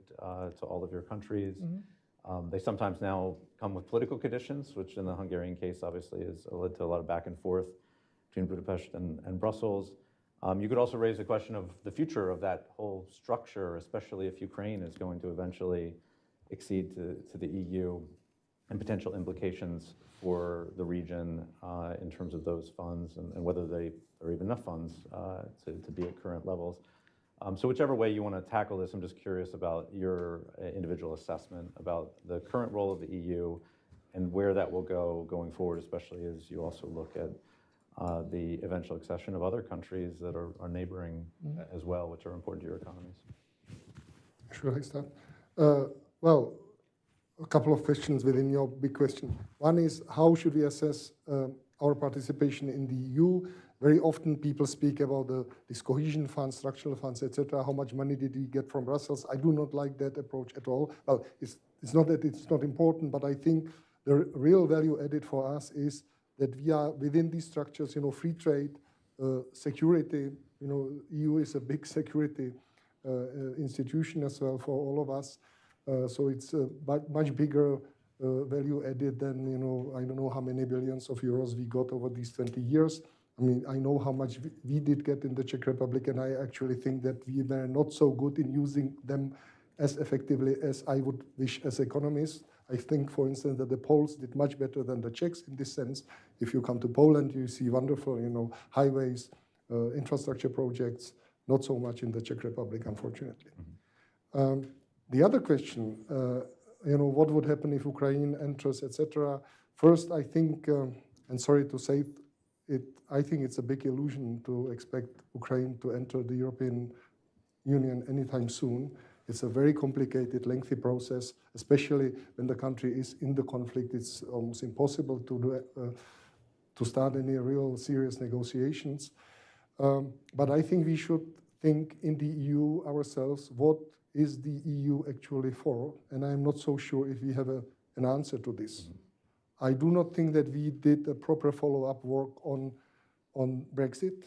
to all of your countries. Mm-hmm. They sometimes now come with political conditions, which in the Hungarian case obviously has led to a lot of back and forth between Budapest and Brussels. You could also raise the question of the future of that whole structure, especially if Ukraine is going to eventually accede to the EU, and potential implications for the region in terms of those funds and whether they are even enough funds to be at current levels. So whichever way you want to tackle this, I'm just curious about your individual assessment about the current role of the EU and where that will go going forward, especially as you also look at the eventual accession of other countries that are neighboring as well, which are important to your economies. Should I start? Well, a couple of questions within your big question. One is, how should we assess our participation in the EU? Very often people speak about this cohesion funds, structural funds, etc. How much money did we get from Brussels? I do not like that approach at all. Well, it's not that it's not important, but I think the real value added for us is that we are within these structures, free trade, security. EU is a big security institution as well for all of us. So it's a much bigger value added than, I don't know how many billions of euros we got over these 20 years. I mean, I know how much we did get in the Czech Republic, and I actually think that we were not so good in using them as effectively as I would wish as economists. I think, for instance, that the Poles did much better than the Czechs in this sense. If you come to Poland, you see wonderful, highways, infrastructure projects, not so much in the Czech Republic, unfortunately. Mm-hmm. The other question, what would happen if Ukraine enters, etc. First, I think, and sorry to say it, I think it's a big illusion to expect Ukraine to enter the European Union anytime soon. It's a very complicated, lengthy process, especially when the country is in the conflict. It's almost impossible to start any real serious negotiations. But I think we should think in the EU ourselves, what is the EU actually for? And I'm not so sure if we have an answer to this. I do not think that we did a proper follow-up work on Brexit,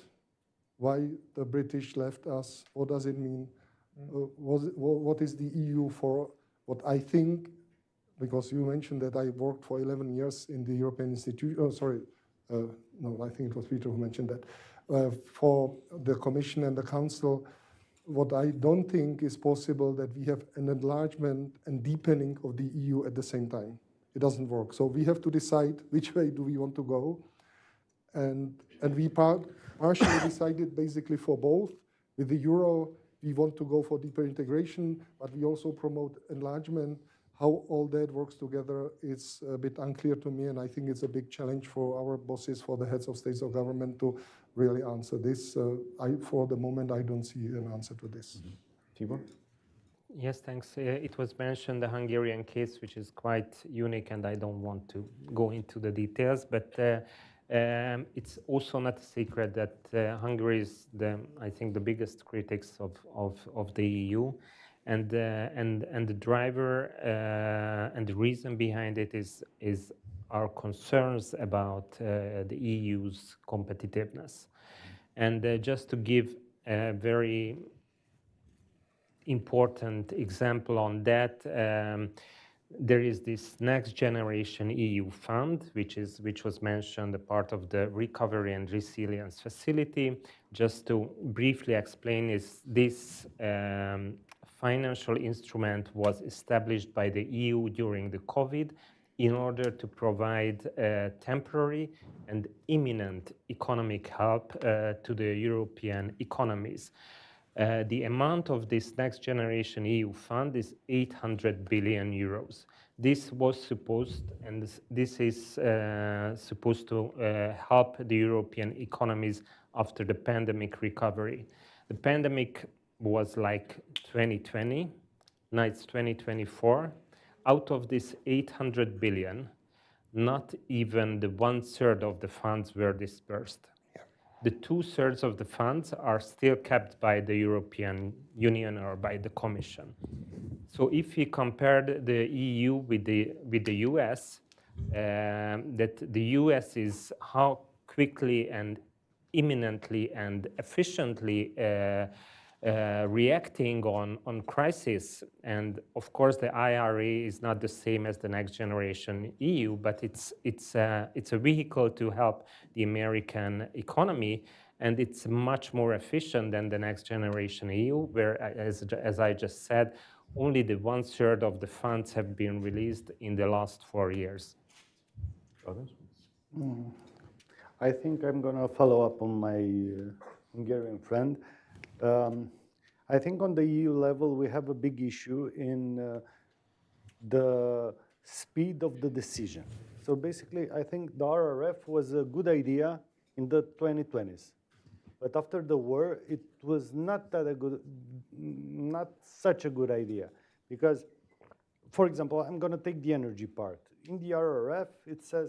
why the British left us, what does it mean? What is the EU for? What I think, because you mentioned that I worked for 11 years in the European Institute, no, I think it was Peter who mentioned that, for the Commission and the Council, what I don't think is possible that we have an enlargement and deepening of the EU at the same time. It doesn't work. So we have to decide which way do we want to go. And we partially decided basically for both. With the Euro, we want to go for deeper integration, but we also promote enlargement. How all that works together is a bit unclear to me, and I think it's a big challenge for our bosses, for the heads of states or government to really answer this. For the moment, I don't see an answer to this. Tibor? Yes, thanks. It was mentioned the Hungarian case, which is quite unique, and I don't want to go into the details, but it's also not a secret that Hungary is, I think, the biggest critics of the EU. And the driver and the reason behind it is our concerns about the EU's competitiveness. And just to give a very important example on that, there is this Next Generation EU fund, which was mentioned, a part of the Recovery and Resilience Facility. Just to briefly explain, is this financial instrument was established by the EU during the COVID in order to provide temporary and imminent economic help to the European economies. The amount of this Next Generation EU fund is 800 billion euros. This was supposed, and this is supposed to help the European economies after the pandemic recovery. The pandemic was like 2020, now it's 2024. Out of this 800 billion, not even the 1/3 of the funds were dispersed. The 2/3 of the funds are still kept by the European Union or by the Commission. So if we compared the EU with the US, that the US is how quickly and imminently and efficiently reacting on crisis, and of course the IRA is not the same as the Next Generation EU, but it's a vehicle to help the American economy, and it's much more efficient than the Next Generation EU, where, as I just said, only the 1/3 of the funds have been released in the last 4 years. I think I'm going to follow up on my Hungarian friend. I think on the EU level, we have a big issue in the speed of the decision. So basically, I think the RRF was a good idea in the 2020s. But after the war, it was not such a good idea. Because, for example, I'm going to take the energy part. In the RRF, it says,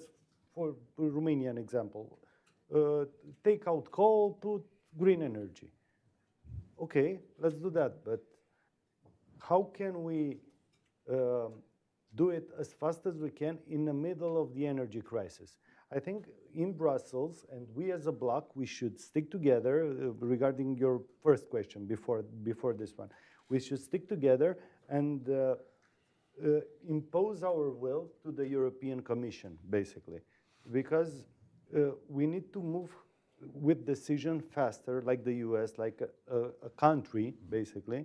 for the Romanian example, take out coal, put green energy. Okay, let's do that, but how can we do it as fast as we can in the middle of the energy crisis? I think in Brussels, and we as a bloc, we should stick together regarding your first question before this one. We should stick together and impose our will to the European Commission, basically, because we need to move with decision faster, like the US, like a country, basically,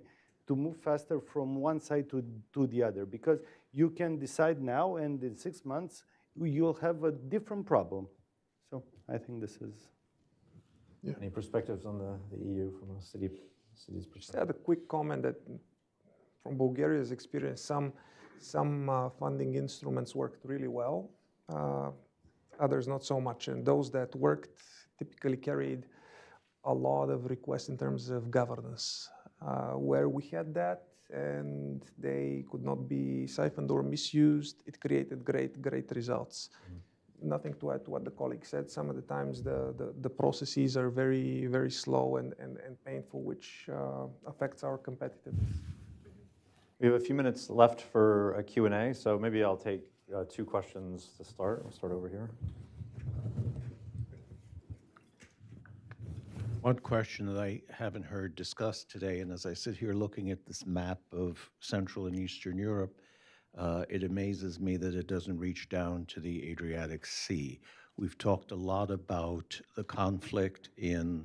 to move faster from one side to the other. Because you can decide now, and in 6 months, you'll have a different problem. So I think this is... Yeah. Any perspectives on the EU from a city's perspective? Just add a quick comment that from Bulgaria's experience, some funding instruments worked really well, others not so much. And those that worked typically carried a lot of requests in terms of governance. Where we had that and they could not be siphoned or misused, it created great results. Nothing to add to what the colleague said. Some of the times the processes are very slow and painful, which affects our competitiveness. We have a few minutes left for a Q&A, so maybe I'll take 2 questions to start. We'll start over here. One question that I haven't heard discussed today, and as I sit here looking at this map of Central and Eastern Europe, it amazes me that it doesn't reach down to the Adriatic Sea. We've talked a lot about the conflict in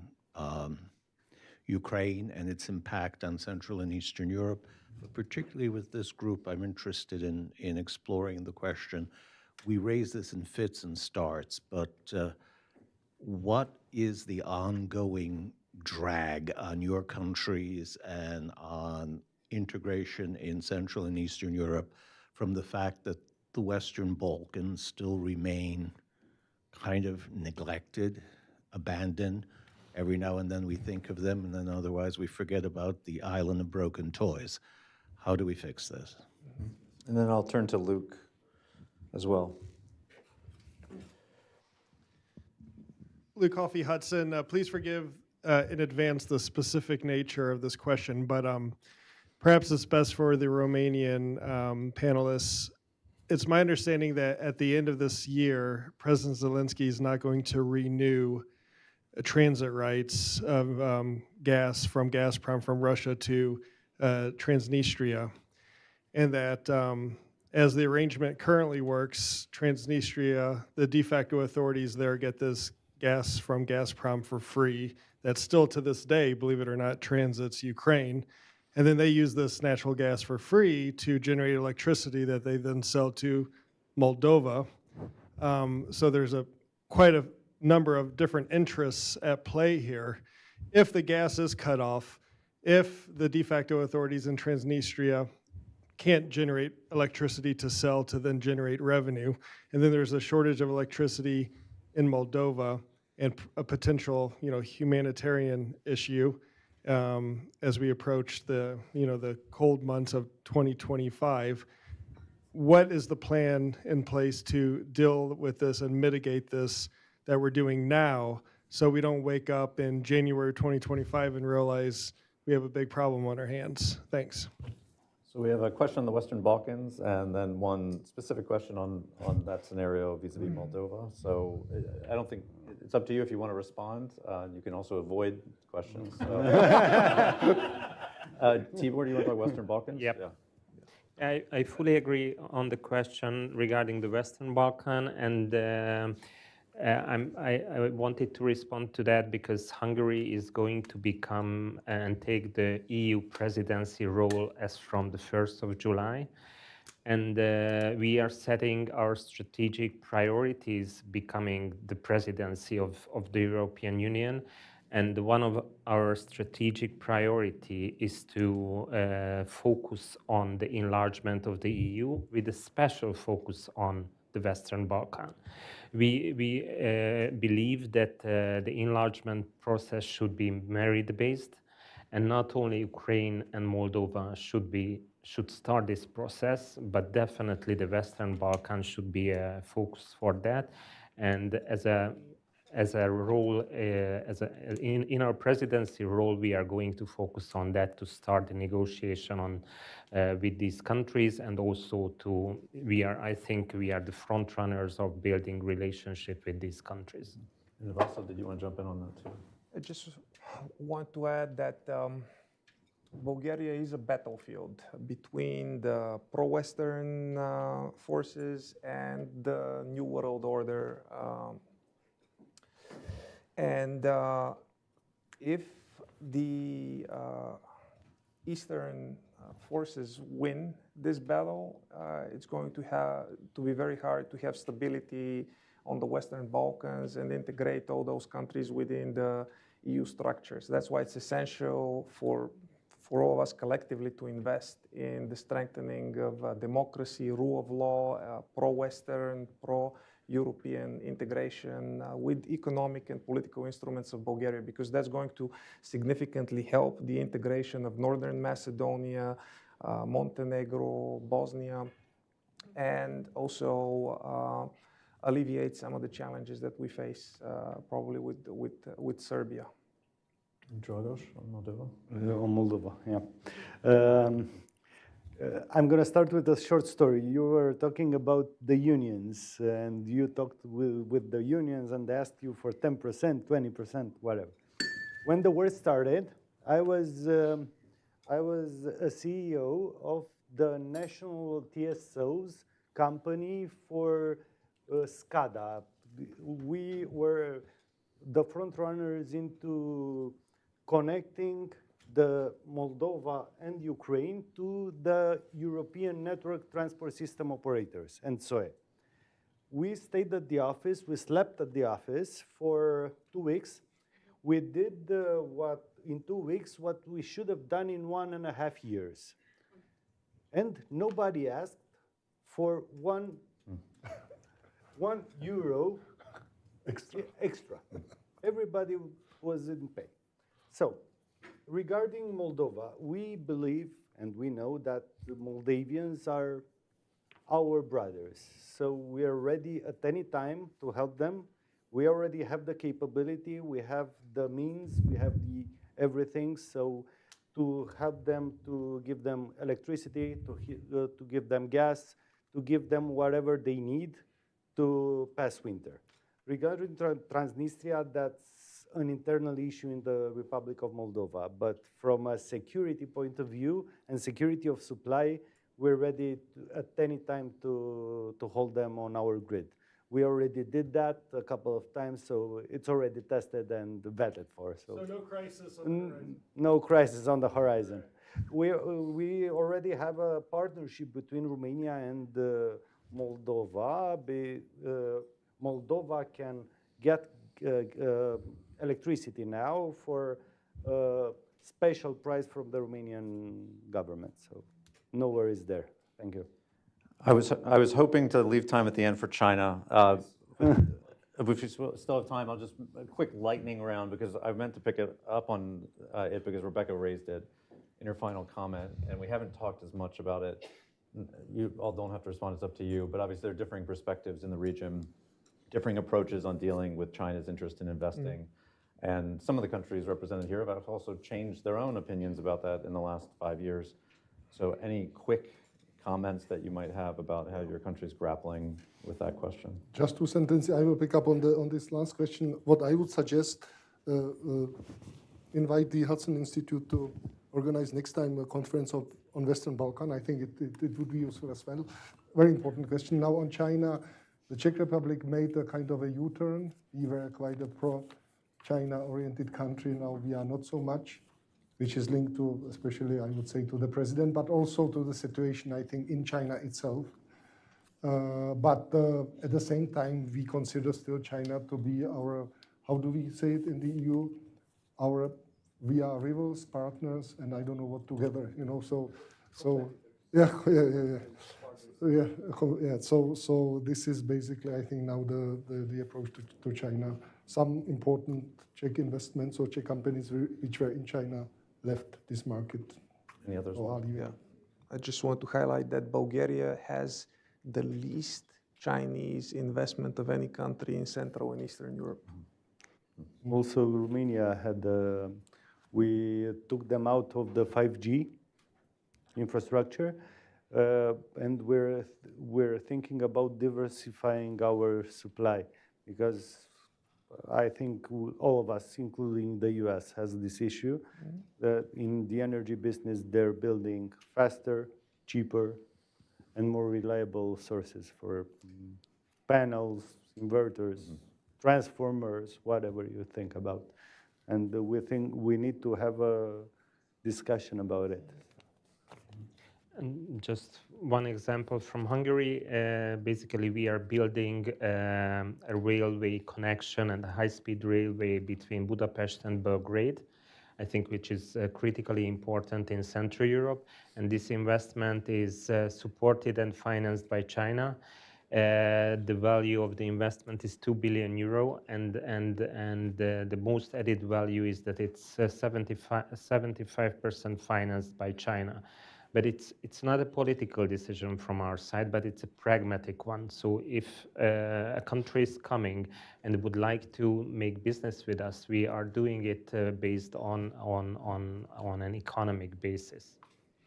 Ukraine and its impact on Central and Eastern Europe, but particularly with this group, I'm interested in exploring the question. We raise this in fits and starts, but what is the ongoing drag on your countries and on integration in Central and Eastern Europe from the fact that the Western Balkans still remain kind of neglected, abandoned? Every now and then we think of them, and then otherwise we forget about the island of broken toys. How do we fix this? And then I'll turn to Luke as well. Luke Coffey, Hudson, please forgive in advance the specific nature of this question, but perhaps it's best for the Romanian panelists. It's my understanding that at the end of this year, President Zelensky is not going to renew transit rights of gas from Gazprom from Russia to Transnistria, and that as the arrangement currently works, Transnistria, the de facto authorities there get this gas from Gazprom for free. That still to this day, believe it or not, transits Ukraine. And then they use this natural gas for free to generate electricity that they then sell to Moldova. So there's quite a number of different interests at play here. If the gas is cut off, if the de facto authorities in Transnistria can't generate electricity to sell to then generate revenue, and then there's a shortage of electricity in Moldova and a potential, humanitarian issue as we approach the cold months of 2025. What is the plan in place to deal with this and mitigate this that we're doing now, so we don't wake up in January 2025 and realize we have a big problem on our hands? Thanks. So we have a question on the Western Balkans and then one specific question on that scenario vis-a-vis Moldova. So I don't think, it's up to you if you want to respond. You can also avoid questions. Tibor, do you want to talk Western Balkans? Yep. Yeah. I fully agree on the question regarding the Western Balkan, and I wanted to respond to that because Hungary is going to become and take the EU presidency role as from the 1st of July. And we are setting our strategic priorities becoming the presidency of the European Union. And one of our strategic priority is to focus on the enlargement of the EU with a special focus on the Western Balkan. We believe that the enlargement process should be merit-based, and not only Ukraine and Moldova should start this process, but definitely the Western Balkans should be a focus for that. And as a role, in our presidency role, we are going to focus on that to start the negotiation on with these countries, and also I think we are the front runners of building relationship with these countries. And Vasa, did you want to jump in on that too? I just want to add that Bulgaria is a battlefield between the pro-Western forces and the New World Order. And if the Eastern forces win this battle, it's going to be very hard to have stability on the Western Balkans and integrate all those countries within the EU structures. That's why it's essential for all of us collectively to invest in the strengthening of democracy, rule of law, pro-Western, pro-European integration with economic and political instruments of Bulgaria, because that's going to significantly help the integration of Northern Macedonia, Montenegro, Bosnia, and also alleviate some of the challenges that we face probably with Serbia. Dragos on Moldova? On Moldova, yeah. I'm going to start with a short story. You were talking about the unions, and you talked with the unions and they asked you for 10%, 20%, whatever. When the war started, I was a CEO of the national TSO's company for SCADA. We were the front runners into connecting the Moldova and Ukraine to the European Network Transport System Operators, and SOE. We stayed at the office, we slept at the office for 2 weeks. We did in 2 weeks what we should have done in 1.5 years. And nobody asked for €1 extra. Everybody was in pay. So, regarding Moldova, we believe and we know that the Moldavians are our brothers. So we are ready at any time to help them. We already have the capability, we have the means, we have the everything. So to help them, to give them electricity, to give them gas, to give them whatever they need to pass winter. Regarding Transnistria, that's an internal issue in the Republic of Moldova. But from a security point of view and security of supply, we're ready at any time to hold them on our grid. We already did that a couple of times, so it's already tested and vetted for. So no crisis on the horizon? No crisis on the horizon. We already have a partnership between Romania and Moldova. Moldova can get electricity now for a special price from the Romanian government. So no worries there. Thank you. I was hoping to leave time at the end for China. If we still have time, I'll just a quick lightning round because I meant to pick it up on it because Rebecca raised it in her final comment, and we haven't talked as much about it. You all don't have to respond, it's up to you, but obviously there are differing perspectives in the region, differing approaches on dealing with China's interest in investing. And some of the countries represented here have also changed their own opinions about that in the last 5 years. So any quick comments that you might have about how your country is grappling with that question? Just 2 sentences. I will pick up on this last question. What I would suggest, invite the Hudson Institute to organize next time a conference on Western Balkan. I think it would be useful as well. Very important question. Now on China, the Czech Republic made a kind of a U-turn. We were quite a pro-China-oriented country. Now we are not so much, which is linked to, especially I would say, to the president, but also to the situation, I think, in China itself. But at the same time, we consider still China to be our, how do we say it in the EU? We are rivals, partners, and I don't know what together, you know, so so this is basically, I think, now the approach to China. Some important Czech investments or Czech companies which were in China left this market. Any others? Yeah. I just want to highlight that Bulgaria has the least Chinese investment of any country in Central and Eastern Europe. Also, Romania had, we took them out of the 5G infrastructure, and we're thinking about diversifying our supply because I think all of us, including the US, has this issue that in the energy business, they're building faster, cheaper, and more reliable sources for panels, inverters, transformers, whatever you think about. And we think we need to have a discussion about it. And just one example from Hungary. Basically, we are building a railway connection and a high-speed railway between Budapest and Belgrade, I think, which is critically important in Central Europe. And this investment is supported and financed by China. The value of the investment is €2 billion, and the most added value is that it's 75% financed by China. But it's not a political decision from our side, but it's a pragmatic one. So if a country is coming and would like to make business with us, we are doing it based on an economic basis.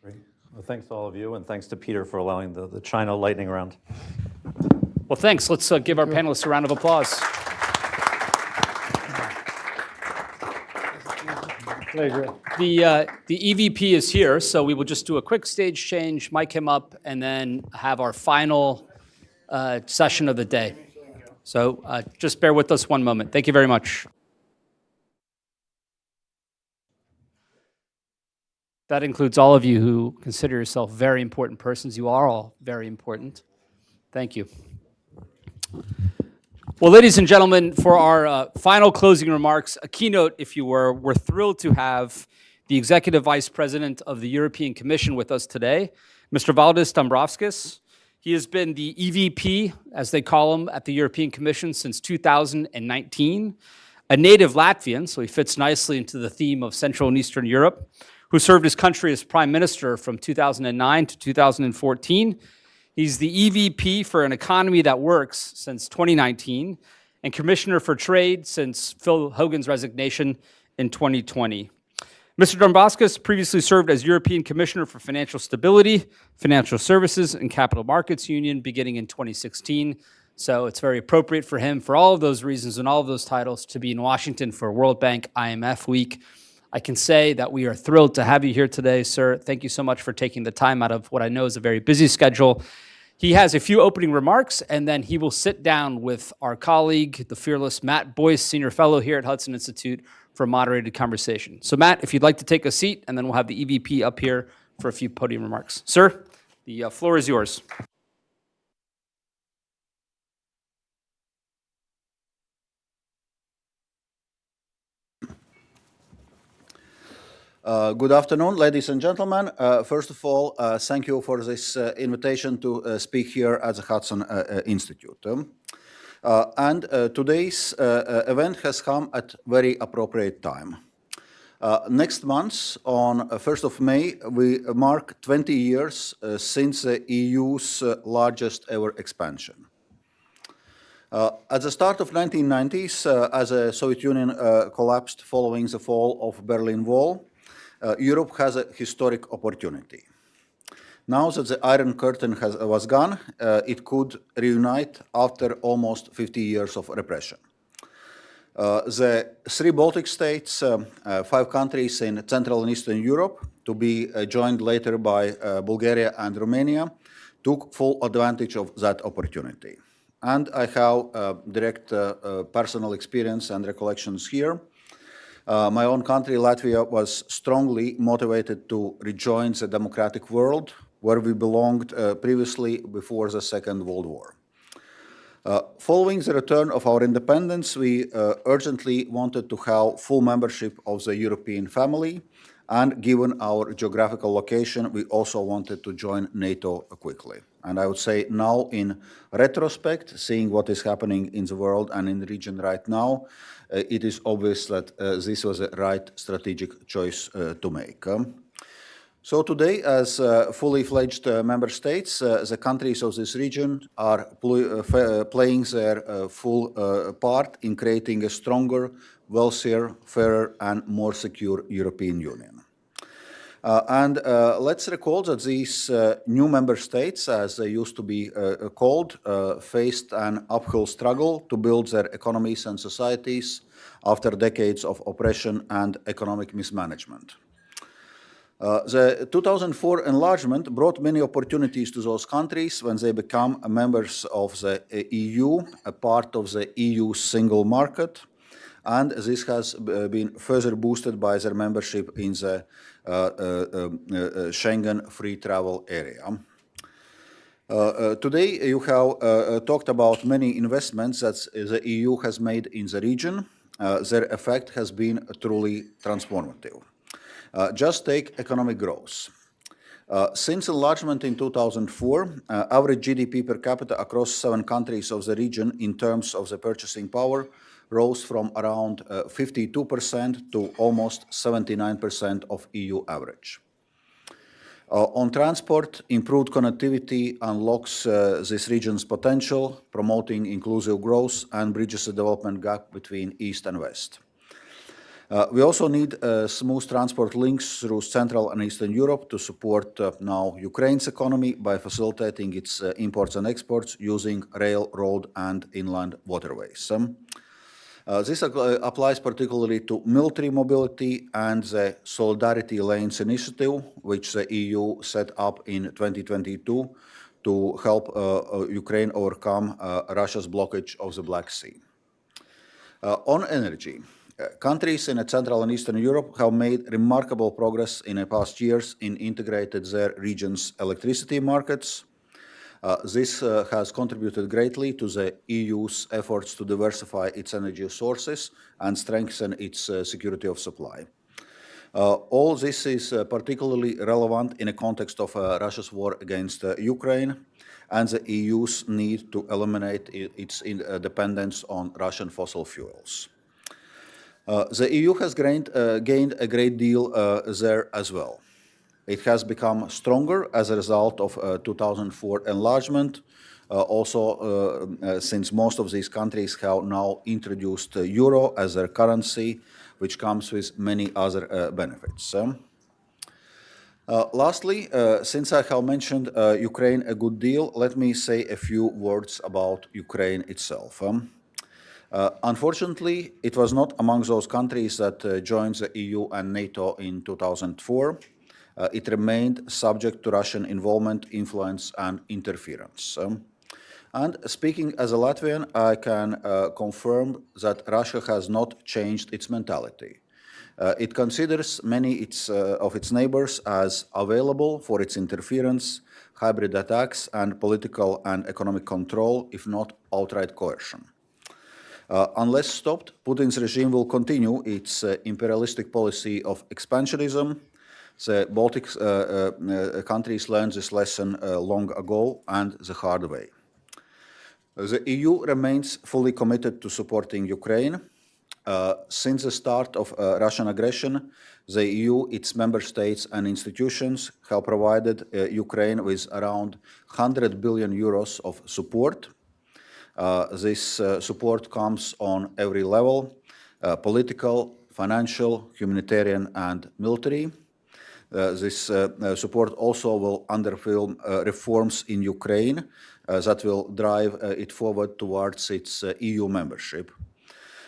Great. Well, thanks to all of you, and thanks to Peter for allowing the China lightning round. Well, thanks. Let's give our panelists a round of applause. Pleasure. The EVP is here, so we will just do a quick stage change, mic him up, and then have our final session of the day. So just bear with us one moment. Thank you very much. That includes all of you who consider yourself very important persons. You are all very important. Thank you. Well, ladies and gentlemen, for our final closing remarks, a keynote, if you were, we're thrilled to have the Executive Vice President of the European Commission with us today, Mr. Valdis Dombrovskis. He has been the EVP, as they call him, at the European Commission since 2019, a native Latvian, so he fits nicely into the theme of Central and Eastern Europe, who served his country as Prime Minister from 2009 to 2014. He's the EVP for an economy that works since 2019 and Commissioner for Trade since Phil Hogan's resignation in 2020. Mr. Dombrovskis previously served as European Commissioner for Financial Stability, Financial Services, and Capital Markets Union beginning in 2016. So it's very appropriate for him, for all of those reasons and all of those titles, to be in Washington for World Bank IMF Week. I can say that we are thrilled to have you here today, sir. Thank you so much for taking the time out of what I know is a very busy schedule. He has a few opening remarks, and then he will sit down with our colleague, the fearless Matt Boyce, Senior Fellow here at Hudson Institute, for a moderated conversation. So Matt, if you'd like to take a seat, and then we'll have the EVP up here for a few podium remarks. Sir, the floor is yours. Good afternoon, ladies and gentlemen. First of all, thank you for this invitation to speak here at the Hudson Institute. Today's event has come at very appropriate time. Next month, on 1st of May, we mark 20 years since the EU's largest ever expansion. At the start of 1990s, as the Soviet Union collapsed following the fall of Berlin Wall, Europe has a historic opportunity. Now that the Iron Curtain was gone, it could reunite after almost 50 years of repression. The 3 Baltic states, 5 countries in Central and Eastern Europe, to be joined later by Bulgaria and Romania, took full advantage of that opportunity. And I have direct personal experience and recollections here. My own country, Latvia, was strongly motivated to rejoin the democratic world where we belonged previously before the Second World War. Following the return of our independence, we urgently wanted to have full membership of the European family, and given our geographical location, we also wanted to join NATO quickly. And I would say now, in retrospect, seeing what is happening in the world and in the region right now, it is obvious that this was the right strategic choice to make. So today, as fully fledged member states, the countries of this region are playing their full part in creating a stronger, wealthier, fairer, and more secure European Union. Let's recall that these new member states, as they used to be called, faced an uphill struggle to build their economies and societies after decades of oppression and economic mismanagement. The 2004 enlargement brought many opportunities to those countries when they become members of the EU, a part of the EU single market, and this has been further boosted by their membership in the Schengen free travel area. Today you have talked about many investments that the EU has made in the region. Their effect has been truly transformative. Just take economic growth. Since enlargement in 2004, average GDP per capita across 7 countries of the region in terms of the purchasing power rose from around 52% to almost 79% of EU average. On transport, improved connectivity unlocks this region's potential, promoting inclusive growth and bridges the development gap between East and West. We also need smooth transport links through Central and Eastern Europe to support now Ukraine's economy by facilitating its imports and exports using rail, road, and inland waterways. This applies particularly to military mobility and the Solidarity Lanes initiative, which the EU set up in 2022 to help Ukraine overcome Russia's blockage of the Black Sea. On energy, countries in Central and Eastern Europe have made remarkable progress in the past years in integrating their region's electricity markets. This has contributed greatly to the EU's efforts to diversify its energy sources and strengthen its security of supply. All this is particularly relevant in the context of Russia's war against Ukraine and the EU's need to eliminate its dependence on Russian fossil fuels. The EU has gained a great deal there as well. It has become stronger as a result of 2004 enlargement, since most of these countries have now introduced euro as their currency, which comes with many other benefits. Lastly, since I have mentioned Ukraine a good deal, let me say a few words about Ukraine itself. Unfortunately, it was not among those countries that joined the EU and NATO in 2004. It remained subject to Russian involvement, influence, and interference. And speaking as a Latvian, I can confirm that Russia has not changed its mentality. It considers many of its neighbors as available for its interference, hybrid attacks, and political and economic control, if not outright coercion. Unless stopped, Putin's regime will continue its imperialistic policy of expansionism. The Baltic countries learned this lesson long ago and the hard way. The EU remains fully committed to supporting Ukraine. Since the start of Russian aggression, the EU, its member states and institutions have provided Ukraine with around 100 billion euros of support. This support comes on every level, political, financial, humanitarian, and military. This support also will underpin reforms in Ukraine that will drive it forward towards its EU membership.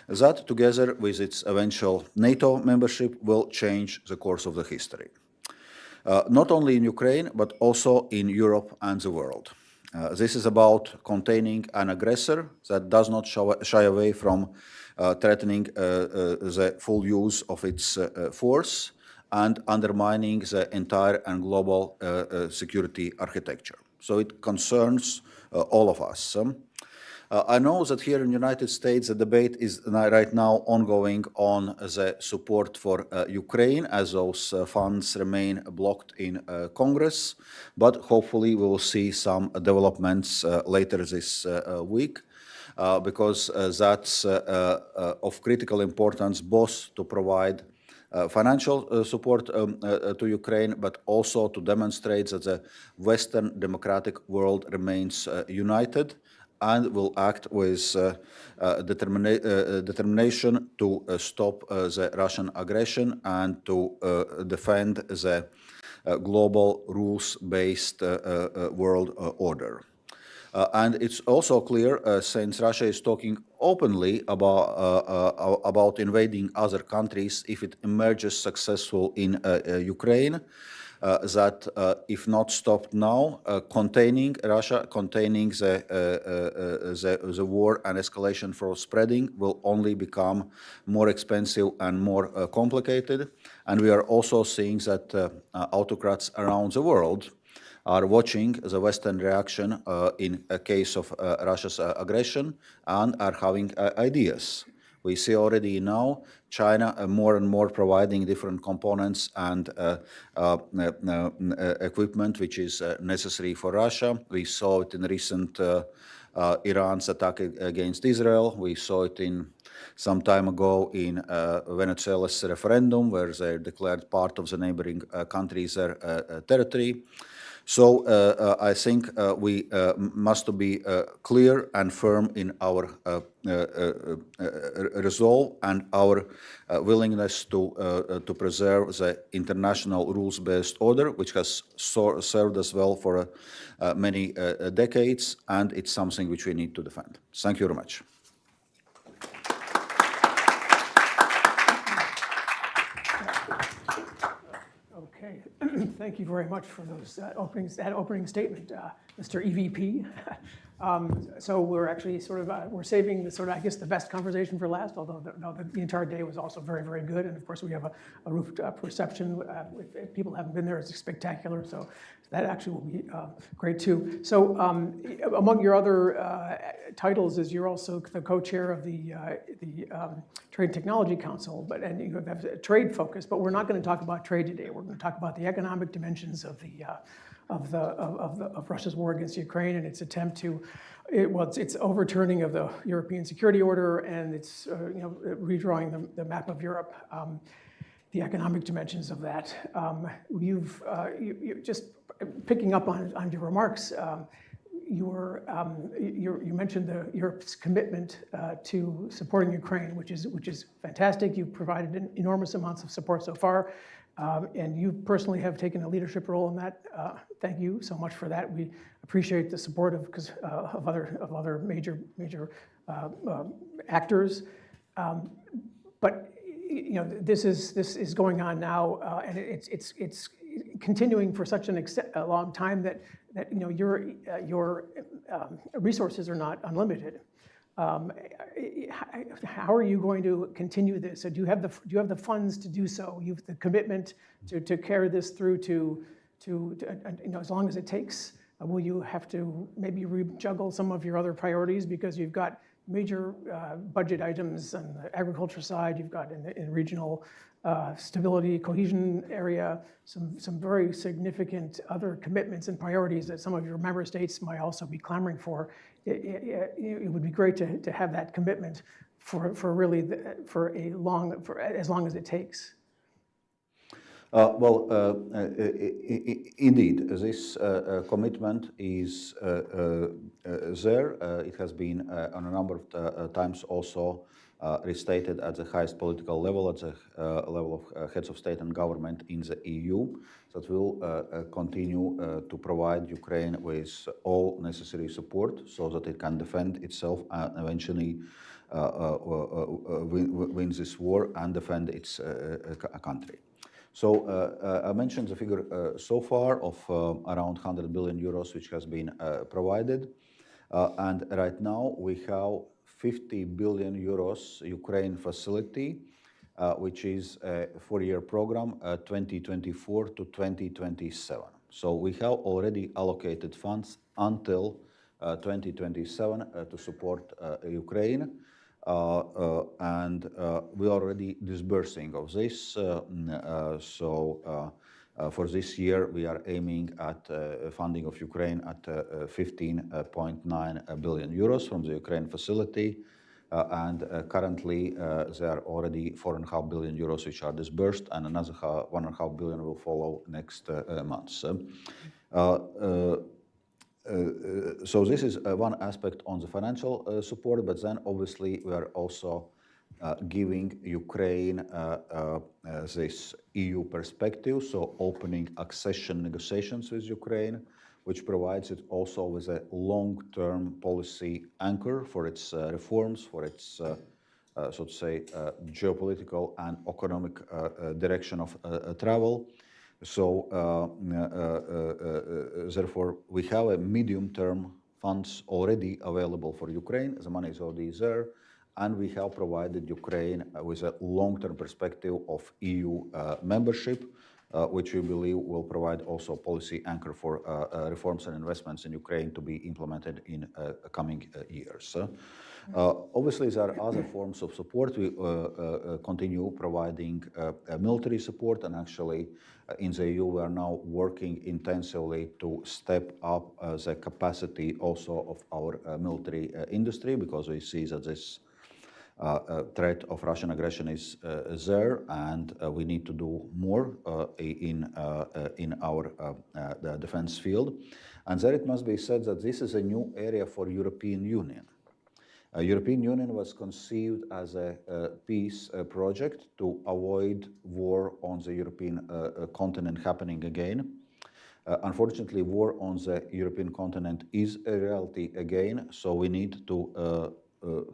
That, together with its eventual NATO membership, will change the course of the history. Not only in Ukraine, but also in Europe and the world. This is about containing an aggressor that does not shy away from threatening the full use of its force and undermining the entire and global security architecture. So it concerns all of us. I know that here in the United States, the debate is right now ongoing on the support for Ukraine, as those funds remain blocked in Congress. But hopefully we will see some developments later this week, because that's of critical importance, both to provide financial support to Ukraine, but also to demonstrate that the Western democratic world remains united and will act with determination to stop the Russian aggression and to defend the global rules-based world order. And it's also clear, since Russia is talking openly about invading other countries if it emerges successful in Ukraine, that if not stopped now, containing Russia, containing the war and escalation for spreading will only become more expensive and more complicated. And we are also seeing that autocrats around the world are watching the Western reaction in a case of Russia's aggression and are having ideas. We see already now China more and more providing different components and equipment which is necessary for Russia. We saw it in recent Iran's attack against Israel. We saw it in some time ago in Venezuela's referendum, where they declared part of the neighboring countries their territory. So I think we must be clear and firm in our resolve and our willingness to preserve the international rules-based order, which has served us well for many decades, and it's something which we need to defend. Thank you very much. Okay, thank you very much for those that opening statement, Mr. EVP. So we're actually sort of we're saving the I guess the best conversation for last. Although the entire day was also very, very good, and of course we have a rooftop reception. If people haven't been there, it's spectacular. So that actually will be great too. So among your other titles is you're also the co-chair of the Trade and Technology Council, and you have a trade focus. But we're not going to talk about trade today. We're going to talk about the economic dimensions of Russia's war against Ukraine and its attempt to, it's overturning of the European security order, and it's redrawing the map of Europe. The economic dimensions of that. You just picking up on your remarks. You mentioned Europe's commitment to supporting Ukraine, which is fantastic. You've provided enormous amounts of support so far. And you personally have taken a leadership role in that. Thank you so much for that. We appreciate the support of other major actors. But this is going on now, and it's continuing for such a long time that your resources are not unlimited. How are you going to continue this? So do you have the funds to do so? You have the commitment to carry this through to as long as it takes. Will you have to maybe rejuggle some of your other priorities because you've got major budget items on the agriculture side? You've got in regional stability, cohesion area, some very significant other commitments and priorities that some of your member states might also be clamoring for. It would be great to have that commitment for as long as it takes. Indeed, this commitment is there. It has been on a number of times also restated at the highest political level, at the level of heads of state and government in the EU, that will continue to provide Ukraine with all necessary support so that it can defend itself and eventually win this war and defend its country. So I mentioned the figure so far of around 100 billion euros, which has been provided. And right now we have 50 billion euros Ukraine facility, which is a 4-year program, 2024 to 2027. So we have already allocated funds until 2027 to support Ukraine. And we are already disbursing of this. For this year, we are aiming at funding of Ukraine at 15.9 billion euros from the Ukraine facility. And currently, there are already 4.5 billion euros which are disbursed, and another 1.5 billion will follow next months. So this is one aspect on the financial support, but then obviously we are also giving Ukraine this EU perspective, so opening accession negotiations with Ukraine, which provides it also with a long-term policy anchor for its reforms, for its, so to say, geopolitical and economic direction of travel. So therefore, we have a medium-term funds already available for Ukraine. The money is already there. And we have provided Ukraine with a long-term perspective of EU membership, which we believe will provide also policy anchor for reforms and investments in Ukraine to be implemented in coming years. Obviously, there are other forms of support. We continue providing military support, and actually in the EU we are now working intensively to step up the capacity also of our military industry, because we see that this threat of Russian aggression is there, and we need to do more in our the defense field. And there it must be said that this is a new area for European Union. European Union was conceived as a peace project to avoid war on the European continent happening again. Unfortunately, war on the European continent is a reality again, so we need to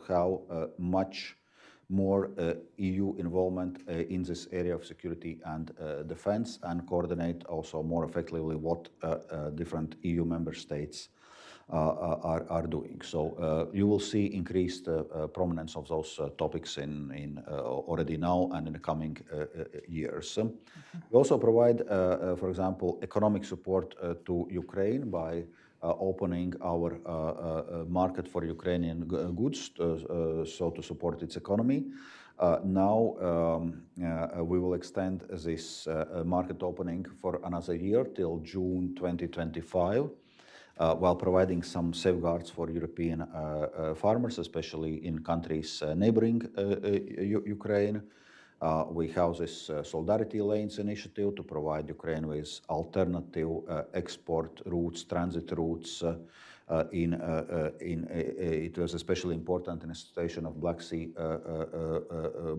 have much more EU involvement in this area of security and defense, and coordinate also more effectively what different EU member states are doing. So you will see increased prominence of those topics in already now and in the coming years. We also provide, for example, economic support to Ukraine by opening our market for Ukrainian goods, so to support its economy. Now we will extend this market opening for another year till June 2025. While providing some safeguards for European farmers, especially in countries neighboring Ukraine. We have this Solidarity Lanes initiative to provide Ukraine with alternative export routes, transit routes. It was especially important in a situation of Black Sea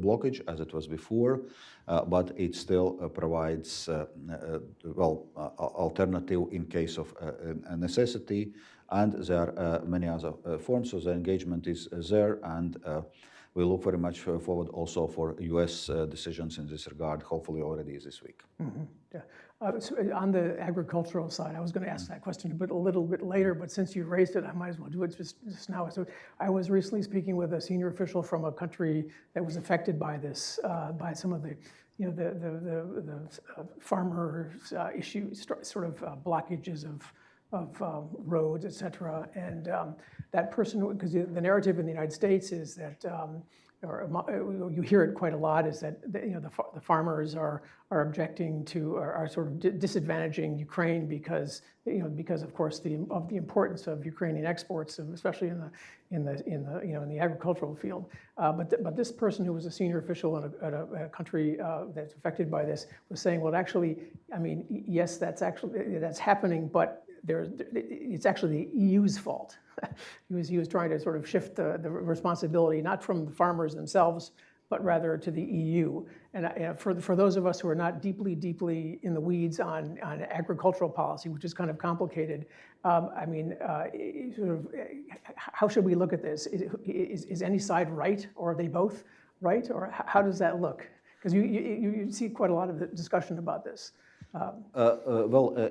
blockage, as it was before, but it still provides alternative in case of a necessity, and there are many other forms. So the engagement is there, and we look very much forward also for US decisions in this regard, hopefully already this week. Mm-hmm. Yeah. So on the agricultural side, I was going to ask that question a little bit later, but since you raised it, I might as well do it just now. So I was recently speaking with a senior official from a country that was affected by this, by some of the, the farmers' issues, sort of blockages of roads, et cetera. And that person, because the narrative in the United States is that, or you hear it quite a lot, is that the farmers are objecting to, are sort of disadvantaging Ukraine because of course of the importance of Ukrainian exports, especially in the agricultural field. But this person, who was a senior official at a country that's affected by this, was saying, well, actually, I mean, yes, that's happening, but it's actually the EU's fault. He was trying to sort of shift the responsibility, not from the farmers themselves, but rather to the EU. And for those of us who are not deeply in the weeds on agricultural policy, which is kind of complicated, I mean, sort of, how should we look at this? Is any side right, or are they both right, or how does that look? Because you see quite a lot of discussion about this.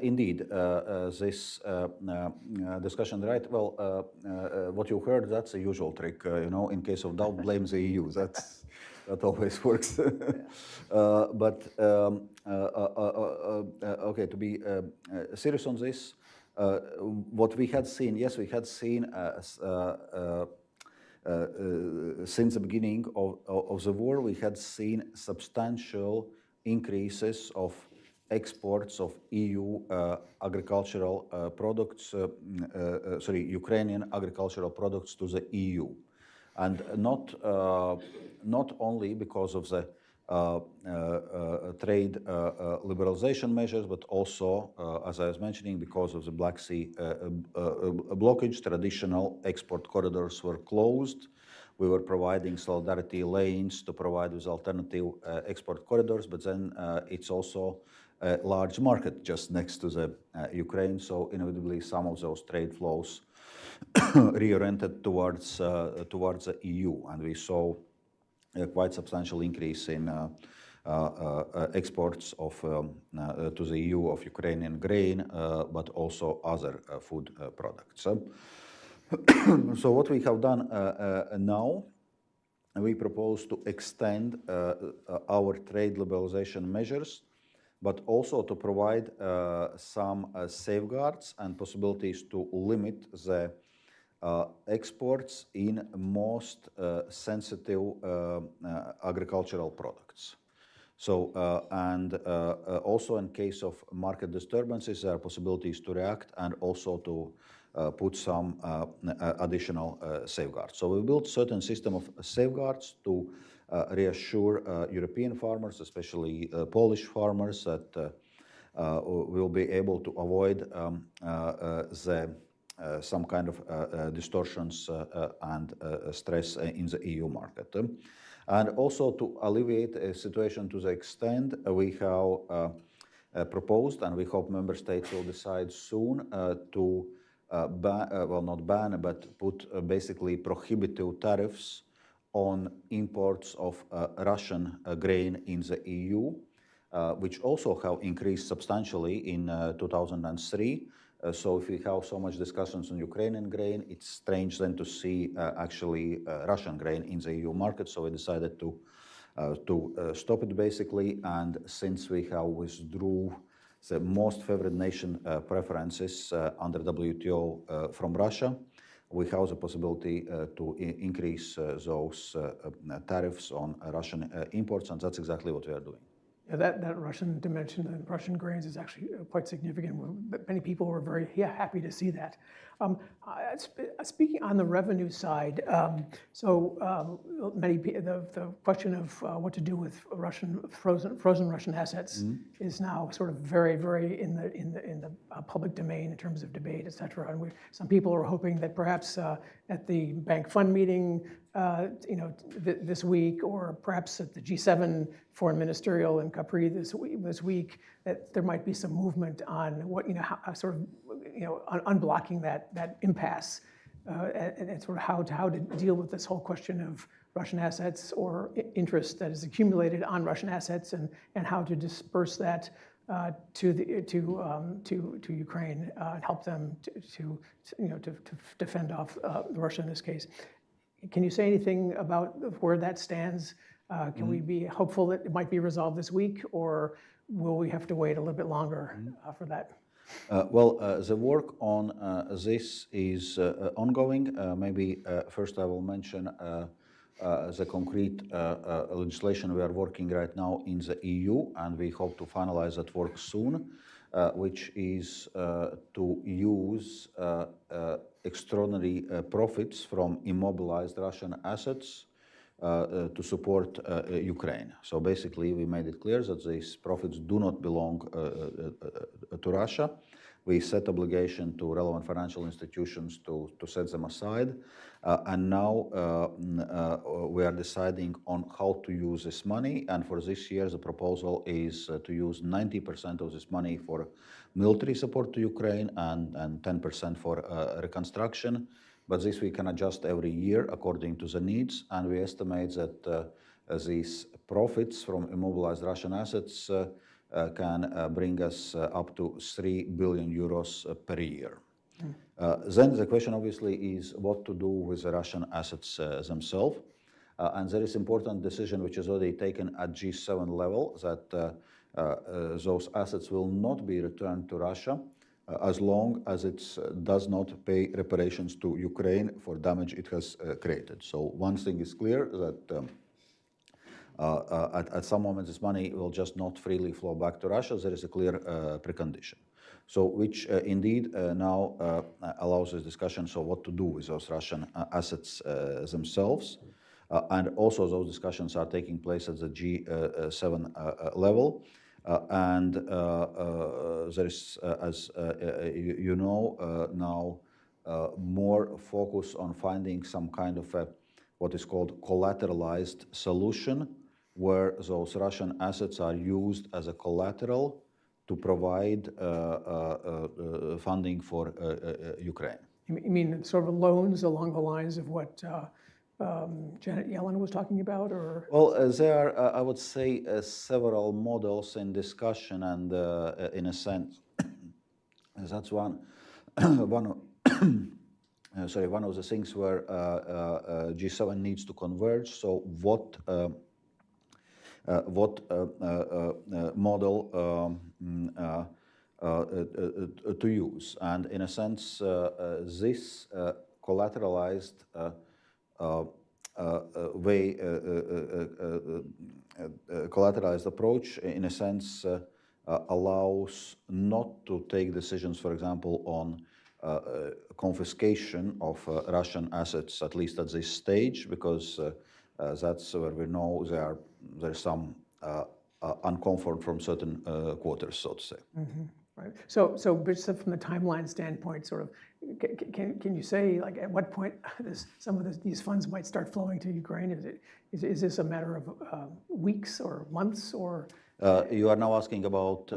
Indeed, this discussion, right? Well, what you heard, that's a usual trick. In case of doubt, blame the EU. That always works. Okay, to be serious on this, what we had seen, yes, we had seen since the beginning of the war, we had seen substantial increases of exports of EU agricultural products, Ukrainian agricultural products to the EU, and not only because of the trade liberalization measures, but also, as I was mentioning, because of the Black Sea blockage. Traditional export corridors were closed. We were providing solidarity lanes to provide with alternative export corridors, but then it's also a large market just next to the Ukraine, so inevitably some of those trade flows reoriented towards the EU, and we saw a quite substantial increase in exports to the EU of Ukrainian grain, but also other food products. So what we have done now, we propose to extend our trade liberalization measures, but also to provide some safeguards and possibilities to limit the exports in most sensitive agricultural products. So, also in case of market disturbances, there are possibilities to react and also to put some additional safeguards. So we built certain system of safeguards to reassure European farmers, especially Polish farmers, that will be able to avoid some kind of distortions and stress in the EU market. And also to alleviate a situation to the extent we have proposed, and we hope member states will decide soon, to well, not ban, but put basically prohibitive tariffs on imports of Russian grain in the EU, which also have increased substantially in 2003. So if we have so much discussions on Ukrainian grain, it's strange then to see actually Russian grain in the EU market. So we decided to stop it basically. And since we have withdrew the most favored nation preferences under WTO from Russia, we have the possibility to increase those tariffs on Russian imports, and that's exactly what we are doing. Yeah, that Russian dimension and Russian grains is actually quite significant. Many people were very happy to see that. Speaking on the revenue side, the question of what to do with frozen Russian assets is now sort of very in the public domain in terms of debate, et cetera. And some people are hoping that perhaps at the Bank Fund meeting, this week, or perhaps at the G7 foreign ministerial in Capri this week, that there might be some movement on what unblocking that impasse and sort of how to deal with this whole question of Russian assets or interest that is accumulated on Russian assets, and how to disperse that to Ukraine and help them to defend off Russia in this case. Can you say anything about where that stands? Can we be hopeful that it might be resolved this week, or will we have to wait a little bit longer for that? The work on this is ongoing. Maybe first I will mention the concrete legislation we are working right now in the EU, and we hope to finalize that work soon, which is to use extraordinary profits from immobilized Russian assets to support Ukraine. So basically, we made it clear that these profits do not belong to Russia. We set obligation to relevant financial institutions to set them aside. And now we are deciding on how to use this money. And for this year, the proposal is to use 90% of this money for military support to Ukraine and 10% for reconstruction. But this we can adjust every year according to the needs. And we estimate that these profits from immobilized Russian assets can bring us up to 3 billion euros per year. Then the question obviously is what to do with the Russian assets themselves. And there is important decision which is already taken at G7 level that those assets will not be returned to Russia as long as it does not pay reparations to Ukraine for damage it has created. So one thing is clear, that at some moment this money will just not freely flow back to Russia. There is a clear precondition. So which indeed now allows this discussion, so what to do with those Russian assets themselves. And also those discussions are taking place at the G7 level. And there is, as you know, now more focus on finding some kind of what is called collateralized solution, where those Russian assets are used as a collateral to provide funding for Ukraine. You mean sort of loans along the lines of what Janet Yellen was talking about, or? Well, there are, I would say, several models in discussion, and in a sense, that's one of the things where G7 needs to converge. So what model to use? And in a sense, this collateralized collateralized approach, in a sense, allows not to take decisions, for example, on confiscation of Russian assets, at least at this stage, because that's where we know there's some uncomfort from certain quarters, so to say. Right. So just from the timeline standpoint, sort of, can you say, like, at what point some of these funds might start flowing to Ukraine? Is this a matter of weeks or months, or? You are now asking about the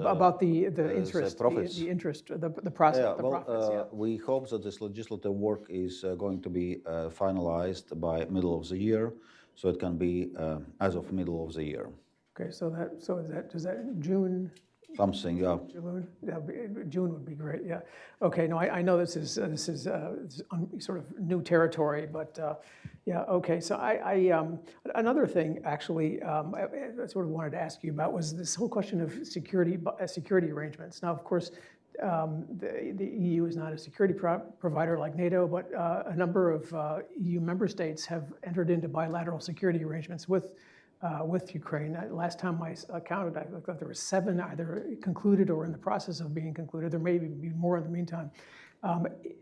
interest, profits. the interest, the process, Yeah, the well, profits. Yeah. we hope that this legislative work is going to be finalized by middle of the year, so it can be as of middle of the year. Okay, does that June? Something, yeah. June would be great. Yeah. Okay. No, I know this is sort of new territory, but yeah. Okay. So another thing actually I sort of wanted to ask you about was this whole question of security arrangements. Now, of course, the EU is not a security provider like NATO, but a number of EU member states have entered into bilateral security arrangements with Ukraine. Last time I counted, I thought there were 7 either concluded or in the process of being concluded. There may be more in the meantime.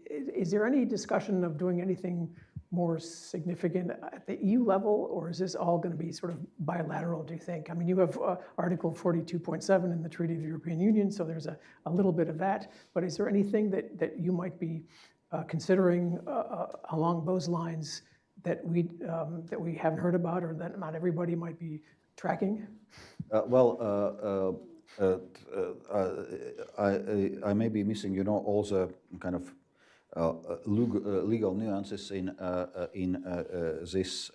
Is there any discussion of doing anything more significant at the EU level, or is this all going to be sort of bilateral, do you think? I mean, you have Article 42.7 in the Treaty of the European Union, so there's a little bit of that. But is there anything that you might be considering along those lines that we haven't heard about, or that not everybody might be tracking? I may be missing, all the kind of legal nuances in this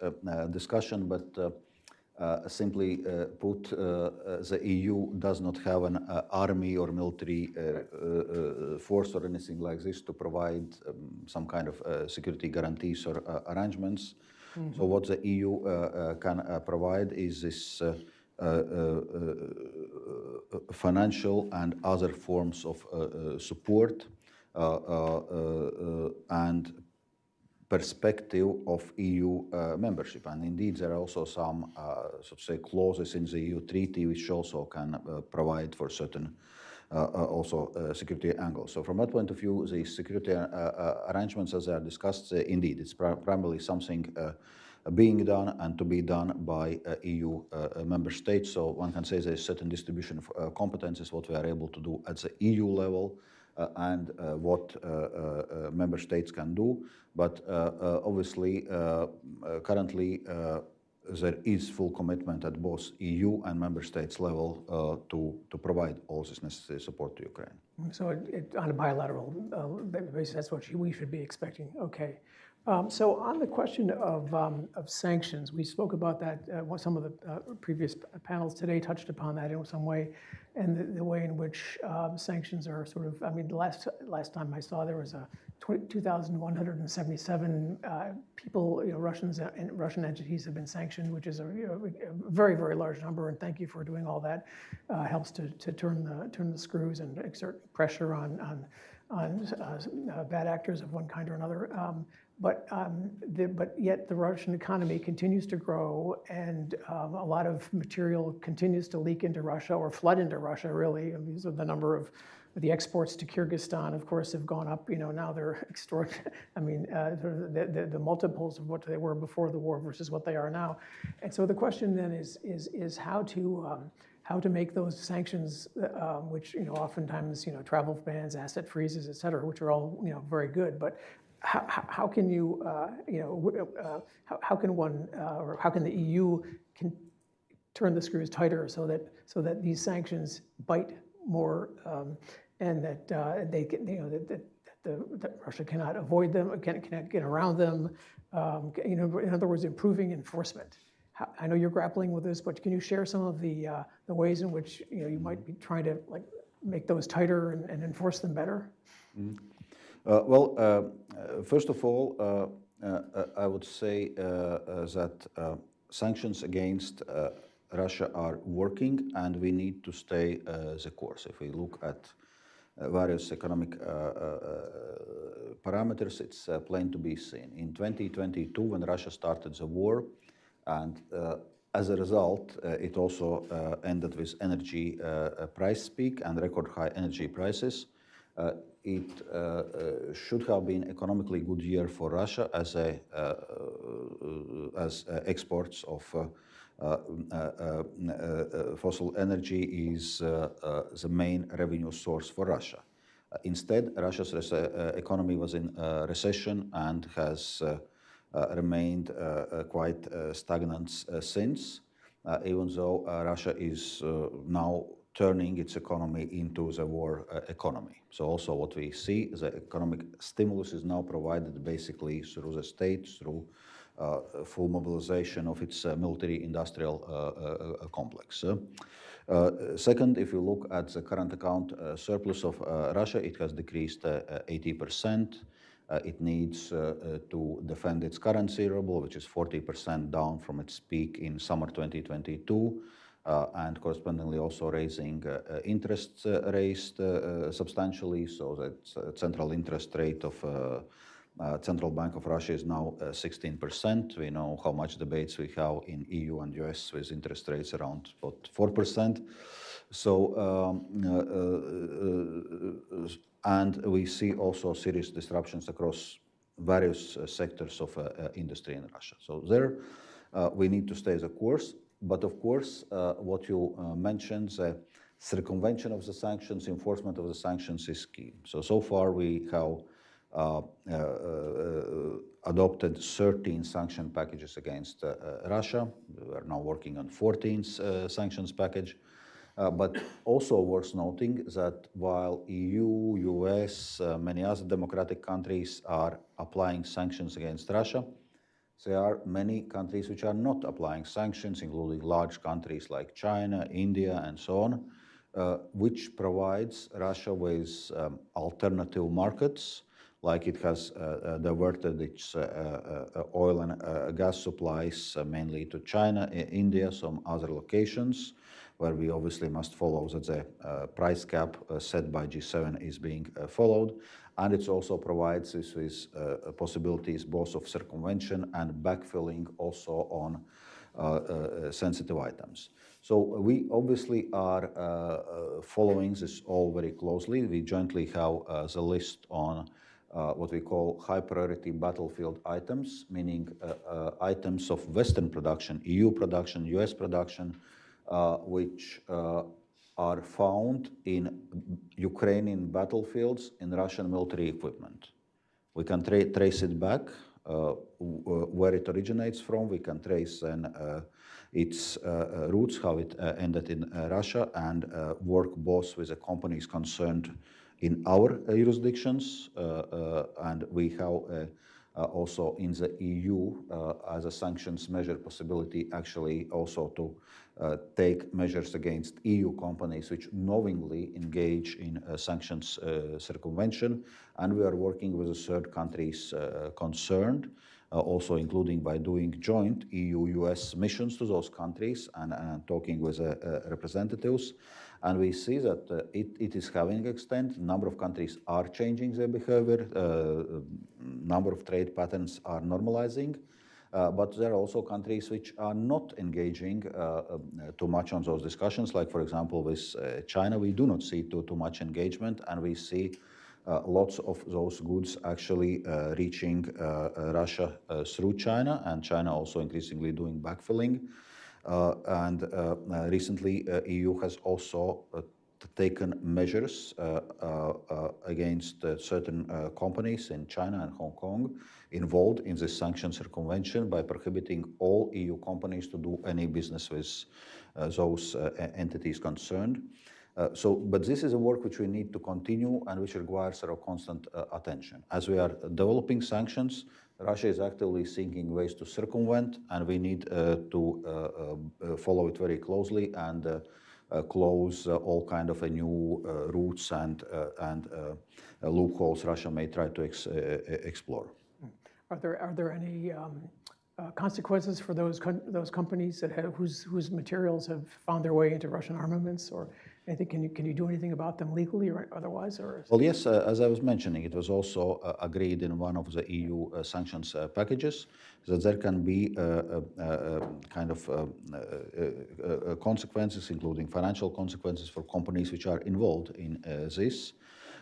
discussion, but simply put, the EU does not have an army or military force or anything like this to provide some kind of security guarantees or arrangements. Mm-hmm. So what the EU can provide is this financial and other forms of support and perspective of EU membership. And indeed, there are also some, so to say, clauses in the EU treaty which also can provide for certain security angles. So from that point of view, the security arrangements as they are discussed, indeed, it's primarily something being done and to be done by EU member states. So one can say there is certain distribution of competences, what we are able to do at the EU level, and what member states can do. But obviously, currently, there is full commitment at both EU and member states level to provide all this necessary support to Ukraine. So on a bilateral basis, that's what we should be expecting. Okay. So on the question of sanctions, we spoke about that. Some of the previous panels today touched upon that in some way, and the way in which sanctions are sort of. I mean, the last time I saw there was 2,177 people, Russians and Russian entities have been sanctioned, which is a very, very large number. And thank you for doing all that. Helps to turn the screws and exert pressure on bad actors of one kind or another. But yet the Russian economy continues to grow, and a lot of material continues to leak into Russia or flood into Russia, really. And these are the number of the exports to Kyrgyzstan, of course, have gone up. Now they're extraordinary. I mean, the multiples of what they were before the war versus what they are now. And so the question then is how to make those sanctions, which oftentimes travel bans, asset freezes, et cetera, which are all very good, but how can you how can one or how can the EU turn the screws tighter so that these sanctions bite more, and that they can, that Russia cannot avoid them, cannot get around them. In other words, improving enforcement. I know you're grappling with this, but can you share some of the ways in which you might be trying to make those tighter and enforce them better? Mm-hmm. First of all, I would say that sanctions against Russia are working, and we need to stay the course. If we look at various economic parameters, it's plain to be seen. In 2022, when Russia started the war, and as a result, it also ended with energy price peak and record high energy prices. It should have been economically good year for Russia as exports of fossil energy is the main revenue source for Russia. Instead, Russia's economy was in recession and has remained quite stagnant since, even though Russia is now turning its economy into the war economy. So also what we see, the economic stimulus is now provided basically through the state, through full mobilization of its military-industrial complex. Second, if you look at the current account surplus of Russia, it has decreased 80%. It needs to defend its currency ruble, which is 40% down from its peak in summer 2022, and correspondingly also raising interest rates substantially, so that central interest rate of Central Bank of Russia is now 16%. We know how much debates we have in EU and US with interest rates around about 4%. So, and we see also serious disruptions across various sectors of industry in Russia. So there we need to stay the course. But of course, what you mentioned, the circumvention of the sanctions, enforcement of the sanctions is key. So far we have adopted 13 sanction packages against Russia. We are now working on 14th sanctions package. But also worth noting that while EU, US, many other democratic countries are applying sanctions against Russia, there are many countries which are not applying sanctions, including large countries like China, India, and so on, which provides Russia with alternative markets, like it has diverted its oil and gas supplies mainly to China, India, some other locations, where we obviously must follow that the price cap set by G7 is being followed. And it also provides us with possibilities both of circumvention and backfilling also on sensitive items. So we obviously are following this all very closely. We jointly have the list on what we call high priority battlefield items, meaning items of Western production, EU production, US production, which are found in Ukrainian battlefields in Russian military equipment. We can trace it back, where it originates from. We can trace then its roots, how it ended in Russia, and work both with the companies concerned in our jurisdictions, and we have also in the EU as a sanctions measure possibility actually also to take measures against EU companies which knowingly engage in sanctions circumvention, and we are working with the third countries concerned, also including by doing joint EU-US missions to those countries and talking with representatives. And we see that it is having extent. A number of countries are changing their behavior. Number of trade patterns are normalizing. But there are also countries which are not engaging too much on those discussions. Like, for example, with China, we do not see too much engagement, and we see lots of those goods actually reaching Russia through China, and China also increasingly doing backfilling. And recently, EU has also taken measures against certain companies in China and Hong Kong involved in this sanctions circumvention by prohibiting all EU companies to do any business with those entities concerned. But this is a work which we need to continue and which requires our constant attention. As we are developing sanctions, Russia is actively seeking ways to circumvent, and we need to follow it very closely and close all kind of new routes and loopholes Russia may try to explore. Are there any consequences for those companies that whose materials have found their way into Russian armaments, or anything? Can you do anything about them legally or otherwise? Or well, yes, as I was mentioning, it was also agreed in one of the EU sanctions packages that there can be kind of consequences, including financial consequences for companies which are involved in this.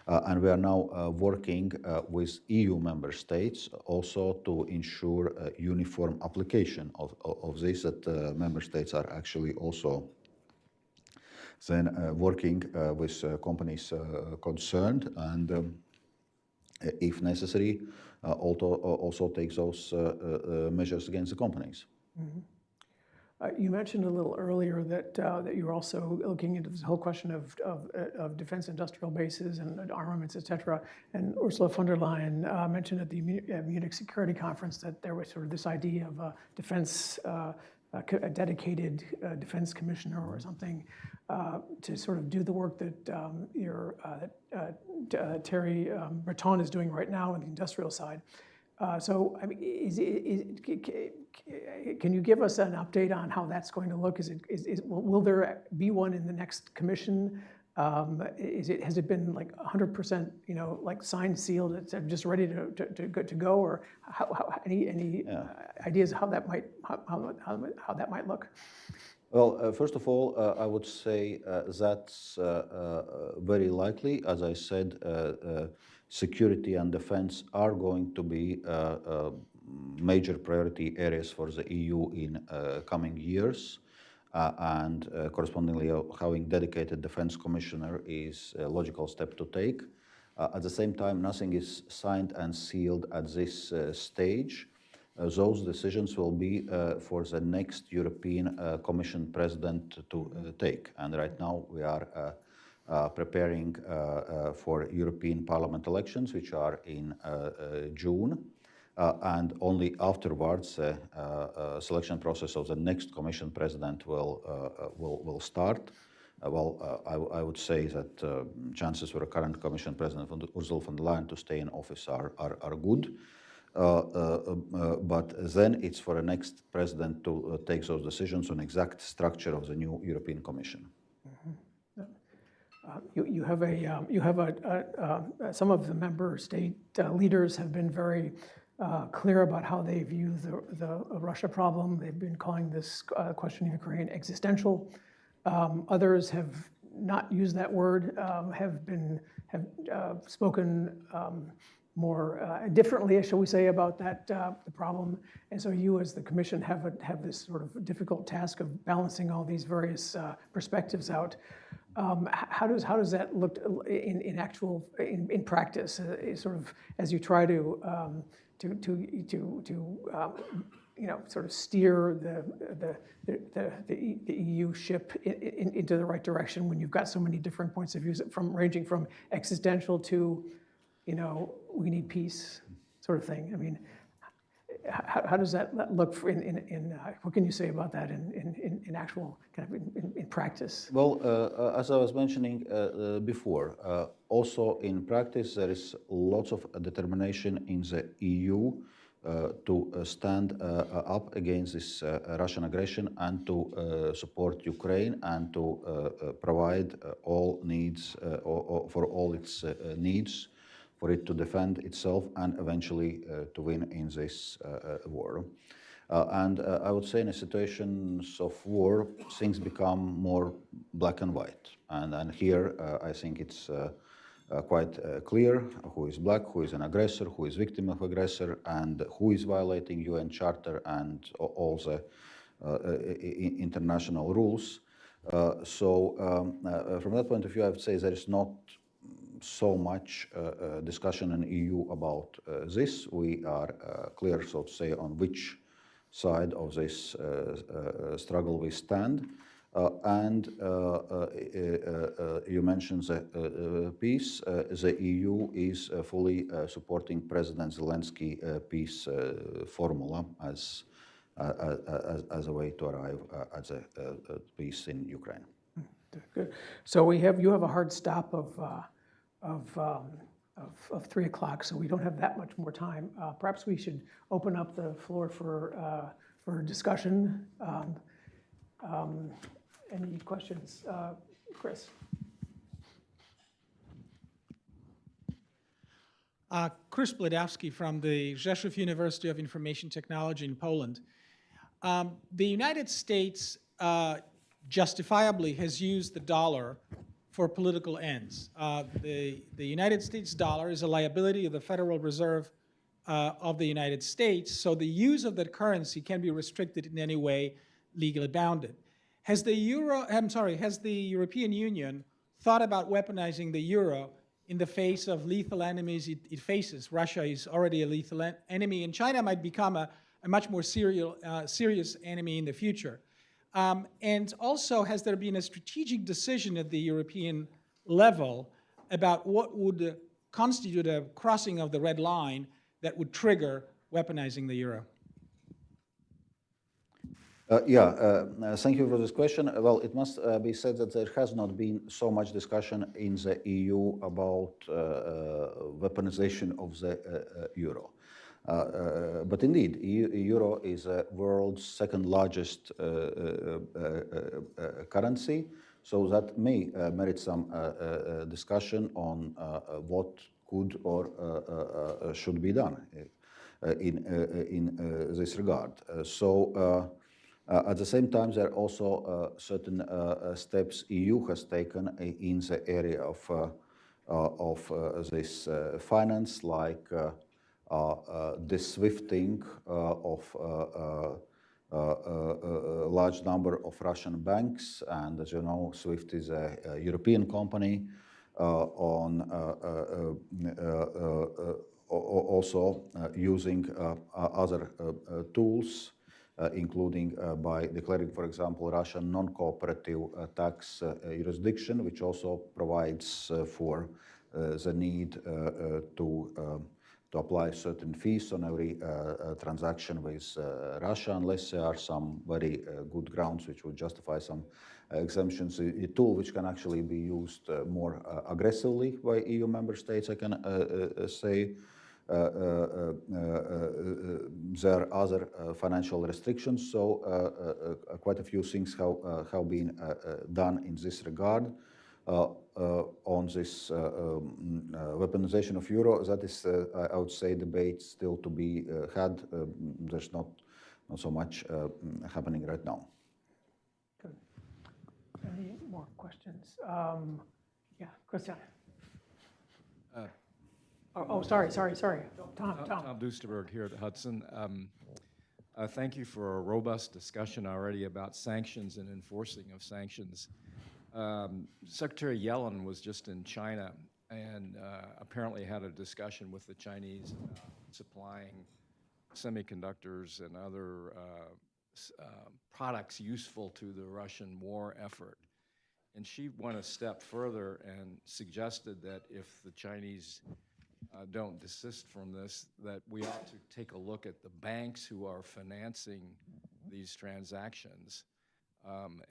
And we are now working with EU member states also to ensure uniform application of this, that member states are actually also then working with companies concerned and if necessary, also take those measures against the companies. Mm-hmm. You mentioned a little earlier that that you're also looking into this whole question of defense industrial bases and armaments, et cetera. And Ursula von der Leyen mentioned at the Munich Security Conference that there was sort of this idea of a defense, a dedicated defense commissioner or something to sort of do the work that Thierry Breton is doing right now on the industrial side. So, I mean, can you give us an update on how that's going to look? Will there be one in the next commission? Has it been like 100%, you know, like signed, sealed, it's just ready to go, or any ideas how that might look? Well, first of all, I would say that's very likely. As I said, security and defense are going to be major priority areas for the EU in coming years. And correspondingly, having dedicated defense commissioner is a logical step to take. At the same time, nothing is signed and sealed at this stage. Those decisions will be for the next European Commission President to take. And right now we are preparing for European Parliament elections, which are in June. And only afterwards, selection process of the next Commission President will start. I would say that chances for a current Commission President, Ursula von der Leyen, to stay in office are good. But then it's for the next president to take those decisions on exact structure of the new European Commission. Some of the member state leaders have been very clear about how they view the Russia problem. They've been calling this question of Ukraine existential. Others have not used that word, have spoken more differently, shall we say, about that the problem. And so you, as the Commission, have this sort of difficult task of balancing all these various perspectives out. How does that look in practice? Sort of as you try to you know, sort of steer the EU ship into the right direction when you've got so many different points of view, ranging from existential to, you know, we need peace, sort of thing. I mean, how does that look what can you say about that in actual kind of in practice? Well, as I was mentioning before, also in practice there is lots of determination in the EU to stand up against this Russian aggression and to support Ukraine and to provide all needs for all its needs, for it to defend itself and eventually to win in this war. And I would say in a situations of war, things become more black and white. And here I think it's quite clear who is black, who is an aggressor, who is victim of aggressor, and who is violating UN Charter and all the international rules. So from that point of view, I would say there is not so much discussion in EU about this. We are clear, so to say, on which side of this struggle we stand. And you mentioned the peace. The EU is fully supporting President Zelensky's peace formula as a way to arrive at the peace in Ukraine. Good. So you have a hard stop of 3 o'clock, so we don't have that much more time. Perhaps we should open up the floor for discussion. Any questions? Chris? Chris Bledowski from the Rzeszów University of Information Technology in Poland. The United States justifiably has used the dollar for political ends. The United States dollar is a liability of the Federal Reserve of the United States, so the use of that currency can be restricted in any way legally bounded. Has the European Union thought about weaponizing the euro in the face of lethal enemies it faces? Russia is already a lethal enemy, and China might become a much more serious enemy in the future. And also, has there been a strategic decision at the European level about what would constitute a crossing of the red line that would trigger weaponizing the euro? Thank you for this question. Well, it must be said that there has not been so much discussion in the EU about weaponization of the euro. But indeed, euro is the world's second largest currency, so that may merit some discussion on what could or should be done in this regard. At the same time, there are also certain steps EU has taken in the area of this finance, like the swifting of a large number of Russian banks. And as you know, SWIFT is a European company, also using other tools, including by declaring, for example, Russian non-cooperative tax jurisdiction, which also provides for the need to apply certain fees on every transaction with Russia, unless there are some very good grounds which would justify some exemptions. A tool which can actually be used more aggressively by EU member states, I can say. There are other financial restrictions, so quite a few things have been done in this regard. On this weaponization of euro, that is, I would say, debate still to be had. There's not so much happening right now. Good. Any more questions? Yeah, Christian. Sorry. Tom. Tom Duesterberg here at Hudson. Thank you for a robust discussion already about sanctions and enforcing of sanctions. Secretary Yellen was just in China and apparently had a discussion with the Chinese about supplying semiconductors and other products useful to the Russian war effort. And she went a step further and suggested that if the Chinese don't desist from this, that we ought to take a look at the banks who are financing these transactions,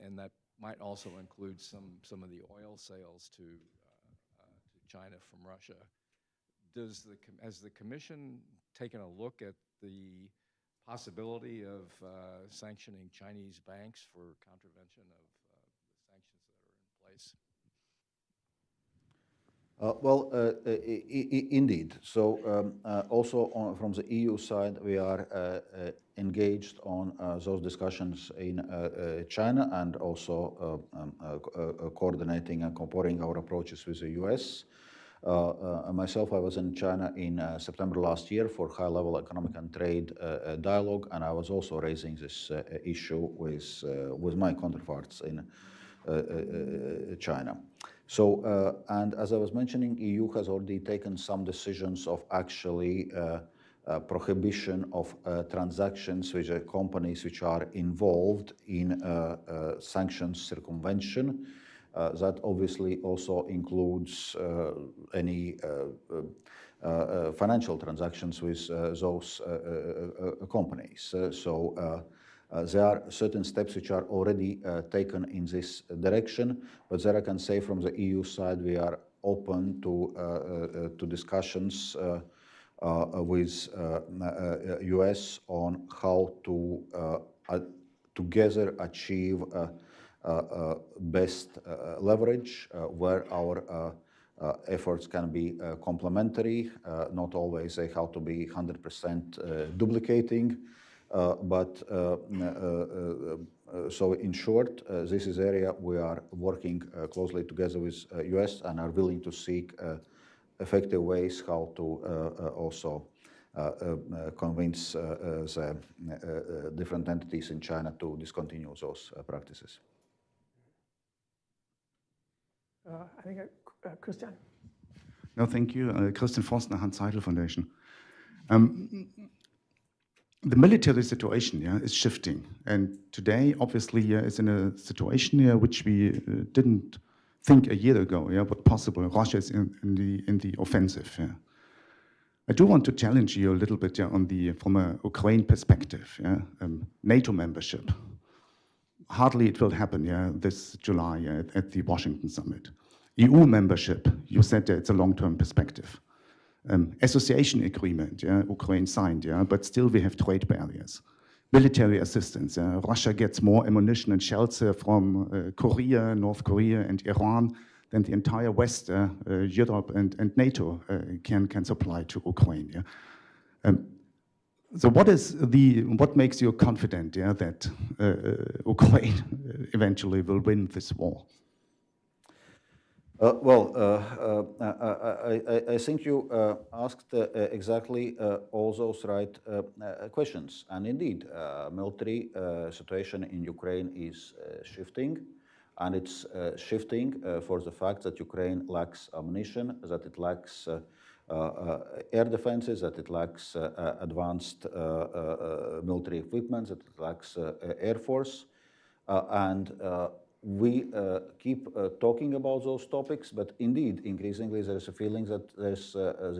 and that might also include some of the oil sales to China from Russia. Has the Commission taken a look at the possibility of sanctioning Chinese banks for contravention of the sanctions that are in place? Indeed. So also from the EU side, we are engaged on those discussions in China, and also coordinating and comparing our approaches with the US. Myself, I was in China in September last year for high-level economic and trade dialogue, and I was also raising this issue with my counterparts in China. So, and as I was mentioning, EU has already taken some decisions of actually prohibition of transactions with companies which are involved in sanctions circumvention. That obviously also includes any financial transactions with those companies. There are certain steps which are already taken in this direction, but there I can say from the EU side we are open to discussions with US on how to together achieve best leverage, where our efforts can be complementary, not always they have to be 100% duplicating So in short, this is area we are working closely together with US and are willing to seek effective ways how to also convince the different entities in China to discontinue those practices. I think Christian. No, thank you. Christian Forstner, Hans Seidel Foundation. The military situation is shifting. And today, obviously, is in a situation which we didn't think a year ago, what possible. Russia is in the offensive. I do want to challenge you a little bit from a Ukraine perspective. NATO membership. Hardly it will happen this July at the Washington summit. EU membership, you said it's a long-term perspective. Association agreement, Ukraine signed, but still we have trade barriers. Military assistance, Russia gets more ammunition and shells from Korea, North Korea, and Iran than the entire West, Europe, and NATO can supply to Ukraine. So what makes you confident that Ukraine eventually will win this war? I think you asked exactly all those right questions. And indeed, military situation in Ukraine is shifting. And it's shifting for the fact that Ukraine lacks ammunition, that it lacks air defenses, that it lacks advanced military equipment, that it lacks air force. We keep talking about those topics, but indeed, increasingly, there is a feeling that the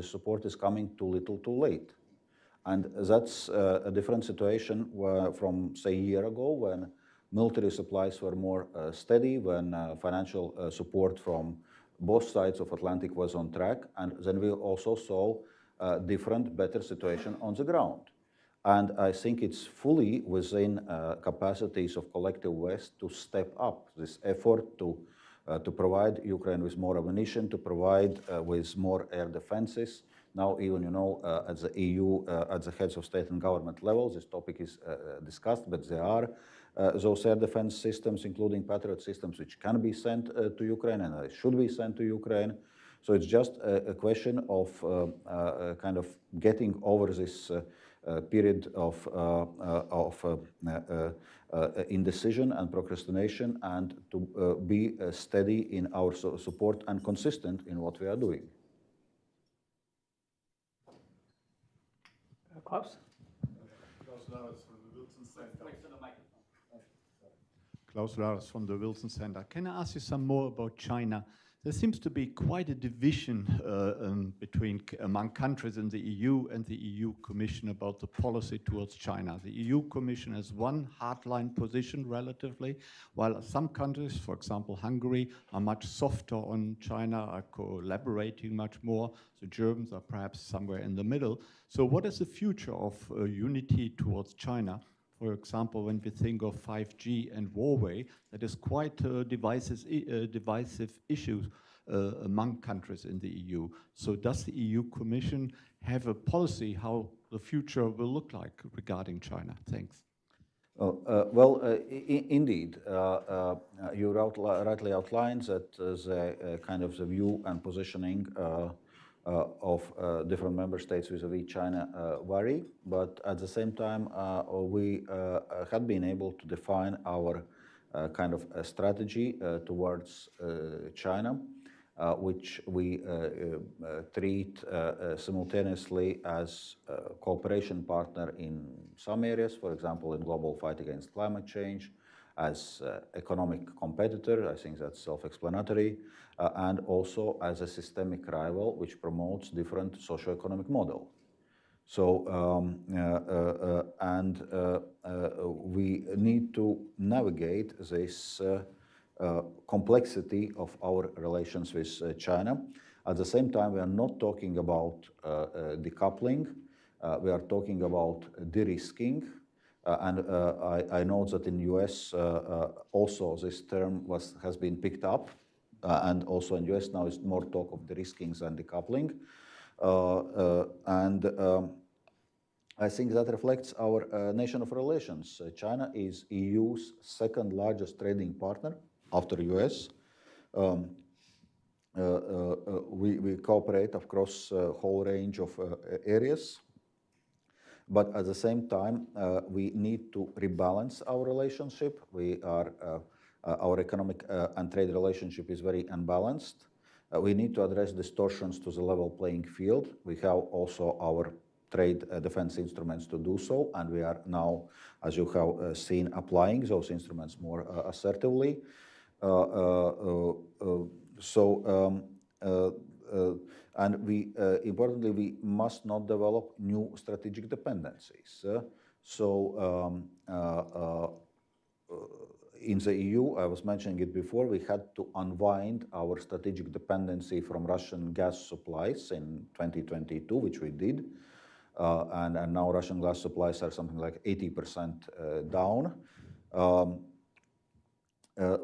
support is coming too little, too late. And that's a different situation from, say, a year ago, when military supplies were more steady, when financial support from both sides of Atlantic was on track, and then we also saw a different, better situation on the ground. And I think it's fully within capacities of collective West to step up this effort to provide Ukraine with more ammunition, to provide with more air defenses. Now, even, at the EU, at the heads of state and government level, this topic is discussed, but there are those air defense systems, including Patriot systems, which can be sent to Ukraine and they should be sent to Ukraine. So it's just a question of kind of getting over this period of indecision and procrastination, and to be steady in our support and consistent in what we are doing. Klaus? Klaus Lares from the Wilson Center. Can I ask you some more about China? There seems to be quite a division among countries in the EU and the EU Commission about the policy towards China. The EU Commission has one hardline position relatively, while some countries, for example Hungary, are much softer on China, are collaborating much more. The Germans are perhaps somewhere in the middle. So what is the future of unity towards China? For example, when we think of 5G and Huawei, that is quite divisive issues among countries in the EU. So does the EU Commission have a policy how the future will look like regarding China? Thanks. Indeed, you rightly outlined that the kind of the view and positioning of different member states vis-a-vis China vary, but at the same time we had been able to define our kind of a strategy towards China, which we treat simultaneously as a cooperation partner in some areas, for example, in global fight against climate change, as economic competitor, I think that's self-explanatory, and also as a systemic rival which promotes different socio-economic model. So, we need to navigate this complexity of our relations with China. At the same time, we are not talking about decoupling, we are talking about de-risking. I know that in the US also this term has been picked up, and also in the US now is more talk of de-risking than decoupling. I think that reflects our nation of relations. China is EU's second largest trading partner after US. We cooperate across a whole range of areas. But at the same time, we need to rebalance our relationship. Our economic and trade relationship is very unbalanced. We need to address distortions to the level playing field. We have also our trade defense instruments to do so, and we are now, as you have seen, applying those instruments more assertively. And importantly, we must not develop new strategic dependencies. In the EU, I was mentioning it before, we had to unwind our strategic dependency from Russian gas supplies in 2022, which we did. And now Russian gas supplies are something like 80% down.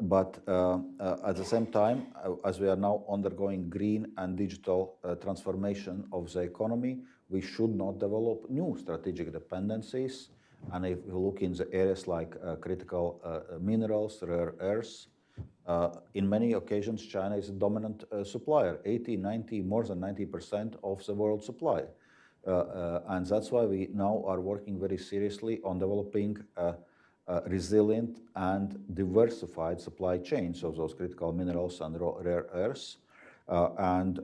But at the same time, as we are now undergoing green and digital transformation of the economy, we should not develop new strategic dependencies. And if we look in the areas like critical minerals, rare earths, in many occasions, China is a dominant supplier, 80, 90, more than 90% of the world supply. And that's why we now are working very seriously on developing resilient and diversified supply chains of those critical minerals and rare earths. In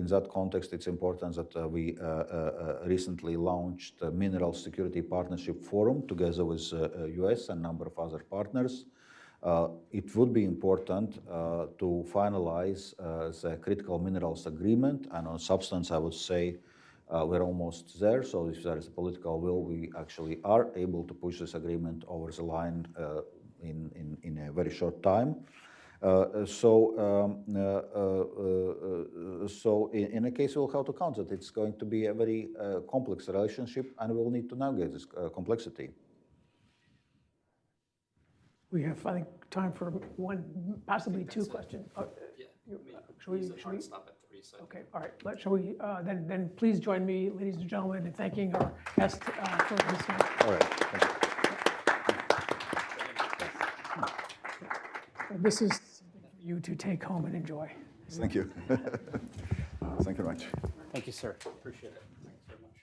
that context, it's important that we recently launched a Mineral Security Partnership Forum together with US and a number of other partners. It would be important to finalize the critical minerals agreement, and on substance, I would say we're almost there. So if there is a political will, we actually are able to push this agreement over the line in a very short time. So in a case, we'll have to count that it's going to be a very complex relationship, and we'll need to navigate this complexity. We have, I think, time for one, possibly two questions. Should we stop at 3? So. Okay, all right. Shall we then please join me, ladies and gentlemen, in thanking our guest for this time. All right. Thank you. This is something for you to take home and enjoy. Thank you. Thank you very much. Thank you, sir. Appreciate it. Thanks very much.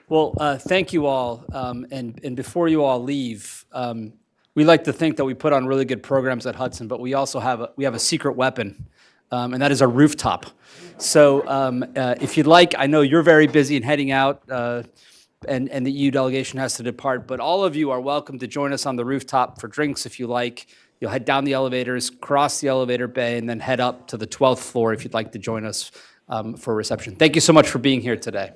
Well, thank you all. And before you all leave, we like to think that we put on really good programs at Hudson, but we also have a secret weapon, and that is our rooftop. So if you'd like, I know you're very busy and heading out, and the EU delegation has to depart, but all of you are welcome to join us on the rooftop for drinks if you like. You'll head down the elevators, cross the elevator bay, and then head up to the 12th floor if you'd like to join us for a reception. Thank you so much for being here today.